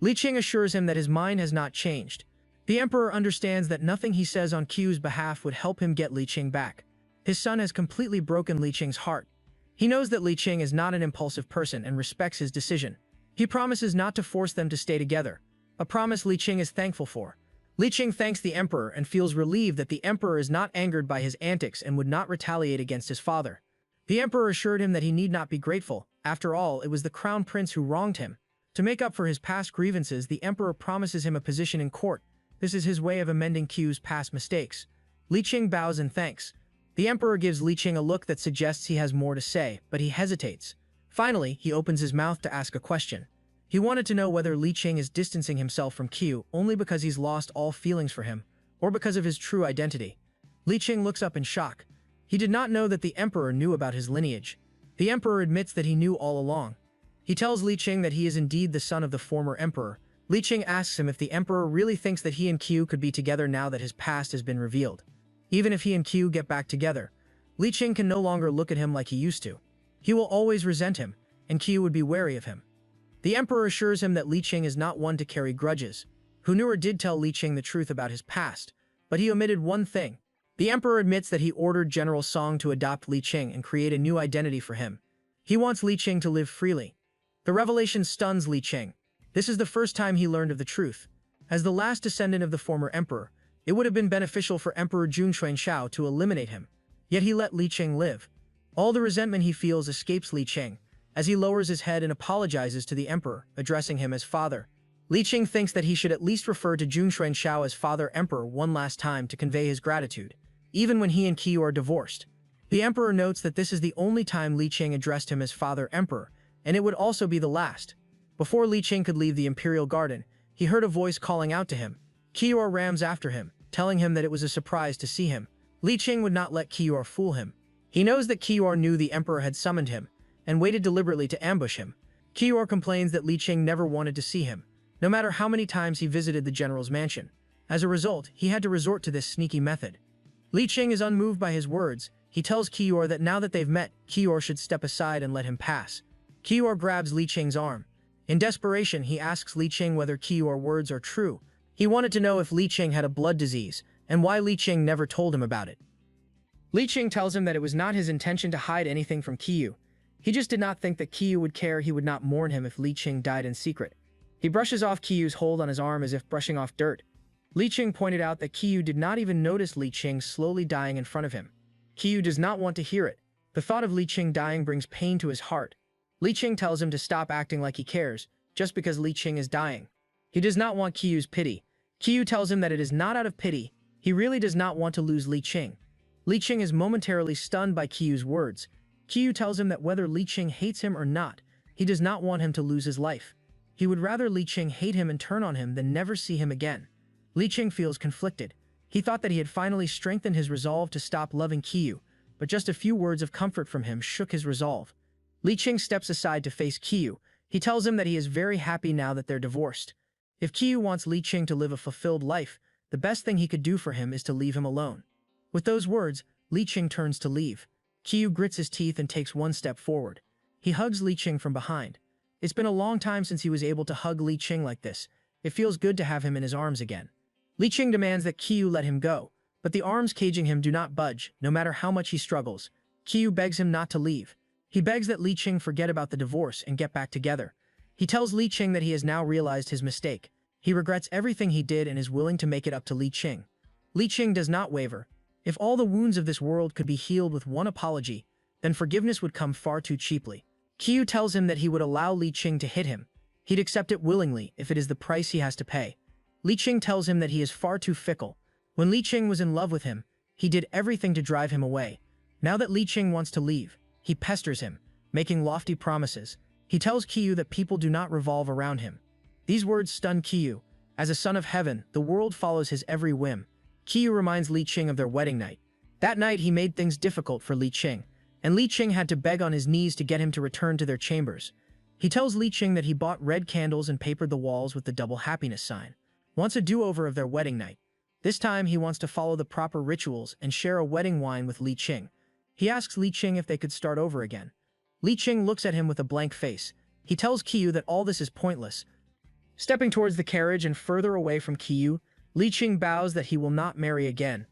Li Qing assures him that his mind has not changed. The Emperor understands that nothing he says on Qiu's behalf would help him get Li Qing back. His son has completely broken Li Qing's heart. He knows that Li Qing is not an impulsive person and respects his decision. He promises not to force them to stay together, a promise Li Qing is thankful for. Li Qing thanks the Emperor and feels relieved that the Emperor is not angered by his antics and would not retaliate against his father. The Emperor assured him that he need not be grateful. After all, it was the Crown Prince who wronged him. To make up for his past grievances, the Emperor promises him a position in court. This is his way of amending Qiu's past mistakes. Li Qing bows in thanks. The Emperor gives Li Qing a look that suggests he has more to say, but he hesitates. Finally, he opens his mouth to ask a question. He wanted to know whether Li Qing is distancing himself from Qiu only because he's lost all feelings for him, or because of his true identity. Li Qing looks up in shock. He did not know that the Emperor knew about his lineage. The Emperor admits that he knew all along. He tells Li Qing that he is indeed the son of the former Emperor. Li Qing asks him if the Emperor really thinks that he and Qiu could be together now that his past has been revealed. Even if he and Qiu get back together, Li Qing can no longer look at him like he used to. He will always resent him, and Qiu would be wary of him. The Emperor assures him that Li Qing is not one to carry grudges. Hunura did tell Li Qing the truth about his past, but he omitted one thing. The Emperor admits that he ordered General Song to adopt Li Qing and create a new identity for him. He wants Li Qing to live freely. The revelation stuns Li Qing. This is the first time he learned of the truth. As the last descendant of the former Emperor, it would have been beneficial for Emperor Jun Xuanshao to eliminate him. Yet he let Li Qing live. All the resentment he feels escapes Li Qing, as he lowers his head and apologizes to the Emperor, addressing him as father. Li Qing thinks that he should at least refer to Jun Xuanshao as Father Emperor one last time to convey his gratitude, even when he and Qiyu are divorced. The Emperor notes that this is the only time Li Qing addressed him as Father Emperor, and it would also be the last. Before Li Qing could leave the Imperial Garden, he heard a voice calling out to him. Qiyu rams after him, telling him that it was a surprise to see him. Li Qing would not let Qiyu fool him. He knows that Qiyu knew the Emperor had summoned him, and waited deliberately to ambush him. Qiyu complains that Li Qing never wanted to see him, no matter how many times he visited the general's mansion. As a result, he had to resort to this sneaky method. Li Qing is unmoved by his words. He tells Qiyu that now that they've met, Qiyu should step aside and let him pass. Qiyu grabs Li Qing's arm. In desperation, he asks Li Qing whether Qiyu's words are true. He wanted to know if Li Qing had a blood disease, and why Li Qing never told him about it. Li Qing tells him that it was not his intention to hide anything from Qiyu. He just did not think that Qiyu would care. He would not mourn him if Li Qing died in secret. He brushes off Qiyu's hold on his arm as if brushing off dirt. Li Qing pointed out that Qiyu did not even notice Li Qing slowly dying in front of him. Qiyu does not want to hear it. The thought of Li Qing dying brings pain to his heart. Li Qing tells him to stop acting like he cares, just because Li Qing is dying. He does not want Qiyu's pity. Qiyu tells him that it is not out of pity. He really does not want to lose Li Qing. Li Qing is momentarily stunned by Qiyu's words. Qiyu tells him that whether Li Qing hates him or not, he does not want him to lose his life. He would rather Li Qing hate him and turn on him than never see him again. Li Qing feels conflicted. He thought that he had finally strengthened his resolve to stop loving Qiyu, but just a few words of comfort from him shook his resolve. Li Qing steps aside to face Qiyu. He tells him that he is very happy now that they're divorced. If Qiyu wants Li Qing to live a fulfilled life, the best thing he could do for him is to leave him alone. With those words, Li Qing turns to leave. Qiyu grits his teeth and takes one step forward. He hugs Li Qing from behind. It's been a long time since he was able to hug Li Qing like this. It feels good to have him in his arms again. Li Qing demands that Qiyu let him go, but the arms caging him do not budge, no matter how much he struggles. Qiyu begs him not to leave. He begs that Li Qing forget about the divorce and get back together. He tells Li Qing that he has now realized his mistake. He regrets everything he did and is willing to make it up to Li Qing. Li Qing does not waver. If all the wounds of this world could be healed with one apology, then forgiveness would come far too cheaply. Qiyu tells him that he would allow Li Qing to hit him. He'd accept it willingly if it is the price he has to pay. Li Qing tells him that he is far too fickle. When Li Qing was in love with him, he did everything to drive him away. Now that Li Qing wants to leave, he pesters him, making lofty promises. He tells Qiyu that people do not revolve around him. These words stun Qiyu. As a son of heaven, the world follows his every whim. Qiyu reminds Li Qing of their wedding night. That night he made things difficult for Li Qing, and Li Qing had to beg on his knees to get him to return to their chambers. He tells Li Qing that he bought red candles and papered the walls with the double happiness sign. Wants a do-over of their wedding night. This time he wants to follow the proper rituals and share a wedding wine with Li Qing. He asks Li Qing if they could start over again. Li Qing looks at him with a blank face. He tells Qiyu that all this is pointless. Stepping towards the carriage and further away from Qiyu, Li Qing bows that he will not marry again.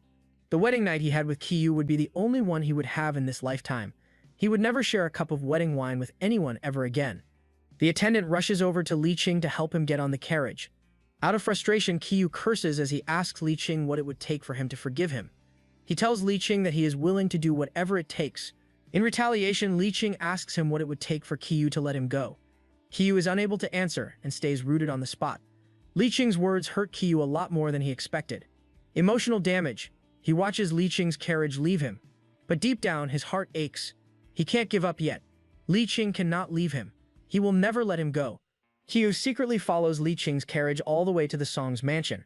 The wedding night he had with Qiyu would be the only one he would have in this lifetime. He would never share a cup of wedding wine with anyone ever again. The attendant rushes over to Li Qing to help him get on the carriage. Out of frustration, Qiyu curses as he asks Li Qing what it would take for him to forgive him. He tells Li Qing that he is willing to do whatever it takes. In retaliation, Li Qing asks him what it would take for Qiyu to let him go. Qiyu is unable to answer and stays rooted on the spot. Li Qing's words hurt Qiyu a lot more than he expected. Emotional damage. He watches Li Qing's carriage leave him. But deep down, his heart aches. He can't give up yet. Li Qing cannot leave him. He will never let him go. Qiyu secretly follows Li Qing's carriage all the way to the Song's mansion.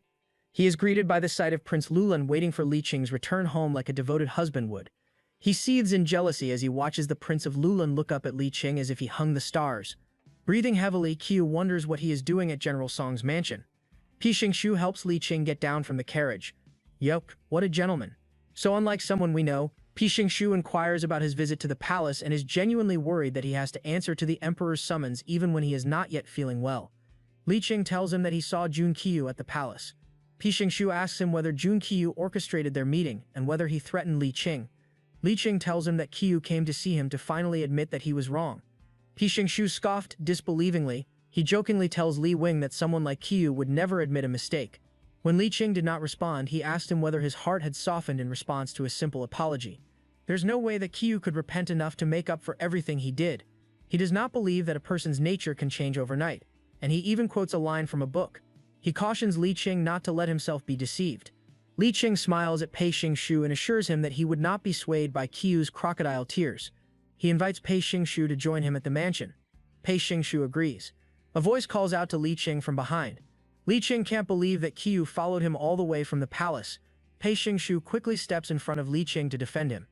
He is greeted by the sight of Prince Lulan waiting for Li Qing's return home like a devoted husband would. He seethes in jealousy as he watches the Prince of Lulan look up at Li Qing as if he hung the stars. Breathing heavily, Qiyu wonders what he is doing at General Song's mansion. Pi Xingshu helps Li Qing get down from the carriage. Yup, what a gentleman. So unlike someone we know, Pi Xingshu inquires about his visit to the palace and is genuinely worried that he has to answer to the Emperor's summons even when he is not yet feeling well. Li Qing tells him that he saw Jun Qiyu at the palace. Pi Xingshu asks him whether Jun Qiyu orchestrated their meeting and whether he threatened Li Qing. Li Qing tells him that Qiyu came to see him to finally admit that he was wrong. Pi Xingshu scoffed disbelievingly. He jokingly tells Li Wing that someone like Qiyu would never admit a mistake. When Li Qing did not respond, he asked him whether his heart had softened in response to a simple apology. There's no way that Qiyu could repent enough to make up for everything he did. He does not believe that a person's nature can change overnight. and he even quotes a line from a book. He cautions Li Qing not to let himself be deceived. Li Qing smiles at Pei Xingxu and assures him that he would not be swayed by Qiu's crocodile tears. He invites Pei Xingxu to join him at the mansion. Pei Xingxu agrees. A voice calls out to Li Qing from behind. Li Qing can't believe that Qiu followed him all the way from the palace. Pei Xingxu quickly steps in front of Li Qing to defend him.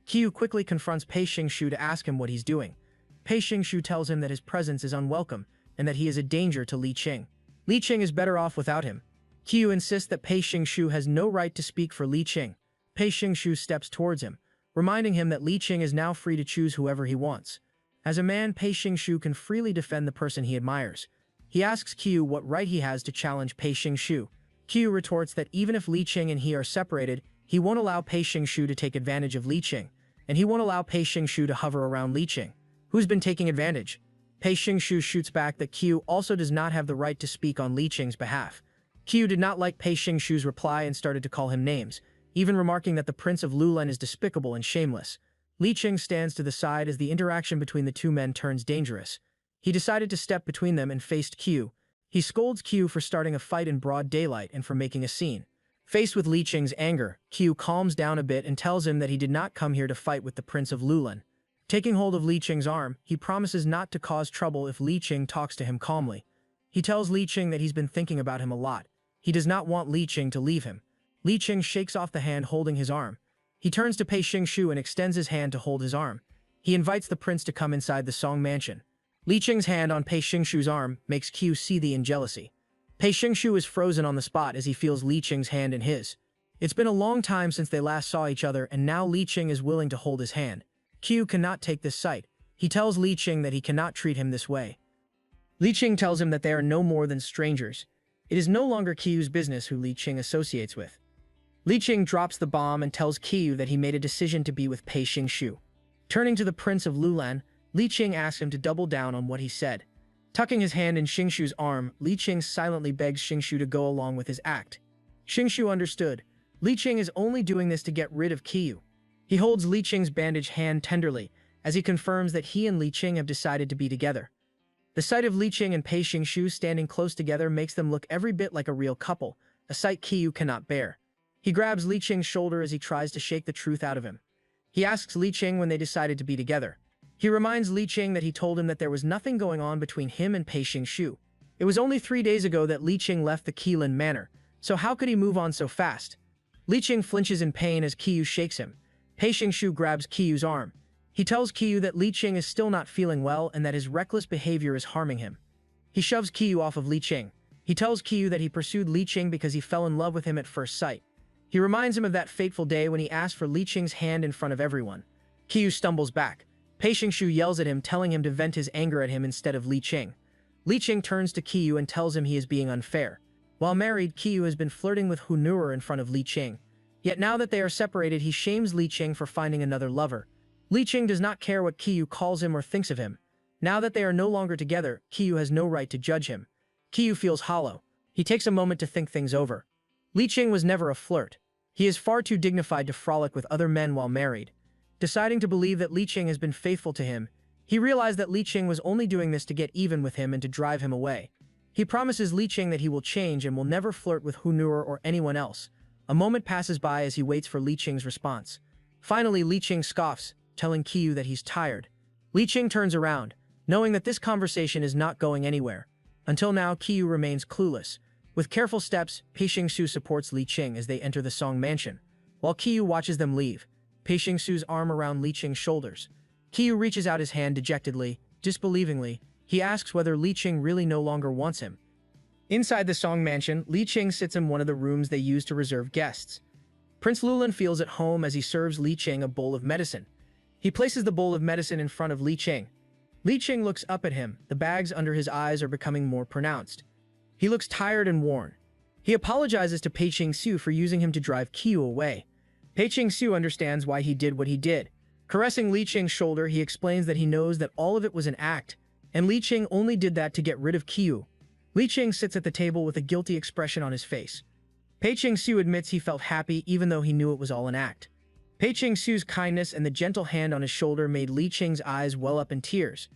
Qiu quickly confronts Pei Xingxu to ask him what he's doing. Pei Xingxu tells him that his presence is unwelcome and that he is a danger to Li Qing. Li Qing is better off without him. Qiu insists that Pei Xingxu has no right to speak for Li Qing. Pei Xingxu steps towards him, reminding him that Li Qing is now free to choose whoever he wants. As a man, Pei Xingxu can freely defend the person he admires. He asks Qiu what right he has to challenge Pei Xingxu. Qiu retorts that even if Li Qing and he are separated, he won't allow Pei Xingxu to take advantage of Li Qing, and he won't allow Pei Xingxu to hover around Li Qing. Who's been taking advantage? Pei Xingxu shoots back that Qiu also does not have the right to speak on Li Qing's behalf. Qiu did not like Pei Xingxu's reply and started to call him names, even remarking that the Prince of Lulan is despicable and shameless. Li Qing stands to the side as the interaction between the two men turns dangerous. He decided to step between them and faced Qiu. He scolds Qiu for starting a fight in broad daylight and for making a scene. Faced with Li Qing's anger, Qiu calms down a bit and tells him that he did not come here to fight with the Prince of Lulan. Taking hold of Li Qing's arm, he promises not to cause trouble if Li Qing talks to him calmly. He tells Li Qing that he's been thinking about him a lot. He does not want Li Qing to leave him. Li Qing shakes off the hand holding his arm. He turns to Pei Xingxu and extends his hand to hold his arm. He invites the prince to come inside the Song Mansion. Li Qing's hand on Pei Xingxu's arm makes Qiu seethe in jealousy. Pei Xingxu is frozen on the spot as he feels Li Qing's hand in his. It's been a long time since they last saw each other, and now Li Qing is willing to hold his hand. Qiu cannot take this sight. He tells Li Qing that he cannot treat him this way. Li Qing tells him that they are no more than strangers. It is no longer Qiu's business who Li Qing associates with. Li Qing drops the bomb and tells Qiu that he made a decision to be with Pei Xingxu. Turning to the Prince of Lulan, Li Qing asks him to double down on what he said. Tucking his hand in Xingxu's arm, Li Qing silently begs Xingxu to go along with his act. Xingxu understood. Li Qing is only doing this to get rid of Qiu. He holds Li Qing's bandaged hand tenderly, as he confirms that he and Li Qing have decided to be together. The sight of Li Qing and Pei Xingxu standing close together makes them look every bit like a real couple, a sight Qiu cannot bear. He grabs Li Qing's shoulder as he tries to shake the truth out of him. He asks Li Qing when they decided to be together. He reminds Li Qing that he told him that there was nothing going on between him and Pei Xingxu. It was only 3 days ago that Li Qing left the Qilin Manor, so how could he move on so fast? Li Qing flinches in pain as Qiu shakes him. Pei Xingxu grabs Qiu's arm. He tells Qiu that Li Qing is still not feeling well and that his reckless behavior is harming him. He shoves Qiu off of Li Qing. He tells Qiu that he pursued Li Qing because he fell in love with him at first sight. He reminds him of that fateful day when he asked for Li Qing's hand in front of everyone. Qiu stumbles back. Pei Xingxu yells at him, telling him to vent his anger at him instead of Li Qing. Li Qing turns to Qiu and tells him he is being unfair. While married, Qiu has been flirting with Hunura in front of Li Qing. Yet now that they are separated, he shames Li Qing for finding another lover. Li Qing does not care what Qiu calls him or thinks of him. Now that they are no longer together, Qiu has no right to judge him. Qiu feels hollow. He takes a moment to think things over. Li Qing was never a flirt. He is far too dignified to frolic with other men while married. Deciding to believe that Li Qing has been faithful to him, he realized that Li Qing was only doing this to get even with him and to drive him away. He promises Li Qing that he will change and will never flirt with Hunura or anyone else. A moment passes by as he waits for Li Qing's response. Finally, Li Qing scoffs, telling Qiu that he's tired. Li Qing turns around, knowing that this conversation is not going anywhere. Until now, Qiu remains clueless. With careful steps, Pei Xingxu supports Li Qing as they enter the Song Mansion, while Qiu watches them leave, Pei Xingxu's arm around Li Qing's shoulders. Qiu reaches out his hand dejectedly, disbelievingly. He asks whether Li Qing really no longer wants him. Inside the Song Mansion, Li Qing sits in one of the rooms they use to reserve guests. Prince Lulan feels at home as he serves Li Qing a bowl of medicine. He places the bowl of medicine in front of Li Qing. Li Qing looks up at him. The bags under his eyes are becoming more pronounced. He looks tired and worn. He apologizes to Pei Xingxu for using him to drive Qiu away. Pei Xingxu understands why he did what he did. Caressing Li Qing's shoulder, he explains that he knows that all of it was an act, and Li Qing only did that to get rid of Qiu. Li Qing sits at the table with a guilty expression on his face. Pei Xingxu admits he felt happy even though he knew it was all an act. Pei Xingxu's kindness and the gentle hand on his shoulder made Li Qing's eyes well up in tears.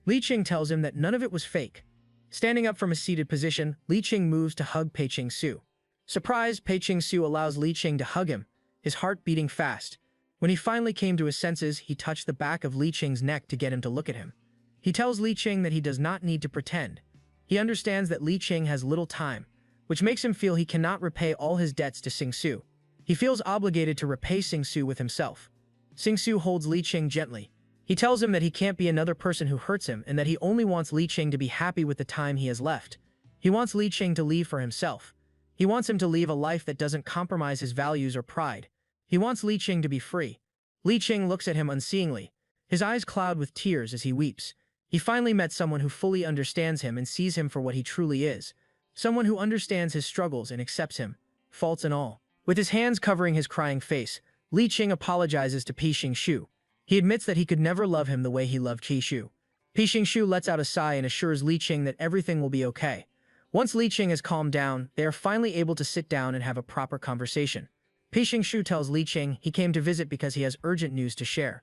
Li Qing tells him that none of it was fake. Standing up from a seated position, Li Qing moves to hug Pei Qing Su. Surprised, Pei Qing Su allows Li Qing to hug him, his heart beating fast. When he finally came to his senses, he touched the back of Li Qing's neck to get him to look at him. He tells Li Qing that he does not need to pretend. He understands that Li Qing has little time, which makes him feel he cannot repay all his debts to Xing Su. He feels obligated to repay Xing Su with himself. Xing Su holds Li Qing gently. He tells him that he can't be another person who hurts him and that he only wants Li Qing to be happy with the time he has left. He wants Li Qing to leave for himself. He wants him to leave a life that doesn't compromise his values or pride. He wants Li Qing to be free. Li Qing looks at him unseeingly. His eyes cloud with tears as he weeps. He finally met someone who fully understands him and sees him for what he truly is. Someone who understands his struggles and accepts him, faults and all. With his hands covering his crying face, Li Qing apologizes to Pi Xingshu. He admits that he could never love him the way he loved Qi Shu. Pi Xingshu lets out a sigh and assures Li Qing that everything will be okay. Once Li Qing has calmed down, they are finally able to sit down and have a proper conversation. Pi Xingshu tells Li Qing he came to visit because he has urgent news to share.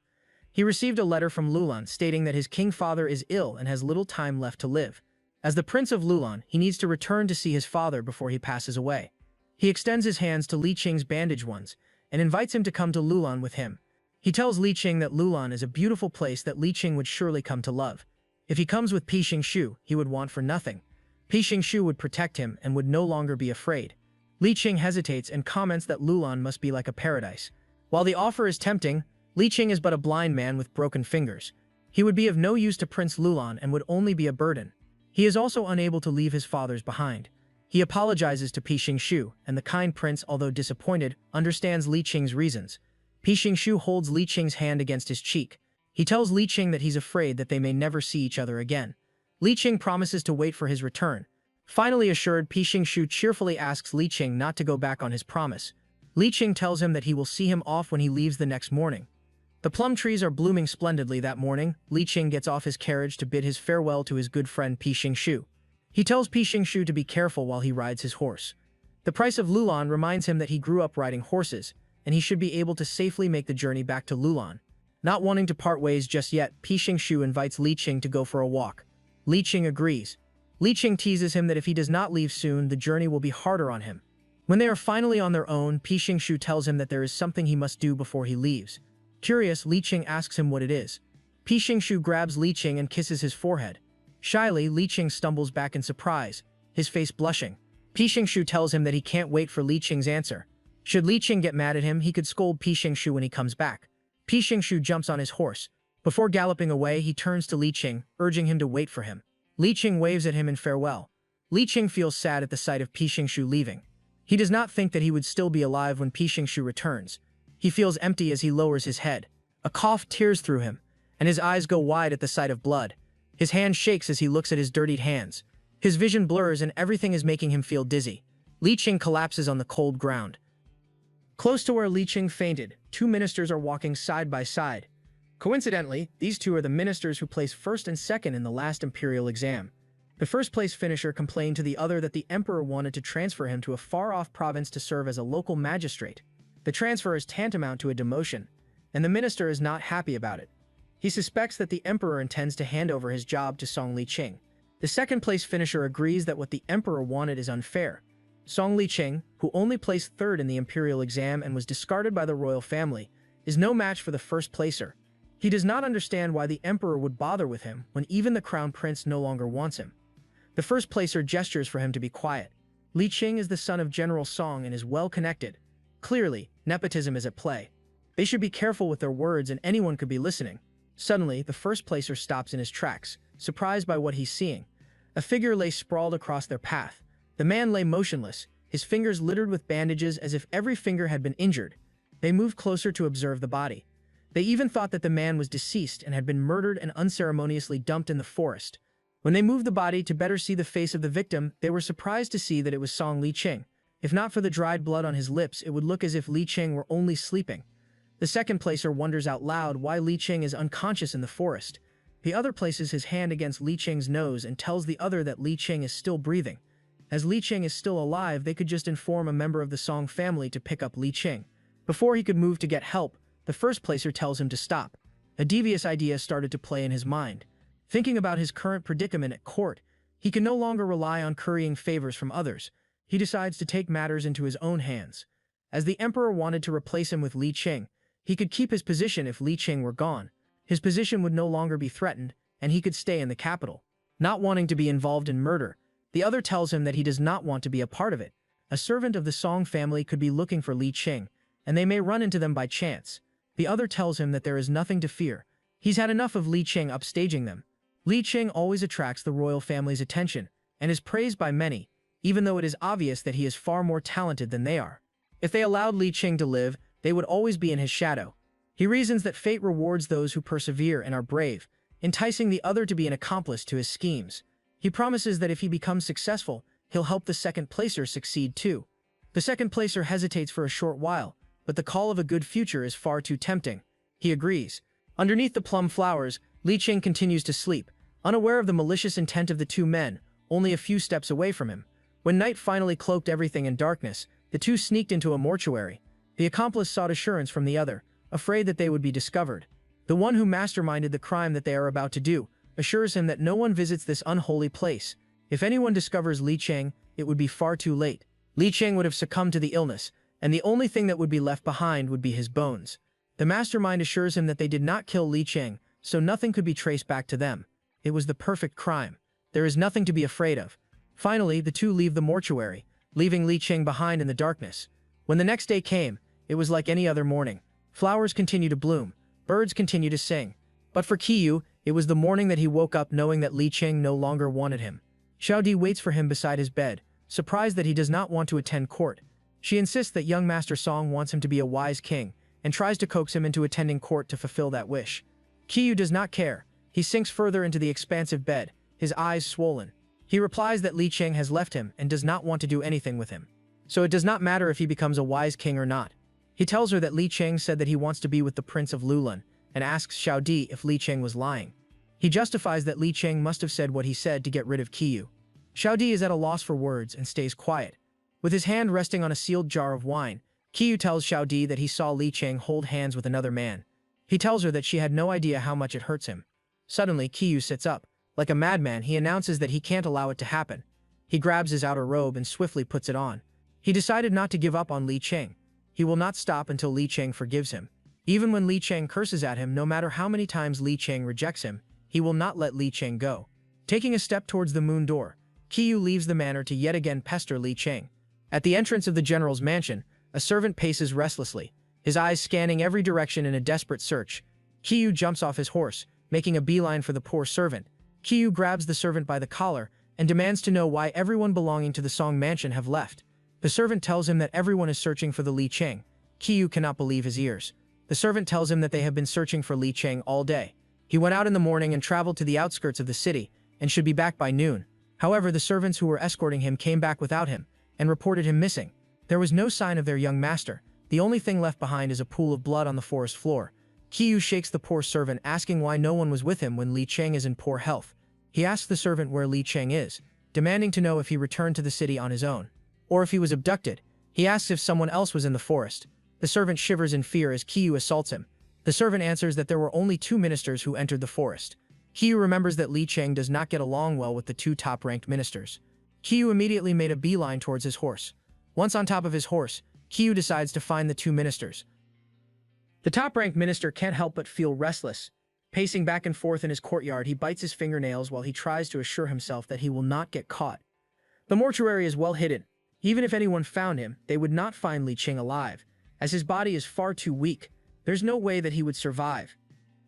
He received a letter from Lulan stating that his king father is ill and has little time left to live. As the prince of Lulan, he needs to return to see his father before he passes away. He extends his hands to Li Qing's bandaged ones and invites him to come to Lulan with him. He tells Li Qing that Lulan is a beautiful place that Li Qing would surely come to love. If he comes with Pi Xingshu, he would want for nothing. Pi Xingshu would protect him and would no longer be afraid. Li Qing hesitates and comments that Lulan must be like a paradise. While the offer is tempting, Li Qing is but a blind man with broken fingers. He would be of no use to Prince Lulan and would only be a burden. He is also unable to leave his fathers behind. He apologizes to Pi Xingshu, and the kind prince, although disappointed, understands Li Qing's reasons. Pi Xingshu holds Li Qing's hand against his cheek. He tells Li Qing that he's afraid that they may never see each other again. Li Qing promises to wait for his return. Finally assured, Pi Xingshu cheerfully asks Li Qing not to go back on his promise. Li Qing tells him that he will see him off when he leaves the next morning. The plum trees are blooming splendidly that morning. Li Qing gets off his carriage to bid his farewell to his good friend Pi Xingshu. He tells Pi Xingshu to be careful while he rides his horse. The price of Lulan reminds him that he grew up riding horses, and he should be able to safely make the journey back to Lulan. Not wanting to part ways just yet, Pi Xingshu invites Li Qing to go for a walk. Li Qing agrees. Li Qing teases him that if he does not leave soon, the journey will be harder on him. When they are finally on their own, Pi Xingshu tells him that there is something he must do before he leaves. Curious, Li Qing asks him what it is. Pi Xingshu grabs Li Qing and kisses his forehead. Shyly, Li Qing stumbles back in surprise, his face blushing. Pi Xingshu tells him that he can't wait for Li Qing's answer. Should Li Qing get mad at him, he could scold Pi Xingshu when he comes back. Pi Xingshu jumps on his horse. Before galloping away, he turns to Li Qing, urging him to wait for him. Li Qing waves at him in farewell. Li Qing feels sad at the sight of Pi Xingshu leaving. He does not think that he would still be alive when Pi Xingshu returns. He feels empty as he lowers his head. A cough tears through him, and his eyes go wide at the sight of blood. His hand shakes as he looks at his dirtied hands. His vision blurs and everything is making him feel dizzy. Li Qing collapses on the cold ground. Close to where Li Qing fainted, two ministers are walking side by side. Coincidentally, these two are the ministers who placed first and second in the last imperial exam. The first-place finisher complained to the other that the emperor wanted to transfer him to a far-off province to serve as a local magistrate. The transfer is tantamount to a demotion, and the minister is not happy about it. He suspects that the emperor intends to hand over his job to Song Li Qing. The second-place finisher agrees that what the emperor wanted is unfair. Song Li Qing, who only placed third in the imperial exam and was discarded by the royal family, is no match for the first-placer. He does not understand why the emperor would bother with him when even the crown prince no longer wants him. The first-placer gestures for him to be quiet. Li Qing is the son of General Song and is well-connected. Clearly, nepotism is at play. They should be careful with their words and anyone could be listening. Suddenly, the first-placer stops in his tracks, surprised by what he's seeing. A figure lay sprawled across their path. The man lay motionless, his fingers littered with bandages as if every finger had been injured. They moved closer to observe the body. They even thought that the man was deceased and had been murdered and unceremoniously dumped in the forest. When they moved the body to better see the face of the victim, they were surprised to see that it was Song Li Qing. If not for the dried blood on his lips, it would look as if Li Qing were only sleeping. The second-placer wonders out loud why Li Qing is unconscious in the forest. The other places his hand against Li Qing's nose and tells the other that Li Qing is still breathing. As Li Qing is still alive, they could just inform a member of the Song family to pick up Li Qing. Before he could move to get help, the first-placer tells him to stop. A devious idea started to play in his mind. Thinking about his current predicament at court, He can no longer rely on currying favors from others. He decides to take matters into his own hands. As the emperor wanted to replace him with Li Qing, he could keep his position if Li Qing were gone. His position would no longer be threatened, and he could stay in the capital. Not wanting to be involved in murder, the other tells him that he does not want to be a part of it. A servant of the Song family could be looking for Li Qing, and they may run into them by chance. The other tells him that there is nothing to fear. He's had enough of Li Qing upstaging them. Li Qing always attracts the royal family's attention, and is praised by many, even though it is obvious that he is far more talented than they are. If they allowed Li Qing to live, they would always be in his shadow. He reasons that fate rewards those who persevere and are brave, enticing the other to be an accomplice to his schemes. He promises that if he becomes successful, he'll help the second placer succeed too. The second placer hesitates for a short while, but the call of a good future is far too tempting. He agrees. Underneath the plum flowers, Li Qing continues to sleep, unaware of the malicious intent of the two men, only a few steps away from him. When night finally cloaked everything in darkness, the two sneaked into a mortuary. The accomplice sought assurance from the other, afraid that they would be discovered. The one who masterminded the crime that they are about to do assures him that no one visits this unholy place. If anyone discovers Li Qing, it would be far too late. Li Qing would have succumbed to the illness, and the only thing that would be left behind would be his bones. The mastermind assures him that they did not kill Li Qing, so nothing could be traced back to them. It was the perfect crime. There is nothing to be afraid of. Finally, the two leave the mortuary, leaving Li Qing behind in the darkness. When the next day came, it was like any other morning. Flowers continue to bloom, birds continue to sing. But for Qiyu, it was the morning that he woke up knowing that Li Qing no longer wanted him. Xiaodi waits for him beside his bed, surprised that he does not want to attend court. She insists that young Master Song wants him to be a wise king, and tries to coax him into attending court to fulfill that wish. Qiyu does not care. He sinks further into the expansive bed, his eyes swollen. He replies that Li Qing has left him and does not want to do anything with him. So it does not matter if he becomes a wise king or not. He tells her that Li Qing said that he wants to be with the Prince of Lulan, and asks Xiaodi if Li Qing was lying. He justifies that Li Qing must have said what he said to get rid of Qiyu. Xiaodi is at a loss for words and stays quiet. With his hand resting on a sealed jar of wine, Qiyu tells Xiaodi that he saw Li Qing hold hands with another man. He tells her that she had no idea how much it hurts him. Suddenly, Qiyu sits up. Like a madman, he announces that he can't allow it to happen. He grabs his outer robe and swiftly puts it on. He decided not to give up on Li Qing. He will not stop until Li Qing forgives him. Even when Li Qing curses at him, no matter how many times Li Qing rejects him, he will not let Li Qing go. Taking a step towards the moon door, Qiyu leaves the manor to yet again pester Li Qing. At the entrance of the general's mansion, a servant paces restlessly, his eyes scanning every direction in a desperate search. Qiyu jumps off his horse, making a beeline for the poor servant. Qiyu grabs the servant by the collar and demands to know why everyone belonging to the Song mansion have left. The servant tells him that everyone is searching for the Li Qing. Qiyu cannot believe his ears. The servant tells him that they have been searching for Li Qing all day. He went out in the morning and traveled to the outskirts of the city, and should be back by noon. However, the servants who were escorting him came back without him, and reported him missing. There was no sign of their young master. The only thing left behind is a pool of blood on the forest floor. Qiyu shakes the poor servant, asking why no one was with him when Li Qing is in poor health. He asks the servant where Li Qing is, demanding to know if he returned to the city on his own, or if he was abducted. He asks if someone else was in the forest. The servant shivers in fear as Qiyu assaults him. The servant answers that there were only 2 ministers who entered the forest. Qiyu remembers that Li Qing does not get along well with the 2 top-ranked ministers. Qiyu immediately made a beeline towards his horse. Once on top of his horse, Qiyu decides to find the 2 ministers. The top-ranked minister can't help but feel restless. Pacing back and forth in his courtyard, he bites his fingernails while he tries to assure himself that he will not get caught. The mortuary is well hidden. Even if anyone found him, they would not find Li Qing alive, as his body is far too weak. There's no way that he would survive.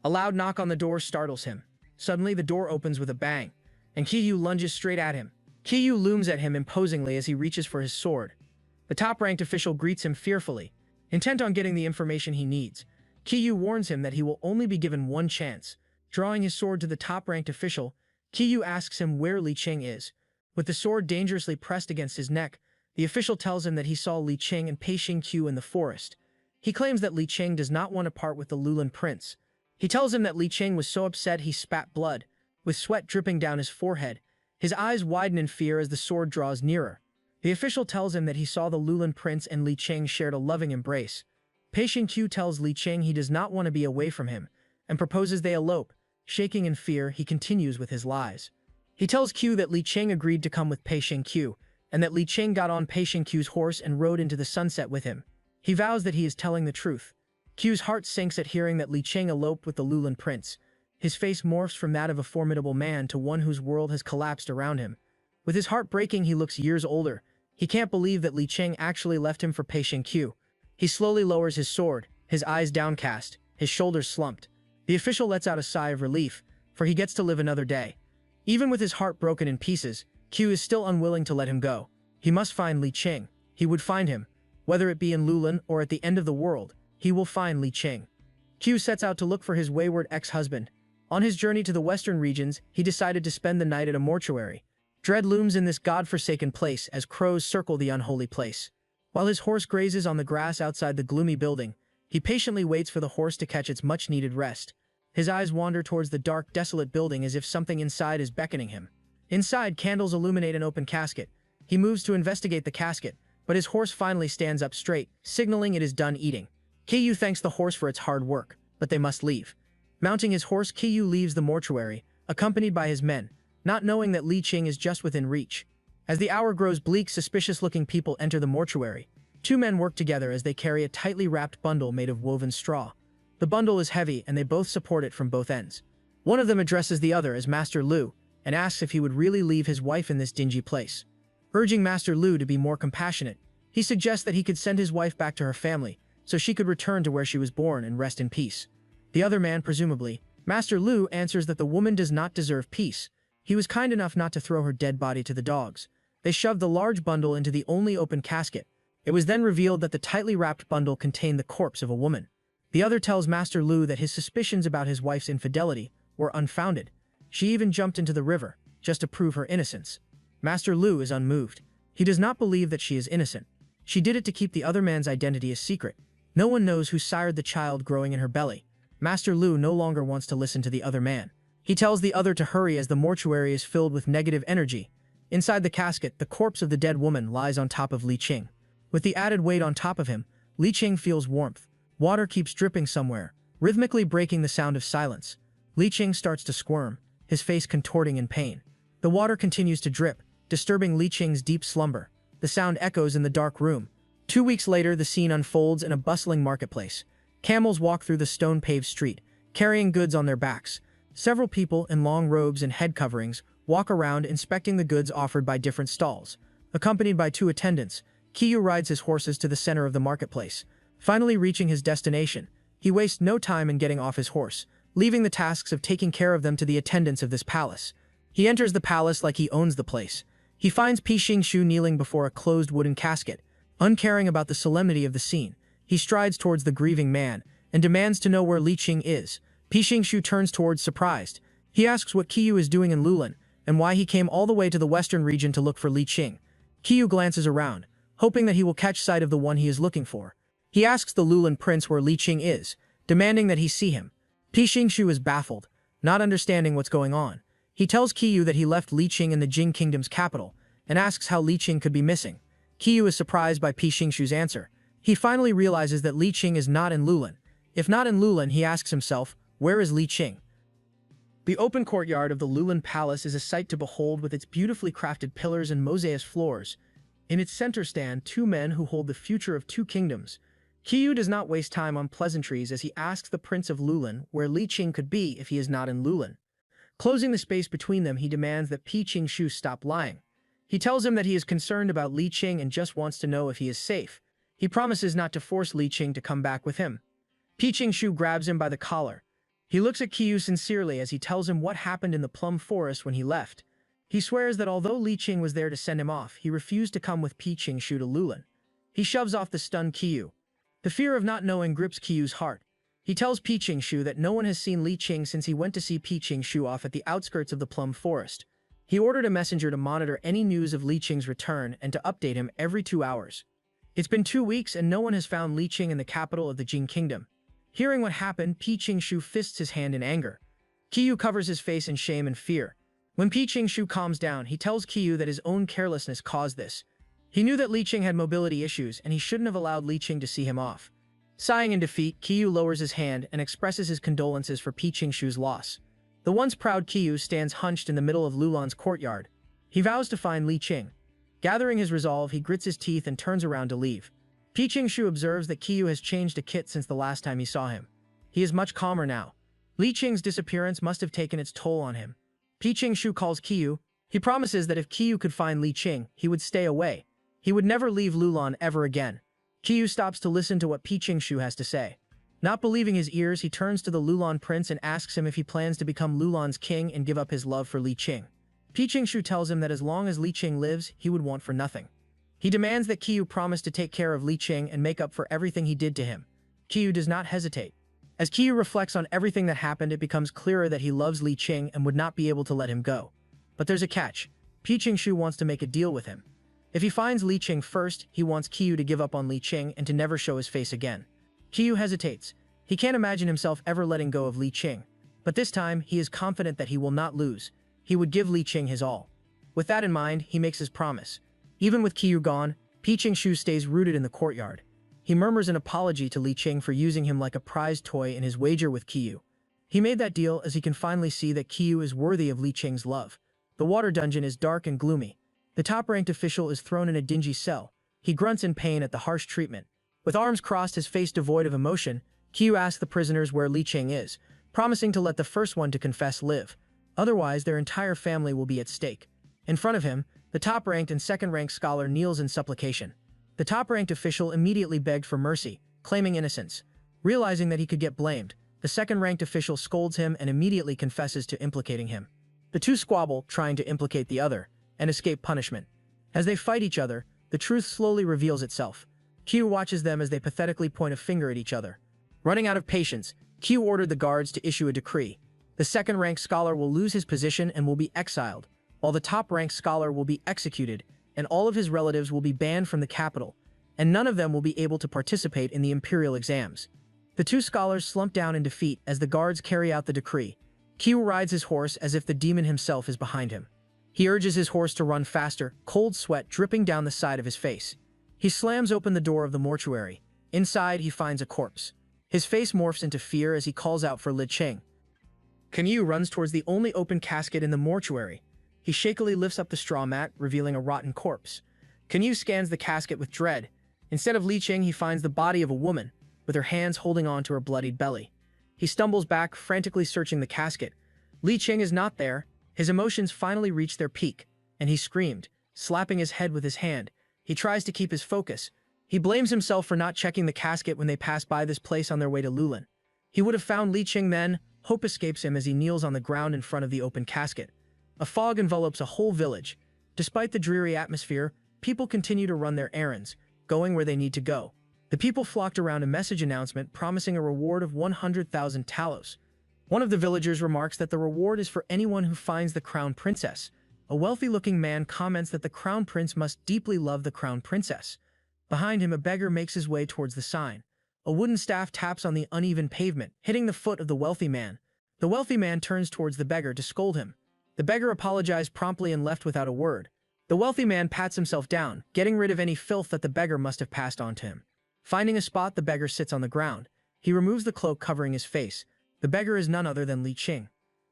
A loud knock on the door startles him. Suddenly, the door opens with a bang, and Qiyu lunges straight at him. Qiyu looms at him imposingly as he reaches for his sword. The top-ranked official greets him fearfully, intent on getting the information he needs. Qiyu warns him that he will only be given one chance. Drawing his sword to the top-ranked official, Qiyu asks him where Li Qing is. With the sword dangerously pressed against his neck, the official tells him that he saw Li Qing and Pei Xingqiu in the forest. He claims that Li Qing does not want to part with the Lulan prince. He tells him that Li Qing was so upset he spat blood, with sweat dripping down his forehead. His eyes widen in fear as the sword draws nearer. The official tells him that he saw the Lulan prince and Li Qing shared a loving embrace. Pei Xingqiu tells Li Qing he does not want to be away from him, and proposes they elope. Shaking in fear, he continues with his lies. He tells Q that Li Qing agreed to come with Pei Xingqiu, and that Li Qing got on Pei Xingqiu's horse and rode into the sunset with him. He vows that he is telling the truth. Q's heart sinks at hearing that Li Qing eloped with the Lulan prince. His face morphs from that of a formidable man to one whose world has collapsed around him. With his heart breaking, he looks years older. He can't believe that Li Qing actually left him for Pei Xingqiu. He slowly lowers his sword, his eyes downcast, his shoulders slumped. The official lets out a sigh of relief, for he gets to live another day. Even with his heart broken in pieces, Q is still unwilling to let him go. He must find Li Qing. He would find him. Whether it be in Lulan or at the end of the world, he will find Li Qing. Q sets out to look for his wayward ex-husband. On his journey to the western regions, he decided to spend the night at a mortuary. Dread looms in this god-forsaken place as crows circle the unholy place. While his horse grazes on the grass outside the gloomy building, he patiently waits for the horse to catch its much-needed rest. His eyes wander towards the dark, desolate building as if something inside is beckoning him. Inside, candles illuminate an open casket. He moves to investigate the casket, but his horse finally stands up straight, signaling it is done eating. Kiyu thanks the horse for its hard work, but they must leave. Mounting his horse, Kiyu leaves the mortuary, accompanied by his men, not knowing that Li Qing is just within reach. As the hour grows bleak, suspicious-looking people enter the mortuary. Two men work together as they carry a tightly wrapped bundle made of woven straw. The bundle is heavy, and they both support it from both ends. One of them addresses the other as Master Lu, and asks if he would really leave his wife in this dingy place. Urging Master Lu to be more compassionate, he suggests that he could send his wife back to her family, so she could return to where she was born and rest in peace. The other man, presumably, Master Lu, answers that the woman does not deserve peace. He was kind enough not to throw her dead body to the dogs. They shoved the large bundle into the only open casket. It was then revealed that the tightly wrapped bundle contained the corpse of a woman. The other tells Master Lu that his suspicions about his wife's infidelity were unfounded. She even jumped into the river, just to prove her innocence. Master Lu is unmoved. He does not believe that she is innocent. She did it to keep the other man's identity a secret. No one knows who sired the child growing in her belly. Master Lu no longer wants to listen to the other man. He tells the other to hurry as the mortuary is filled with negative energy. Inside the casket, the corpse of the dead woman lies on top of Li Qing. With the added weight on top of him, Li Qing feels warmth. Water keeps dripping somewhere, rhythmically breaking the sound of silence. Li Qing starts to squirm, his face contorting in pain. The water continues to drip, disturbing Li Qing's deep slumber. The sound echoes in the dark room. 2 weeks later, the scene unfolds in a bustling marketplace. Camels walk through the stone-paved street, carrying goods on their backs. Several people in long robes and head coverings walk around inspecting the goods offered by different stalls. Accompanied by 2 attendants, Kiyu rides his horses to the center of the marketplace. Finally reaching his destination, he wastes no time in getting off his horse, leaving the tasks of taking care of them to the attendants of this palace. He enters the palace like he owns the place. He finds Pi Xingqiu kneeling before a closed wooden casket. Uncaring about the solemnity of the scene, he strides towards the grieving man and demands to know where Li Qing is. Pi Xingqiu turns towards surprised. He asks what Kiyu is doing in Lulan and why he came all the way to the western region to look for Li Qing. Kiyu glances around, hoping that he will catch sight of the one he is looking for. He asks the Lulan prince where Li Qing is, demanding that he see him. Pi Xingqiu is baffled, not understanding what's going on. He tells Kiyu that he left Li Qing in the Jing Kingdom's capital, and asks how Li Qing could be missing. Kiyu is surprised by Pi Xingqiu's answer. He finally realizes that Li Qing is not in Lulan. If not in Lulan, he asks himself, where is Li Qing? The open courtyard of the Lulan Palace is a sight to behold with its beautifully crafted pillars and mosaic floors. In its center stand 2 men who hold the future of 2 kingdoms. Kiyu does not waste time on pleasantries as he asks the Prince of Lulan where Li Qing could be if he is not in Lulan. Closing the space between them, he demands that Pi Xingqiu stop lying. He tells him that he is concerned about Li Qing and just wants to know if he is safe. He promises not to force Li Qing to come back with him. Pi Xingqiu grabs him by the collar. He looks at Kiyu sincerely as he tells him what happened in the plum forest when he left. He swears that although Li Qing was there to send him off, he refused to come with Pi Xingqiu to Lulan. He shoves off the stunned Kiyu. The fear of not knowing grips Kiyu's heart. He tells Pi Xingqiu that no one has seen Li Qing since he went to see Pi Xingqiu off at the outskirts of the plum forest. He ordered a messenger to monitor any news of Li Qing's return and to update him every 2 hours. It's been 2 weeks and no one has found Li Qing in the capital of the Jing Kingdom. Hearing what happened, Pi Xingqiu fists his hand in anger. Kiyu covers his face in shame and fear. When Pi Xingqiu calms down, he tells Kiyu that his own carelessness caused this. He knew that Li Qing had mobility issues and he shouldn't have allowed Li Qing to see him off. Sighing in defeat, Kiyu lowers his hand and expresses his condolences for Pi Xingqiu's loss. The once proud Qiyu stands hunched in the middle of Lulan's courtyard. He vows to find Li Qing. Gathering his resolve, he grits his teeth and turns around to leave. Pi Qingshu observes that Qiyu has changed a kit since the last time he saw him. He is much calmer now. Li Qing's disappearance must have taken its toll on him. Pi Qingshu calls Qiyu. He promises that if Qiyu could find Li Qing, he would stay away. He would never leave Lulan ever again. Qiyu stops to listen to what Pi Qingshu has to say. Not believing his ears, he turns to the Lulan prince and asks him if he plans to become Lulan's king and give up his love for Li Qing. Pi Qingshu tells him that as long as Li Qing lives, he would want for nothing. He demands that Qiyu promise to take care of Li Qing and make up for everything he did to him. Qiyu does not hesitate. As Qiyu reflects on everything that happened, it becomes clearer that he loves Li Qing and would not be able to let him go. But there's a catch. Pi Qingshu wants to make a deal with him. If he finds Li Qing first, he wants Qiyu to give up on Li Qing and to never show his face again. Qiyu hesitates. He can't imagine himself ever letting go of Li Qing. But this time, he is confident that he will not lose. He would give Li Qing his all. With that in mind, he makes his promise. Even with Qiyu gone, Pi Qingshu stays rooted in the courtyard. He murmurs an apology to Li Qing for using him like a prized toy in his wager with Qiyu. He made that deal as he can finally see that Qiyu is worthy of Li Qing's love. The water dungeon is dark and gloomy. The top-ranked official is thrown in a dingy cell. He grunts in pain at the harsh treatment. With arms crossed, his face devoid of emotion, Qiyu asks the prisoners where Li Qing is, promising to let the first one to confess live. Otherwise, their entire family will be at stake. In front of him, the top-ranked and second-ranked scholar kneels in supplication. The top-ranked official immediately begged for mercy, claiming innocence. Realizing that he could get blamed, the second-ranked official scolds him and immediately confesses to implicating him. The two squabble, trying to implicate the other, and escape punishment. As they fight each other, the truth slowly reveals itself. Qiyu watches them as they pathetically point a finger at each other. Running out of patience, Qiyu ordered the guards to issue a decree. The second-ranked scholar will lose his position and will be exiled, while the top-ranked scholar will be executed, and all of his relatives will be banned from the capital, and none of them will be able to participate in the imperial exams. The two scholars slump down in defeat as the guards carry out the decree. Qiyu rides his horse as if the demon himself is behind him. He urges his horse to run faster, cold sweat dripping down the side of his face. He slams open the door of the mortuary. Inside, he finds a corpse. His face morphs into fear as he calls out for Li Qing. Qiyu runs towards the only open casket in the mortuary. He shakily lifts up the straw mat, revealing a rotten corpse. Qiyu scans the casket with dread. Instead of Li Qing, he finds the body of a woman, with her hands holding on to her bloodied belly. He stumbles back, frantically searching the casket. Li Qing is not there. His emotions finally reach their peak, and he screamed, slapping his head with his hand. He tries to keep his focus. He blames himself for not checking the casket when they pass by this place on their way to Lulan. He would have found Li Qing then. Hope escapes him as he kneels on the ground in front of the open casket. A fog envelops a whole village. Despite the dreary atmosphere, people continue to run their errands, going where they need to go. The people flocked around a message announcement promising a reward of 100,000 talos. One of the villagers remarks that the reward is for anyone who finds the crown princess. A wealthy-looking man comments that the crown prince must deeply love the crown princess. Behind him, a beggar makes his way towards the sign. A wooden staff taps on the uneven pavement, hitting the foot of the wealthy man. The wealthy man turns towards the beggar to scold him. The beggar apologized promptly and left without a word. The wealthy man pats himself down, getting rid of any filth that the beggar must have passed on to him. Finding a spot, the beggar sits on the ground. He removes the cloak covering his face. The beggar is none other than Li Qing.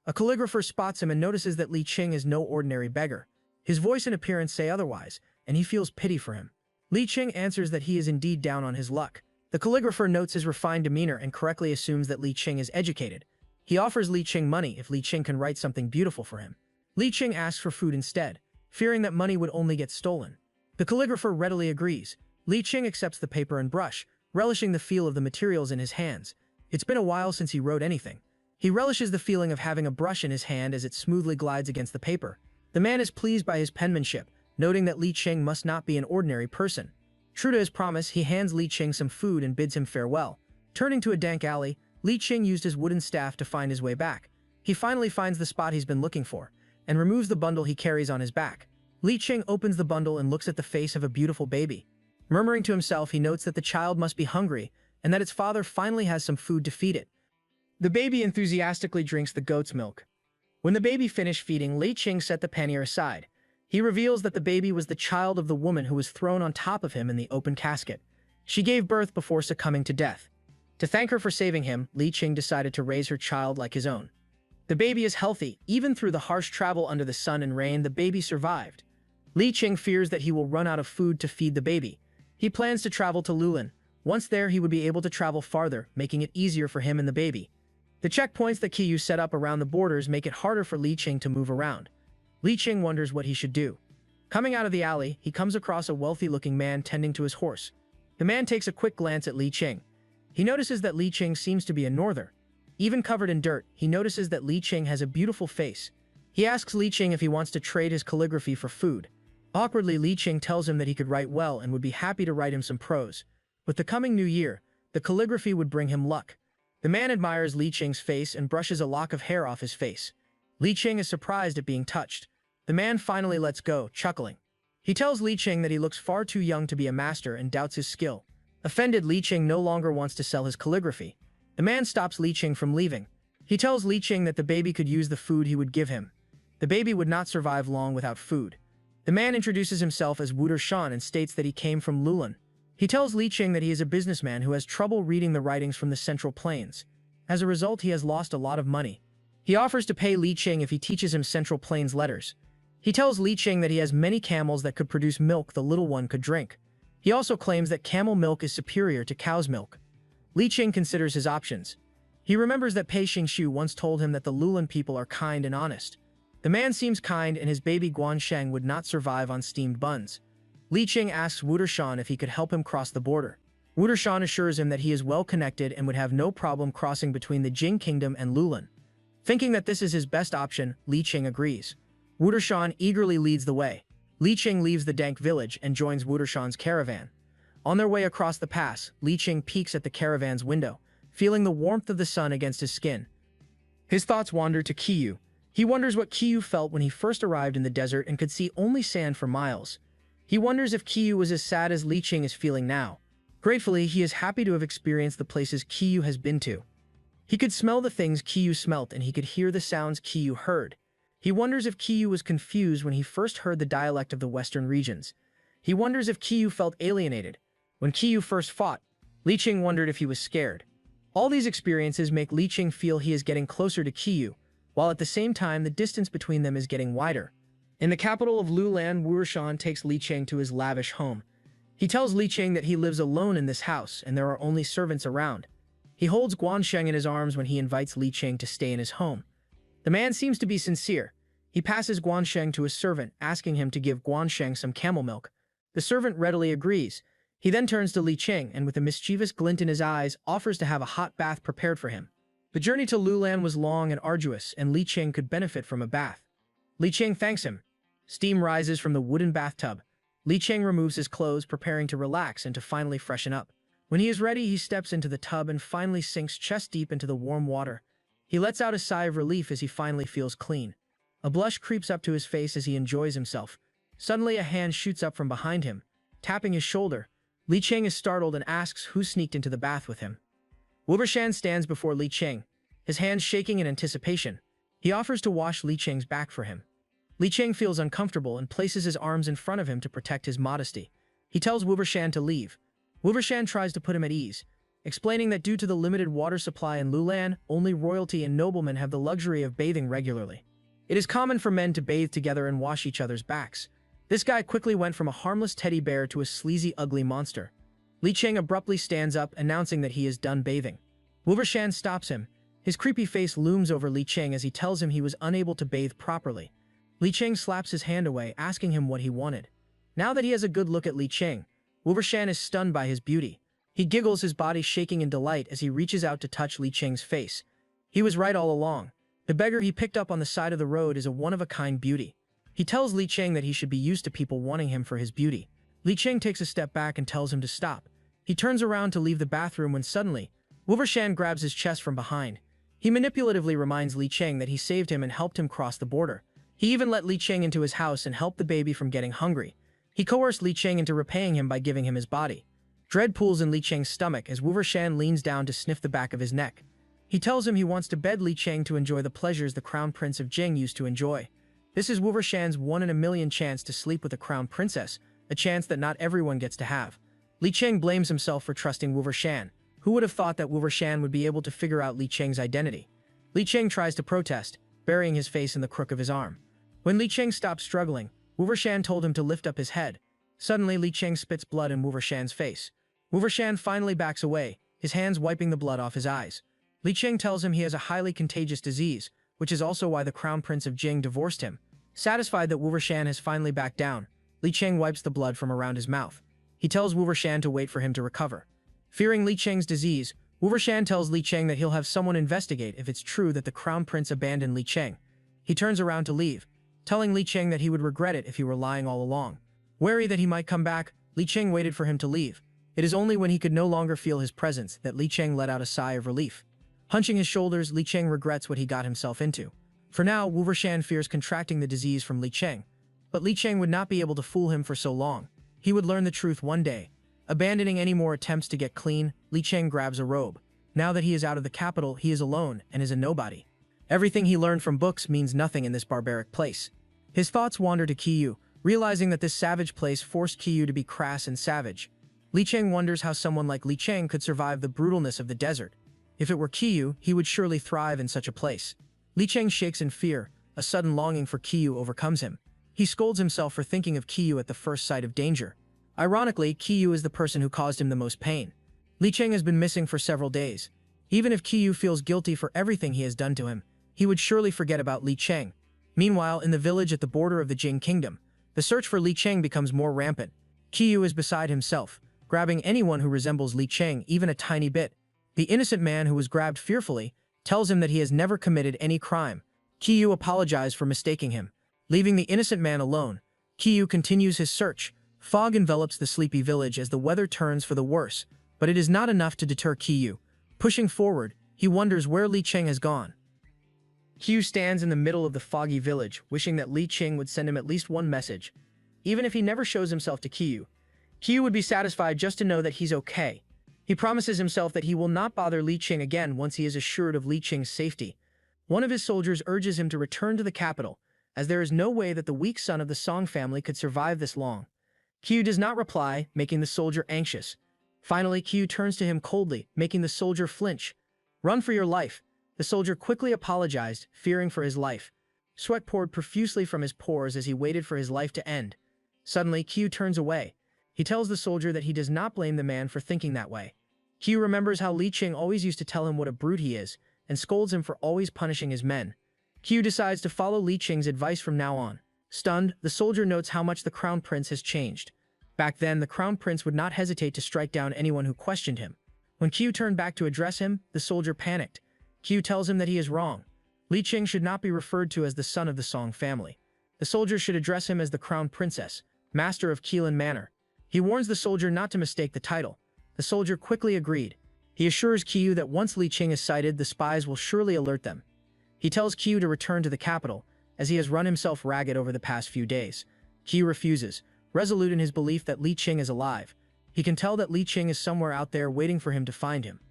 A calligrapher spots him and notices that Li Qing is no ordinary beggar. His voice and appearance say otherwise, and he feels pity for him. Li Qing answers that he is indeed down on his luck. The calligrapher notes his refined demeanor and correctly assumes that Li Qing is educated. He offers Li Qing money if Li Qing can write something beautiful for him. Li Qing asks for food instead, fearing that money would only get stolen. The calligrapher readily agrees. Li Qing accepts the paper and brush, relishing the feel of the materials in his hands. It's been a while since he wrote anything. He relishes the feeling of having a brush in his hand as it smoothly glides against the paper. The man is pleased by his penmanship, noting that Li Qing must not be an ordinary person. True to his promise, he hands Li Qing some food and bids him farewell. Turning to a dank alley, Li Qing used his wooden staff to find his way back. He finally finds the spot he's been looking for, and removes the bundle he carries on his back. Li Qing opens the bundle and looks at the face of a beautiful baby. Murmuring to himself, he notes that the child must be hungry, and that its father finally has some food to feed it. The baby enthusiastically drinks the goat's milk. When the baby finished feeding, Li Qing set the pannier aside. He reveals that the baby was the child of the woman who was thrown on top of him in the open casket. She gave birth before succumbing to death. To thank her for saving him, Li Qing decided to raise her child like his own. The baby is healthy. Even through the harsh travel under the sun and rain, the baby survived. Li Qing fears that he will run out of food to feed the baby. He plans to travel to Lulan. Once there, he would be able to travel farther, making it easier for him and the baby. The checkpoints that Qiyu set up around the borders make it harder for Li Qing to move around. Li Qing wonders what he should do. Coming out of the alley, he comes across a wealthy-looking man tending to his horse. The man takes a quick glance at Li Qing. He notices that Li Qing seems to be a norther. Even covered in dirt, he notices that Li Qing has a beautiful face. He asks Li Qing if he wants to trade his calligraphy for food. Awkwardly, Li Qing tells him that he could write well and would be happy to write him some prose. With the coming new year, the calligraphy would bring him luck. The man admires Li Qing's face and brushes a lock of hair off his face. Li Qing is surprised at being touched. The man finally lets go, chuckling. He tells Li Qing that he looks far too young to be a master and doubts his skill. Offended, Li Qing no longer wants to sell his calligraphy. The man stops Li Qing from leaving. He tells Li Qing that the baby could use the food he would give him. The baby would not survive long without food. The man introduces himself as Wooder Shan and states that he came from Lulan. He tells Li Qing that he is a businessman who has trouble reading the writings from the Central Plains. As a result, he has lost a lot of money. He offers to pay Li Qing if he teaches him Central Plains letters. He tells Li Qing that he has many camels that could produce milk the little one could drink. He also claims that camel milk is superior to cow's milk. Li Qing considers his options. He remembers that Pei Xingshu once told him that the Lulan people are kind and honest. The man seems kind and his baby Guansheng would not survive on steamed buns. Li Qing asks Wooder Shan if he could help him cross the border. Wooder Shan assures him that he is well connected and would have no problem crossing between the Jing Kingdom and Lulan. Thinking that this is his best option, Li Qing agrees. Wooder Shan eagerly leads the way. Li Qing leaves the dank village and joins Wooder Shan's caravan. On their way across the pass, Li Qing peeks at the caravan's window, feeling the warmth of the sun against his skin. His thoughts wander to Qiyu. He wonders what Qiyu felt when he first arrived in the desert and could see only sand for miles. He wonders if Qiyu was as sad as Li Qing is feeling now. Gratefully, he is happy to have experienced the places Qiyu has been to. He could smell the things Qiyu smelt and he could hear the sounds Qiyu heard. He wonders if Qiyu was confused when he first heard the dialect of the western regions. He wonders if Qiyu felt alienated. When Qiyu first fought, Li Qing wondered if he was scared. All these experiences make Li Qing feel he is getting closer to Qiyu, while at the same time the distance between them is getting wider. In the capital of Lulan, Wooder Shan takes Li Qing to his lavish home. He tells Li Qing that he lives alone in this house and there are only servants around. He holds Guansheng in his arms when he invites Li Qing to stay in his home. The man seems to be sincere. He passes Guansheng to his servant, asking him to give Guansheng some camel milk. The servant readily agrees. He then turns to Li Qing and with a mischievous glint in his eyes, offers to have a hot bath prepared for him. The journey to Lulan was long and arduous, and Li Qing could benefit from a bath. Li Qing thanks him. Steam rises from the wooden bathtub. Li Qing removes his clothes, preparing to relax and to finally freshen up. When he is ready, he steps into the tub and finally sinks chest deep into the warm water. He lets out a sigh of relief as he finally feels clean. A blush creeps up to his face as he enjoys himself. Suddenly, a hand shoots up from behind him, tapping his shoulder. Li Qing is startled and asks who sneaked into the bath with him. Wooder Shan stands before Li Qing, his hands shaking in anticipation. He offers to wash Li Qing's back for him. Li Qing feels uncomfortable and places his arms in front of him to protect his modesty. He tells Wooder Shan to leave. Wooder Shan tries to put him at ease, explaining that due to the limited water supply in Lulan, only royalty and noblemen have the luxury of bathing regularly. It is common for men to bathe together and wash each other's backs. This guy quickly went from a harmless teddy bear to a sleazy, ugly monster. Li Qing abruptly stands up, announcing that he is done bathing. Wooder Shan stops him. His creepy face looms over Li Qing as he tells him he was unable to bathe properly. Li Qing slaps his hand away, asking him what he wanted. Now that he has a good look at Li Qing, Wooder Shan is stunned by his beauty. He giggles, his body shaking in delight as he reaches out to touch Li Qing's face. He was right all along. The beggar he picked up on the side of the road is a one-of-a-kind beauty. He tells Li Qing that he should be used to people wanting him for his beauty. Li Qing takes a step back and tells him to stop. He turns around to leave the bathroom when suddenly, Wooder Shan grabs his chest from behind. He manipulatively reminds Li Qing that he saved him and helped him cross the border. He even let Li Qing into his house and helped the baby from getting hungry. He coerced Li Qing into repaying him by giving him his body. Dread pools in Li Qing's stomach as Wooder Shan leans down to sniff the back of his neck. He tells him he wants to bed Li Qing to enjoy the pleasures the Crown Prince of Jing used to enjoy. This is Wooder Shan's 1 in a million chance to sleep with a Crown Princess, a chance that not everyone gets to have. Li Qing blames himself for trusting Wooder Shan. Who would have thought that Wooder Shan would be able to figure out Li Qing's identity? Li Cheng tries to protest, burying his face in the crook of his arm. When Li Cheng stopped struggling, Wu Vershan told him to lift up his head. Suddenly, Li Cheng spits blood in Wu Vershan's face. Wu Vershan finally backs away, his hands wiping the blood off his eyes. Li Cheng tells him he has a highly contagious disease, which is also why the Crown Prince of Jing divorced him. Satisfied that Wu Vershan has finally backed down, Li Cheng wipes the blood from around his mouth. He tells Wu Vershan to wait for him to recover. Fearing Li Cheng's disease, Wu Vershan tells Li Cheng that he'll have someone investigate if it's true that the Crown Prince abandoned Li Cheng. He turns around to leave, telling Li Cheng that he would regret it if he were lying all along. Wary that he might come back, Li Cheng waited for him to leave. It is only when he could no longer feel his presence that Li Cheng let out a sigh of relief. Hunching his shoulders, Li Cheng regrets what he got himself into. For now, Wu Vershan fears contracting the disease from Li Cheng. But Li Cheng would not be able to fool him for so long. He would learn the truth one day. Abandoning any more attempts to get clean, Li Cheng grabs a robe. Now that he is out of the capital, he is alone and is a nobody. Everything he learned from books means nothing in this barbaric place. His thoughts wander to Qiyu, realizing that this savage place forced Qiyu to be crass and savage. Li Cheng wonders how someone like Li Cheng could survive the brutalness of the desert. If it were Qiyu, he would surely thrive in such a place. Li Cheng shakes in fear. A sudden longing for Qiyu overcomes him. He scolds himself for thinking of Qiyu at the first sight of danger. Ironically, Qiyu is the person who caused him the most pain. Li Cheng has been missing for several days. Even if Qiyu feels guilty for everything he has done to him, he would surely forget about Li Cheng. Meanwhile, in the village at the border of the Jing Kingdom, the search for Li Cheng becomes more rampant. Qiyu is beside himself, grabbing anyone who resembles Li Cheng even a tiny bit. The innocent man who was grabbed fearfully tells him that he has never committed any crime. Qiyu apologizes for mistaking him. Leaving the innocent man alone, Qiyu continues his search. Fog envelops the sleepy village as the weather turns for the worse, but it is not enough to deter Qiyu. Pushing forward, he wonders where Li Cheng has gone. Qiyu stands in the middle of the foggy village, wishing that Li Cheng would send him at least one message. Even if he never shows himself to Qiyu, Qiyu would be satisfied just to know that he's okay. He promises himself that he will not bother Li Cheng again once he is assured of Li Cheng's safety. One of his soldiers urges him to return to the capital, as there is no way that the weak son of the Song family could survive this long. Qiyu does not reply, making the soldier anxious. Finally, Qiyu turns to him coldly, making the soldier flinch. "Run for your life." The soldier quickly apologized, fearing for his life. Sweat poured profusely from his pores as he waited for his life to end. Suddenly, Qiyu turns away. He tells the soldier that he does not blame the man for thinking that way. Qiyu remembers how Li Cheng always used to tell him what a brute he is, and scolds him for always punishing his men. Qiyu decides to follow Li Cheng's advice from now on. Stunned, the soldier notes how much the Crown Prince has changed. Back then, the Crown Prince would not hesitate to strike down anyone who questioned him. When Qiyu turned back to address him, the soldier panicked. Qiyu tells him that he is wrong. Li Cheng should not be referred to as the son of the Song family. The soldier should address him as the Crown Princess, master of Qilin Manor. He warns the soldier not to mistake the title. The soldier quickly agreed. He assures Qiyu that once Li Cheng is sighted, the spies will surely alert them. He tells Qiyu to return to the capital, as he has run himself ragged over the past few days. Qiyu refuses, resolute in his belief that Li Cheng is alive. He can tell that Li Cheng is somewhere out there waiting for him to find him.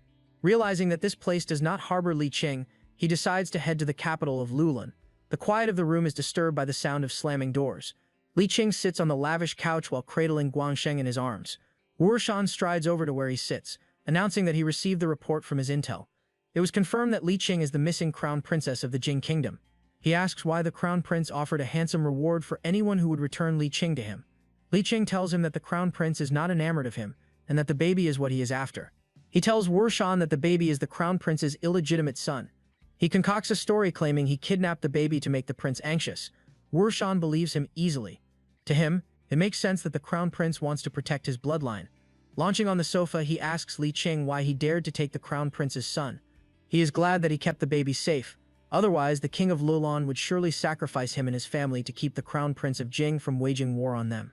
Realizing that this place does not harbor Li Cheng, he decides to head to the capital of Lulan. The quiet of the room is disturbed by the sound of slamming doors. Li Cheng sits on the lavish couch while cradling Guangsheng in his arms. Wu Ershan strides over to where he sits, announcing that he received the report from his intel. It was confirmed that Li Cheng is the missing crown princess of the Jing Kingdom. He asks why the crown prince offered a handsome reward for anyone who would return Li Cheng to him. Li Cheng tells him that the crown prince is not enamored of him, and that the baby is what he is after. He tells Wu Ershan that the baby is the crown prince's illegitimate son. He concocts a story claiming he kidnapped the baby to make the prince anxious. Wu Ershan believes him easily. To him, it makes sense that the crown prince wants to protect his bloodline. Launching on the sofa, he asks Li Cheng why he dared to take the crown prince's son. He is glad that he kept the baby safe. Otherwise, the king of Lulan would surely sacrifice him and his family to keep the crown prince of Jing from waging war on them.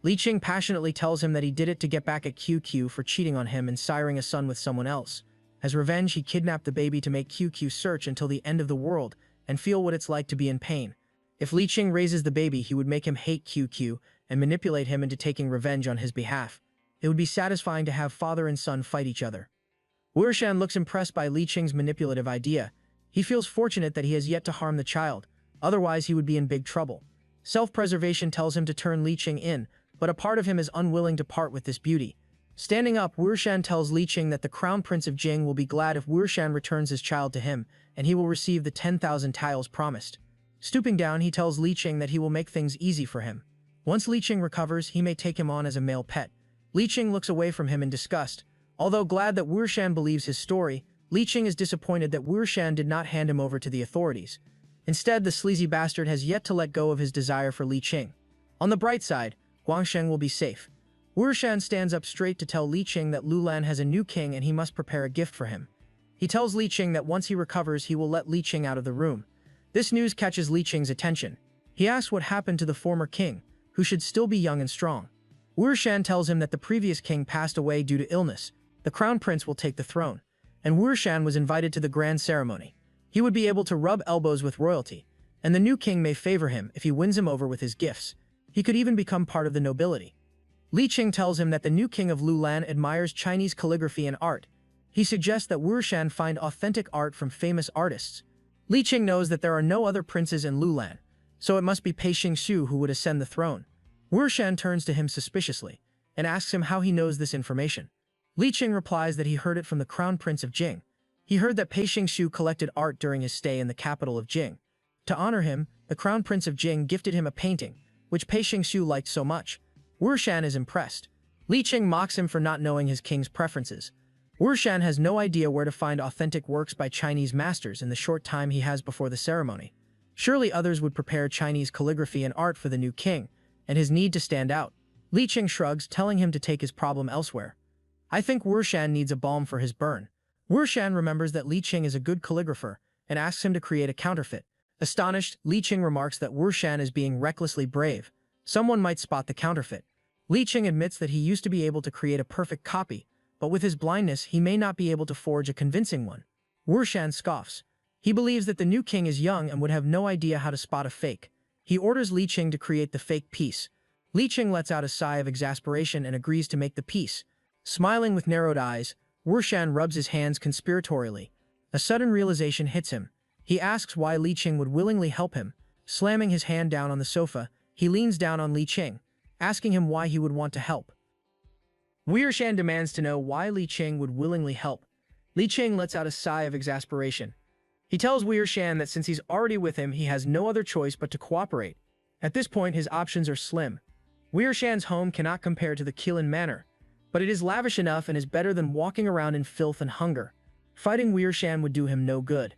Li Cheng passionately tells him that he did it to get back at QQ for cheating on him and siring a son with someone else. As revenge, he kidnapped the baby to make QQ search until the end of the world and feel what it's like to be in pain. If Li Cheng raises the baby, he would make him hate QQ and manipulate him into taking revenge on his behalf. It would be satisfying to have father and son fight each other. Wu Ershan looks impressed by Li Cheng's manipulative idea. He feels fortunate that he has yet to harm the child, otherwise he would be in big trouble. Self-preservation tells him to turn Li Cheng in, but a part of him is unwilling to part with this beauty. Standing up, Wu Ershan tells Li Cheng that the crown prince of Jing will be glad if Wu Ershan returns his child to him, and he will receive the 10,000 tiles promised. Stooping down, he tells Li Qing that he will make things easy for him. Once Li Qing recovers, he may take him on as a male pet. Li Qing looks away from him in disgust. Although glad that Wu'ershan believes his story, Li Qing is disappointed that Wu'ershan did not hand him over to the authorities. Instead, the sleazy bastard has yet to let go of his desire for Li Qing. On the bright side, Guangsheng will be safe. Wu'ershan stands up straight to tell Li Qing that Lulan has a new king and he must prepare a gift for him. He tells Li Qing that once he recovers, he will let Li Qing out of the room. This news catches Li Qing's attention. He asks what happened to the former king, who should still be young and strong. Wu'ershan tells him that the previous king passed away due to illness. The crown prince will take the throne, and Wu'ershan was invited to the grand ceremony. He would be able to rub elbows with royalty, and the new king may favor him if he wins him over with his gifts. He could even become part of the nobility. Li Qing tells him that the new king of Lulan admires Chinese calligraphy and art. He suggests that Wu'ershan find authentic art from famous artists. Li Qing knows that there are no other princes in Lulan, so it must be Pei Xingxiu who would ascend the throne. Wu'ershan turns to him suspiciously and asks him how he knows this information. Li Qing replies that he heard it from the crown prince of Jing. He heard that Pei Xingxiu collected art during his stay in the capital of Jing. To honor him, the crown prince of Jing gifted him a painting, which Pei Xingxiu liked so much. Wu'ershan is impressed. Li Qing mocks him for not knowing his king's preferences. Wu'ershan has no idea where to find authentic works by Chinese masters in the short time he has before the ceremony. Surely others would prepare Chinese calligraphy and art for the new king, and his need to stand out. Li Qing shrugs, telling him to take his problem elsewhere. I think Wu'ershan needs a balm for his burn. Wu'ershan remembers that Li Qing is a good calligrapher and asks him to create a counterfeit. Astonished, Li Qing remarks that Wu'ershan is being recklessly brave. Someone might spot the counterfeit. Li Qing admits that he used to be able to create a perfect copy, but with his blindness, he may not be able to forge a convincing one. Wu'ershan scoffs. He believes that the new king is young and would have no idea how to spot a fake. He orders Li Qing to create the fake piece. Li Qing lets out a sigh of exasperation and agrees to make the piece. Smiling with narrowed eyes, Wu'ershan rubs his hands conspiratorially. A sudden realization hits him. He asks why Li Qing would willingly help him. Slamming his hand down on the sofa, he leans down on Li Qing, asking him why he would want to help. Wu'ershan demands to know why Li Qing would willingly help. Li Qing lets out a sigh of exasperation. He tells Wu'ershan that since he's already with him, he has no other choice but to cooperate. At this point, his options are slim. Wu'ershan's home cannot compare to the Qilin Manor, but it is lavish enough and is better than walking around in filth and hunger. Fighting Wu'ershan would do him no good.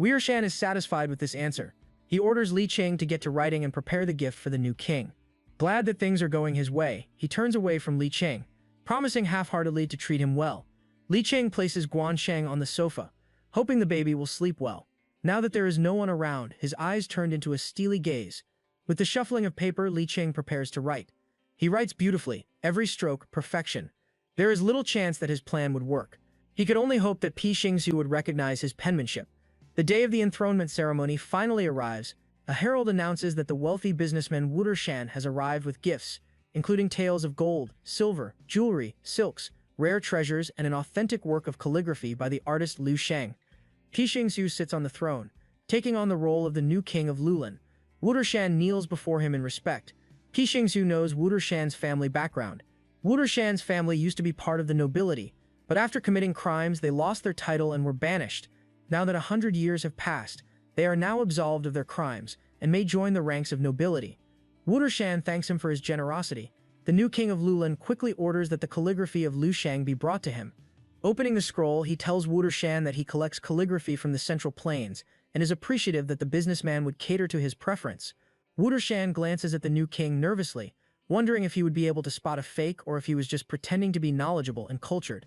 Wu'ershan is satisfied with this answer. He orders Li Qing to get to writing and prepare the gift for the new king. Glad that things are going his way, he turns away from Li Qing, promising half-heartedly to treat him well. Li Qing places Guangsheng on the sofa, hoping the baby will sleep well. Now that there is no one around, his eyes turned into a steely gaze. With the shuffling of paper, Li Qing prepares to write. He writes beautifully, every stroke perfection. There is little chance that his plan would work. He could only hope that Pei Xingxiu would recognize his penmanship. The day of the enthronement ceremony finally arrives. A herald announces that the wealthy businessman Wu'ershan has arrived with gifts, including tales of gold, silver, jewelry, silks, rare treasures, and an authentic work of calligraphy by the artist Liu Sheng. Pei Xingxiu sits on the throne, taking on the role of the new king of Lulan. Wu'ershan kneels before him in respect. Pei Xingxiu knows Wu'ershan's family background. Wu'ershan's family used to be part of the nobility, but after committing crimes, they lost their title and were banished. Now that 100 years have passed, they are now absolved of their crimes and may join the ranks of nobility. Wu'ershan thanks him for his generosity. The new king of Lulan quickly orders that the calligraphy of Liu Sheng be brought to him. Opening the scroll, he tells Wu'ershan that he collects calligraphy from the Central Plains and is appreciative that the businessman would cater to his preference. Wu'ershan glances at the new king nervously, wondering if he would be able to spot a fake or if he was just pretending to be knowledgeable and cultured.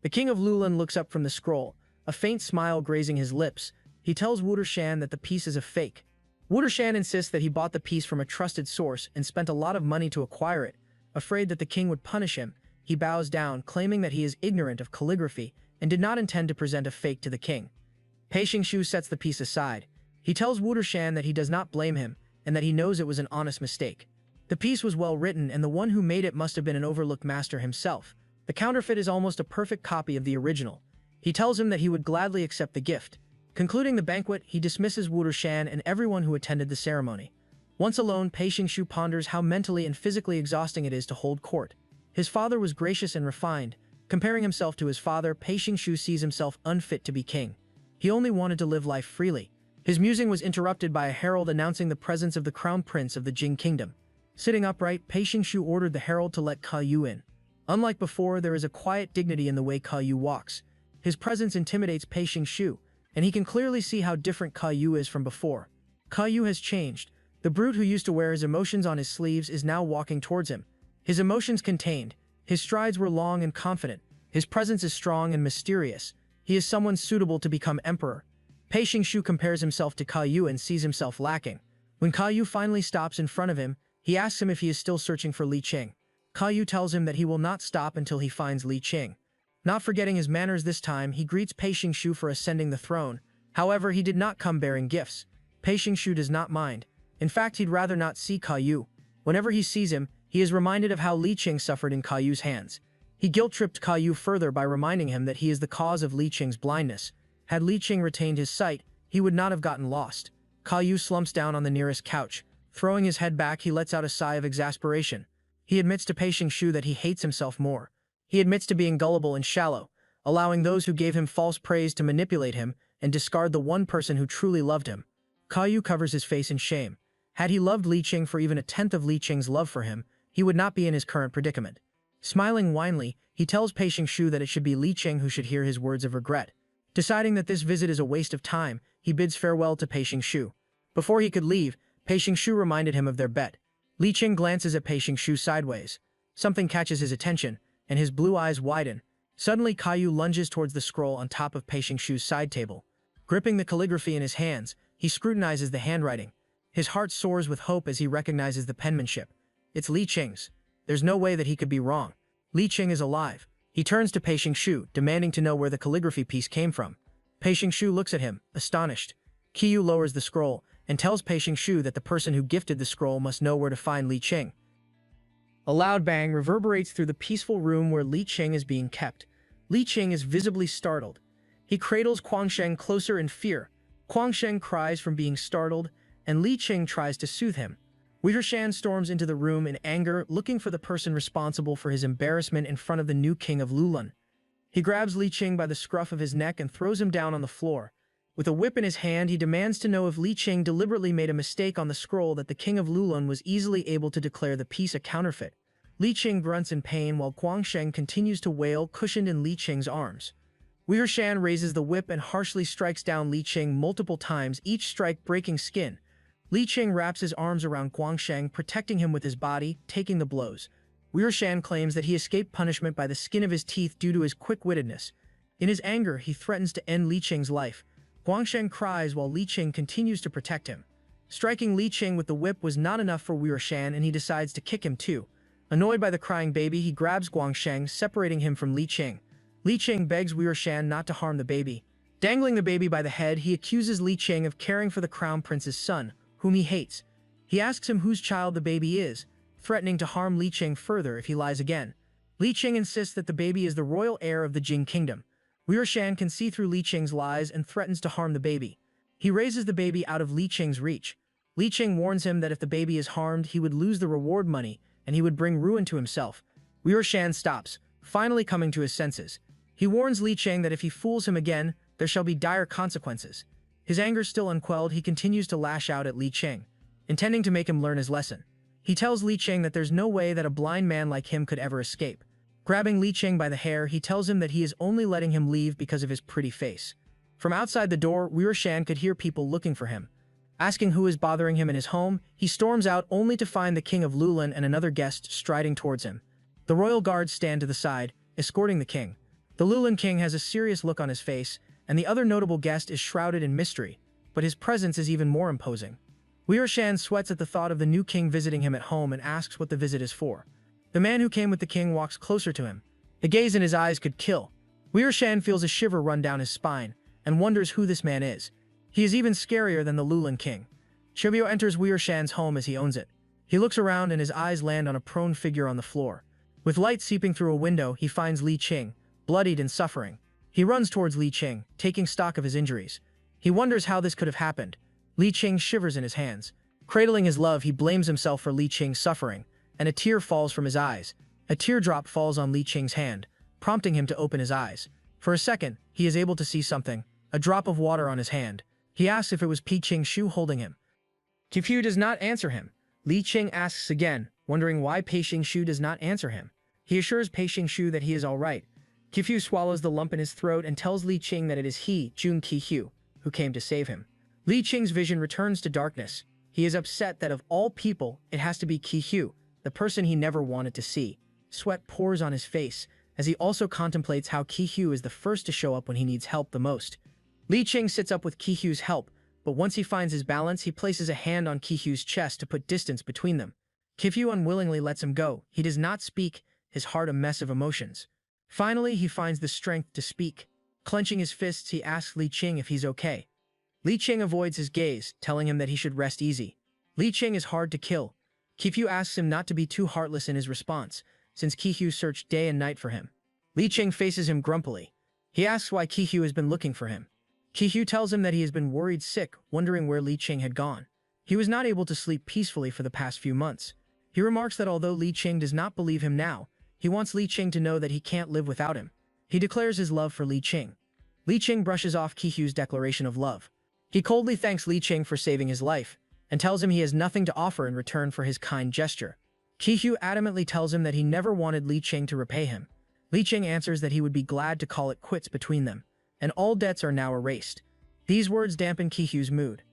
The king of Lulan looks up from the scroll, a faint smile grazing his lips. He tells Wu'ershan that the piece is a fake. Wu'ershan insists that he bought the piece from a trusted source and spent a lot of money to acquire it. Afraid that the king would punish him, he bows down, claiming that he is ignorant of calligraphy and did not intend to present a fake to the king. Pei Xingxiu sets the piece aside. He tells Wu'ershan that he does not blame him and that he knows it was an honest mistake. The piece was well written and the one who made it must have been an overlooked master himself. The counterfeit is almost a perfect copy of the original. He tells him that he would gladly accept the gift. Concluding the banquet, he dismisses Wu'ershan and everyone who attended the ceremony. Once alone, Pei Xingxiu ponders how mentally and physically exhausting it is to hold court. His father was gracious and refined. Comparing himself to his father, Pei Xingxiu sees himself unfit to be king. He only wanted to live life freely. His musing was interrupted by a herald announcing the presence of the crown prince of the Jing kingdom. Sitting upright, Pei Xingshu ordered the herald to let Ka Yu in. Unlike before, there is a quiet dignity in the way Ka Yu walks. His presence intimidates Pei Xingshu, and he can clearly see how different Ka Yu is from before. Ka Yu has changed. The brute who used to wear his emotions on his sleeves is now walking towards him. His emotions contained. His strides were long and confident. His presence is strong and mysterious. He is someone suitable to become emperor. Pei Xingshu compares himself to Ka Yu and sees himself lacking. When Ka Yu finally stops in front of him, he asks him if he is still searching for Li Qing. Ka Yu tells him that he will not stop until he finds Li Qing. Not forgetting his manners this time, he greets Pei Xingshu for ascending the throne. However, he did not come bearing gifts. Pei Xingshu does not mind. In fact, he'd rather not see Ka Yu. Whenever he sees him, he is reminded of how Li Qing suffered in Ka Yu's hands. He guilt-tripped Ka Yu further by reminding him that he is the cause of Li Qing's blindness. Had Li Qing retained his sight, he would not have gotten lost. Ka Yu slumps down on the nearest couch. Throwing his head back, he lets out a sigh of exasperation. He admits to Pei Xingshu that he hates himself more. He admits to being gullible and shallow, allowing those who gave him false praise to manipulate him and discard the one person who truly loved him. Ka Yu covers his face in shame. Had he loved Li Qing for even a tenth of Li Qing's love for him, he would not be in his current predicament. Smiling wanly, he tells Pei Xingshu that it should be Li Qing who should hear his words of regret. Deciding that this visit is a waste of time, he bids farewell to Pei Xingshu. Before he could leave, Pei Xingshu reminded him of their bet. Li Qing glances at Pei Xingshu sideways. Something catches his attention, and his blue eyes widen. Suddenly, Ka Yu lunges towards the scroll on top of Pei Xingshu's side table. Gripping the calligraphy in his hands, he scrutinizes the handwriting. His heart soars with hope as he recognizes the penmanship. It's Li Qing's. There's no way that he could be wrong. Li Qing is alive. He turns to Pei Xingshu, demanding to know where the calligraphy piece came from. Pei Xingshu looks at him, astonished. Ki Yu lowers the scroll and tells Pei Xingshu that the person who gifted the scroll must know where to find Li Qing. A loud bang reverberates through the peaceful room where Li Qing is being kept. Li Qing is visibly startled. He cradles Guangsheng closer in fear. Guangsheng cries from being startled, and Li Qing tries to soothe him. Shan storms into the room in anger, looking for the person responsible for his embarrassment in front of the new king of Lulun. He grabs Li Qing by the scruff of his neck and throws him down on the floor. With a whip in his hand, he demands to know if Li Qing deliberately made a mistake on the scroll that the king of Lulun was easily able to declare the piece a counterfeit. Li Qing grunts in pain while Guangsheng continues to wail, cushioned in Li Qing's arms. Shan raises the whip and harshly strikes down Li Qing multiple times, each strike breaking skin. Li Qing wraps his arms around Guangsheng, protecting him with his body, taking the blows. Shan claims that he escaped punishment by the skin of his teeth due to his quick-wittedness. In his anger, he threatens to end Li Qing's life. Guangsheng cries while Li Qing continues to protect him. Striking Li Qing with the whip was not enough for Shan, and he decides to kick him too. Annoyed by the crying baby, he grabs Guangsheng, separating him from Li Qing. Li Qing begs Shan not to harm the baby. Dangling the baby by the head, he accuses Li Qing of caring for the crown prince's son, whom he hates. He asks him whose child the baby is, threatening to harm Li Qing further if he lies again. Li Qing insists that the baby is the royal heir of the Jing kingdom. Shan can see through Li Qing's lies and threatens to harm the baby. He raises the baby out of Li Qing's reach. Li Qing warns him that if the baby is harmed, he would lose the reward money, and he would bring ruin to himself. Shan stops, finally coming to his senses. He warns Li Qing that if he fools him again, there shall be dire consequences. His anger still unquelled, he continues to lash out at Li Qing, intending to make him learn his lesson. He tells Li Qing that there's no way that a blind man like him could ever escape. Grabbing Li Qing by the hair, he tells him that he is only letting him leave because of his pretty face. From outside the door, Shan could hear people looking for him. Asking who is bothering him in his home, he storms out only to find the king of Lulun and another guest striding towards him. The royal guards stand to the side, escorting the king. The Lulun king has a serious look on his face, and the other notable guest is shrouded in mystery, but his presence is even more imposing. Shan sweats at the thought of the new king visiting him at home and asks what the visit is for. The man who came with the king walks closer to him. The gaze in his eyes could kill. Shan feels a shiver run down his spine and wonders who this man is. He is even scarier than the Lulun king. Shibyo enters Shan's home as he owns it. He looks around and his eyes land on a prone figure on the floor. With light seeping through a window, he finds Li Qing, bloodied and suffering. He runs towards Li Qing, taking stock of his injuries. He wonders how this could have happened. Li Qing shivers in his hands. Cradling his love, he blames himself for Li Qing's suffering, and a tear falls from his eyes. A teardrop falls on Li Qing's hand, prompting him to open his eyes. For a second, he is able to see something. a drop of water on his hand. He asks if it was Pi Qing holding him. Qifu does not answer him. Li Qing asks again, wondering why Pei Xingxiu does not answer him. He assures Pei Xingxiu that he is all right. Qifu swallows the lump in his throat and tells Li Qing that it is he, Jun Qihu, who came to save him. Li Qing's vision returns to darkness. He is upset that of all people, it has to be Qihu, the person he never wanted to see. Sweat pours on his face, as he also contemplates how Qihu is the first to show up when he needs help the most. Li Qing sits up with Qihu's help, but once he finds his balance, he places a hand on Qihu's chest to put distance between them. Qihu unwillingly lets him go. He does not speak, his heart a mess of emotions. Finally, he finds the strength to speak. Clenching his fists, he asks Li Qing if he's okay. Li Qing avoids his gaze, telling him that he should rest easy. Li Qing is hard to kill. Qifu asks him not to be too heartless in his response, since Qihu searched day and night for him. Li Qing faces him grumpily. He asks why Qihu has been looking for him. Qihu tells him that he has been worried sick, wondering where Li Qing had gone. He was not able to sleep peacefully for the past few months. He remarks that although Li Qing does not believe him now, he wants Li Qing to know that he can't live without him. He declares his love for Li Qing. Li Qing brushes off Qihu's declaration of love. He coldly thanks Li Qing for saving his life, and tells him he has nothing to offer in return for his kind gesture. Qihu adamantly tells him that he never wanted Li Qing to repay him. Li Qing answers that he would be glad to call it quits between them, and all debts are now erased. These words dampen Qihu's mood.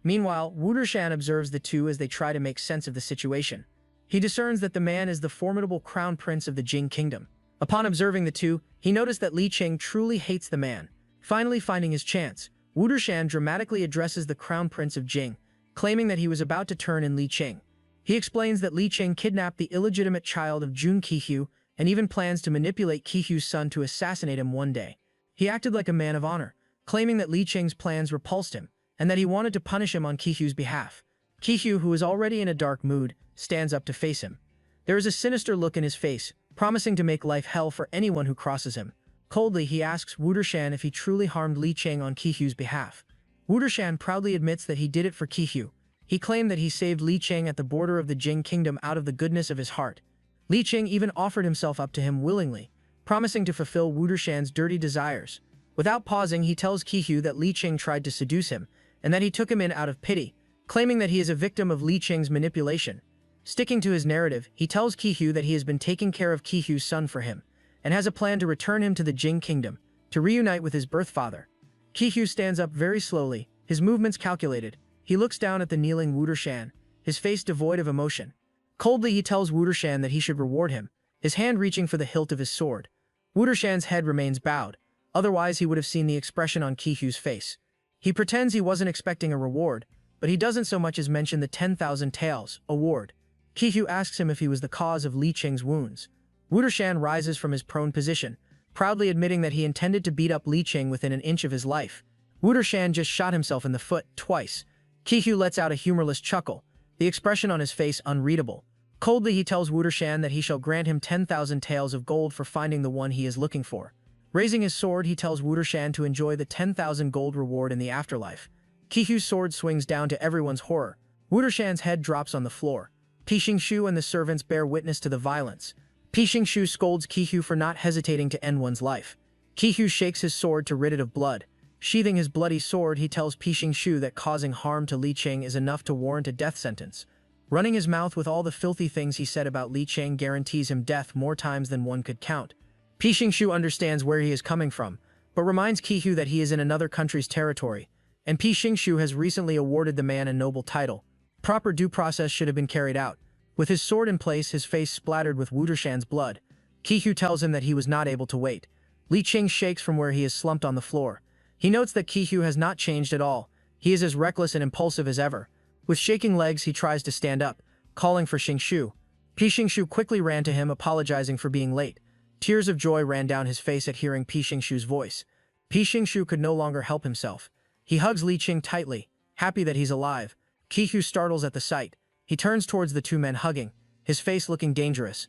Meanwhile, Wudershan observes the two as they try to make sense of the situation. He discerns that the man is the formidable crown prince of the Jing kingdom. Upon observing the two, he noticed that Li Qing truly hates the man. Finally finding his chance, Wudershan dramatically addresses the crown prince of Jing, claiming that he was about to turn in Li Qing. He explains that Li Qing kidnapped the illegitimate child of Jun Qihu and even plans to manipulate Qihu's son to assassinate him one day. He acted like a man of honor, claiming that Li Qing's plans repulsed him and that he wanted to punish him on Qihu's behalf. Qihu, who is already in a dark mood, stands up to face him. There is a sinister look in his face, promising to make life hell for anyone who crosses him. Coldly, he asks Wudershan if he truly harmed Li Qing on Qihu's behalf. Wudershan proudly admits that he did it for Qihu. He claimed that he saved Li Qing at the border of the Jing kingdom out of the goodness of his heart. Li Qing even offered himself up to him willingly, promising to fulfill Wudershan's dirty desires. Without pausing, he tells Qihu that Li Qing tried to seduce him, and that he took him in out of pity, claiming that he is a victim of Li Qing's manipulation. Sticking to his narrative, he tells Qihu that he has been taking care of Qihu's son for him, and has a plan to return him to the Jing kingdom, to reunite with his birth father. Qihu stands up very slowly, his movements calculated. He looks down at the kneeling Wudershan, his face devoid of emotion. Coldly, he tells Wudershan that he should reward him, his hand reaching for the hilt of his sword. Wudershan's head remains bowed, otherwise he would have seen the expression on Qihu's face. He pretends he wasn't expecting a reward, but he doesn't so much as mention the 10,000 taels award. Qihu asks him if he was the cause of Li Qing's wounds. Wudershan rises from his prone position, proudly admitting that he intended to beat up Li Qing within an inch of his life. Wudershan just shot himself in the foot twice. Qihu lets out a humorless chuckle, the expression on his face unreadable. Coldly, he tells Wudershan that he shall grant him 10,000 taels of gold for finding the one he is looking for. Raising his sword, he tells Wudershan to enjoy the 10,000 gold reward in the afterlife. Qihu's sword swings down to everyone's horror. Wudershan's head drops on the floor. Pi Xingxiu and the servants bear witness to the violence. Pi Xingxiu scolds Qihu for not hesitating to end one's life. Qihu shakes his sword to rid it of blood. Sheathing his bloody sword, he tells Pi Xingxiu that causing harm to Li Qing is enough to warrant a death sentence. Running his mouth with all the filthy things he said about Li Qing guarantees him death more times than one could count. Pi Xingxiu understands where he is coming from, but reminds Qihu that he is in another country's territory, and Pi Xingxiu has recently awarded the man a noble title. Proper due process should have been carried out. With his sword in place, his face splattered with Wudershan's blood, Qihu tells him that he was not able to wait. Li Qing shakes from where he is slumped on the floor. He notes that Qihu has not changed at all. He is as reckless and impulsive as ever. With shaking legs, he tries to stand up, calling for Xingxiu. Pi Xingxiu quickly ran to him, apologizing for being late. Tears of joy ran down his face at hearing Pi Xingxiu's voice. Pi Xingxiu could no longer help himself. He hugs Li Qing tightly, happy that he's alive. Qihu startles at the sight. He turns towards the two men hugging, his face looking dangerous.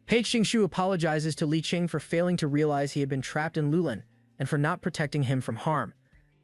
Pei Xingxiu apologizes to Li Qing for failing to realize he had been trapped in Lulin, and for not protecting him from harm.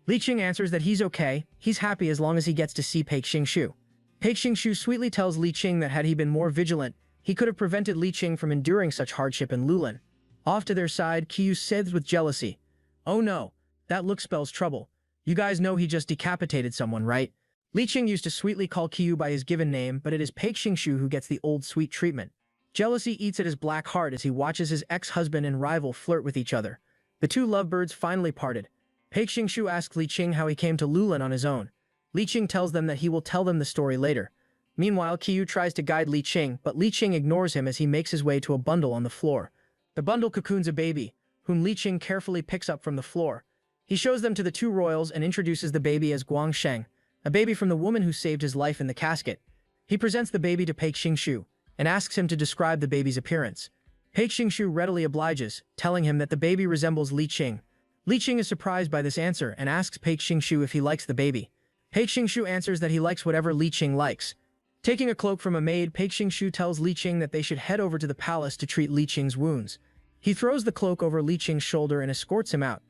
Li Qing answers that he's okay, he's happy as long as he gets to see Pei Xingxiu. Pei Xingxiu sweetly tells Li Qing that had he been more vigilant, he could have prevented Li Qing from enduring such hardship in Lulin. Off to their side, Qiyu seethes with jealousy. Oh no, That look spells trouble. You guys know he just decapitated someone, right? Li Qing used to sweetly call Qiyu by his given name, but it is Paik Xingshu who gets the old sweet treatment. Jealousy eats at his black heart as he watches his ex-husband and rival flirt with each other. The two lovebirds finally parted. Paik Xingshu asks Li Qing how he came to Lulan on his own. Li Qing tells them that he will tell them the story later. Meanwhile, Qiyu tries to guide Li Qing, but Li Qing ignores him as he makes his way to a bundle on the floor. The bundle cocoons a baby, whom Li Qing carefully picks up from the floor. He shows them to the two royals and introduces the baby as Guangsheng, a baby from the woman who saved his life in the casket. He presents the baby to Paik Xingshu and asks him to describe the baby's appearance. Paik Xingshu readily obliges, telling him that the baby resembles Li Qing. Li Qing is surprised by this answer and asks Paik Xingshu if he likes the baby. Paik Xingshu answers that he likes whatever Li Qing likes. Taking a cloak from a maid, Paik Xingshu tells Li Qing that they should head over to the palace to treat Li Qing's wounds. He throws the cloak over Li Qing's shoulder and escorts him out.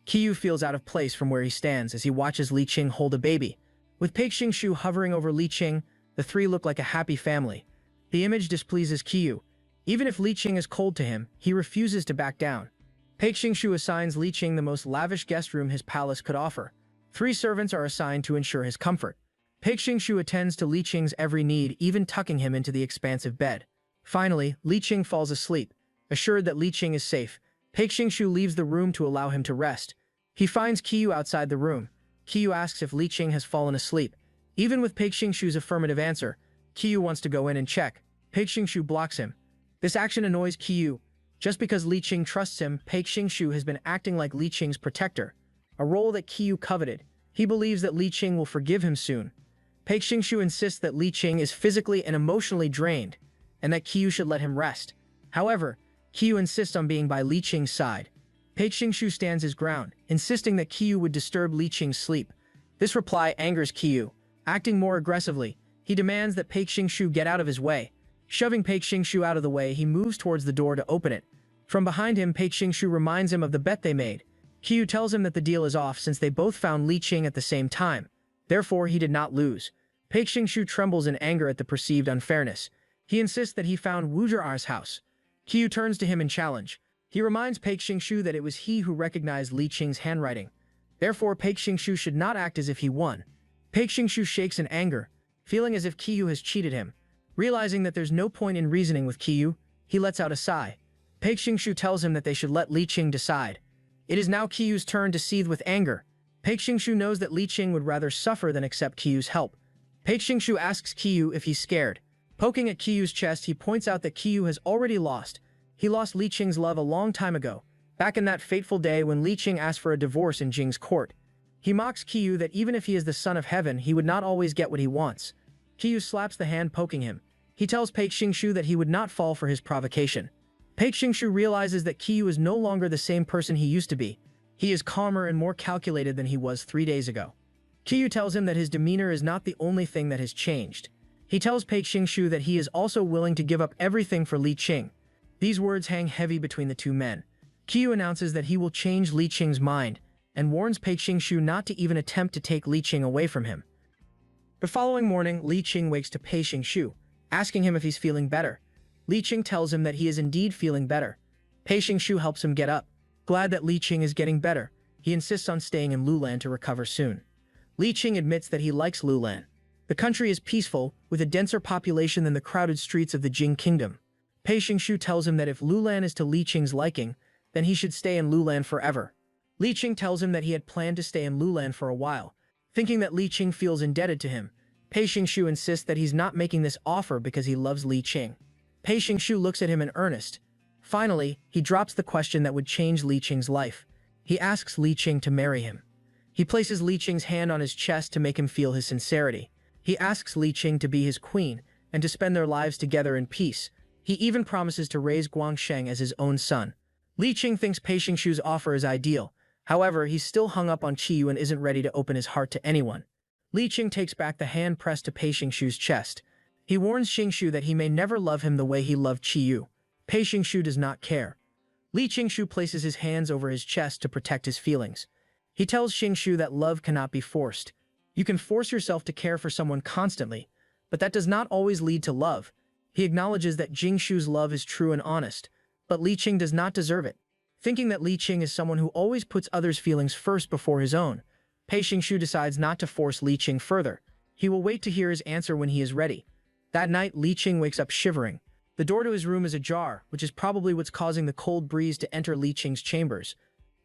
Qiyu feels out of place from where he stands as he watches Li Qing hold a baby. With Paik Xingshu hovering over Li Qing, the three look like a happy family. The image displeases Qiyu. Even if Li Qing is cold to him, he refuses to back down. Paik Xingshu assigns Li Qing the most lavish guest room his palace could offer. 3 servants are assigned to ensure his comfort. Paik Xingshu attends to Li Qing's every need, even tucking him into the expansive bed. Finally, Li Qing falls asleep. Assured that Li Qing is safe, Paik Xingshu leaves the room to allow him to rest. He finds Qiyu outside the room. Qiyu asks if Li Qing has fallen asleep. Even with Paik Xingshu's affirmative answer, Qiyu wants to go in and check. Paik Xingshu blocks him. This action annoys Qiyu. Just because Li Qing trusts him, Paik Xingshu has been acting like Li Qing's protector, a role that Qiyu coveted. He believes that Li Qing will forgive him soon. Paik Xingshu insists that Li Qing is physically and emotionally drained, and that Qiyu should let him rest. However, Qiyu insists on being by Li Qing's side. Paik Xingshu stands his ground, insisting that Qiyu would disturb Li Qing's sleep. This reply angers Qiyu. Acting more aggressively, he demands that Paik Xingshu get out of his way. Shoving Paik Xingshu out of the way, he moves towards the door to open it. From behind him, Paik Xingshu reminds him of the bet they made. Qiyu tells him that the deal is off since they both found Li Qing at the same time. Therefore, he did not lose. Paik Xingshu trembles in anger at the perceived unfairness. He insists that he found Wu Zhi'er's house. Qiyu turns to him in challenge. He reminds Paik Xingshu that it was he who recognized Li Qing's handwriting. Therefore, Paik Xingshu should not act as if he won. Paik Xingshu shakes in anger, feeling as if Qiyu has cheated him. Realizing that there's no point in reasoning with Qiyu, he lets out a sigh. Paik Xingshu tells him that they should let Li Qing decide. It is now Qiyu's turn to seethe with anger. Paik Xingshu knows that Li Qing would rather suffer than accept Qiyu's help. Paik Xingshu asks Qiyu if he's scared. Poking at Qiyu's chest, he points out that Qiyu has already lost. He lost Li Qing's love a long time ago, back in that fateful day when Li Qing asked for a divorce in Jing's court. He mocks Qiyu that even if he is the son of heaven, he would not always get what he wants. Qiyu slaps the hand poking him. He tells Paik Xingshu that he would not fall for his provocation. Paik Xingshu realizes that Qiyu is no longer the same person he used to be. He is calmer and more calculated than he was 3 days ago. Qiyu tells him that his demeanor is not the only thing that has changed. He tells Paik Xingshu that he is also willing to give up everything for Li Qing. These words hang heavy between the two men. Qiyu announces that he will change Li Qing's mind and warns Paik Xingshu not to even attempt to take Li Qing away from him. The following morning, Li Qing wakes to Paik Xingshu, asking him if he's feeling better. Li Qing tells him that he is indeed feeling better. Paik Xingshu helps him get up. Glad that Li Qing is getting better, he insists on staying in Lulan to recover soon. Li Qing admits that he likes Lulan. The country is peaceful, with a denser population than the crowded streets of the Jing Kingdom. Paik Xingshu tells him that if Lulan is to Li Qing's liking, then he should stay in Lulan forever. Li Qing tells him that he had planned to stay in Lulan for a while, thinking that Li Qing feels indebted to him. Paik Xingshu insists that he's not making this offer because he loves Li Qing. Paik Xingshu looks at him in earnest. Finally, he drops the question that would change Li Qing's life. He asks Li Qing to marry him. He places Li Qing's hand on his chest to make him feel his sincerity. He asks Li Qing to be his queen and to spend their lives together in peace. He even promises to raise Guangsheng as his own son. Li Qing thinks Paik Xingshu's offer is ideal. However, he's still hung up on Qiyu and isn't ready to open his heart to anyone. Li Qing takes back the hand pressed to Paik Xingshu's chest. He warns Xingshu that he may never love him the way he loved Qiyu. Paik Xingshu does not care. Li Qingshu places his hands over his chest to protect his feelings. He tells Xingshu that love cannot be forced. You can force yourself to care for someone constantly, but that does not always lead to love. He acknowledges that Xingshu's love is true and honest, but Li Qing does not deserve it. Thinking that Li Qing is someone who always puts others' feelings first before his own, Pei Xingshu decides not to force Li Qing further. He will wait to hear his answer when he is ready. That night, Li Qing wakes up shivering. The door to his room is ajar, which is probably what's causing the cold breeze to enter Li Qing's chambers.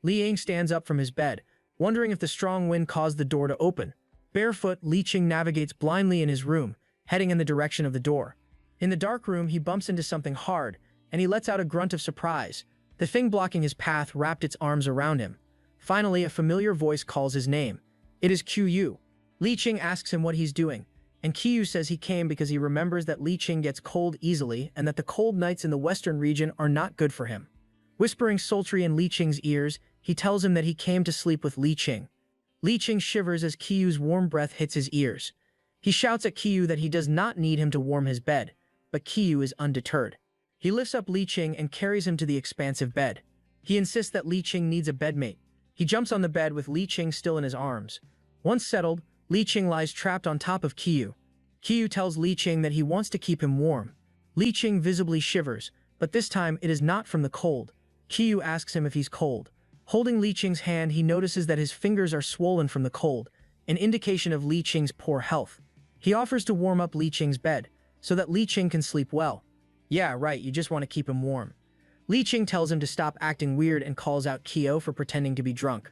Li Ying stands up from his bed, wondering if the strong wind caused the door to open. Barefoot, Li Qing navigates blindly in his room, heading in the direction of the door. In the dark room, he bumps into something hard, and he lets out a grunt of surprise. The thing blocking his path wrapped its arms around him. Finally, a familiar voice calls his name. It is Qiyu. Li Qing asks him what he's doing, and Qiyu says he came because he remembers that Li Qing gets cold easily and that the cold nights in the western region are not good for him. Whispering sultry in Li Qing's ears, he tells him that he came to sleep with Li Qing. Li Qing shivers as Qiyu's warm breath hits his ears. He shouts at Qiyu that he does not need him to warm his bed, but Qiyu is undeterred. He lifts up Li Qing and carries him to the expansive bed. He insists that Li Qing needs a bedmate. He jumps on the bed with Li Qing still in his arms. Once settled, Li Qing lies trapped on top of Qiyu. Qiyu tells Li Qing that he wants to keep him warm. Li Qing visibly shivers, but this time it is not from the cold. Qiyu asks him if he's cold. Holding Li Qing's hand, he notices that his fingers are swollen from the cold, an indication of Li Qing's poor health. He offers to warm up Li Qing's bed, so that Li Qing can sleep well. Yeah, right, you just want to keep him warm. Li Qing tells him to stop acting weird and calls out Qiyu for pretending to be drunk.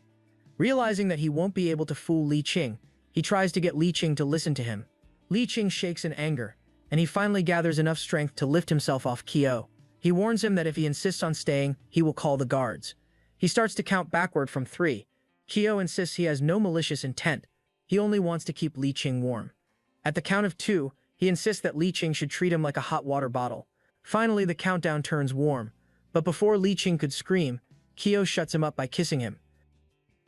Realizing that he won't be able to fool Li Qing, he tries to get Li Qing to listen to him. Li Qing shakes in anger, and he finally gathers enough strength to lift himself off Qiyu. He warns him that if he insists on staying, he will call the guards. He starts to count backward from 3. Qiyu insists he has no malicious intent. He only wants to keep Li Qing warm. At the count of 2, he insists that Li Qing should treat him like a hot water bottle. Finally, the countdown turns warm, but before Li Qing could scream, Qiyu shuts him up by kissing him.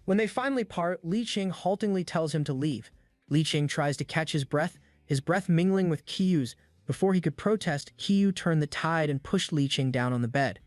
When they finally part, Li Qing haltingly tells him to leave. Li Qing tries to catch his breath mingling with Qiyu's. Before he could protest, Qiyu turned the tide and pushed Li Qing down on the bed.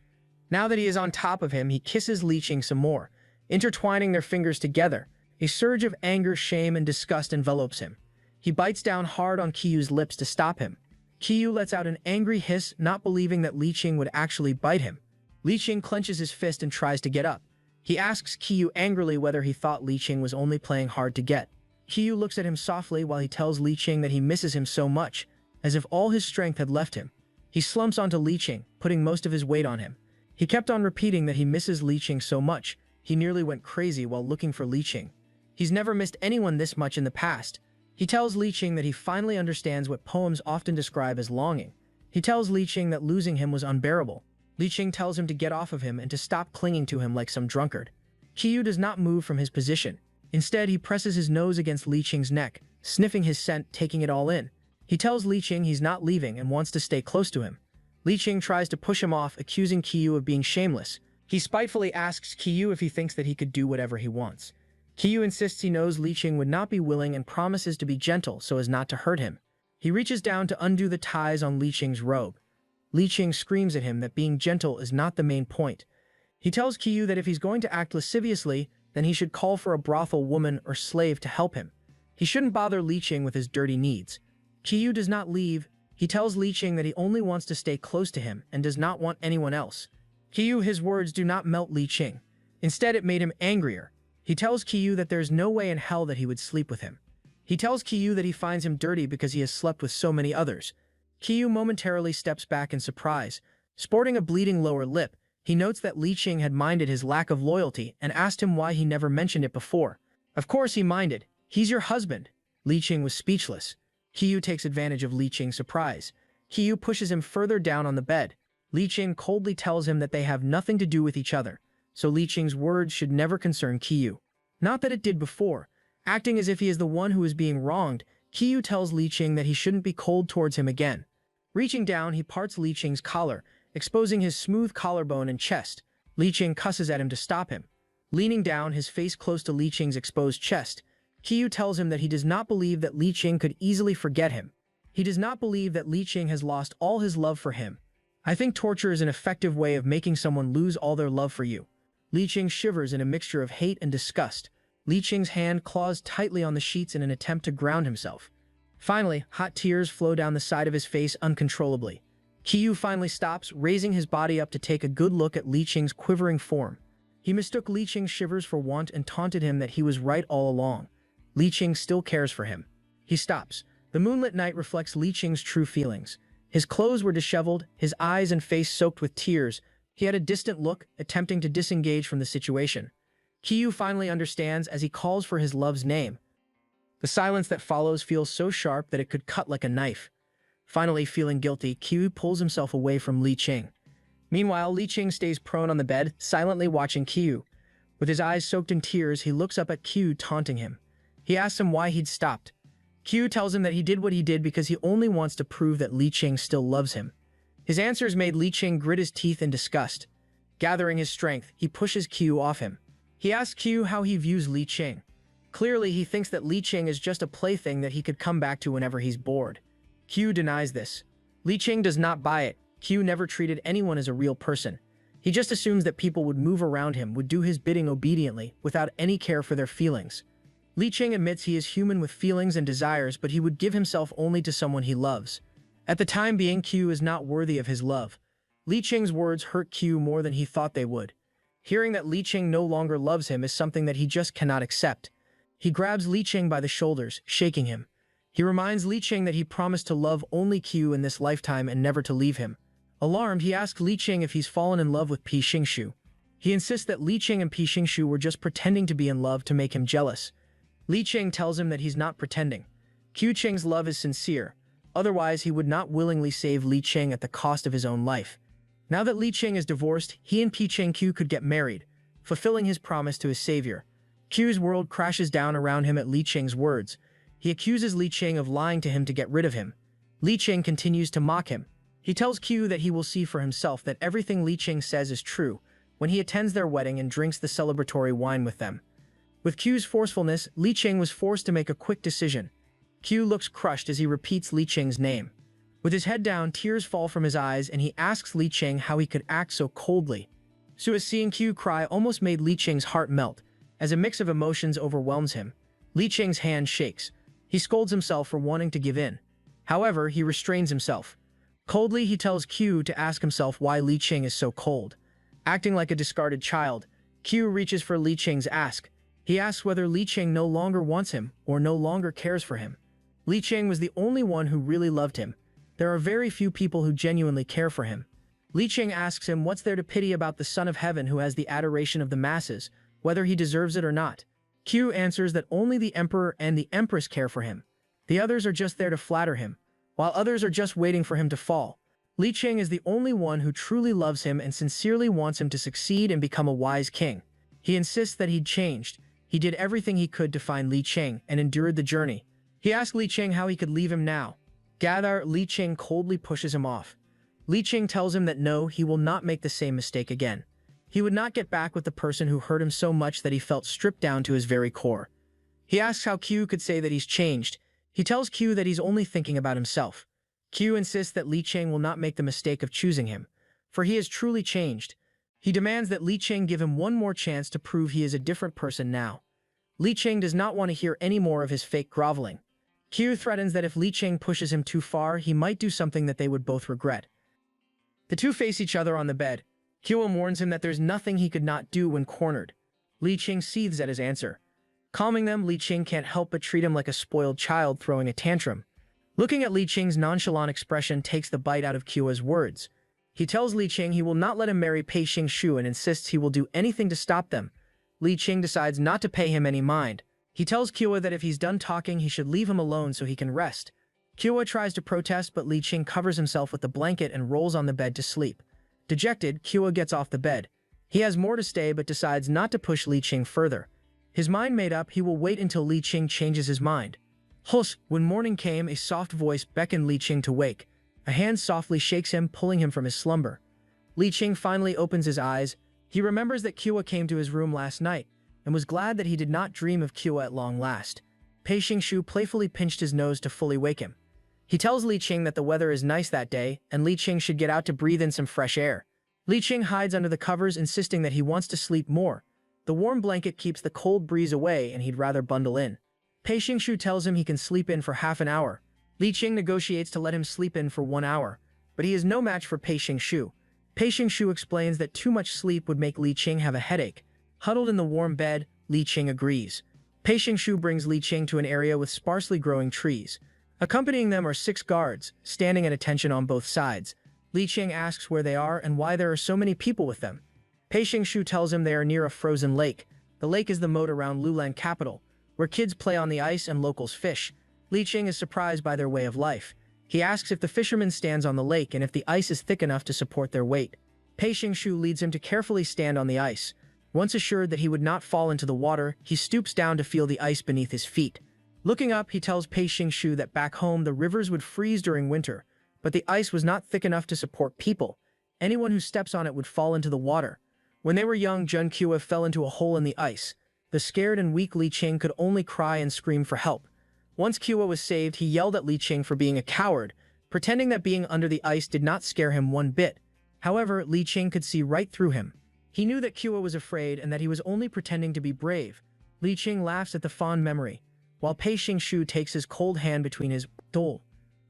Now that he is on top of him, he kisses Li Qing some more, intertwining their fingers together. A surge of anger, shame, and disgust envelops him. He bites down hard on Qiyu's lips to stop him. Qiyu lets out an angry hiss, not believing that Li Qing would actually bite him. Li Qing clenches his fist and tries to get up. He asks Qiyu angrily whether he thought Li Qing was only playing hard to get. Qiyu looks at him softly while he tells Li Qing that he misses him so much, as if all his strength had left him. He slumps onto Li Qing, putting most of his weight on him. He kept on repeating that he misses Li Qing so much, he nearly went crazy while looking for Li Qing. He's never missed anyone this much in the past. He tells Li Qing that he finally understands what poems often describe as longing. He tells Li Qing that losing him was unbearable. Li Qing tells him to get off of him and to stop clinging to him like some drunkard. Qiyu does not move from his position. Instead, he presses his nose against Li Qing's neck, sniffing his scent, taking it all in. He tells Li Qing he's not leaving and wants to stay close to him. Li Qing tries to push him off, accusing Qiyu of being shameless. He spitefully asks Qiyu if he thinks that he could do whatever he wants. Qiyu insists he knows Li Qing would not be willing and promises to be gentle so as not to hurt him. He reaches down to undo the ties on Li Qing's robe. Li Qing screams at him that being gentle is not the main point. He tells Qiyu that if he's going to act lasciviously, then he should call for a brothel woman or slave to help him. He shouldn't bother Li Qing with his dirty needs. Qiyu does not leave. He tells Li Qing that he only wants to stay close to him and does not want anyone else. His words do not melt Li Qing. Instead, it made him angrier. He tells Qiyu that there's no way in hell that he would sleep with him. He tells Qiyu that he finds him dirty because he has slept with so many others. Qiyu momentarily steps back in surprise. Sporting a bleeding lower lip, he notes that Li Qing had minded his lack of loyalty and asked him why he never mentioned it before. Of course he minded. He's your husband. Li Qing was speechless. Qiyu takes advantage of Li Qing's surprise. Qiyu pushes him further down on the bed. Li Qing coldly tells him that they have nothing to do with each other, so Li Qing's words should never concern Qiyu. Not that it did before. Acting as if he is the one who is being wronged, Qiyu tells Li Qing that he shouldn't be cold towards him again. Reaching down, he parts Li Qing's collar, exposing his smooth collarbone and chest. Li Qing cusses at him to stop him. Leaning down, his face close to Li Qing's exposed chest, Qiyu tells him that he does not believe that Li Qing could easily forget him. He does not believe that Li Qing has lost all his love for him. I think torture is an effective way of making someone lose all their love for you. Li Qing shivers in a mixture of hate and disgust. Li Qing's hand claws tightly on the sheets in an attempt to ground himself. Finally, hot tears flow down the side of his face uncontrollably. Qiyu finally stops, raising his body up to take a good look at Li Qing's quivering form. He mistook Li Qing's shivers for want and taunted him that he was right all along. Li Qing still cares for him. He stops. The moonlit night reflects Li Qing's true feelings. His clothes were disheveled, his eyes and face soaked with tears. He had a distant look, attempting to disengage from the situation. Qiyu finally understands as he calls for his love's name. The silence that follows feels so sharp that it could cut like a knife. Finally, feeling guilty, Qiyu pulls himself away from Li Qing. Meanwhile, Li Qing stays prone on the bed, silently watching Qiyu. With his eyes soaked in tears, he looks up at Qiyu, taunting him. He asks him why he'd stopped. Qiyu tells him that he did what he did because he only wants to prove that Li Qing still loves him. His answers made Li Qing grit his teeth in disgust. Gathering his strength, he pushes Qiyu off him. He asks Qiyu how he views Li Qing. Clearly, he thinks that Li Qing is just a plaything that he could come back to whenever he's bored. Qiyu denies this. Li Qing does not buy it. Qiyu never treated anyone as a real person. He just assumes that people would move around him, would do his bidding obediently, without any care for their feelings. Li Qing admits he is human with feelings and desires, but he would give himself only to someone he loves. At the time being, Qiyu is not worthy of his love. Li Qing's words hurt Qiyu more than he thought they would. Hearing that Li Qing no longer loves him is something that he just cannot accept. He grabs Li Qing by the shoulders, shaking him. He reminds Li Qing that he promised to love only Qiyu in this lifetime and never to leave him. Alarmed, he asks Li Qing if he's fallen in love with Pi Xingshu. He insists that Li Qing and Pi Xingshu were just pretending to be in love to make him jealous. Li Qing tells him that he's not pretending. Qiu Qing's love is sincere. Otherwise, he would not willingly save Li Qing at the cost of his own life. Now that Li Qing is divorced, he and Pi Qiu could get married, fulfilling his promise to his savior. Qiu's world crashes down around him at Li Qing's words. He accuses Li Qing of lying to him to get rid of him. Li Qing continues to mock him. He tells Qiu that he will see for himself that everything Li Qing says is true when he attends their wedding and drinks the celebratory wine with them. With Qiu's forcefulness, Li Qing was forced to make a quick decision. Qiu looks crushed as he repeats Li Qing's name. With his head down, tears fall from his eyes and he asks Li Qing how he could act so coldly. Seeing Qiu cry almost made Li Qing's heart melt, as a mix of emotions overwhelms him. Li Qing's hand shakes. He scolds himself for wanting to give in. However, he restrains himself. Coldly, he tells Qiu to ask himself why Li Qing is so cold. Acting like a discarded child, Qiu reaches for Li Qing's ask. He asks whether Li Qing no longer wants him or no longer cares for him. Li Qing was the only one who really loved him. There are very few people who genuinely care for him. Li Qing asks him what's there to pity about the Son of Heaven who has the adoration of the masses, whether he deserves it or not. Qiu answers that only the Emperor and the Empress care for him. The others are just there to flatter him, while others are just waiting for him to fall. Li Qing is the only one who truly loves him and sincerely wants him to succeed and become a wise king. He insists that he'd changed. He did everything he could to find Li Qing and endured the journey. He asks Li Qing how he could leave him now. Li Qing coldly pushes him off. Li Qing tells him that no, he will not make the same mistake again. He would not get back with the person who hurt him so much that he felt stripped down to his very core. He asks how Qiu could say that he's changed. He tells Qiu that he's only thinking about himself. Qiu insists that Li Qing will not make the mistake of choosing him, for he has truly changed. He demands that Li Qing give him one more chance to prove he is a different person now. Li Qing does not want to hear any more of his fake groveling. Qiu threatens that if Li Qing pushes him too far, he might do something that they would both regret. The two face each other on the bed. Qiu warns him that there's nothing he could not do when cornered. Li Qing seethes at his answer. Calming them, Li Qing can't help but treat him like a spoiled child throwing a tantrum. Looking at Li Qing's nonchalant expression takes the bite out of Qiu's words. He tells Li Qing he will not let him marry Pei Xingshu and insists he will do anything to stop them. Li Qing decides not to pay him any mind. He tells Qiu that if he's done talking, he should leave him alone so he can rest. Qiu tries to protest, but Li Qing covers himself with the blanket and rolls on the bed to sleep. Dejected, Qiu gets off the bed. He has more to say but decides not to push Li Qing further. His mind made up, he will wait until Li Qing changes his mind. Hush! When morning came, a soft voice beckoned Li Qing to wake. A hand softly shakes him, pulling him from his slumber. Li Qing finally opens his eyes. He remembers that Qiu came to his room last night, and was glad that he did not dream of Qiu at long last. Pei Xingshu playfully pinched his nose to fully wake him. He tells Li Qing that the weather is nice that day, and Li Qing should get out to breathe in some fresh air. Li Qing hides under the covers, insisting that he wants to sleep more. The warm blanket keeps the cold breeze away, and he'd rather bundle in. Pei Xingshu tells him he can sleep in for half an hour. Li Qing negotiates to let him sleep in for 1 hour, but he is no match for Pei Xingshu. Pei Xingshu explains that too much sleep would make Li Qing have a headache. Huddled in the warm bed, Li Qing agrees. Pei Xingshu brings Li Qing to an area with sparsely growing trees. Accompanying them are 6 guards, standing at attention on both sides. Li Qing asks where they are and why there are so many people with them. Pei Xingshu tells him they are near a frozen lake. The lake is the moat around Lulan capital, where kids play on the ice and locals fish. Li Qing is surprised by their way of life. He asks if the fisherman stands on the lake and if the ice is thick enough to support their weight. Pei Xingshu leads him to carefully stand on the ice. Once assured that he would not fall into the water, he stoops down to feel the ice beneath his feet. Looking up, he tells Pei Xingshu that back home the rivers would freeze during winter, but the ice was not thick enough to support people. Anyone who steps on it would fall into the water. When they were young, Jun Kua fell into a hole in the ice. The scared and weak Li Qing could only cry and scream for help. Once Kua was saved, he yelled at Li Qing for being a coward, pretending that being under the ice did not scare him one bit. However, Li Qing could see right through him. He knew that Kua was afraid and that he was only pretending to be brave. Li Qing laughs at the fond memory, while Pei Xingshu takes his cold hand between his dole.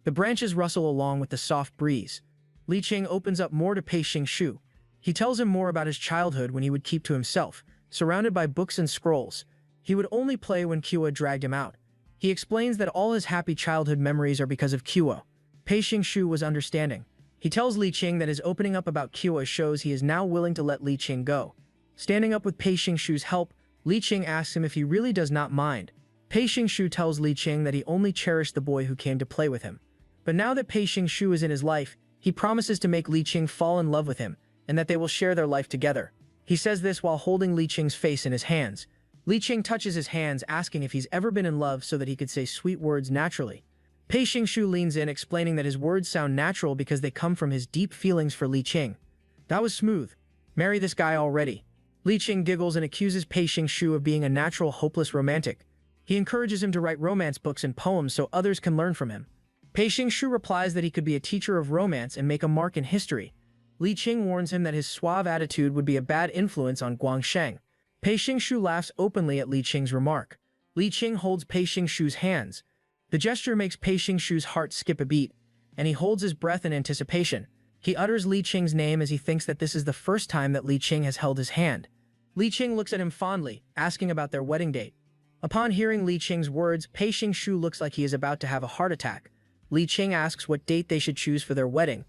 The branches rustle along with the soft breeze. Li Qing opens up more to Pei Xingshu. He tells him more about his childhood when he would keep to himself, surrounded by books and scrolls. He would only play when Kua dragged him out. He explains that all his happy childhood memories are because of Kua. Pei Xingshu was understanding. He tells Li Qing that his opening up about Kua shows he is now willing to let Li Qing go. Standing up with Pei Xingshu's help, Li Qing asks him if he really does not mind. Pei Xingshu tells Li Qing that he only cherished the boy who came to play with him. But now that Pei Xingshu is in his life, he promises to make Li Qing fall in love with him, and that they will share their life together. He says this while holding Li Qing's face in his hands. Li Qing touches his hands, asking if he's ever been in love so that he could say sweet words naturally. Pei Xingshu leans in, explaining that his words sound natural because they come from his deep feelings for Li Qing. That was smooth. Marry this guy already. Li Qing giggles and accuses Pei Xingshu of being a natural, hopeless romantic. He encourages him to write romance books and poems so others can learn from him. Pei Xingshu replies that he could be a teacher of romance and make a mark in history. Li Qing warns him that his suave attitude would be a bad influence on Guangsheng. Pei Xingshu laughs openly at Li Qing's remark. Li Qing holds Pei Xingshu's hands. The gesture makes Pei Xingshu's heart skip a beat, and he holds his breath in anticipation. He utters Li Qing's name as he thinks that this is the first time that Li Qing has held his hand. Li Qing looks at him fondly, asking about their wedding date. Upon hearing Li Qing's words, Pei Xingshu looks like he is about to have a heart attack. Li Qing asks what date they should choose for their wedding.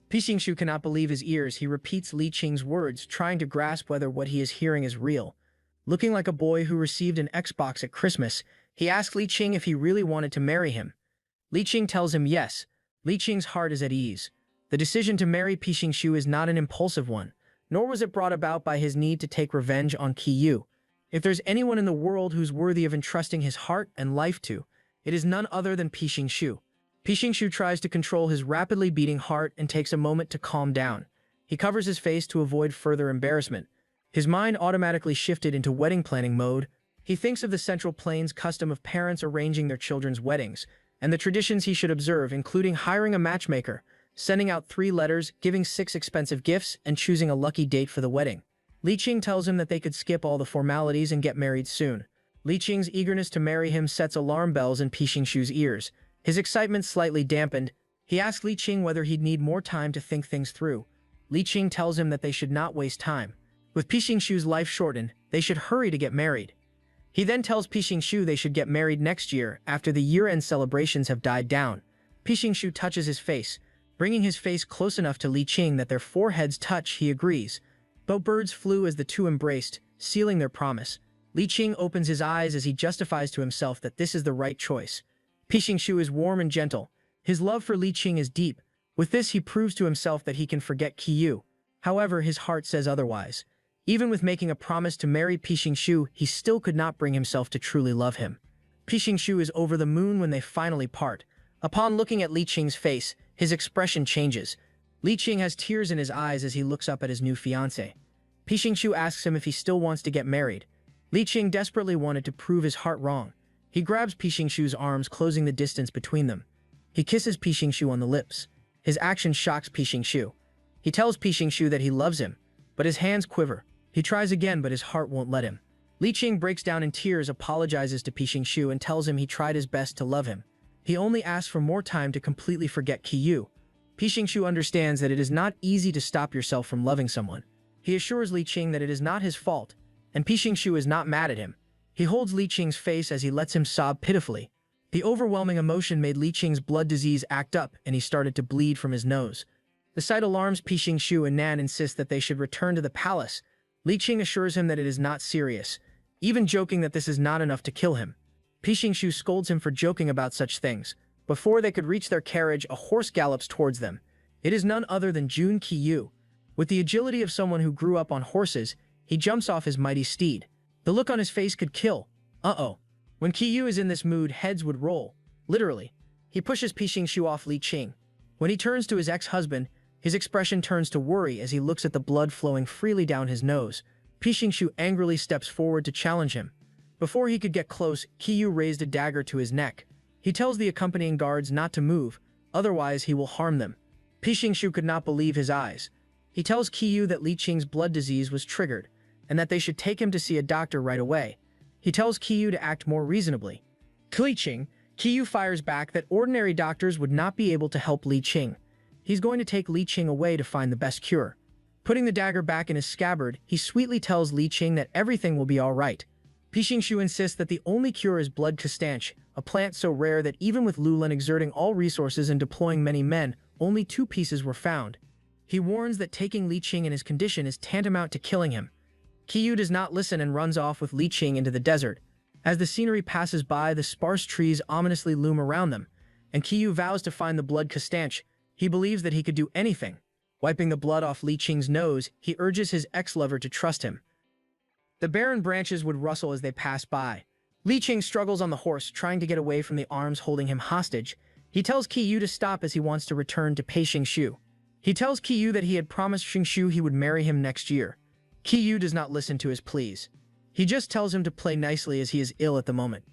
Pei Xingshu cannot believe his ears. He repeats Li Qing's words, trying to grasp whether what he is hearing is real. Looking like a boy who received an Xbox at Christmas, he asks Li Qing if he really wanted to marry him. Li Qing tells him yes. Li Qing's heart is at ease. The decision to marry Pei Xingshu is not an impulsive one, nor was it brought about by his need to take revenge on Qiyu. If there's anyone in the world who's worthy of entrusting his heart and life to, it is none other than Pei Xingshu. Pei Xingshu tries to control his rapidly beating heart and takes a moment to calm down. He covers his face to avoid further embarrassment. His mind automatically shifted into wedding planning mode. He thinks of the Central Plains custom of parents arranging their children's weddings, and the traditions he should observe, including hiring a matchmaker, sending out 3 letters, giving 6 expensive gifts, and choosing a lucky date for the wedding. Li Qing tells him that they could skip all the formalities and get married soon. Li Qing's eagerness to marry him sets alarm bells in Pei Xingshu's ears. His excitement slightly dampened. He asks Li Qing whether he'd need more time to think things through. Li Qing tells him that they should not waste time. With Pei Xingshu's life shortened, they should hurry to get married. He then tells Pei Xingshu they should get married next year after the year-end celebrations have died down. Pei Xingshu touches his face. Bringing his face close enough to Li Qing that their foreheads touch, he agrees. Both birds flew as the two embraced, sealing their promise. Li Qing opens his eyes as he justifies to himself that this is the right choice. Pei Xingshu is warm and gentle. His love for Li Qing is deep. With this, he proves to himself that he can forget Qiyu. However, his heart says otherwise. Even with making a promise to marry Pei Xingshu, he still could not bring himself to truly love him. Pei Xingshu is over the moon when they finally part. Upon looking at Li Qing's face, his expression changes. Li Qing has tears in his eyes as he looks up at his new fiancée. Pei Xingshu asks him if he still wants to get married. Li Qing desperately wanted to prove his heart wrong. He grabs Pei Xingshu's arms, closing the distance between them. He kisses Pei Xingshu on the lips. His action shocks Pei Xingshu. He tells Pei Xingshu that he loves him, but his hands quiver. He tries again, but his heart won't let him. Li Qing breaks down in tears, apologizes to Pei Xingshu, and tells him he tried his best to love him. He only asks for more time to completely forget Qiyu. Pei Xingshu understands that it is not easy to stop yourself from loving someone. He assures Li Qing that it is not his fault. and Pixingshu is not mad at him. He holds Li Qing's face as he lets him sob pitifully. The overwhelming emotion made Li Qing's blood disease act up, and he started to bleed from his nose. The sight alarms Pixingshu, and Nan insist that they should return to the palace. Li Qing assures him that it is not serious, even joking that this is not enough to kill him. Pixingshu scolds him for joking about such things. Before they could reach their carriage, a horse gallops towards them. It is none other than Jun Qiyu. With the agility of someone who grew up on horses, he jumps off his mighty steed. The look on his face could kill. Uh-oh. When Qiyu is in this mood, heads would roll. Literally. He pushes Pixingshu off Li Qing. When he turns to his ex-husband, his expression turns to worry as he looks at the blood flowing freely down his nose. Pixingshu angrily steps forward to challenge him. Before he could get close, Qiyu raised a dagger to his neck. He tells the accompanying guards not to move, otherwise he will harm them. Pixingshu could not believe his eyes. He tells Qiyu that Li Qing's blood disease was triggered, and that they should take him to see a doctor right away. He tells Qiyu to act more reasonably. Li Qing, Qiyu fires back that ordinary doctors would not be able to help Li Qing. He's going to take Li Qing away to find the best cure. Putting the dagger back in his scabbard, he sweetly tells Li Qing that everything will be all right. Pixingshu insists that the only cure is blood castanche, a plant so rare that even with Lulan exerting all resources and deploying many men, only 2 pieces were found. He warns that taking Li Qing in his condition is tantamount to killing him. Qiyu does not listen and runs off with Li Qing into the desert. As the scenery passes by, the sparse trees ominously loom around them, and Qiyu vows to find the blood castanche. He believes that he could do anything. Wiping the blood off Li Qing's nose, he urges his ex-lover to trust him. The barren branches would rustle as they pass by. Li Qing struggles on the horse, trying to get away from the arms holding him hostage. He tells Qiyu to stop as he wants to return to Pixingshu. He tells Qiyu that he had promised Xingshu he would marry him next year. Qiyu does not listen to his pleas. He just tells him to play nicely as he is ill at the moment.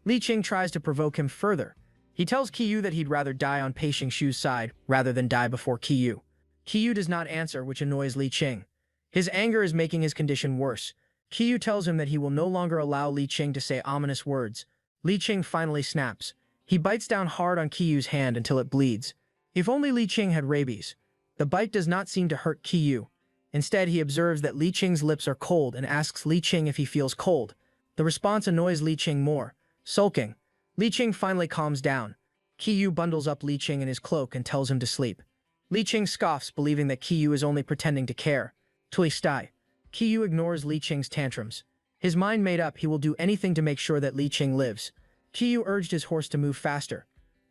Li Qing tries to provoke him further. He tells Qiyu that he'd rather die on Pixingshu's side rather than die before Qiyu. Qiyu does not answer, which annoys Li Qing. His anger is making his condition worse. Qiyu tells him that he will no longer allow Li Qing to say ominous words. Li Qing finally snaps. He bites down hard on Qiyu's hand until it bleeds. If only Li Qing had rabies. The bite does not seem to hurt Qiyu. Instead, he observes that Li Qing's lips are cold and asks Li Qing if he feels cold. The response annoys Li Qing more. Sulking. Li Qing finally calms down. Qiyu bundles up Li Qing in his cloak and tells him to sleep. Li Qing scoffs, believing that Qiyu is only pretending to care. Tui-stai. Qiyu ignores Li Qing's tantrums. His mind made up, he will do anything to make sure that Li Qing lives. Qiyu urged his horse to move faster.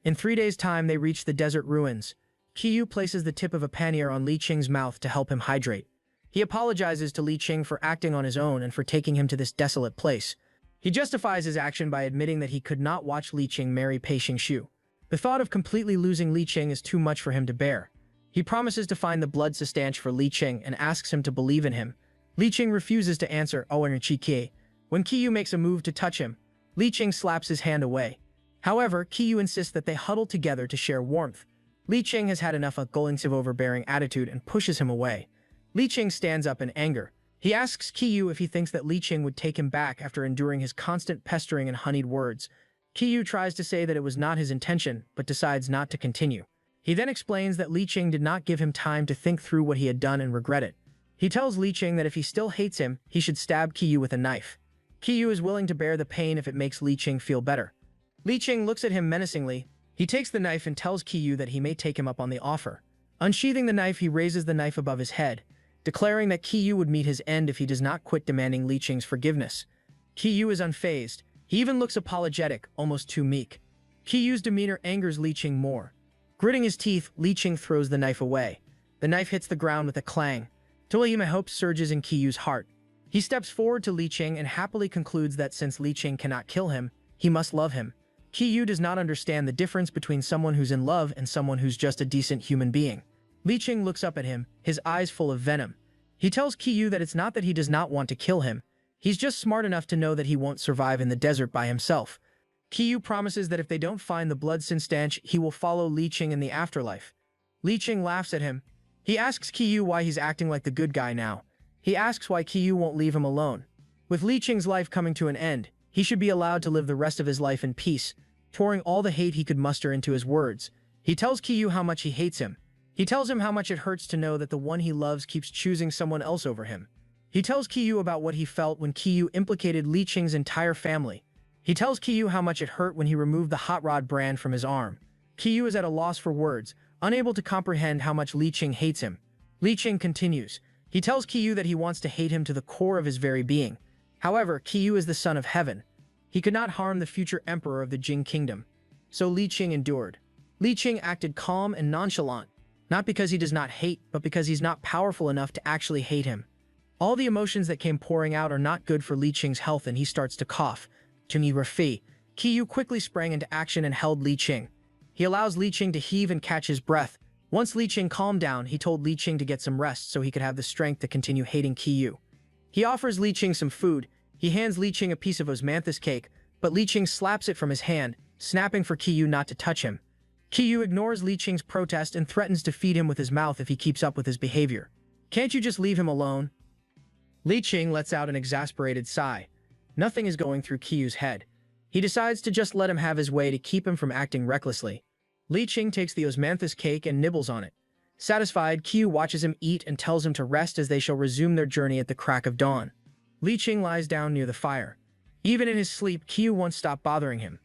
In 3 days' time, they reach the desert ruins. Qiyu places the tip of a pannier on Li Qing's mouth to help him hydrate. He apologizes to Li Qing for acting on his own and for taking him to this desolate place. He justifies his action by admitting that he could not watch Li Qing marry Pixingshu. The thought of completely losing Li Qing is too much for him to bear. He promises to find the blood castanche for Li Qing and asks him to believe in him. Li Qing refuses to answer Owenrichi. When Qiyu makes a move to touch him, Li Qing slaps his hand away. However, Qiyu insists that they huddle together to share warmth. Li Qing has had enough of Goling's overbearing attitude and pushes him away. Li Qing stands up in anger. He asks Qiyu if he thinks that Li Qing would take him back after enduring his constant pestering and honeyed words. Qiyu tries to say that it was not his intention, but decides not to continue. He then explains that Li Qing did not give him time to think through what he had done and regret it. He tells Li Qing that if he still hates him, he should stab Qiyu with a knife. Qiyu is willing to bear the pain if it makes Li Qing feel better. Li Qing looks at him menacingly. He takes the knife and tells Qiyu that he may take him up on the offer. Unsheathing the knife, he raises the knife above his head, declaring that Qiyu would meet his end if he does not quit demanding Li Qing's forgiveness. Qiyu is unfazed. He even looks apologetic, almost too meek. Qiyu's demeanor angers Li Qing more. Gritting his teeth, Li Qing throws the knife away. The knife hits the ground with a clang. Toyima hope surges in Qiyu's heart. He steps forward to Li Qing and happily concludes that since Li Qing cannot kill him, he must love him. Qiyu does not understand the difference between someone who's in love and someone who's just a decent human being. Li Qing looks up at him, his eyes full of venom. He tells Qiyu that it's not that he does not want to kill him. He's just smart enough to know that he won't survive in the desert by himself. Qiyu promises that if they don't find the blood castanche, he will follow Li Qing in the afterlife. Li Qing laughs at him. He asks Qiyu why he's acting like the good guy now. He asks why Qiyu won't leave him alone. With Li Qing's life coming to an end, he should be allowed to live the rest of his life in peace, pouring all the hate he could muster into his words. He tells Qiyu how much he hates him. He tells him how much it hurts to know that the one he loves keeps choosing someone else over him. He tells Kiyu about what he felt when Kiyu implicated Li Qing's entire family. He tells Kiyu how much it hurt when he removed the hot rod brand from his arm. Kiyu is at a loss for words, unable to comprehend how much Li Qing hates him. Li Qing continues. He tells Kiyu that he wants to hate him to the core of his very being. However, Kiyu is the son of heaven. He could not harm the future emperor of the Jing kingdom. So Li Qing endured. Li Qing acted calm and nonchalant, not because he does not hate, but because he's not powerful enough to actually hate him. All the emotions that came pouring out are not good for Li Qing's health, and he starts to cough. Tumi Rafi. Kiyu quickly sprang into action and held Li Qing. He allows Li Qing to heave and catch his breath. Once Li Qing calmed down, he told Li Qing to get some rest so he could have the strength to continue hating Kiyu. He offers Li Qing some food. He hands Li Qing a piece of osmanthus cake, but Li Qing slaps it from his hand, snapping for Kiyu not to touch him. Kiyu ignores Li Qing's protest and threatens to feed him with his mouth if he keeps up with his behavior. Can't you just leave him alone? Li Qing lets out an exasperated sigh. Nothing is going through Kiyu's head. He decides to just let him have his way to keep him from acting recklessly. Li Qing takes the osmanthus cake and nibbles on it. Satisfied, Kiyu watches him eat and tells him to rest as they shall resume their journey at the crack of dawn. Li Qing lies down near the fire. Even in his sleep, Kiyu won't stop bothering him.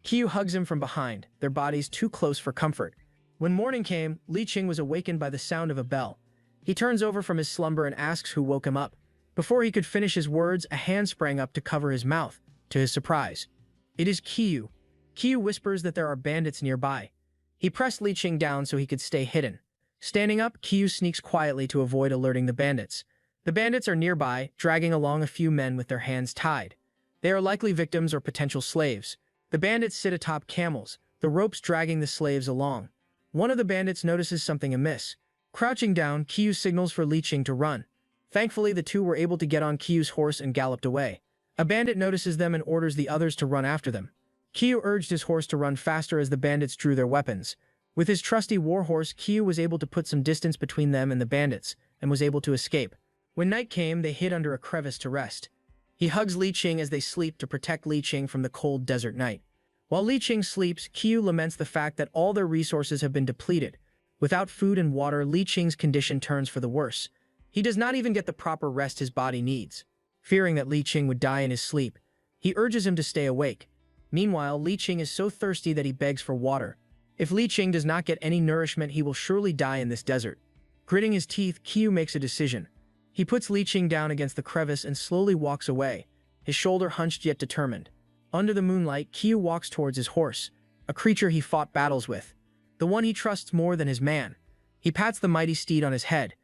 Kiyu hugs him from behind, their bodies too close for comfort. When morning came, Li Qing was awakened by the sound of a bell. He turns over from his slumber and asks who woke him up. Before he could finish his words, a hand sprang up to cover his mouth. To his surprise, it is Kiyu. Kiyu whispers that there are bandits nearby. He pressed Li Qing down so he could stay hidden. Standing up, Kiyu sneaks quietly to avoid alerting the bandits. The bandits are nearby, dragging along a few men with their hands tied. They are likely victims or potential slaves. The bandits sit atop camels, the ropes dragging the slaves along. One of the bandits notices something amiss. Crouching down, Kiyu signals for Li Qing to run. Thankfully, the two were able to get on Kiyu's horse and galloped away. A bandit notices them and orders the others to run after them. Kiyu urged his horse to run faster as the bandits drew their weapons. With his trusty warhorse, Kiyu was able to put some distance between them and the bandits, and was able to escape. When night came, they hid under a crevice to rest. He hugs Li Qing as they sleep to protect Li Qing from the cold desert night. While Li Qing sleeps, Kiyu laments the fact that all their resources have been depleted. Without food and water, Li Qing's condition turns for the worse. He does not even get the proper rest his body needs. Fearing that Li Qing would die in his sleep, he urges him to stay awake. Meanwhile, Li Qing is so thirsty that he begs for water. If Li Qing does not get any nourishment, he will surely die in this desert. Gritting his teeth, Kiyu makes a decision. He puts Li Qing down against the crevice and slowly walks away, his shoulder hunched yet determined. Under the moonlight, Kiyu walks towards his horse, a creature he fought battles with, the one he trusts more than his man. He pats the mighty steed on his head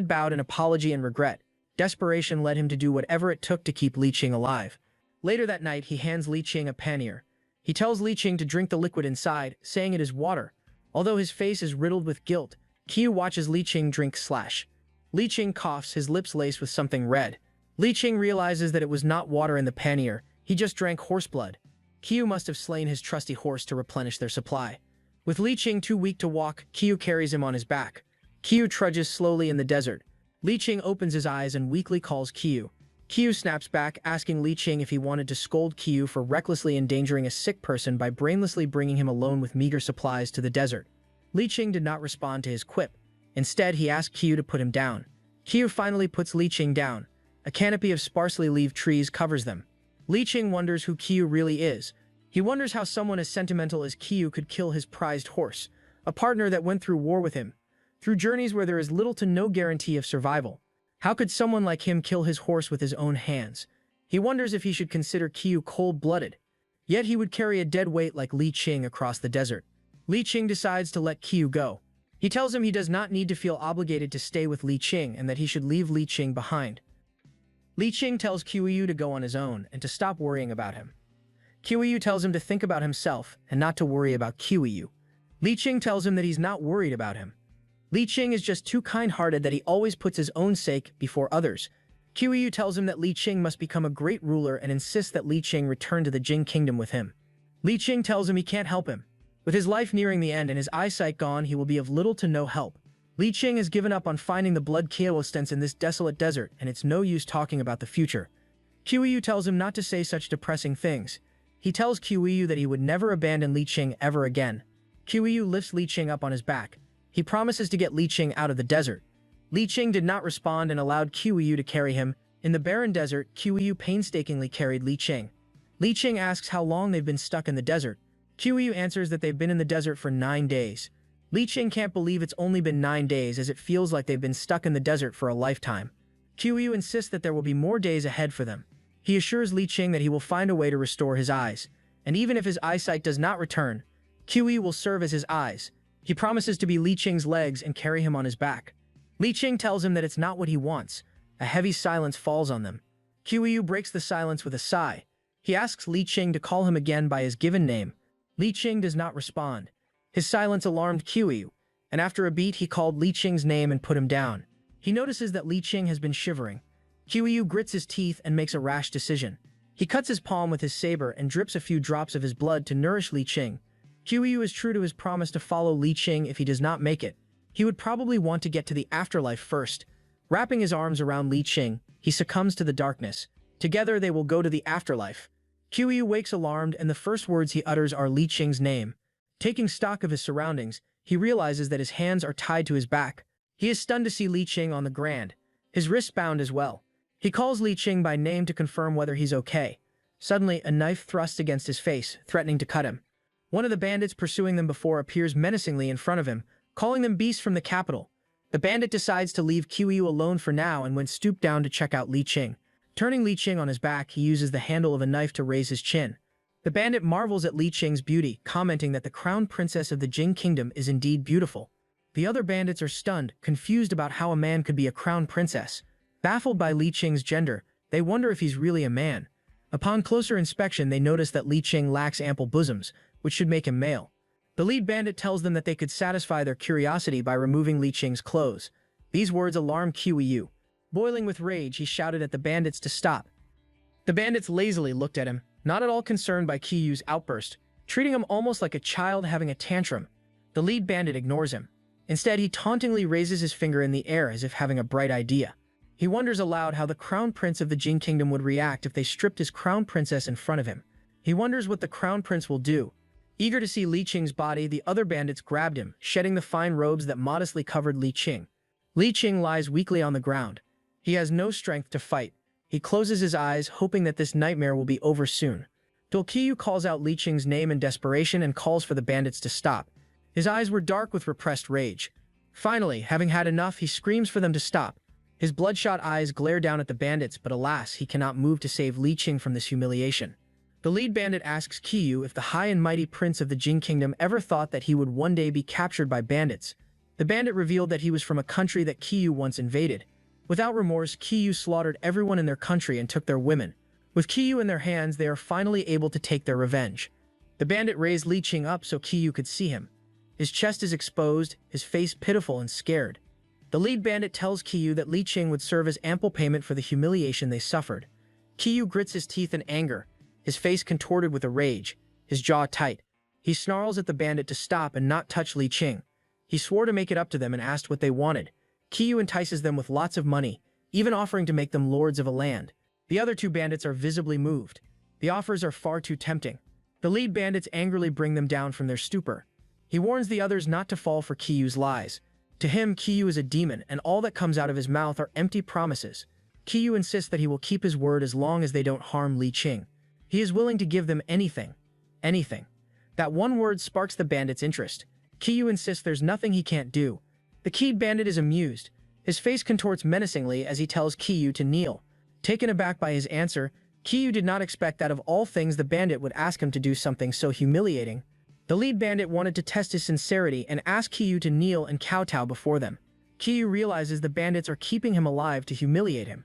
bowed in apology and regret. Desperation led him to do whatever it took to keep Li Qing alive. Later that night, he hands Li Qing a pannier. He tells Li Qing to drink the liquid inside, saying it is water. Although his face is riddled with guilt, Kiyu watches Li Qing drink slash. Li Qing coughs, his lips laced with something red. Li Qing realizes that it was not water in the pannier, he just drank horse blood. Kiyu must have slain his trusty horse to replenish their supply. With Li Qing too weak to walk, Kiyu carries him on his back. Kiyu trudges slowly in the desert. Li Qing opens his eyes and weakly calls Kiyu. Kiyu snaps back, asking Li Qing if he wanted to scold Kiyu for recklessly endangering a sick person by brainlessly bringing him alone with meager supplies to the desert. Li Qing did not respond to his quip. Instead, he asked Kiyu to put him down. Kiyu finally puts Li Qing down. A canopy of sparsely leaved trees covers them. Li Qing wonders who Kiyu really is. He wonders how someone as sentimental as Kiyu could kill his prized horse, a partner that went through war with him, through journeys where there is little to no guarantee of survival. How could someone like him kill his horse with his own hands? He wonders if he should consider Kiyu cold-blooded. Yet he would carry a dead weight like Li Qing across the desert. Li Qing decides to let Kiyu go. He tells him he does not need to feel obligated to stay with Li Qing and that he should leave Li Qing behind. Li Qing tells Kiyu to go on his own and to stop worrying about him. Kiyu tells him to think about himself and not to worry about Kiyu. Li Qing tells him that he's not worried about him. Li Qing is just too kind-hearted that he always puts his own sake before others. Kiyu tells him that Li Qing must become a great ruler and insists that Li Qing return to the Jing kingdom with him. Li Qing tells him he can't help him. With his life nearing the end and his eyesight gone, he will be of little to no help. Li Qing has given up on finding the blood Kyo stents in this desolate desert, and it's no use talking about the future. Kiyu tells him not to say such depressing things. He tells Kiyu that he would never abandon Li Qing ever again. Kiyu lifts Li Qing up on his back. He promises to get Li Qing out of the desert. Li Qing did not respond and allowed Qiuyu to carry him. In the barren desert, Qiuyu painstakingly carried Li Qing. Li Qing asks how long they've been stuck in the desert. Qiuyu answers that they've been in the desert for 9 days. Li Qing can't believe it's only been 9 days, as it feels like they've been stuck in the desert for a lifetime. Qiuyu insists that there will be more days ahead for them. He assures Li Qing that he will find a way to restore his eyes, and even if his eyesight does not return, Qiuyu will serve as his eyes. He promises to be Li Qing's legs and carry him on his back. Li Qing tells him that it's not what he wants. A heavy silence falls on them. Qiuyu breaks the silence with a sigh. He asks Li Qing to call him again by his given name. Li Qing does not respond. His silence alarmed Qiuyu, and after a beat he called Li Qing's name and put him down. He notices that Li Qing has been shivering. Qiuyu grits his teeth and makes a rash decision. He cuts his palm with his saber and drips a few drops of his blood to nourish Li Qing. Qiuyu is true to his promise to follow Li Qing if he does not make it. He would probably want to get to the afterlife first. Wrapping his arms around Li Qing, he succumbs to the darkness. Together they will go to the afterlife. Qiuyu wakes alarmed, and the first words he utters are Li Qing's name. Taking stock of his surroundings, he realizes that his hands are tied to his back. He is stunned to see Li Qing on the ground, his wrists bound as well. He calls Li Qing by name to confirm whether he's okay. Suddenly, a knife thrusts against his face, threatening to cut him. One of the bandits pursuing them before appears menacingly in front of him, calling them beasts from the capital. The bandit decides to leave Qiuyu alone for now and went stooped down to check out Li Qing. Turning Li Qing on his back, he uses the handle of a knife to raise his chin. The bandit marvels at Li Qing's beauty, commenting that the crown princess of the Jing Kingdom is indeed beautiful. The other bandits are stunned, confused about how a man could be a crown princess. Baffled by Li Qing's gender, they wonder if he's really a man. Upon closer inspection, they notice that Li Qing lacks ample bosoms, which should make him male. The lead bandit tells them that they could satisfy their curiosity by removing Li Qing's clothes. These words alarm Qiuyu. Boiling with rage, he shouted at the bandits to stop. The bandits lazily looked at him, not at all concerned by Qiuyu's outburst, treating him almost like a child having a tantrum. The lead bandit ignores him. Instead, he tauntingly raises his finger in the air as if having a bright idea. He wonders aloud how the crown prince of the Jing Kingdom would react if they stripped his crown princess in front of him. He wonders what the crown prince will do. Eager to see Li Qing's body, the other bandits grabbed him, shedding the fine robes that modestly covered Li Qing. Li Qing lies weakly on the ground. He has no strength to fight. He closes his eyes, hoping that this nightmare will be over soon. Qiuyu calls out Li Qing's name in desperation and calls for the bandits to stop. His eyes were dark with repressed rage. Finally, having had enough, he screams for them to stop. His bloodshot eyes glare down at the bandits, but alas, he cannot move to save Li Qing from this humiliation. The lead bandit asks Qiuyu if the high and mighty prince of the Jing Kingdom ever thought that he would one day be captured by bandits. The bandit revealed that he was from a country that Qiuyu once invaded. Without remorse, Qiuyu slaughtered everyone in their country and took their women. With Qiuyu in their hands, they are finally able to take their revenge. The bandit raised Li Qing up so Qiuyu could see him. His chest is exposed, his face pitiful and scared. The lead bandit tells Qiuyu that Li Qing would serve as ample payment for the humiliation they suffered. Qiuyu grits his teeth in anger, his face contorted with a rage, his jaw tight. He snarls at the bandit to stop and not touch Li Qing. He swore to make it up to them and asked what they wanted. Qiuyu entices them with lots of money, even offering to make them lords of a land. The other two bandits are visibly moved. The offers are far too tempting. The lead bandits angrily bring them down from their stupor. He warns the others not to fall for Qiyu's lies. To him, Qiuyu is a demon, and all that comes out of his mouth are empty promises. Qiuyu insists that he will keep his word as long as they don't harm Li Qing. He is willing to give them anything. Anything. That one word sparks the bandits' interest. Qiuyu insists there's nothing he can't do. The keyed bandit is amused. His face contorts menacingly as he tells Qiuyu to kneel. Taken aback by his answer, Qiuyu did not expect that of all things the bandit would ask him to do something so humiliating. The lead bandit wanted to test his sincerity and ask Qiuyu to kneel and kowtow before them. Qiuyu realizes the bandits are keeping him alive to humiliate him.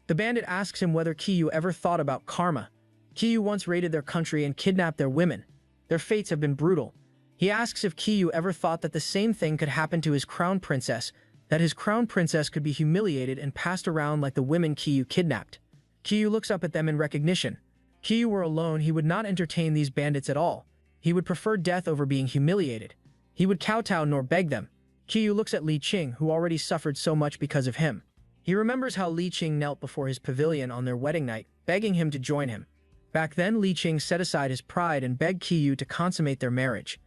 The bandit asks him whether Qiuyu ever thought about karma. Qiuyu once raided their country and kidnapped their women. Their fates have been brutal. He asks if Qiuyu ever thought that the same thing could happen to his crown princess, that his crown princess could be humiliated and passed around like the women Qiuyu kidnapped. Qiuyu looks up at them in recognition. If Qiuyu were alone, he would not entertain these bandits at all. He would prefer death over being humiliated. He would kowtow nor beg them. Qiuyu looks at Li Qing, who already suffered so much because of him. He remembers how Li Qing knelt before his pavilion on their wedding night, begging him to join him. Back then, Li Qing set aside his pride and begged Qiuyu to consummate their marriage.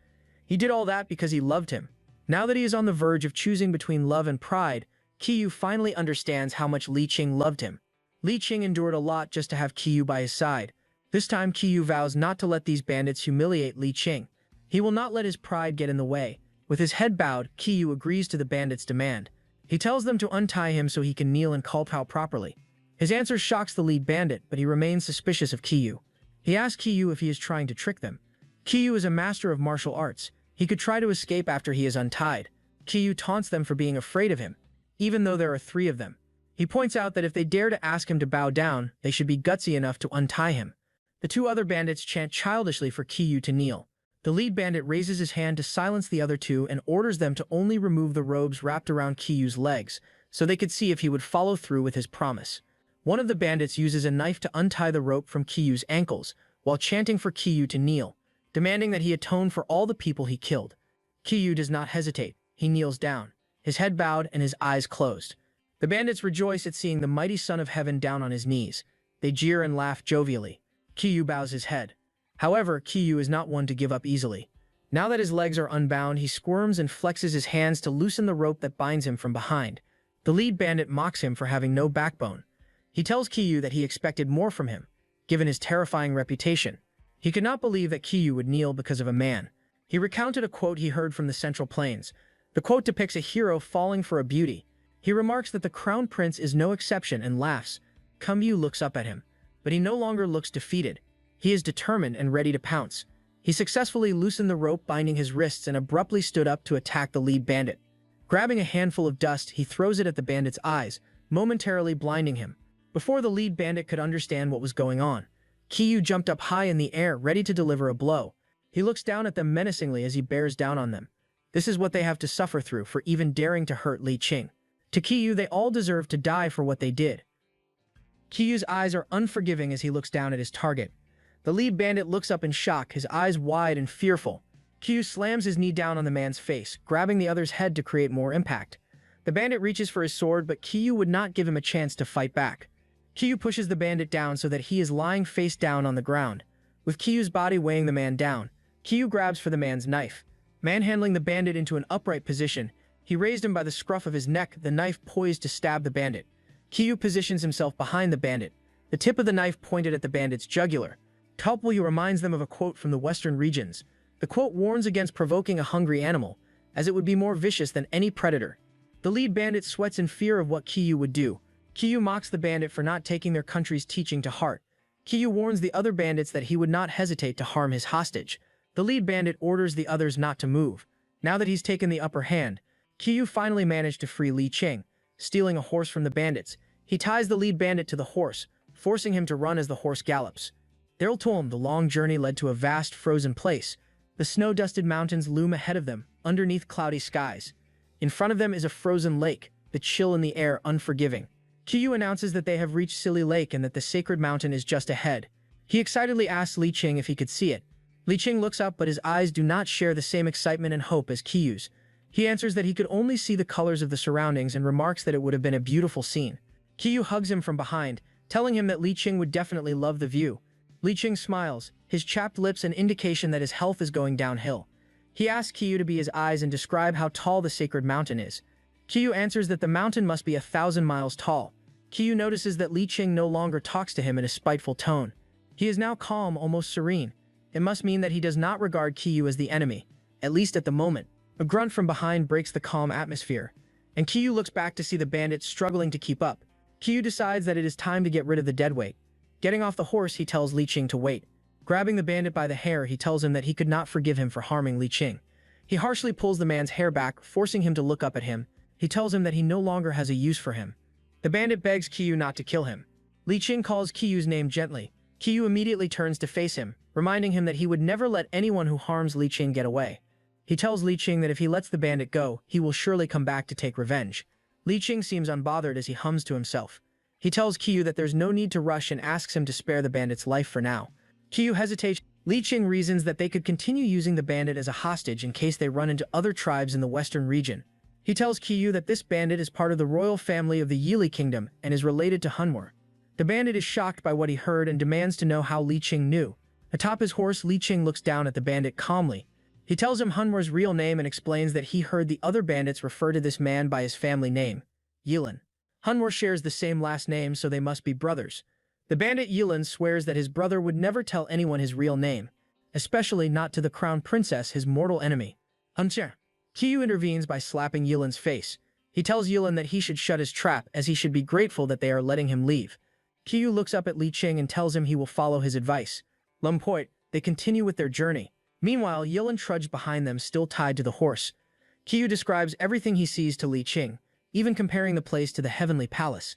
He did all that because he loved him. Now that he is on the verge of choosing between love and pride, Qiyu finally understands how much Li Qing loved him. Li Qing endured a lot just to have Qiyu by his side. This time Qiyu vows not to let these bandits humiliate Li Qing. He will not let his pride get in the way. With his head bowed, Qiyu agrees to the bandits' demand. He tells them to untie him so he can kneel and kowtow properly. His answer shocks the lead bandit, but he remains suspicious of Qiyu. He asks Qiyu if he is trying to trick them. Qiyu is a master of martial arts. He could try to escape after he is untied. Qiyu taunts them for being afraid of him, even though there are 3 of them. He points out that if they dare to ask him to bow down, they should be gutsy enough to untie him. The 2 other bandits chant childishly for Qiyu to kneel. The lead bandit raises his hand to silence the other 2 and orders them to only remove the robes wrapped around Qiyu's legs, so they could see if he would follow through with his promise. One of the bandits uses a knife to untie the rope from Qiyu's ankles, while chanting for Qiyu to kneel, demanding that he atone for all the people he killed. Qiyu does not hesitate. He kneels down, his head bowed and his eyes closed. The bandits rejoice at seeing the mighty son of heaven down on his knees. They jeer and laugh jovially. Qiyu bows his head. However, Qiyu is not one to give up easily. Now that his legs are unbound, he squirms and flexes his hands to loosen the rope that binds him from behind. The lead bandit mocks him for having no backbone. He tells Qiyu that he expected more from him, given his terrifying reputation. He could not believe that Qiyu would kneel because of a man. He recounted a quote he heard from the Central Plains. The quote depicts a hero falling for a beauty. He remarks that the crown prince is no exception and laughs. Kumyu looks up at him, but he no longer looks defeated. He is determined and ready to pounce. He successfully loosened the rope binding his wrists and abruptly stood up to attack the lead bandit. Grabbing a handful of dust, he throws it at the bandit's eyes, momentarily blinding him. Before the lead bandit could understand what was going on, Qiyu jumped up high in the air, ready to deliver a blow. He looks down at them menacingly as he bears down on them. This is what they have to suffer through for even daring to hurt Li Qing. To Qiyu, they all deserve to die for what they did. Qiyu's eyes are unforgiving as he looks down at his target. The lead bandit looks up in shock, his eyes wide and fearful. Qiyu slams his knee down on the man's face, grabbing the other's head to create more impact. The bandit reaches for his sword, but Qiyu would not give him a chance to fight back. Qiyu pushes the bandit down so that he is lying face down on the ground. With Qiyu's body weighing the man down, Qiyu grabs for the man's knife. Manhandling the bandit into an upright position, he raised him by the scruff of his neck, the knife poised to stab the bandit. Qiyu positions himself behind the bandit, the tip of the knife pointed at the bandit's jugular. Tulpwilyu reminds them of a quote from the western regions. The quote warns against provoking a hungry animal, as it would be more vicious than any predator. The lead bandit sweats in fear of what Qiyu would do. Qiyu mocks the bandit for not taking their country's teaching to heart. Qiyu warns the other bandits that he would not hesitate to harm his hostage. The lead bandit orders the others not to move. Now that he's taken the upper hand, Qiyu finally managed to free Li Qing, stealing a horse from the bandits. He ties the lead bandit to the horse, forcing him to run as the horse gallops. Dereltolm, the long journey led to a vast frozen place. The snow-dusted mountains loom ahead of them, underneath cloudy skies. In front of them is a frozen lake, the chill in the air unforgiving. Qiyu announces that they have reached Silly Lake and that the sacred mountain is just ahead. He excitedly asks Li Qing if he could see it. Li Qing looks up, but his eyes do not share the same excitement and hope as Qiyu's. He answers that he could only see the colors of the surroundings and remarks that it would have been a beautiful scene. Qiyu hugs him from behind, telling him that Li Qing would definitely love the view. Li Qing smiles, his chapped lips an indication that his health is going downhill. He asks Qiyu to be his eyes and describe how tall the sacred mountain is. Qiyu answers that the mountain must be 1,000 miles tall. Qiyu notices that Li Qing no longer talks to him in a spiteful tone. He is now calm, almost serene. It must mean that he does not regard Qiyu as the enemy, at least at the moment. A grunt from behind breaks the calm atmosphere, and Qiyu looks back to see the bandits struggling to keep up. Qiyu decides that it is time to get rid of the deadweight. Getting off the horse, he tells Li Qing to wait. Grabbing the bandit by the hair, he tells him that he could not forgive him for harming Li Qing. He harshly pulls the man's hair back, forcing him to look up at him. He tells him that he no longer has a use for him. The bandit begs Qiyu not to kill him. Li Qing calls Qiyu's name gently. Qiyu immediately turns to face him, reminding him that he would never let anyone who harms Li Qing get away. He tells Li Qing that if he lets the bandit go, he will surely come back to take revenge. Li Qing seems unbothered as he hums to himself. He tells Qiyu that there's no need to rush and asks him to spare the bandit's life for now. Qiyu hesitates. Li Qing reasons that they could continue using the bandit as a hostage in case they run into other tribes in the western region. He tells Qiyu that this bandit is part of the royal family of the Yili kingdom and is related to Manhwa. The bandit is shocked by what he heard and demands to know how Li Qing knew. Atop his horse, Li Qing looks down at the bandit calmly. He tells him Manhwa's real name and explains that he heard the other bandits refer to this man by his family name. Yilin. Hanwha shares the same last name, so they must be brothers. The bandit Yilin swears that his brother would never tell anyone his real name, especially not to the crown princess, his mortal enemy. Kyu intervenes by slapping Yilin's face. He tells Yilin that he should shut his trap, as he should be grateful that they are letting him leave. Kyu looks up at Li Qing and tells him he will follow his advice. Lumpoit, they continue with their journey. Meanwhile, Yilin trudged behind them, still tied to the horse. Kyu describes everything he sees to Li Qing, even comparing the place to the heavenly palace.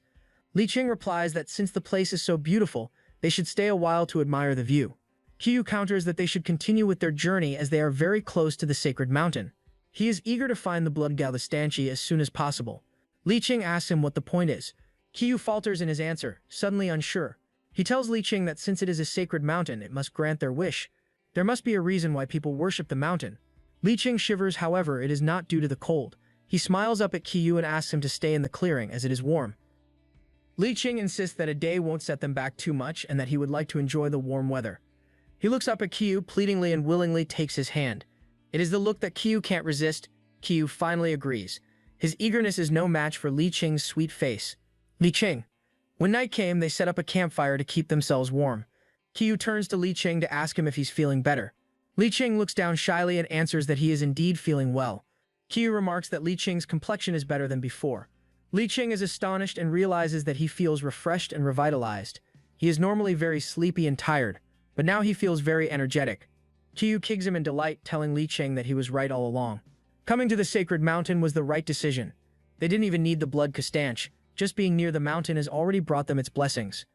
Li Qing replies that since the place is so beautiful, they should stay a while to admire the view. Kyu counters that they should continue with their journey as they are very close to the sacred mountain. He is eager to find the blood Galistanchi as soon as possible. Li Qing asks him what the point is. Kyu falters in his answer, suddenly unsure. He tells Li Qing that since it is a sacred mountain, it must grant their wish. There must be a reason why people worship the mountain. Li Qing shivers, however, it is not due to the cold. He smiles up at Kyu and asks him to stay in the clearing as it is warm. Li Qing insists that a day won't set them back too much and that he would like to enjoy the warm weather. He looks up at Kyu pleadingly and willingly takes his hand. It is the look that Kyu can't resist. Kyu finally agrees. His eagerness is no match for Li Qing's sweet face. Li Qing. When night came, they set up a campfire to keep themselves warm. Kyu turns to Li Qing to ask him if he's feeling better. Li Qing looks down shyly and answers that he is indeed feeling well. Kyu remarks that Li Qing's complexion is better than before. Li Qing is astonished and realizes that he feels refreshed and revitalized. He is normally very sleepy and tired, but now he feels very energetic. Kyu kicks him in delight, telling Li Qing that he was right all along. Coming to the sacred mountain was the right decision. They didn't even need the blood Costanche. Just being near the mountain has already brought them its blessings.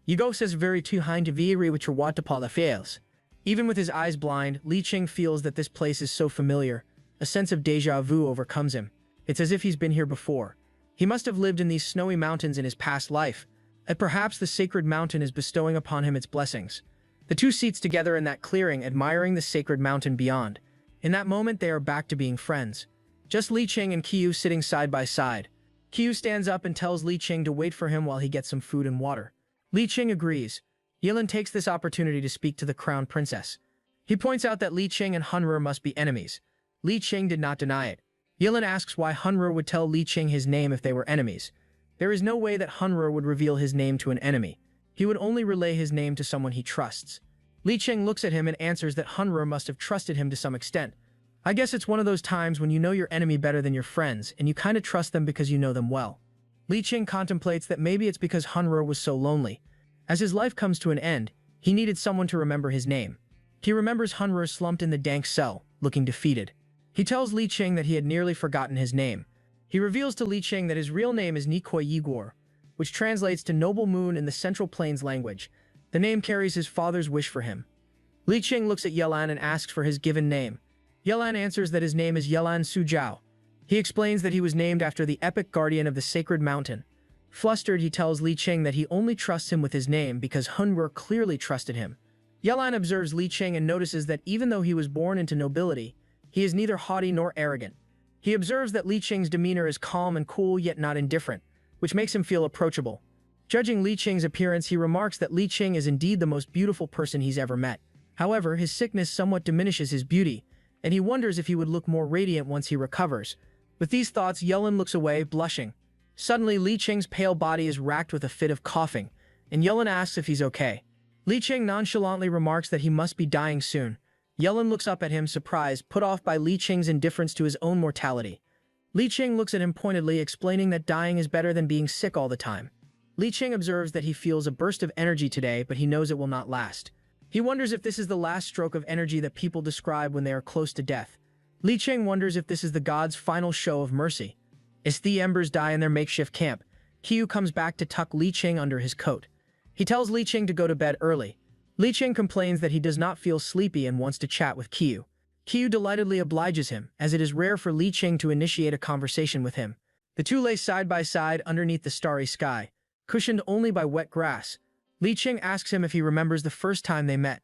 Yigo says very too hind to viri which are what to fails. Even with his eyes blind, Li Qing feels that this place is so familiar. A sense of deja vu overcomes him. It's as if he's been here before. He must have lived in these snowy mountains in his past life, and perhaps the sacred mountain is bestowing upon him its blessings. The two sit together in that clearing, admiring the sacred mountain beyond. In that moment, they are back to being friends. Just Li Qing and Kyu sitting side by side. Kyu stands up and tells Li Qing to wait for him while he gets some food and water. Li Qing agrees. Yilin takes this opportunity to speak to the crown princess. He points out that Li Qing and Hanwha must be enemies. Li Qing did not deny it. Yilin asks why Hanwha would tell Li Qing his name if they were enemies. There is no way that Hanwha would reveal his name to an enemy. He would only relay his name to someone he trusts. Li Qing looks at him and answers that Hanwha must have trusted him to some extent. I guess it's one of those times when you know your enemy better than your friends, and you kinda trust them because you know them well. Li Qing contemplates that maybe it's because Hanwha was so lonely. As his life comes to an end, he needed someone to remember his name. He remembers Hanwha slumped in the dank cell, looking defeated. He tells Li Qing that he had nearly forgotten his name. He reveals to Li Qing that his real name is Nikoi Yigor, which translates to Noble Moon in the Central Plains language. The name carries his father's wish for him. Li Qing looks at Yelan and asks for his given name. Yelan answers that his name is Yelan Sujiao. He explains that he was named after the epic guardian of the sacred mountain. Flustered, he tells Li Qing that he only trusts him with his name because Hanwha clearly trusted him. Yelan observes Li Qing and notices that even though he was born into nobility, he is neither haughty nor arrogant. He observes that Li Qing's demeanor is calm and cool yet not indifferent, which makes him feel approachable. Judging Li Qing's appearance, he remarks that Li Qing is indeed the most beautiful person he's ever met. However, his sickness somewhat diminishes his beauty, and he wonders if he would look more radiant once he recovers. With these thoughts, Yelan looks away, blushing. Suddenly, Li Qing's pale body is racked with a fit of coughing, and Yelan asks if he's okay. Li Qing nonchalantly remarks that he must be dying soon. Yelan looks up at him, surprised, put off by Li Qing's indifference to his own mortality. Li Qing looks at him pointedly, explaining that dying is better than being sick all the time. Li Qing observes that he feels a burst of energy today, but he knows it will not last. He wonders if this is the last stroke of energy that people describe when they are close to death. Li Qing wonders if this is the gods' final show of mercy. As the embers die in their makeshift camp, Kyu comes back to tuck Li Qing under his coat. He tells Li Qing to go to bed early. Li Qing complains that he does not feel sleepy and wants to chat with Kyu. Kyu delightedly obliges him, as it is rare for Li Qing to initiate a conversation with him. The two lay side by side underneath the starry sky, cushioned only by wet grass. Li Qing asks him if he remembers the first time they met.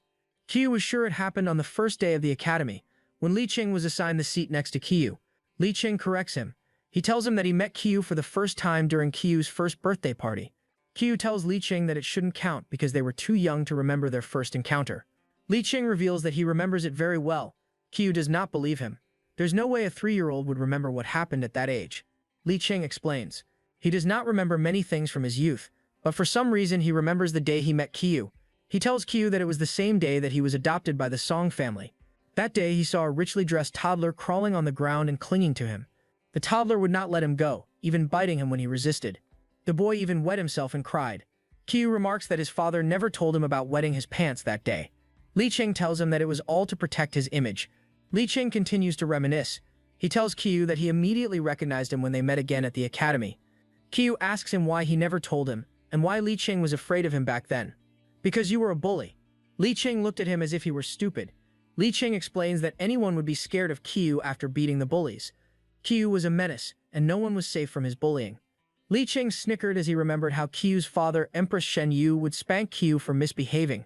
Kyu was sure it happened on the first day of the academy, when Li Qing was assigned the seat next to Kyu. Li Qing corrects him. He tells him that he met Kyu for the first time during Kyu's first birthday party. Kyu tells Li Qing that it shouldn't count because they were too young to remember their first encounter. Li Qing reveals that he remembers it very well. Kyu does not believe him. There's no way a 3-year-old would remember what happened at that age. Li Qing explains. He does not remember many things from his youth, but for some reason he remembers the day he met Kyu. He tells Kyu that it was the same day that he was adopted by the Song family. That day he saw a richly dressed toddler crawling on the ground and clinging to him. The toddler would not let him go, even biting him when he resisted. The boy even wet himself and cried. Kyu remarks that his father never told him about wetting his pants that day. Li Qing tells him that it was all to protect his image. Li Qing continues to reminisce. He tells Kyu that he immediately recognized him when they met again at the academy. Kyu asks him why he never told him, and why Li Qing was afraid of him back then. Because you were a bully. Li Qing looked at him as if he were stupid. Li Qing explains that anyone would be scared of Kyu after beating the bullies. Kyu was a menace, and no one was safe from his bullying. Li Qing snickered as he remembered how Kyu's father, Empress Shen Yu, would spank Kyu for misbehaving.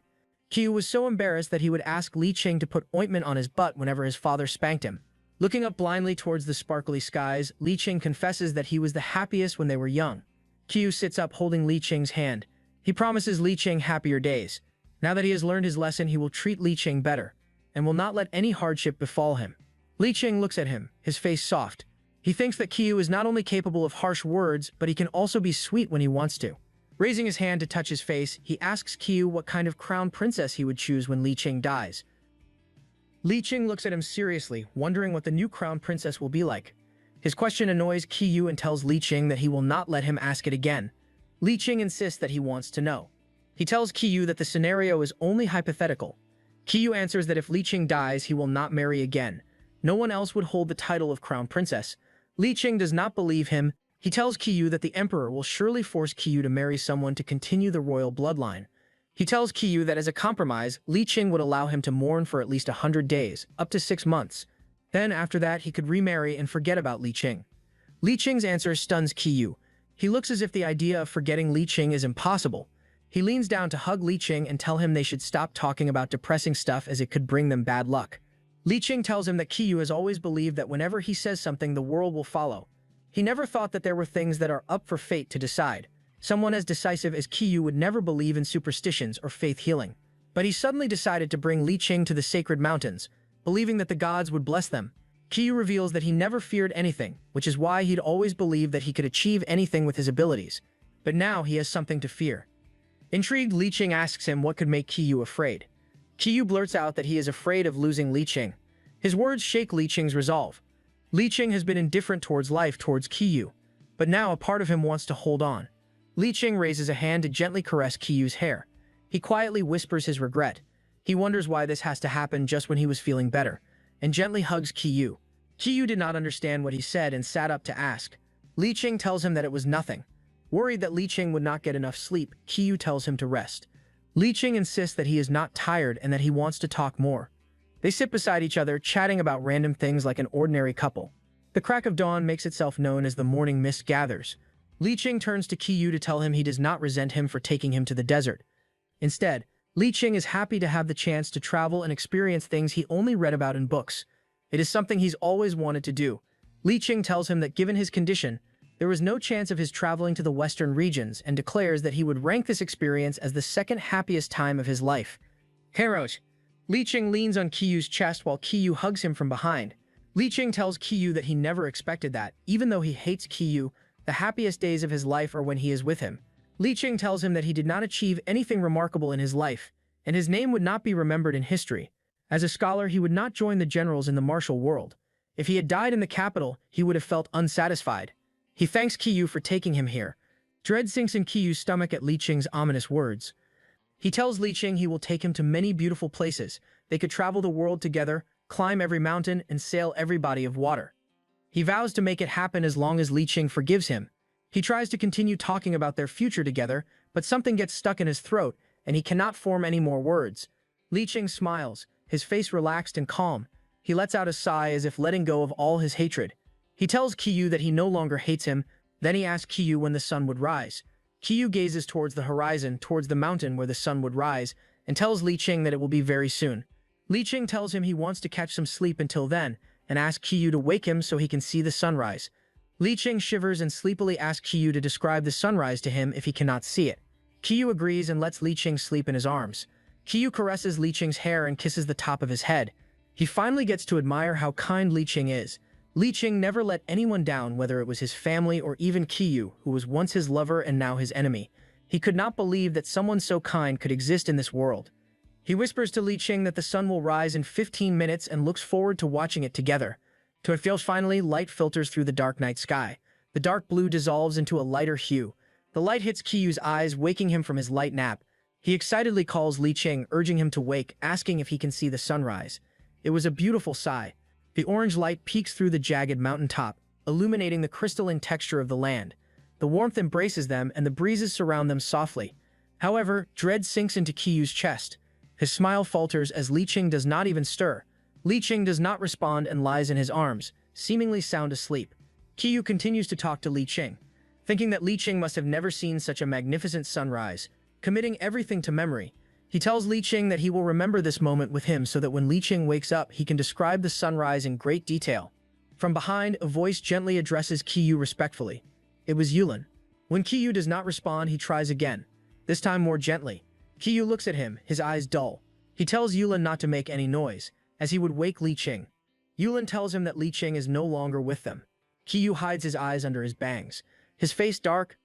Kyu was so embarrassed that he would ask Li Qing to put ointment on his butt whenever his father spanked him. Looking up blindly towards the sparkly skies, Li Qing confesses that he was the happiest when they were young. Kyu sits up holding Li Qing's hand. He promises Li Qing happier days. Now that he has learned his lesson, he will treat Li Qing better, and will not let any hardship befall him. Li Qing looks at him, his face soft. He thinks that Kyu is not only capable of harsh words, but he can also be sweet when he wants to. Raising his hand to touch his face, he asks Kyu what kind of crown princess he would choose when Li Qing dies. Li Qing looks at him seriously, wondering what the new crown princess will be like. His question annoys Kyu and tells Li Qing that he will not let him ask it again. Li Qing insists that he wants to know. He tells Kyu that the scenario is only hypothetical. Kyu answers that if Li Qing dies, he will not marry again. No one else would hold the title of crown princess. Li Qing does not believe him. He tells Kyu that the emperor will surely force Kyu to marry someone to continue the royal bloodline. He tells Kyu that as a compromise, Li Qing would allow him to mourn for at least 100 days, up to 6 months. Then, after that, he could remarry and forget about Li Qing. Li Qing's answer stuns Kyu. He looks as if the idea of forgetting Li Qing is impossible. He leans down to hug Li Qing and tell him they should stop talking about depressing stuff as it could bring them bad luck. Li Qing tells him that Kyu has always believed that whenever he says something, the world will follow. He never thought that there were things that are up for fate to decide. Someone as decisive as Kyu would never believe in superstitions or faith healing. But he suddenly decided to bring Li Qing to the sacred mountains, believing that the gods would bless them. Kyu reveals that he never feared anything, which is why he'd always believed that he could achieve anything with his abilities. But now he has something to fear. Intrigued, Li Qing asks him what could make Kyu afraid. Kyu blurts out that he is afraid of losing Li Qing. His words shake Li Qing's resolve. Li Qing has been indifferent towards life towards Kyu, but now a part of him wants to hold on. Li Qing raises a hand to gently caress Kyu's hair. He quietly whispers his regret. He wonders why this has to happen just when he was feeling better, and gently hugs Kyu. Kyu did not understand what he said and sat up to ask. Li Qing tells him that it was nothing. Worried that Li Qing would not get enough sleep, Kyu tells him to rest. Li Qing insists that he is not tired and that he wants to talk more. They sit beside each other, chatting about random things like an ordinary couple. The crack of dawn makes itself known as the morning mist gathers. Li Qing turns to Kyu to tell him he does not resent him for taking him to the desert. Instead, Li Qing is happy to have the chance to travel and experience things he only read about in books. It is something he's always wanted to do. Li Qing tells him that given his condition, there was no chance of his traveling to the western regions and declares that he would rank this experience as the second happiest time of his life. Heroes. Li Qing leans on Kyu's chest while Kyu hugs him from behind. Li Qing tells Kyu that he never expected that, even though he hates Kyu, the happiest days of his life are when he is with him. Li Qing tells him that he did not achieve anything remarkable in his life, and his name would not be remembered in history. As a scholar, he would not join the generals in the martial world. If he had died in the capital, he would have felt unsatisfied. He thanks Kyu for taking him here. Dread sinks in Kyu's stomach at Li Qing's ominous words. He tells Li Qing he will take him to many beautiful places. They could travel the world together, climb every mountain, and sail every body of water. He vows to make it happen as long as Li Qing forgives him. He tries to continue talking about their future together, but something gets stuck in his throat, and he cannot form any more words. Li Qing smiles, his face relaxed and calm. He lets out a sigh as if letting go of all his hatred. He tells Kyu that he no longer hates him. Then he asks Kyu when the sun would rise. Kyu gazes towards the horizon, towards the mountain where the sun would rise, and tells Li Qing that it will be very soon. Li Qing tells him he wants to catch some sleep until then, and asks Kyu to wake him so he can see the sunrise. Li Qing shivers and sleepily asks Kyu to describe the sunrise to him if he cannot see it. Kyu agrees and lets Li Qing sleep in his arms. Kyu caresses Li Qing's hair and kisses the top of his head. He finally gets to admire how kind Li Qing is. Li Qing never let anyone down, whether it was his family or even Qiyu, who was once his lover and now his enemy. He could not believe that someone so kind could exist in this world. He whispers to Li Qing that the sun will rise in 15 minutes and looks forward to watching it together. To it feels finally, light filters through the dark night sky. The dark blue dissolves into a lighter hue. The light hits Qiyu's eyes, waking him from his light nap. He excitedly calls Li Qing, urging him to wake, asking if he can see the sunrise. It was a beautiful sight. The orange light peeks through the jagged mountain top, illuminating the crystalline texture of the land. The warmth embraces them and the breezes surround them softly. However, dread sinks into Qiyu's chest. His smile falters as Li Qing does not even stir. Li Qing does not respond and lies in his arms, seemingly sound asleep. Qiyu continues to talk to Li Qing, thinking that Li Qing must have never seen such a magnificent sunrise. Committing everything to memory, he tells Li Qing that he will remember this moment with him so that when Li Qing wakes up, he can describe the sunrise in great detail. From behind, a voice gently addresses Qiyu respectfully. It was Yulin. When Qiyu does not respond, he tries again, this time more gently. Qiyu looks at him, his eyes dull. He tells Yulin not to make any noise, as he would wake Li Qing. Yulin tells him that Li Qing is no longer with them. Qiyu hides his eyes under his bangs, his face dark.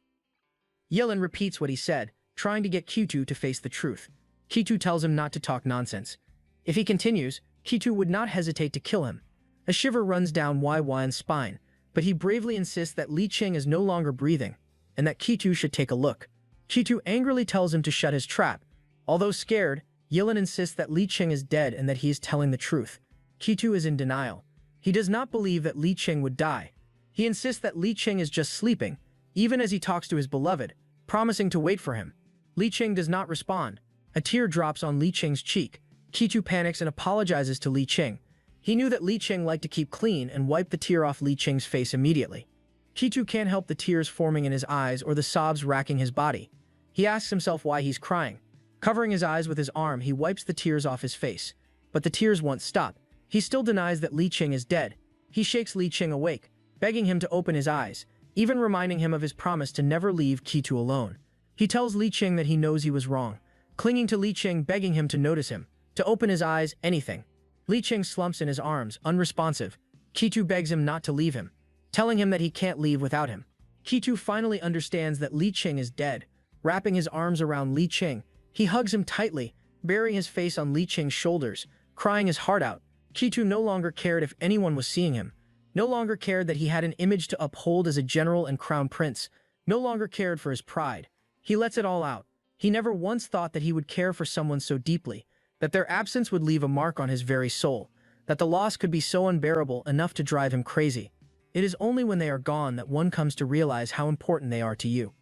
Yulin repeats what he said, trying to get Qiyu to face the truth. Qiyu tells him not to talk nonsense. If he continues, Qiyu would not hesitate to kill him. A shiver runs down Yuan's spine, but he bravely insists that Li Qing is no longer breathing, and that Qiyu should take a look. Qiyu angrily tells him to shut his trap. Although scared, Yulin insists that Li Qing is dead and that he is telling the truth. Qiyu is in denial. He does not believe that Li Qing would die. He insists that Li Qing is just sleeping, even as he talks to his beloved, promising to wait for him. Li Qing does not respond. A tear drops on Li Qing's cheek. Qiyu panics and apologizes to Li Qing. He knew that Li Qing liked to keep clean and wiped the tear off Li Qing's face immediately. Qiyu can't help the tears forming in his eyes or the sobs racking his body. He asks himself why he's crying. Covering his eyes with his arm, he wipes the tears off his face. But the tears won't stop. He still denies that Li Qing is dead. He shakes Li Qing awake, begging him to open his eyes, even reminding him of his promise to never leave Qiyu alone. He tells Li Qing that he knows he was wrong, clinging to Li Qing, begging him to notice him, to open his eyes, anything. Li Qing slumps in his arms, unresponsive. Qiyu begs him not to leave him, telling him that he can't leave without him. Qiyu finally understands that Li Qing is dead. Wrapping his arms around Li Qing, he hugs him tightly, burying his face on Li Qing's shoulders, crying his heart out. Qiyu no longer cared if anyone was seeing him, no longer cared that he had an image to uphold as a general and crown prince, no longer cared for his pride. He lets it all out. He never once thought that he would care for someone so deeply, that their absence would leave a mark on his very soul, that the loss could be so unbearable enough to drive him crazy. It is only when they are gone that one comes to realize how important they are to you.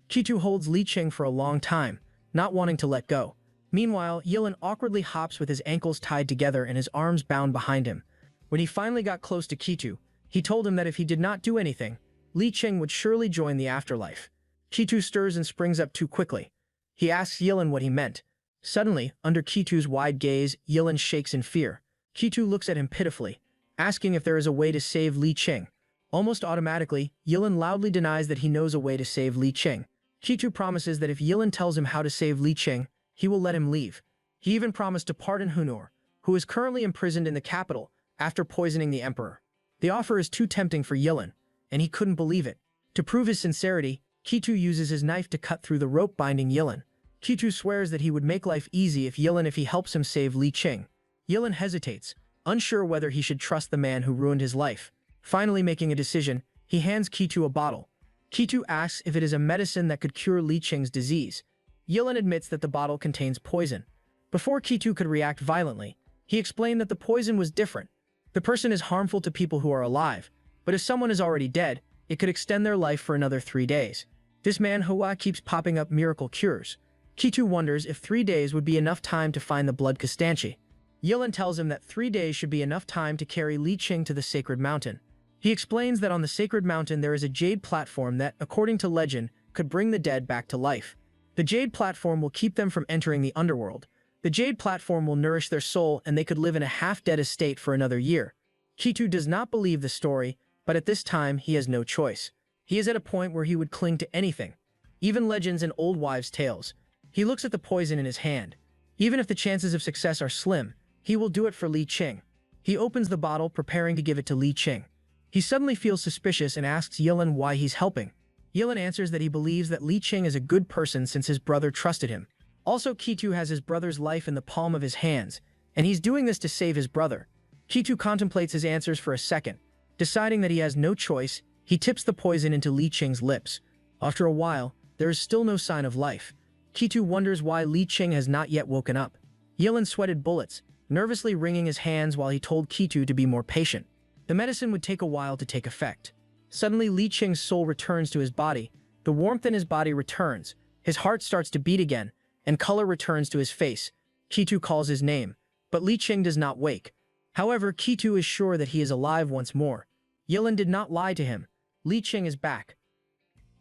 Qiyu holds Li Qing for a long time, not wanting to let go. Meanwhile, Yulin awkwardly hops with his ankles tied together and his arms bound behind him. When he finally got close to Qiyu, he told him that if he did not do anything, Li Qing would surely join the afterlife. Qiyu stirs and springs up too quickly. He asks Yulin what he meant. Suddenly, under Qiyu's wide gaze, Yulin shakes in fear. Qiyu looks at him pitifully, asking if there is a way to save Li Qing. Almost automatically, Yulin loudly denies that he knows a way to save Li Qing. Qiyu promises that if Yulin tells him how to save Li Qing, he will let him leave. He even promised to pardon Hunor, who is currently imprisoned in the capital after poisoning the emperor. The offer is too tempting for Yulin, and he couldn't believe it. To prove his sincerity, Qiyu uses his knife to cut through the rope binding Yulin. Qiyu swears that he would make life easy if he helps him save Li Qing. Yulin hesitates, unsure whether he should trust the man who ruined his life. Finally making a decision, he hands Qiyu a bottle. Qiyu asks if it is a medicine that could cure Li Qing's disease. Yulin admits that the bottle contains poison. Before Qiyu could react violently, he explained that the poison was different. The person is harmful to people who are alive, but if someone is already dead, it could extend their life for another 3 days. This Manhwa keeps popping up miracle cures. Qiyu wonders if 3 days would be enough time to find the blood Costanchi. Yulin tells him that 3 days should be enough time to carry Li Qing to the sacred mountain. He explains that on the sacred mountain there is a jade platform that, according to legend, could bring the dead back to life. The jade platform will keep them from entering the underworld. The jade platform will nourish their soul and they could live in a half-dead estate for another year. Qiyu does not believe the story, but at this time he has no choice. He is at a point where he would cling to anything, even legends and old wives' tales. He looks at the poison in his hand. Even if the chances of success are slim, he will do it for Li Qing. He opens the bottle, preparing to give it to Li Qing. He suddenly feels suspicious and asks Yilin why he's helping. Yilin answers that he believes that Li Qing is a good person since his brother trusted him. Also, Kitu has his brother's life in the palm of his hands, and he's doing this to save his brother. Kitu contemplates his answers for a second. Deciding that he has no choice, he tips the poison into Li Qing's lips. After a while, there is still no sign of life. Kitu wonders why Li Qing has not yet woken up. Yilin sweated bullets, nervously wringing his hands while he told Kitu to be more patient. The medicine would take a while to take effect. Suddenly, Li Qing's soul returns to his body. The warmth in his body returns. His heart starts to beat again, and color returns to his face. Kitu calls his name, but Li Qing does not wake. However, Kitu is sure that he is alive once more. Yilin did not lie to him. Li Qing is back.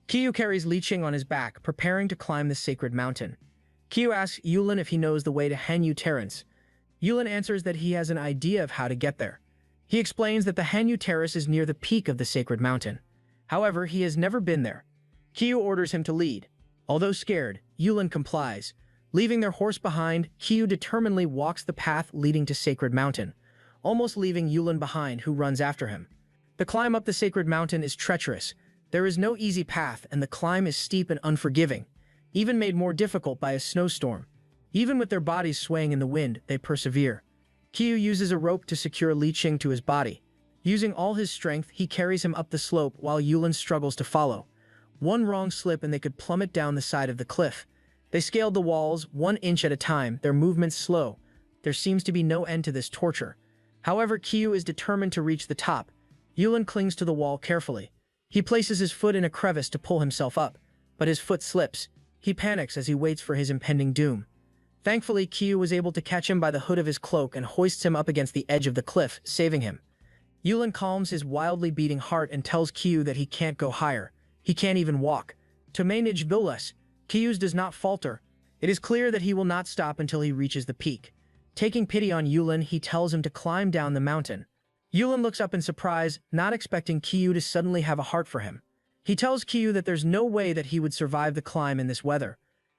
Kiyu carries Li Qing on his back, preparing to climb the sacred mountain. Kiyu asks Yulin if he knows the way to Hanyu Terrace. Yulin answers that he has an idea of how to get there. He explains that the Hanyu Terrace is near the peak of the sacred mountain. However, he has never been there. Kiyu orders him to lead. Although scared, Yulin complies. Leaving their horse behind, Kiyu determinedly walks the path leading to Sacred Mountain, almost leaving Yulin behind, who runs after him. The climb up the Sacred Mountain is treacherous. There is no easy path, and the climb is steep and unforgiving, even made more difficult by a snowstorm. Even with their bodies swaying in the wind, they persevere. Kiyu uses a rope to secure Li Qing to his body. Using all his strength, he carries him up the slope while Yulin struggles to follow. One wrong slip and they could plummet down the side of the cliff. They scaled the walls 1 inch at a time, their movements slow. There seems to be no end to this torture. However, Kiyu is determined to reach the top. Yulin clings to the wall carefully. He places his foot in a crevice to pull himself up, but his foot slips. He panics as he waits for his impending doom. Thankfully, Kiyu was able to catch him by the hood of his cloak and hoists him up against the edge of the cliff, saving him. Yulin calms his wildly beating heart and tells Kiyu that he can't go higher. He can't even walk. To manage Villas, Kiyu's does not falter. It is clear that he will not stop until he reaches the peak. Taking pity on Yulin, he tells him to climb down the mountain. Yulin looks up in surprise, not expecting Kiyu to suddenly have a heart for him. He tells Kiyu that there's no way that he would survive the climb in this weather.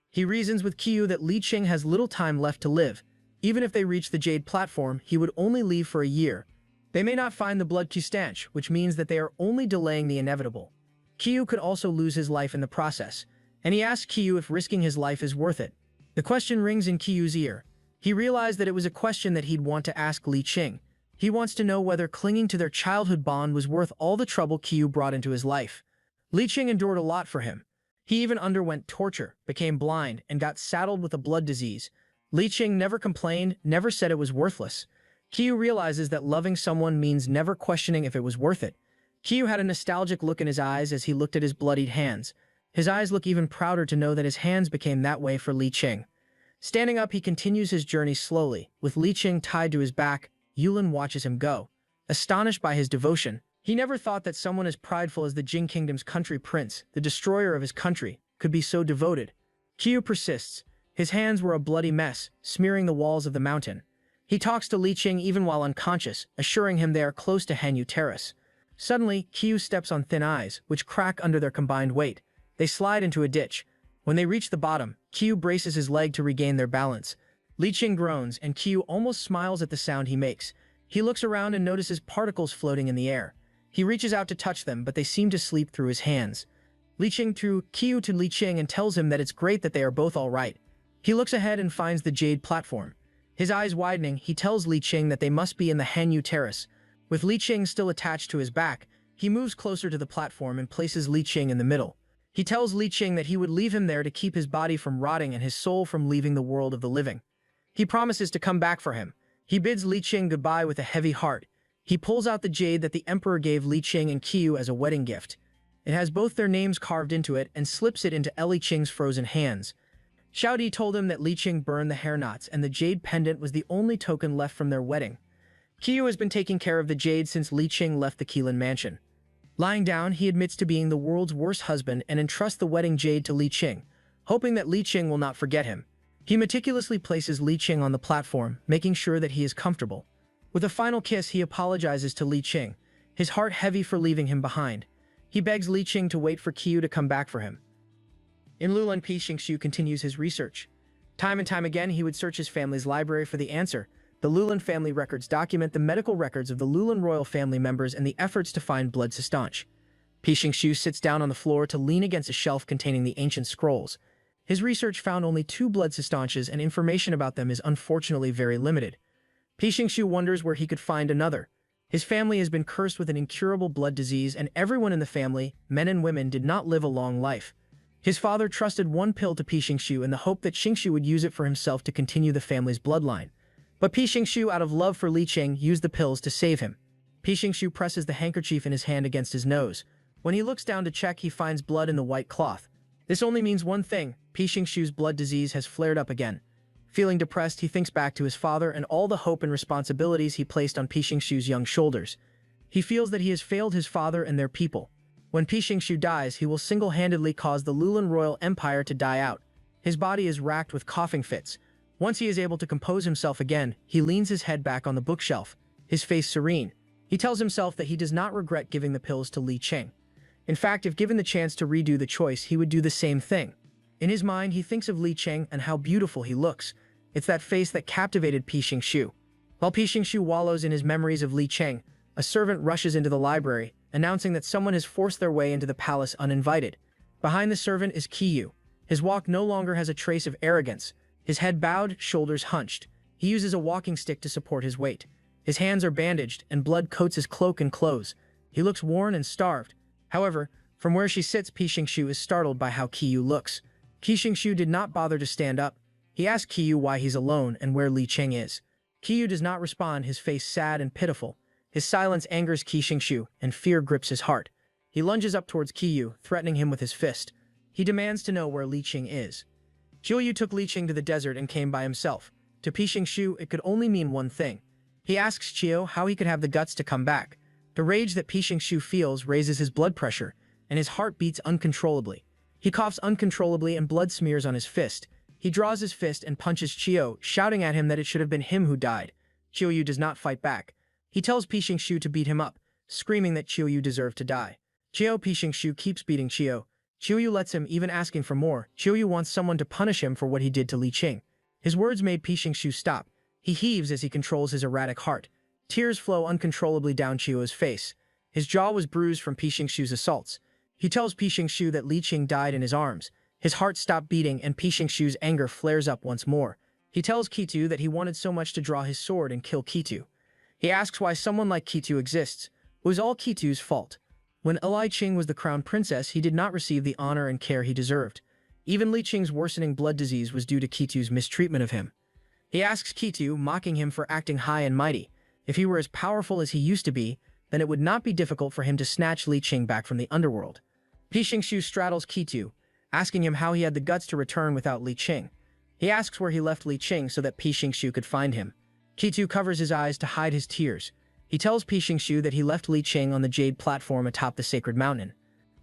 He reasons with Kiyu that Li Qing has little time left to live. Even if they reach the Jade platform, he would only leave for a year. They may not find the blood Qistanch, which means that they are only delaying the inevitable. Kiyu could also lose his life in the process, and he asks Kiyu if risking his life is worth it. The question rings in Kiyu's ear. He realized that it was a question that he'd want to ask Li Qing. He wants to know whether clinging to their childhood bond was worth all the trouble Kiyu brought into his life. Li Qing endured a lot for him. He even underwent torture, became blind, and got saddled with a blood disease. Li Qing never complained, never said it was worthless. Kiyu realizes that loving someone means never questioning if it was worth it. Kiyu had a nostalgic look in his eyes as he looked at his bloodied hands. His eyes look even prouder to know that his hands became that way for Li Qing. Standing up, he continues his journey slowly. With Li Qing tied to his back, Yulin watches him go. Astonished by his devotion, he never thought that someone as prideful as the Jing Kingdom's country prince, the destroyer of his country, could be so devoted. Kiyu persists. His hands were a bloody mess, smearing the walls of the mountain. He talks to Li Qing even while unconscious, assuring him they are close to Hanyu Terrace. Suddenly, Kiyu steps on thin ice, which crack under their combined weight. They slide into a ditch. When they reach the bottom, Kiyu braces his leg to regain their balance. Li Qing groans, and Kiyu almost smiles at the sound he makes. He looks around and notices particles floating in the air. He reaches out to touch them, but they seem to slip through his hands. Li Qing threw Kiyu to Li Qing and tells him that it's great that they are both all right. He looks ahead and finds the Jade platform. His eyes widening, he tells Li Qing that they must be in the Hanyu Terrace. With Li Qing still attached to his back, he moves closer to the platform and places Li Qing in the middle. He tells Li Qing that he would leave him there to keep his body from rotting and his soul from leaving the world of the living. He promises to come back for him. He bids Li Qing goodbye with a heavy heart. He pulls out the jade that the Emperor gave Li Qing and Kiyu as a wedding gift. It has both their names carved into it and slips it into Li Qing's frozen hands. Xiao Di told him that Li Qing burned the hair knots and the jade pendant was the only token left from their wedding. Kiyu has been taking care of the jade since Li Qing left the Qilin mansion. Lying down, he admits to being the world's worst husband and entrusts the wedding jade to Li Qing, hoping that Li Qing will not forget him. He meticulously places Li Qing on the platform, making sure that he is comfortable. With a final kiss, he apologizes to Li Qing, his heart heavy for leaving him behind. He begs Li Qing to wait for Kiyu to come back for him. In Lulanpi, Xingxiu continues his research. Time and time again, he would search his family's library for the answer, The Lulan family records document the medical records of the Lulan royal family members and the efforts to find blood sustanche. Pi Xingshu sits down on the floor to lean against a shelf containing the ancient scrolls. His research found only 2 blood sustanches, and information about them is unfortunately very limited. Pi Xingshu wonders where he could find another. His family has been cursed with an incurable blood disease, and everyone in the family, men and women, did not live a long life. His father trusted one pill to Pi Xingshu in the hope that Xingshu would use it for himself to continue the family's bloodline. But Pi Xingshu, out of love for Li Qing, used the pills to save him. Pi Xingshu presses the handkerchief in his hand against his nose. When he looks down to check, he finds blood in the white cloth. This only means one thing: Pi Xingshu's blood disease has flared up again. Feeling depressed, he thinks back to his father and all the hope and responsibilities he placed on Pi Xingshu's young shoulders. He feels that he has failed his father and their people. When Pi Xingshu dies, he will single-handedly cause the Lulan royal empire to die out. His body is racked with coughing fits. Once he is able to compose himself again, he leans his head back on the bookshelf, his face serene. He tells himself that he does not regret giving the pills to Li Qing. In fact, if given the chance to redo the choice, he would do the same thing. In his mind, he thinks of Li Qing and how beautiful he looks. It's that face that captivated Pi Xingshu. While Pi Xingshu wallows in his memories of Li Qing, a servant rushes into the library, announcing that someone has forced their way into the palace uninvited. Behind the servant is Qiyu. His walk no longer has a trace of arrogance. His head bowed, shoulders hunched. He uses a walking stick to support his weight. His hands are bandaged, and blood coats his cloak and clothes. He looks worn and starved. However, from where she sits, Pi Xingshu is startled by how Qiyu looks. Pi Xingshu did not bother to stand up. He asks Qiyu why he's alone and where Li Qing is. Qiyu does not respond, his face sad and pitiful. His silence angers Pi Xingshu, and fear grips his heart. He lunges up towards Qiyu, threatening him with his fist. He demands to know where Li Qing is. Qiyu took Li Qing to the desert and came by himself. To Pi Xingshu, it could only mean one thing. He asks Qiyu how he could have the guts to come back. The rage that Pi Xingshu feels raises his blood pressure, and his heart beats uncontrollably. He coughs uncontrollably and blood smears on his fist. He draws his fist and punches Qiyu, shouting at him that it should have been him who died. Qiyu does not fight back. He tells Pi Xingshu to beat him up, screaming that Qiyu deserved to die. Pi Xingshu keeps beating Qiyu. Qiyu lets him, even asking for more. Qiyu wants someone to punish him for what he did to Li Qing. His words made Pi Xingshu stop. He heaves as he controls his erratic heart. Tears flow uncontrollably down Qiyu's face. His jaw was bruised from Pi Xingshu's assaults. He tells Pi Xingshu that Li Qing died in his arms. His heart stopped beating, and Pi Xingshu's anger flares up once more. He tells Qitu that he wanted so much to draw his sword and kill Qitu. He asks why someone like Qitu exists. It was all Qitu's fault. When Li Qing was the crown princess, he did not receive the honor and care he deserved. Even Li Qing's worsening blood disease was due to Qitu's mistreatment of him. He asks Qitu, mocking him for acting high and mighty. If he were as powerful as he used to be, then it would not be difficult for him to snatch Li Qing back from the underworld. Pi Xingshu straddles Qitu, asking him how he had the guts to return without Li Qing. He asks where he left Li Qing so that Pi Xingshu could find him. Qitu covers his eyes to hide his tears. He tells Pi Xingshu that he left Li Qing on the jade platform atop the sacred mountain.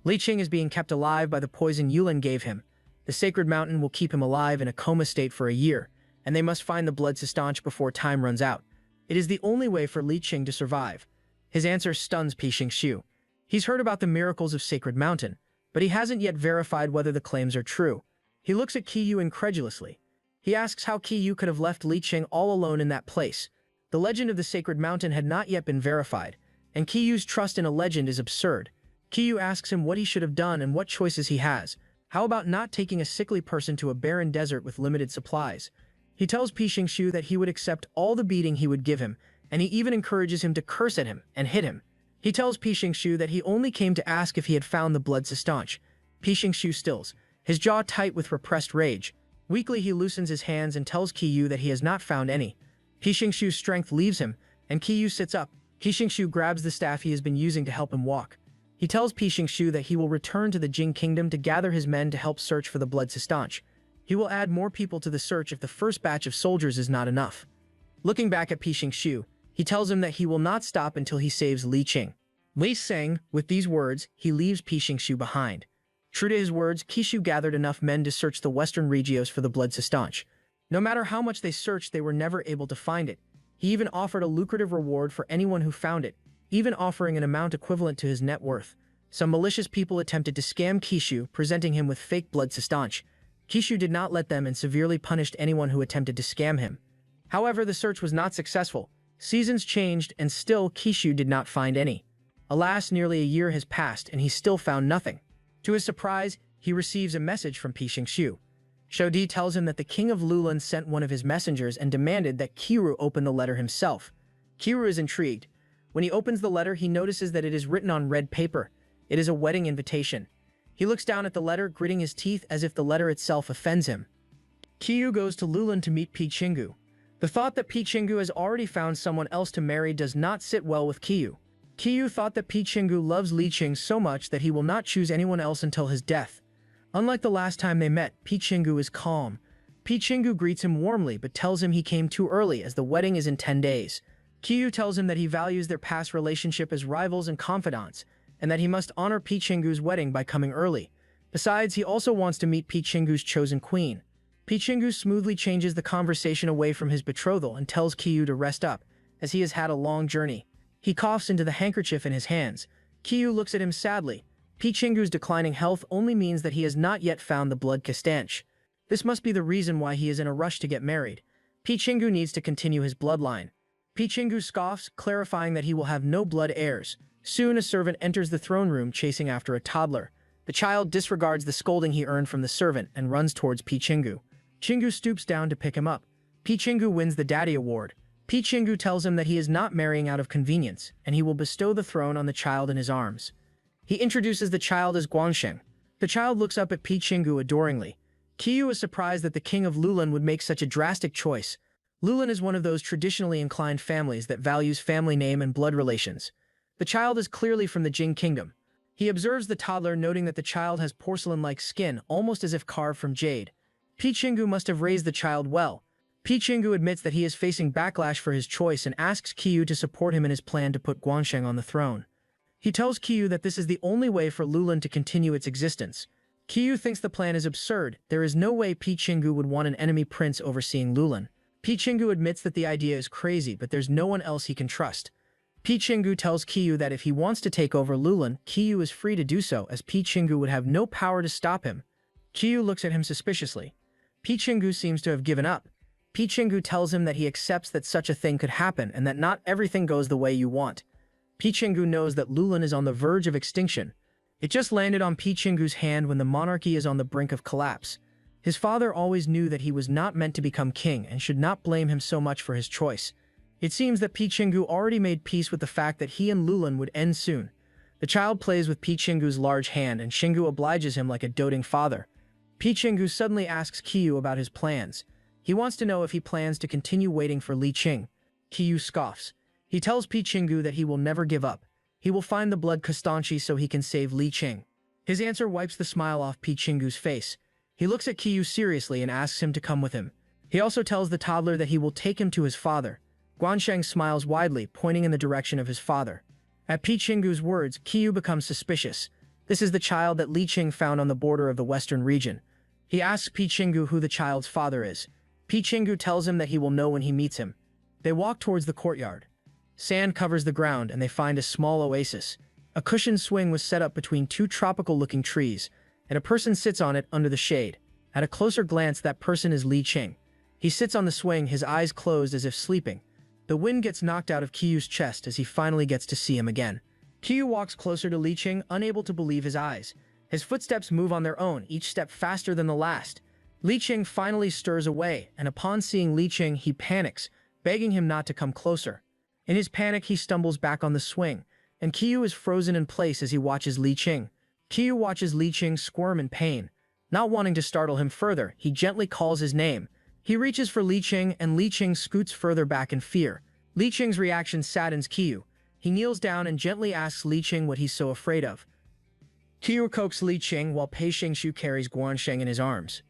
Li Qing is being kept alive by the poison Yulin gave him. The sacred mountain will keep him alive in a coma state for a year, and they must find the blood sustanche before time runs out. It is the only way for Li Qing to survive. His answer stuns Pi Xingshu. He's heard about the miracles of Sacred Mountain, but he hasn't yet verified whether the claims are true. He looks at Qiyu incredulously. He asks how Qiyu could have left Li Qing all alone in that place. The legend of the Sacred Mountain had not yet been verified, and Qiyu's trust in a legend is absurd. Qiyu asks him what he should have done and what choices he has. How about not taking a sickly person to a barren desert with limited supplies? He tells Pi Xingshu that he would accept all the beating he would give him, and he even encourages him to curse at him and hit him. He tells Pi Xingshu that he only came to ask if he had found the blood sustanche. Pi Xingshu stills, his jaw tight with repressed rage. Weakly he loosens his hands and tells Qiyu that he has not found any. Pi Xingshu's strength leaves him, and Qiyu sits up. Pi Xingshu grabs the staff he has been using to help him walk. He tells Pi Xingshu that he will return to the Jing Kingdom to gather his men to help search for the blood sustanche. He will add more people to the search if the first batch of soldiers is not enough. Looking back at Pi Xingshu, he tells him that he will not stop until he saves Li Qing. Li Seng, with these words, he leaves Pi Xingshu behind. True to his words, Qishu gathered enough men to search the western regions for the blood sustanche. No matter how much they searched, they were never able to find it. He even offered a lucrative reward for anyone who found it, even offering an amount equivalent to his net worth. Some malicious people attempted to scam Qishu, presenting him with fake blood sustanche. Qishu did not let them and severely punished anyone who attempted to scam him. However, the search was not successful. Seasons changed, and still Kishu did not find any. Alas, nearly a year has passed, and he still found nothing. To his surprise, he receives a message from Pishingshu. Shodi tells him that the king of Lulan sent one of his messengers and demanded that Kiru open the letter himself. Kiru is intrigued. When he opens the letter, he notices that it is written on red paper. It is a wedding invitation. He looks down at the letter, gritting his teeth as if the letter itself offends him. Kiyu goes to Lulan to meet Pichingu. The thought that Pichingu has already found someone else to marry does not sit well with Kiyu. Kiyu thought that Pichingu loves Liqing so much that he will not choose anyone else until his death. Unlike the last time they met, Pichingu is calm. Pichingu greets him warmly but tells him he came too early as the wedding is in 10 days. Kiyu tells him that he values their past relationship as rivals and confidants, and that he must honor Pichingu's wedding by coming early. Besides, he also wants to meet Pichingu's chosen queen. Pichingu smoothly changes the conversation away from his betrothal and tells Kiyu to rest up, as he has had a long journey. He coughs into the handkerchief in his hands. Kiyu looks at him sadly. Pichingu's declining health only means that he has not yet found the blood castanche. This must be the reason why he is in a rush to get married. Pichingu needs to continue his bloodline. Pichingu scoffs, clarifying that he will have no blood heirs. Soon a servant enters the throne room chasing after a toddler. The child disregards the scolding he earned from the servant and runs towards Pichingu. Chingu stoops down to pick him up. Pichingu wins the Daddy Award. Pichingu tells him that he is not marrying out of convenience, and he will bestow the throne on the child in his arms. He introduces the child as Guansheng. The child looks up at Pichingu adoringly. Kiyu is surprised that the king of Lulan would make such a drastic choice. Lulan is one of those traditionally inclined families that values family name and blood relations. The child is clearly from the Jing kingdom. He observes the toddler, noting that the child has porcelain-like skin, almost as if carved from jade. Pichingu must have raised the child well. Pichingu admits that he is facing backlash for his choice and asks Kiyu to support him in his plan to put Guansheng on the throne. He tells Kiyu that this is the only way for Lulan to continue its existence. Kiyu thinks the plan is absurd. There is no way Pichingu would want an enemy prince overseeing Lulan. Pichingu admits that the idea is crazy, but there's no one else he can trust. Pichingu tells Kiyu that if he wants to take over Lulan, Kiyu is free to do so, as Pichingu would have no power to stop him. Kiyu looks at him suspiciously. Pichingu seems to have given up. Pichingu tells him that he accepts that such a thing could happen and that not everything goes the way you want. Pichingu knows that Lulan is on the verge of extinction. It just landed on Pichingu's hand when the monarchy is on the brink of collapse. His father always knew that he was not meant to become king and should not blame him so much for his choice. It seems that Pichingu already made peace with the fact that he and Lulan would end soon. The child plays with Pichingu's large hand and Shingu obliges him like a doting father. Pichingu suddenly asks Kiyu about his plans. He wants to know if he plans to continue waiting for Liqing. Kiyu scoffs. He tells Pichingu that he will never give up. He will find the blood castanche so he can save Liqing. His answer wipes the smile off Pichingu's face. He looks at Kiyu seriously and asks him to come with him. He also tells the toddler that he will take him to his father. Guansheng smiles widely, pointing in the direction of his father. At Pichingu's words, Kiyu becomes suspicious. This is the child that Liqing found on the border of the western region. He asks Pichingu who the child's father is. Pichingu tells him that he will know when he meets him. They walk towards the courtyard. Sand covers the ground and they find a small oasis. A cushioned swing was set up between two tropical-looking trees, and a person sits on it under the shade. At a closer glance, that person is Liqing. He sits on the swing, his eyes closed as if sleeping. The wind gets knocked out of Kiyu's chest as he finally gets to see him again. Kiyu walks closer to Liqing, unable to believe his eyes. His footsteps move on their own, each step faster than the last. Liqing finally stirs away, and upon seeing Liqing, he panics, begging him not to come closer. In his panic, he stumbles back on the swing, and Kiyu is frozen in place as he watches Liqing. Kiyu watches Liqing squirm in pain. Not wanting to startle him further, he gently calls his name. He reaches for Liqing, and Liqing scoots further back in fear. Liqing's reaction saddens Kiyu. He kneels down and gently asks Liqing what he's so afraid of. Kiyu coaxes Liqing while Pei Xingshu carries Guansheng in his arms.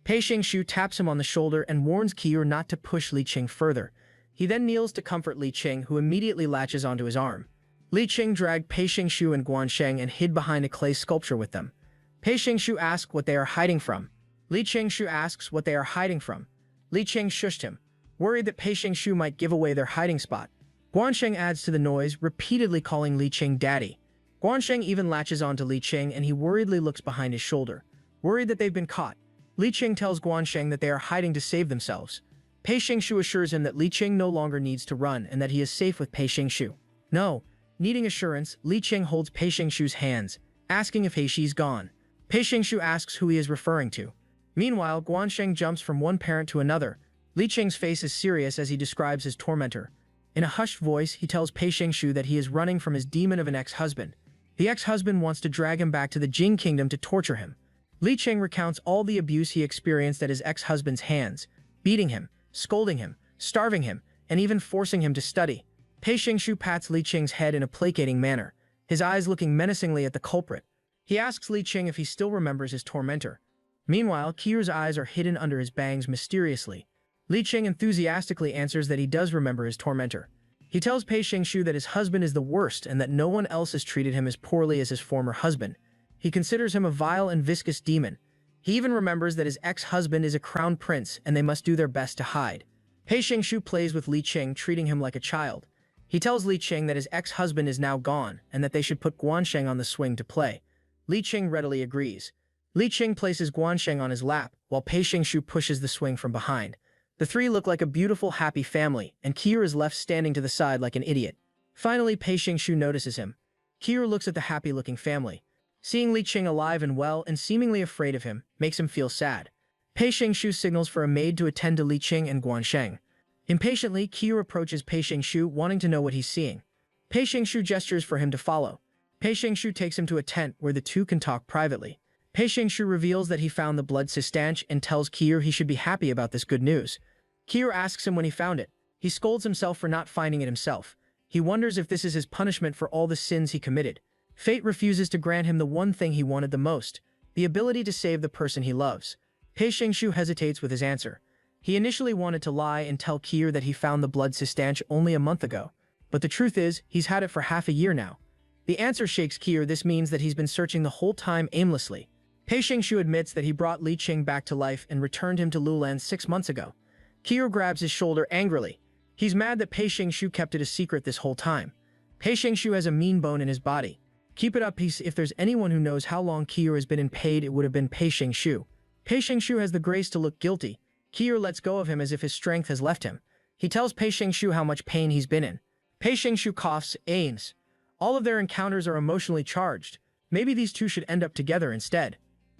Pei Xingshu taps him on the shoulder and warns Kiyu not to push Liqing further. He then kneels to comfort Liqing, who immediately latches onto his arm. Liqing dragged Pei Xingshu and Guansheng and hid behind a clay sculpture with them. Pei Xingshu asks what they are hiding from. Liqing asks what they are hiding from. Liqing shushed him, worried that Pei Xingshu might give away their hiding spot. Guansheng adds to the noise, repeatedly calling Liqing daddy. Guansheng even latches onto Liqing and he worriedly looks behind his shoulder, worried that they've been caught. Liqing tells Guansheng that they are hiding to save themselves. Pei Shingshu assures him that Li Qing no longer needs to run and that he is safe with Pei Shingshu. No. Needing assurance, Li Qing holds Pei Shingshu's hands, asking if Heishi's gone. Pei Shingshu asks who he is referring to. Meanwhile, Guansheng jumps from one parent to another. Li Qing's face is serious as he describes his tormentor. In a hushed voice, he tells Pei Shingshu that he is running from his demon of an ex-husband. The ex-husband wants to drag him back to the Jing Kingdom to torture him. Li Qing recounts all the abuse he experienced at his ex-husband's hands, beating him, scolding him, starving him, and even forcing him to study. Pei Shingshu pats Li Qing's head in a placating manner, his eyes looking menacingly at the culprit. He asks Li Qing if he still remembers his tormentor. Meanwhile, Kiyu's eyes are hidden under his bangs mysteriously. Li Qing enthusiastically answers that he does remember his tormentor. He tells Pei Shingshu that his husband is the worst and that no one else has treated him as poorly as his former husband. He considers him a vile and viscous demon. He even remembers that his ex-husband is a crown prince and they must do their best to hide. Pei Shingshu plays with Li Qing, treating him like a child. He tells Li Qing that his ex-husband is now gone and that they should put Guansheng on the swing to play. Li Qing readily agrees. Li Qing places Guansheng on his lap, while Pei Shingshu pushes the swing from behind. The three look like a beautiful, happy family, and Kier is left standing to the side like an idiot. Finally, Pei Shingshu notices him. Kier looks at the happy-looking family. Seeing Li Qing alive and well and seemingly afraid of him makes him feel sad. Pei Shingshu signals for a maid to attend to Li Qing and Guansheng. Impatiently, Kier approaches Pei Shingshu, wanting to know what he's seeing. Pei Shingshu gestures for him to follow. Pei Shingshu takes him to a tent where the two can talk privately. Pei Shingshu reveals that he found the blood cistanche and tells Kier he should be happy about this good news. Kier asks him when he found it. He scolds himself for not finding it himself. He wonders if this is his punishment for all the sins he committed. Fate refuses to grant him the one thing he wanted the most, the ability to save the person he loves. Pei Shingshu hesitates with his answer. He initially wanted to lie and tell Kier that he found the blood cistanche only a month ago, but the truth is, he's had it for half a year now. The answer shakes Kier. This means that he's been searching the whole time aimlessly. Pei Shingshu admits that he brought Li Qing back to life and returned him to Lulan 6 months ago. Kier grabs his shoulder angrily. He's mad that Pei Shingshu kept it a secret this whole time. Pei Shingshu has a mean bone in his body. Keep it up, if there's anyone who knows how long Kier has been in pain, it would have been Pei Shingshu. Pei Shingshu has the grace to look guilty. Kier lets go of him as if his strength has left him. He tells Pei Shingshu how much pain he's been in. Pei Shingshu coughs, aims. All of their encounters are emotionally charged. Maybe these two should end up together instead.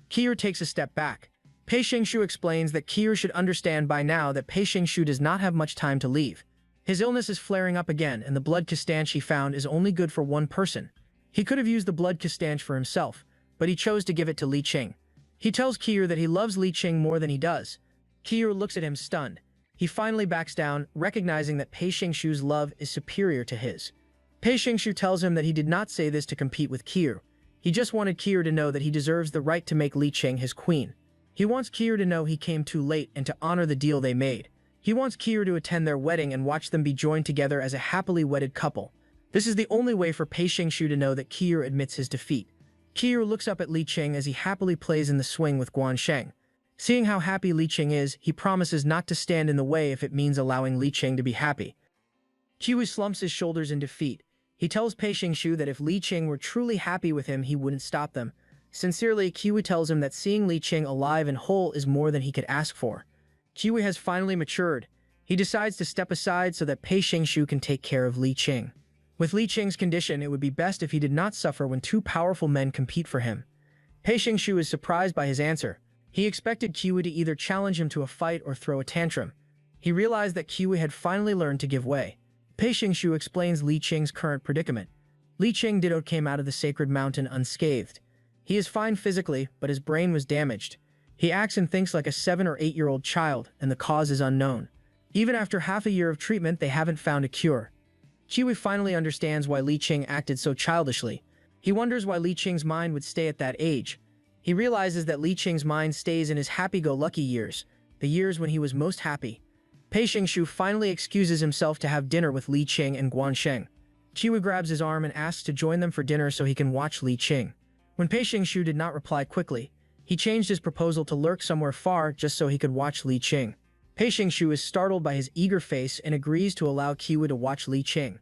Kier takes a step back. Pei Shingshu explains that Kier should understand by now that Pei Shingshu does not have much time to leave. His illness is flaring up again, and the blood cistanche he found is only good for one person. He could have used the blood cistanche for himself, but he chose to give it to Li Qing. He tells Kier that he loves Li Qing more than he does. Kier looks at him stunned. He finally backs down, recognizing that Pei Shingshu's love is superior to his. Pei Shingshu tells him that he did not say this to compete with Kier. He just wanted Kier to know that he deserves the right to make Li Qing his queen. He wants Kier to know he came too late and to honor the deal they made. He wants Kier to attend their wedding and watch them be joined together as a happily wedded couple. This is the only way for Pei Shingshu to know that Kier admits his defeat. Kier looks up at Li Qing as he happily plays in the swing with Guansheng. Seeing how happy Li Qing is, he promises not to stand in the way if it means allowing Li Qing to be happy. Kiwi slumps his shoulders in defeat. He tells Pei Shingshu that if Li Qing were truly happy with him, he wouldn't stop them. Sincerely, Kiwi tells him that seeing Li Qing alive and whole is more than he could ask for. Kiwi has finally matured. He decides to step aside so that Pei Shingshu can take care of Li Qing. With Li Qing's condition, it would be best if he did not suffer when two powerful men compete for him. Pei Shingshu is surprised by his answer. He expected Kiwi to either challenge him to a fight or throw a tantrum. He realized that Kiwi had finally learned to give way. Pei Shingshu explains Li Qing's current predicament. Li Qing came out of the sacred mountain unscathed. He is fine physically, but his brain was damaged. He acts and thinks like a 7 or 8-year-old child, and the cause is unknown. Even after half a year of treatment, they haven't found a cure. Kiwi finally understands why Li Qing acted so childishly. He wonders why Li Qing's mind would stay at that age. He realizes that Li Qing's mind stays in his happy-go-lucky years, the years when he was most happy. Pei Shingshu finally excuses himself to have dinner with Li Qing and Guansheng. Kiwi grabs his arm and asks to join them for dinner so he can watch Li Qing. When Pei Shingshu did not reply quickly, he changed his proposal to lurk somewhere far just so he could watch Li Qing. Pei Shingshu is startled by his eager face and agrees to allow Kiwi to watch Li Qing,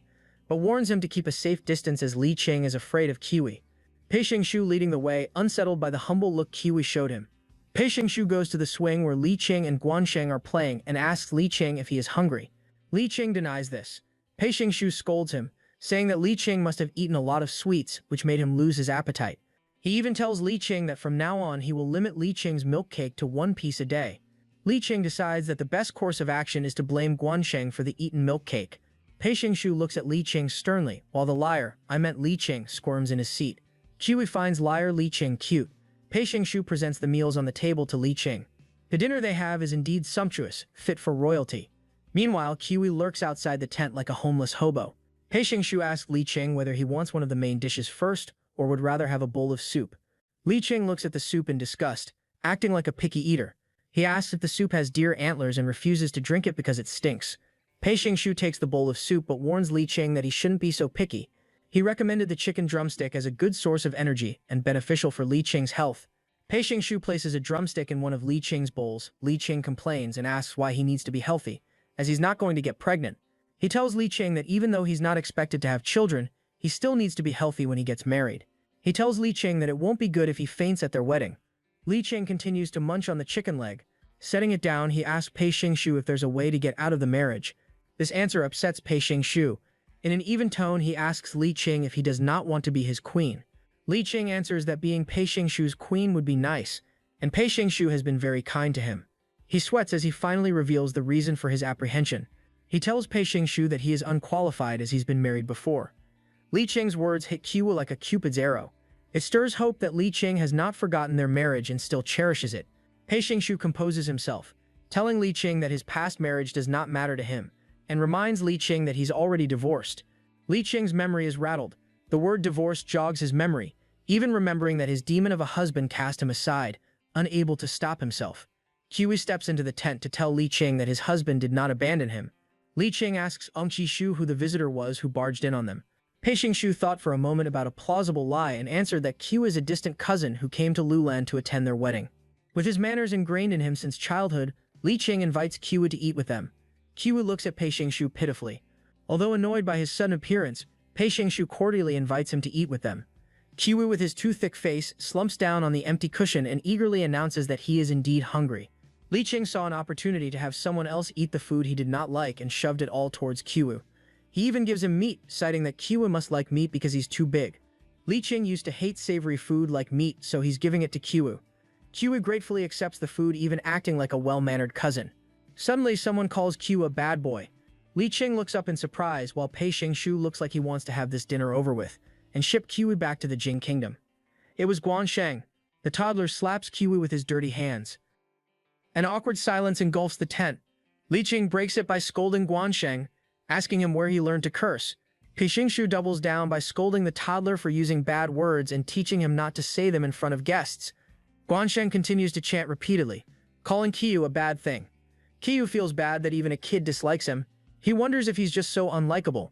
but warns him to keep a safe distance as Li Qing is afraid of Kiwi. Pei Shingshu leading the way, unsettled by the humble look Kiwi showed him. Pei Xingshu goes to the swing where Li Qing and Guansheng are playing and asks Li Qing if he is hungry. Li Qing denies this. Pei Xingshu scolds him, saying that Li Qing must have eaten a lot of sweets, which made him lose his appetite. He even tells Li Qing that from now on he will limit Li Qing's milk cake to 1 piece a day. Li Qing decides that the best course of action is to blame Guansheng for the eaten milk cake. Pei Xingshu looks at Li Qing sternly, while the liar, I meant Li Qing, squirms in his seat. Kiwi finds liar Li Qing cute. Pei Xingshu presents the meals on the table to Li Qing. The dinner they have is indeed sumptuous, fit for royalty. Meanwhile, Kiwi lurks outside the tent like a homeless hobo. Pei Xingshu asks Li Qing whether he wants one of the main dishes first, or would rather have a bowl of soup. Li Qing looks at the soup in disgust, acting like a picky eater. He asks if the soup has deer antlers and refuses to drink it because it stinks. Pei Xingshu takes the bowl of soup but warns Li Qing that he shouldn't be so picky. He recommended the chicken drumstick as a good source of energy and beneficial for Li Qing's health. Pei Xingshu places a drumstick in one of Li Qing's bowls. Li Qing complains and asks why he needs to be healthy, as he's not going to get pregnant. He tells Li Qing that even though he's not expected to have children, he still needs to be healthy when he gets married. He tells Li Qing that it won't be good if he faints at their wedding. Li Qing continues to munch on the chicken leg. Setting it down, he asks Pei Xingshu if there's a way to get out of the marriage. This answer upsets Pei Xingshu. In an even tone, he asks Li Qing if he does not want to be his queen. Li Qing answers that being Pei Xingshu's queen would be nice, and Pei Xingshu has been very kind to him. He sweats as he finally reveals the reason for his apprehension. He tells Pei Xingshu that he is unqualified as he's been married before. Li Qing's words hit Kiwa like a Cupid's arrow. It stirs hope that Li Qing has not forgotten their marriage and still cherishes it. Pei Xingshu composes himself, telling Li Qing that his past marriage does not matter to him, and reminds Li Qing that he's already divorced. Li Qing's memory is rattled. The word divorce jogs his memory, even remembering that his demon of a husband cast him aside, unable to stop himself. Kiwi steps into the tent to tell Li Qing that his husband did not abandon him. Li Qing asks Qishu who the visitor was who barged in on them. Pei Xingshu thought for a moment about a plausible lie and answered that Q is a distant cousin who came to Lulan to attend their wedding. With his manners ingrained in him since childhood, Li Qing invites Q to eat with them. Q looks at Pei Xingshu pitifully. Although annoyed by his sudden appearance, Pei Xingshu cordially invites him to eat with them. Q, with his too thick face, slumps down on the empty cushion and eagerly announces that he is indeed hungry. Li Qing saw an opportunity to have someone else eat the food he did not like and shoved it all towards Q. He even gives him meat, citing that Q must like meat because he's too big. Li Qing used to hate savory food like meat, so he's giving it to Q. Q gratefully accepts the food, even acting like a well-mannered cousin. Suddenly, someone calls Q a bad boy. Li Qing looks up in surprise, while Pei Xingshu looks like he wants to have this dinner over with, and ship Q back to the Jing Kingdom. It was Guansheng. The toddler slaps Q with his dirty hands. An awkward silence engulfs the tent. Li Qing breaks it by scolding Guansheng, asking him where he learned to curse. Pei Xingshu doubles down by scolding the toddler for using bad words and teaching him not to say them in front of guests. Guansheng continues to chant repeatedly, calling Qiu a bad thing. Qiu feels bad that even a kid dislikes him. He wonders if he's just so unlikable.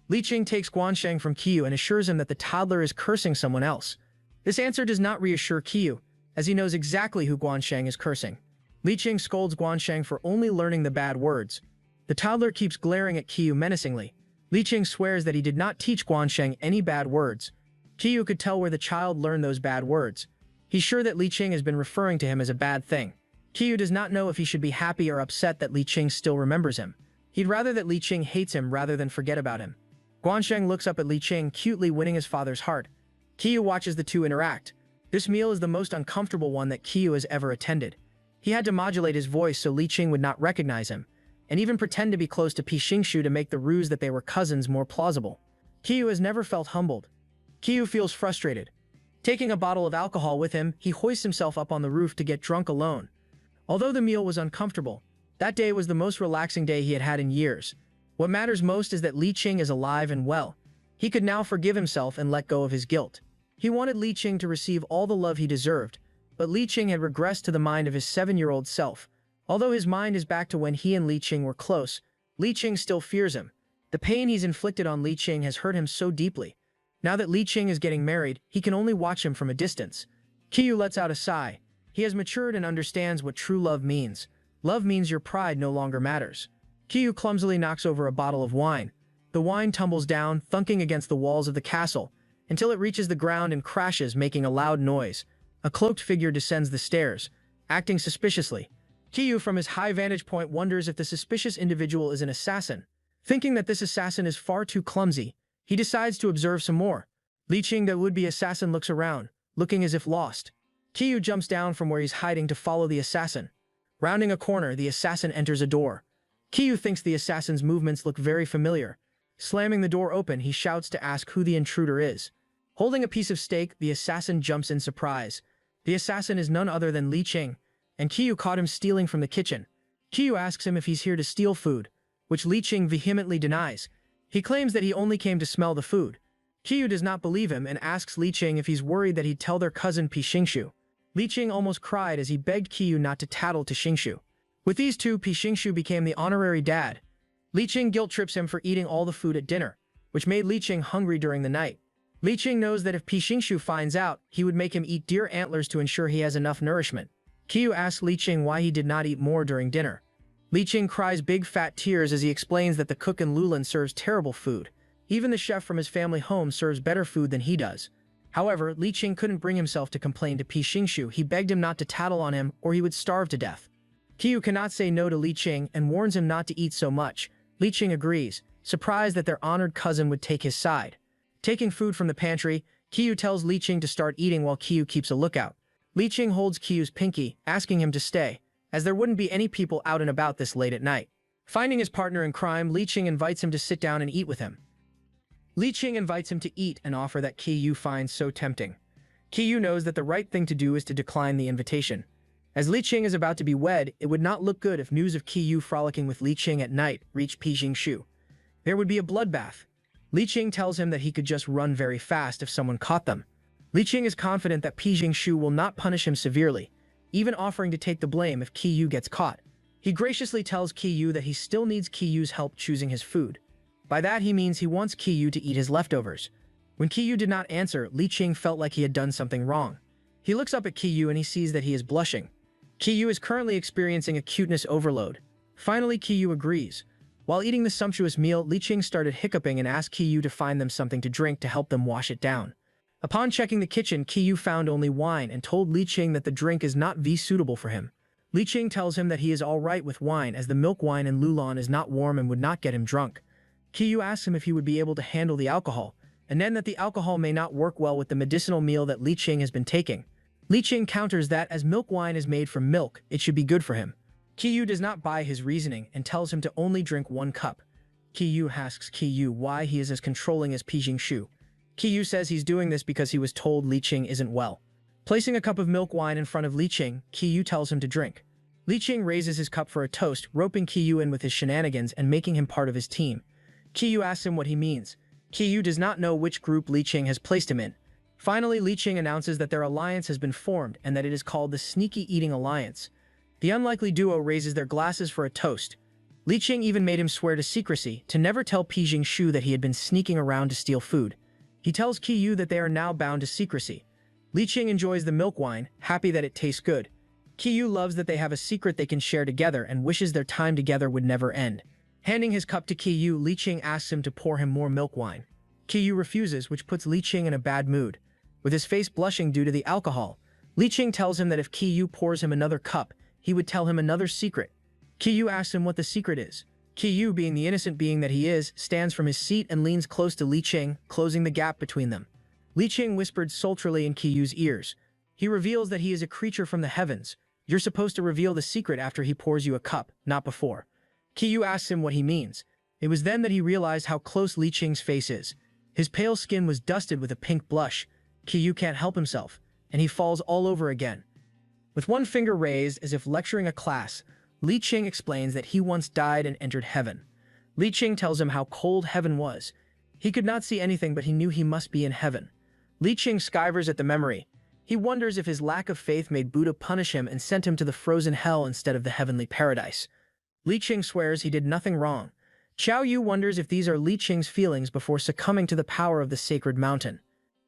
Li Qing takes Guansheng from Qiu and assures him that the toddler is cursing someone else. This answer does not reassure Qiu, as he knows exactly who Guansheng is cursing. Li Qing scolds Guansheng for only learning the bad words. The toddler keeps glaring at Qiu menacingly. Li Qing swears that he did not teach Guansheng any bad words. Qiu could tell where the child learned those bad words. He's sure that Li Qing has been referring to him as a bad thing. Qiu does not know if he should be happy or upset that Li Qing still remembers him. He'd rather that Li Qing hates him rather than forget about him. Guansheng looks up at Li Qing, cutely winning his father's heart. Qiu watches the two interact. This meal is the most uncomfortable one that Qiu has ever attended. He had to modulate his voice so Li Qing would not recognize him, and even pretend to be close to Pei Xingshu to make the ruse that they were cousins more plausible. Qiu has never felt humbled. Qiu feels frustrated. Taking a bottle of alcohol with him, he hoists himself up on the roof to get drunk alone. Although the meal was uncomfortable, that day was the most relaxing day he had had in years. What matters most is that Li Qing is alive and well. He could now forgive himself and let go of his guilt. He wanted Li Qing to receive all the love he deserved, but Li Qing had regressed to the mind of his 7-year-old self. Although his mind is back to when he and Li Qing were close, Li Qing still fears him. The pain he's inflicted on Li Qing has hurt him so deeply. Now that Li Qing is getting married, he can only watch him from a distance. Qiu lets out a sigh. He has matured and understands what true love means. Love means your pride no longer matters. Qiu clumsily knocks over a bottle of wine. The wine tumbles down, thunking against the walls of the castle, until it reaches the ground and crashes, making a loud noise. A cloaked figure descends the stairs. acting suspiciously. Kiyu, from his high vantage point, wonders if the suspicious individual is an assassin. Thinking that this assassin is far too clumsy, he decides to observe some more. Liqing, the would-be assassin, looks around, looking as if lost. Kiyu jumps down from where he's hiding to follow the assassin. Rounding a corner, the assassin enters a door. Kiyu thinks the assassin's movements look very familiar. Slamming the door open, he shouts to ask who the intruder is. Holding a piece of steak, the assassin jumps in surprise. The assassin is none other than Liqing, and Kiyu caught him stealing from the kitchen. Kiyu asks him if he's here to steal food, which Liqing vehemently denies. He claims that he only came to smell the food. Kiyu does not believe him and asks Liqing if he's worried that he'd tell their cousin Pi-Xingshu. Liqing almost cried as he begged Kiyu not to tattle to Xingshu. With these two, Pi-Xingshu became the honorary dad. Liqing guilt-trips him for eating all the food at dinner, which made Liqing hungry during the night. Liqing knows that if Pi-Xingshu finds out, he would make him eat deer antlers to ensure he has enough nourishment. Kiyu asks Liqing why he did not eat more during dinner. Liqing cries big fat tears as he explains that the cook in Lulan serves terrible food. Even the chef from his family home serves better food than he does. However, Liqing couldn't bring himself to complain to Pi-Xingshu. He begged him not to tattle on him or he would starve to death. Kiyu cannot say no to Liqing and warns him not to eat so much. Liqing agrees, surprised that their honored cousin would take his side. Taking food from the pantry, Kiyu tells Liqing to start eating while Kiyu keeps a lookout. Liqing holds Kiyu's pinky, asking him to stay, as there wouldn't be any people out and about this late at night. Finding his partner in crime, Liqing invites him to sit down and eat with him. Liqing invites him to eat, an offer that Kiyu finds so tempting. Kiyu knows that the right thing to do is to decline the invitation. As Liqing is about to be wed, it would not look good if news of Kiyu frolicking with Liqing at night reached Pi-Xingshu. There would be a bloodbath. Liqing tells him that he could just run very fast if someone caught them. Liqing is confident that Pi-Xingshu will not punish him severely, even offering to take the blame if Kiyu gets caught. He graciously tells Kiyu that he still needs Kiyu's help choosing his food. By that he means he wants Kiyu to eat his leftovers. When Kiyu did not answer, Liqing felt like he had done something wrong. He looks up at Kiyu and he sees that he is blushing. Kiyu is currently experiencing a cuteness overload. Finally, Kiyu agrees. While eating the sumptuous meal, Liqing started hiccuping and asked Kiyu to find them something to drink to help them wash it down. Upon checking the kitchen, Kiyu found only wine and told Liqing that the drink is not suitable for him. Liqing tells him that he is alright with wine as the milk wine in Lulan is not warm and would not get him drunk. Kiyu asks him if he would be able to handle the alcohol, and then that the alcohol may not work well with the medicinal meal that Liqing has been taking. Liqing counters that as milk wine is made from milk, it should be good for him. Kiyu does not buy his reasoning and tells him to only drink 1 cup. Kiyu asks Kiyu why he is as controlling as Pi-Xingshu. Kiyu says he's doing this because he was told Liqing isn't well. Placing a cup of milk wine in front of Liqing, Kiyu tells him to drink. Liqing raises his cup for a toast, roping Kiyu in with his shenanigans and making him part of his team. Kiyu asks him what he means. Kiyu does not know which group Liqing has placed him in. Finally, Liqing announces that their alliance has been formed and that it is called the Sneaky Eating Alliance. The unlikely duo raises their glasses for a toast. Liqing even made him swear to secrecy, to never tell Pi-Xingshu that he had been sneaking around to steal food. He tells Kiyu that they are now bound to secrecy. Liqing enjoys the milk wine, happy that it tastes good. Kiyu loves that they have a secret they can share together and wishes their time together would never end. Handing his cup to Kiyu, Liqing asks him to pour him more milk wine. Kiyu refuses, which puts Liqing in a bad mood. With his face blushing due to the alcohol, Liqing tells him that if Kiyu pours him another cup, he would tell him another secret. Kiyu asks him what the secret is. Kiyu, being the innocent being that he is, stands from his seat and leans close to Liqing, closing the gap between them. Liqing whispered sultrily in Kiyu's ears. He reveals that he is a creature from the heavens. You're supposed to reveal the secret after he pours you a cup, not before. Kiyu asks him what he means. It was then that he realized how close Liqing's face is. His pale skin was dusted with a pink blush. Kiyu can't help himself, and he falls all over again. With one finger raised as if lecturing a class, Liqing explains that he once died and entered heaven. Liqing tells him how cold heaven was. He could not see anything, but he knew he must be in heaven. Liqing skivers at the memory. He wonders if his lack of faith made Buddha punish him and sent him to the frozen hell instead of the heavenly paradise. Liqing swears he did nothing wrong. Xiao Yu wonders if these are Liqing's feelings before succumbing to the power of the sacred mountain.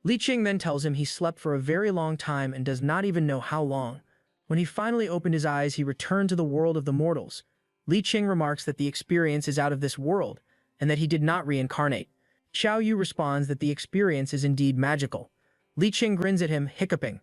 Liqing then tells him he slept for a very long time and does not even know how long. When he finally opened his eyes, he returned to the world of the mortals. Liqing remarks that the experience is out of this world, and that he did not reincarnate. Xiao Yu responds that the experience is indeed magical. Liqing grins at him, hiccuping.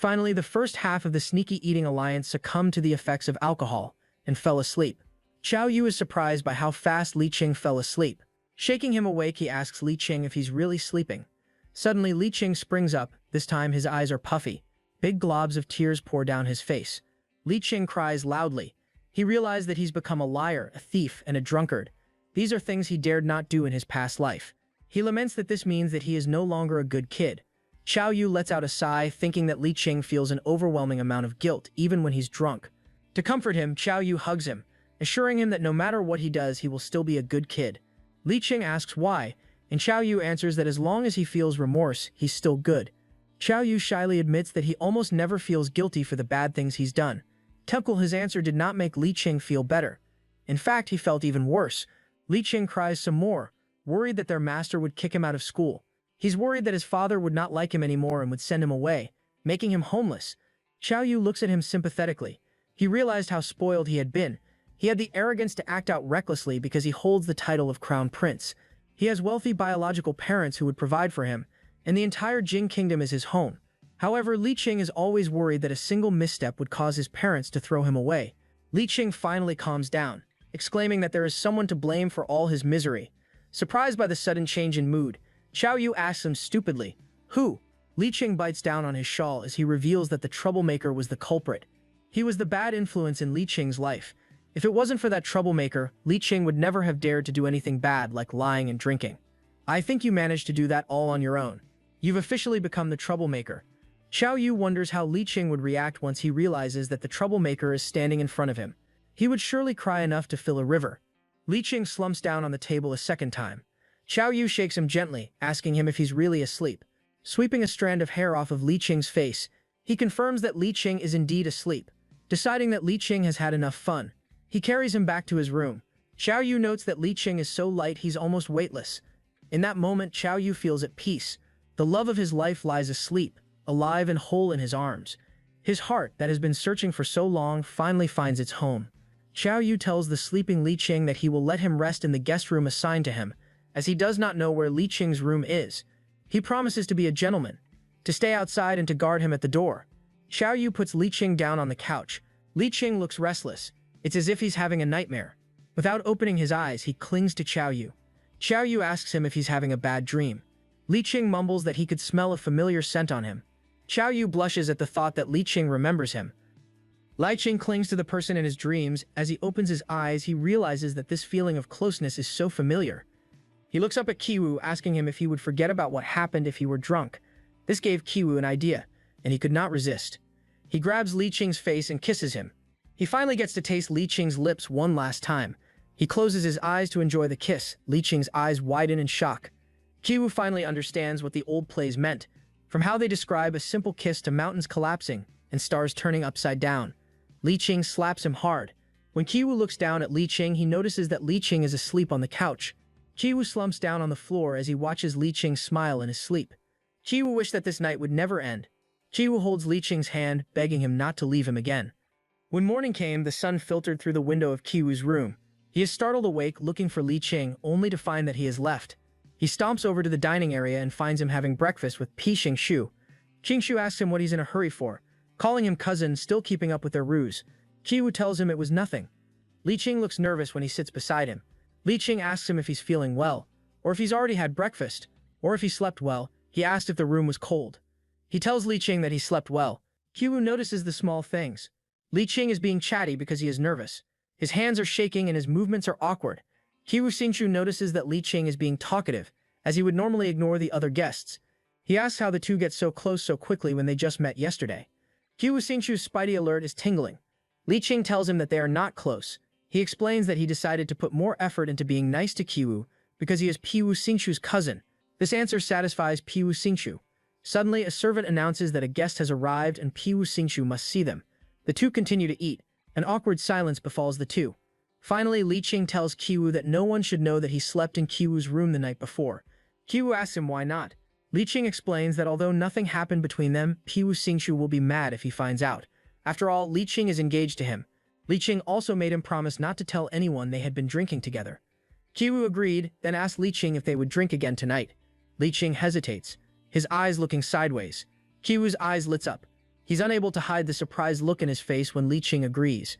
Finally, the first half of the sneaky eating alliance succumbed to the effects of alcohol and fell asleep. Xiao Yu is surprised by how fast Li Qing fell asleep. Shaking him awake, he asks Li Qing if he's really sleeping. Suddenly, Li Qing springs up. This time, his eyes are puffy. Big globs of tears pour down his face. Li Qing cries loudly. He realized that he's become a liar, a thief, and a drunkard. These are things he dared not do in his past life. He laments that this means that he is no longer a good kid. Xiao Yu lets out a sigh, thinking that Li Qing feels an overwhelming amount of guilt, even when he's drunk. To comfort him, Xiao Yu hugs him, assuring him that no matter what he does, he will still be a good kid. Li Qing asks why, and Xiao Yu answers that as long as he feels remorse, he's still good. Xiao Yu shyly admits that he almost never feels guilty for the bad things he's done. Temple, his answer did not make Li Qing feel better. In fact, he felt even worse. Li Qing cries some more, worried that their master would kick him out of school. He's worried that his father would not like him anymore and would send him away, making him homeless. Xiao Yu looks at him sympathetically. He realized how spoiled he had been. He had the arrogance to act out recklessly because he holds the title of Crown Prince. He has wealthy biological parents who would provide for him, and the entire Jing Kingdom is his home. However, Li Qing is always worried that a single misstep would cause his parents to throw him away. Li Qing finally calms down, exclaiming that there is someone to blame for all his misery. Surprised by the sudden change in mood, Xiao Yu asks him stupidly, "Who?" Li Qing bites down on his shawl as he reveals that the troublemaker was the culprit. He was the bad influence in Li Qing's life. If it wasn't for that troublemaker, Li Qing would never have dared to do anything bad like lying and drinking. I think you managed to do that all on your own. You've officially become the troublemaker. Xiao Yu wonders how Li Qing would react once he realizes that the troublemaker is standing in front of him. He would surely cry enough to fill a river. Li Qing slumps down on the table a second time. Xiao Yu shakes him gently, asking him if he's really asleep. Sweeping a strand of hair off of Li Qing's face, he confirms that Li Qing is indeed asleep. Deciding that Li Qing has had enough fun, he carries him back to his room. Xiao Yu notes that Li Qing is so light he's almost weightless. In that moment, Xiao Yu feels at peace. The love of his life lies asleep, alive and whole in his arms. His heart, that has been searching for so long, finally finds its home. Xiao Yu tells the sleeping Li Qing that he will let him rest in the guest room assigned to him, as he does not know where Li Qing's room is. He promises to be a gentleman, to stay outside and to guard him at the door. Xiao Yu puts Li Qing down on the couch. Li Qing looks restless. It's as if he's having a nightmare. Without opening his eyes, he clings to Xiao Yu. Xiao Yu asks him if he's having a bad dream. Li Qing mumbles that he could smell a familiar scent on him. Xiao Yu blushes at the thought that Li Qing remembers him. Li Qing clings to the person in his dreams. As he opens his eyes, he realizes that this feeling of closeness is so familiar. He looks up at Kiwu, asking him if he would forget about what happened if he were drunk. This gave Kiwu an idea, and he could not resist. He grabs Li Qing's face and kisses him. He finally gets to taste Li Qing's lips one last time. He closes his eyes to enjoy the kiss. Li Qing's eyes widen in shock. Kiwu finally understands what the old plays meant, from how they describe a simple kiss to mountains collapsing and stars turning upside down. Li Qing slaps him hard. When Kiwu looks down at Li Qing, he notices that Li Qing is asleep on the couch. Kiwu slumps down on the floor as he watches Li Qing smile in his sleep. Kiwu wished that this night would never end. Kiwu holds Li Qing's hand, begging him not to leave him again. When morning came, the sun filtered through the window of Kiwu's room. He is startled awake, looking for Li Qing, only to find that he has left. He stomps over to the dining area and finds him having breakfast with Pi Xingshu. Xingshu asks him what he's in a hurry for, calling him cousin, still keeping up with their ruse. Kiwu tells him it was nothing. Li Qing looks nervous when he sits beside him. Li Qing asks him if he's feeling well, or if he's already had breakfast, or if he slept well. He asked if the room was cold. He tells Li Qing that he slept well. Kiwu notices the small things. Li Qing is being chatty because he is nervous. His hands are shaking and his movements are awkward. Kiwu Xingshu notices that Li Qing is being talkative, as he would normally ignore the other guests. He asks how the two get so close so quickly when they just met yesterday. Kiwu Xingshu's spidey alert is tingling. Li Qing tells him that they are not close. He explains that he decided to put more effort into being nice to Kiwu because he is Piwu Xingshu's cousin. This answer satisfies Piwu Xingshu. Suddenly, a servant announces that a guest has arrived and Piwu Xingshu must see them. The two continue to eat. An awkward silence befalls the two. Finally, Li Qing tells Kiwu that no one should know that he slept in Kiwu's room the night before. Kiwu asks him why not. Li Qing explains that although nothing happened between them, Piwu Xingshu will be mad if he finds out. After all, Li Qing is engaged to him. Li Qing also made him promise not to tell anyone they had been drinking together. Kiwu agreed, then asked Li Qing if they would drink again tonight. Li Qing hesitates, his eyes looking sideways. Kiwu's eyes lit up. He's unable to hide the surprised look in his face when Li Qing agrees.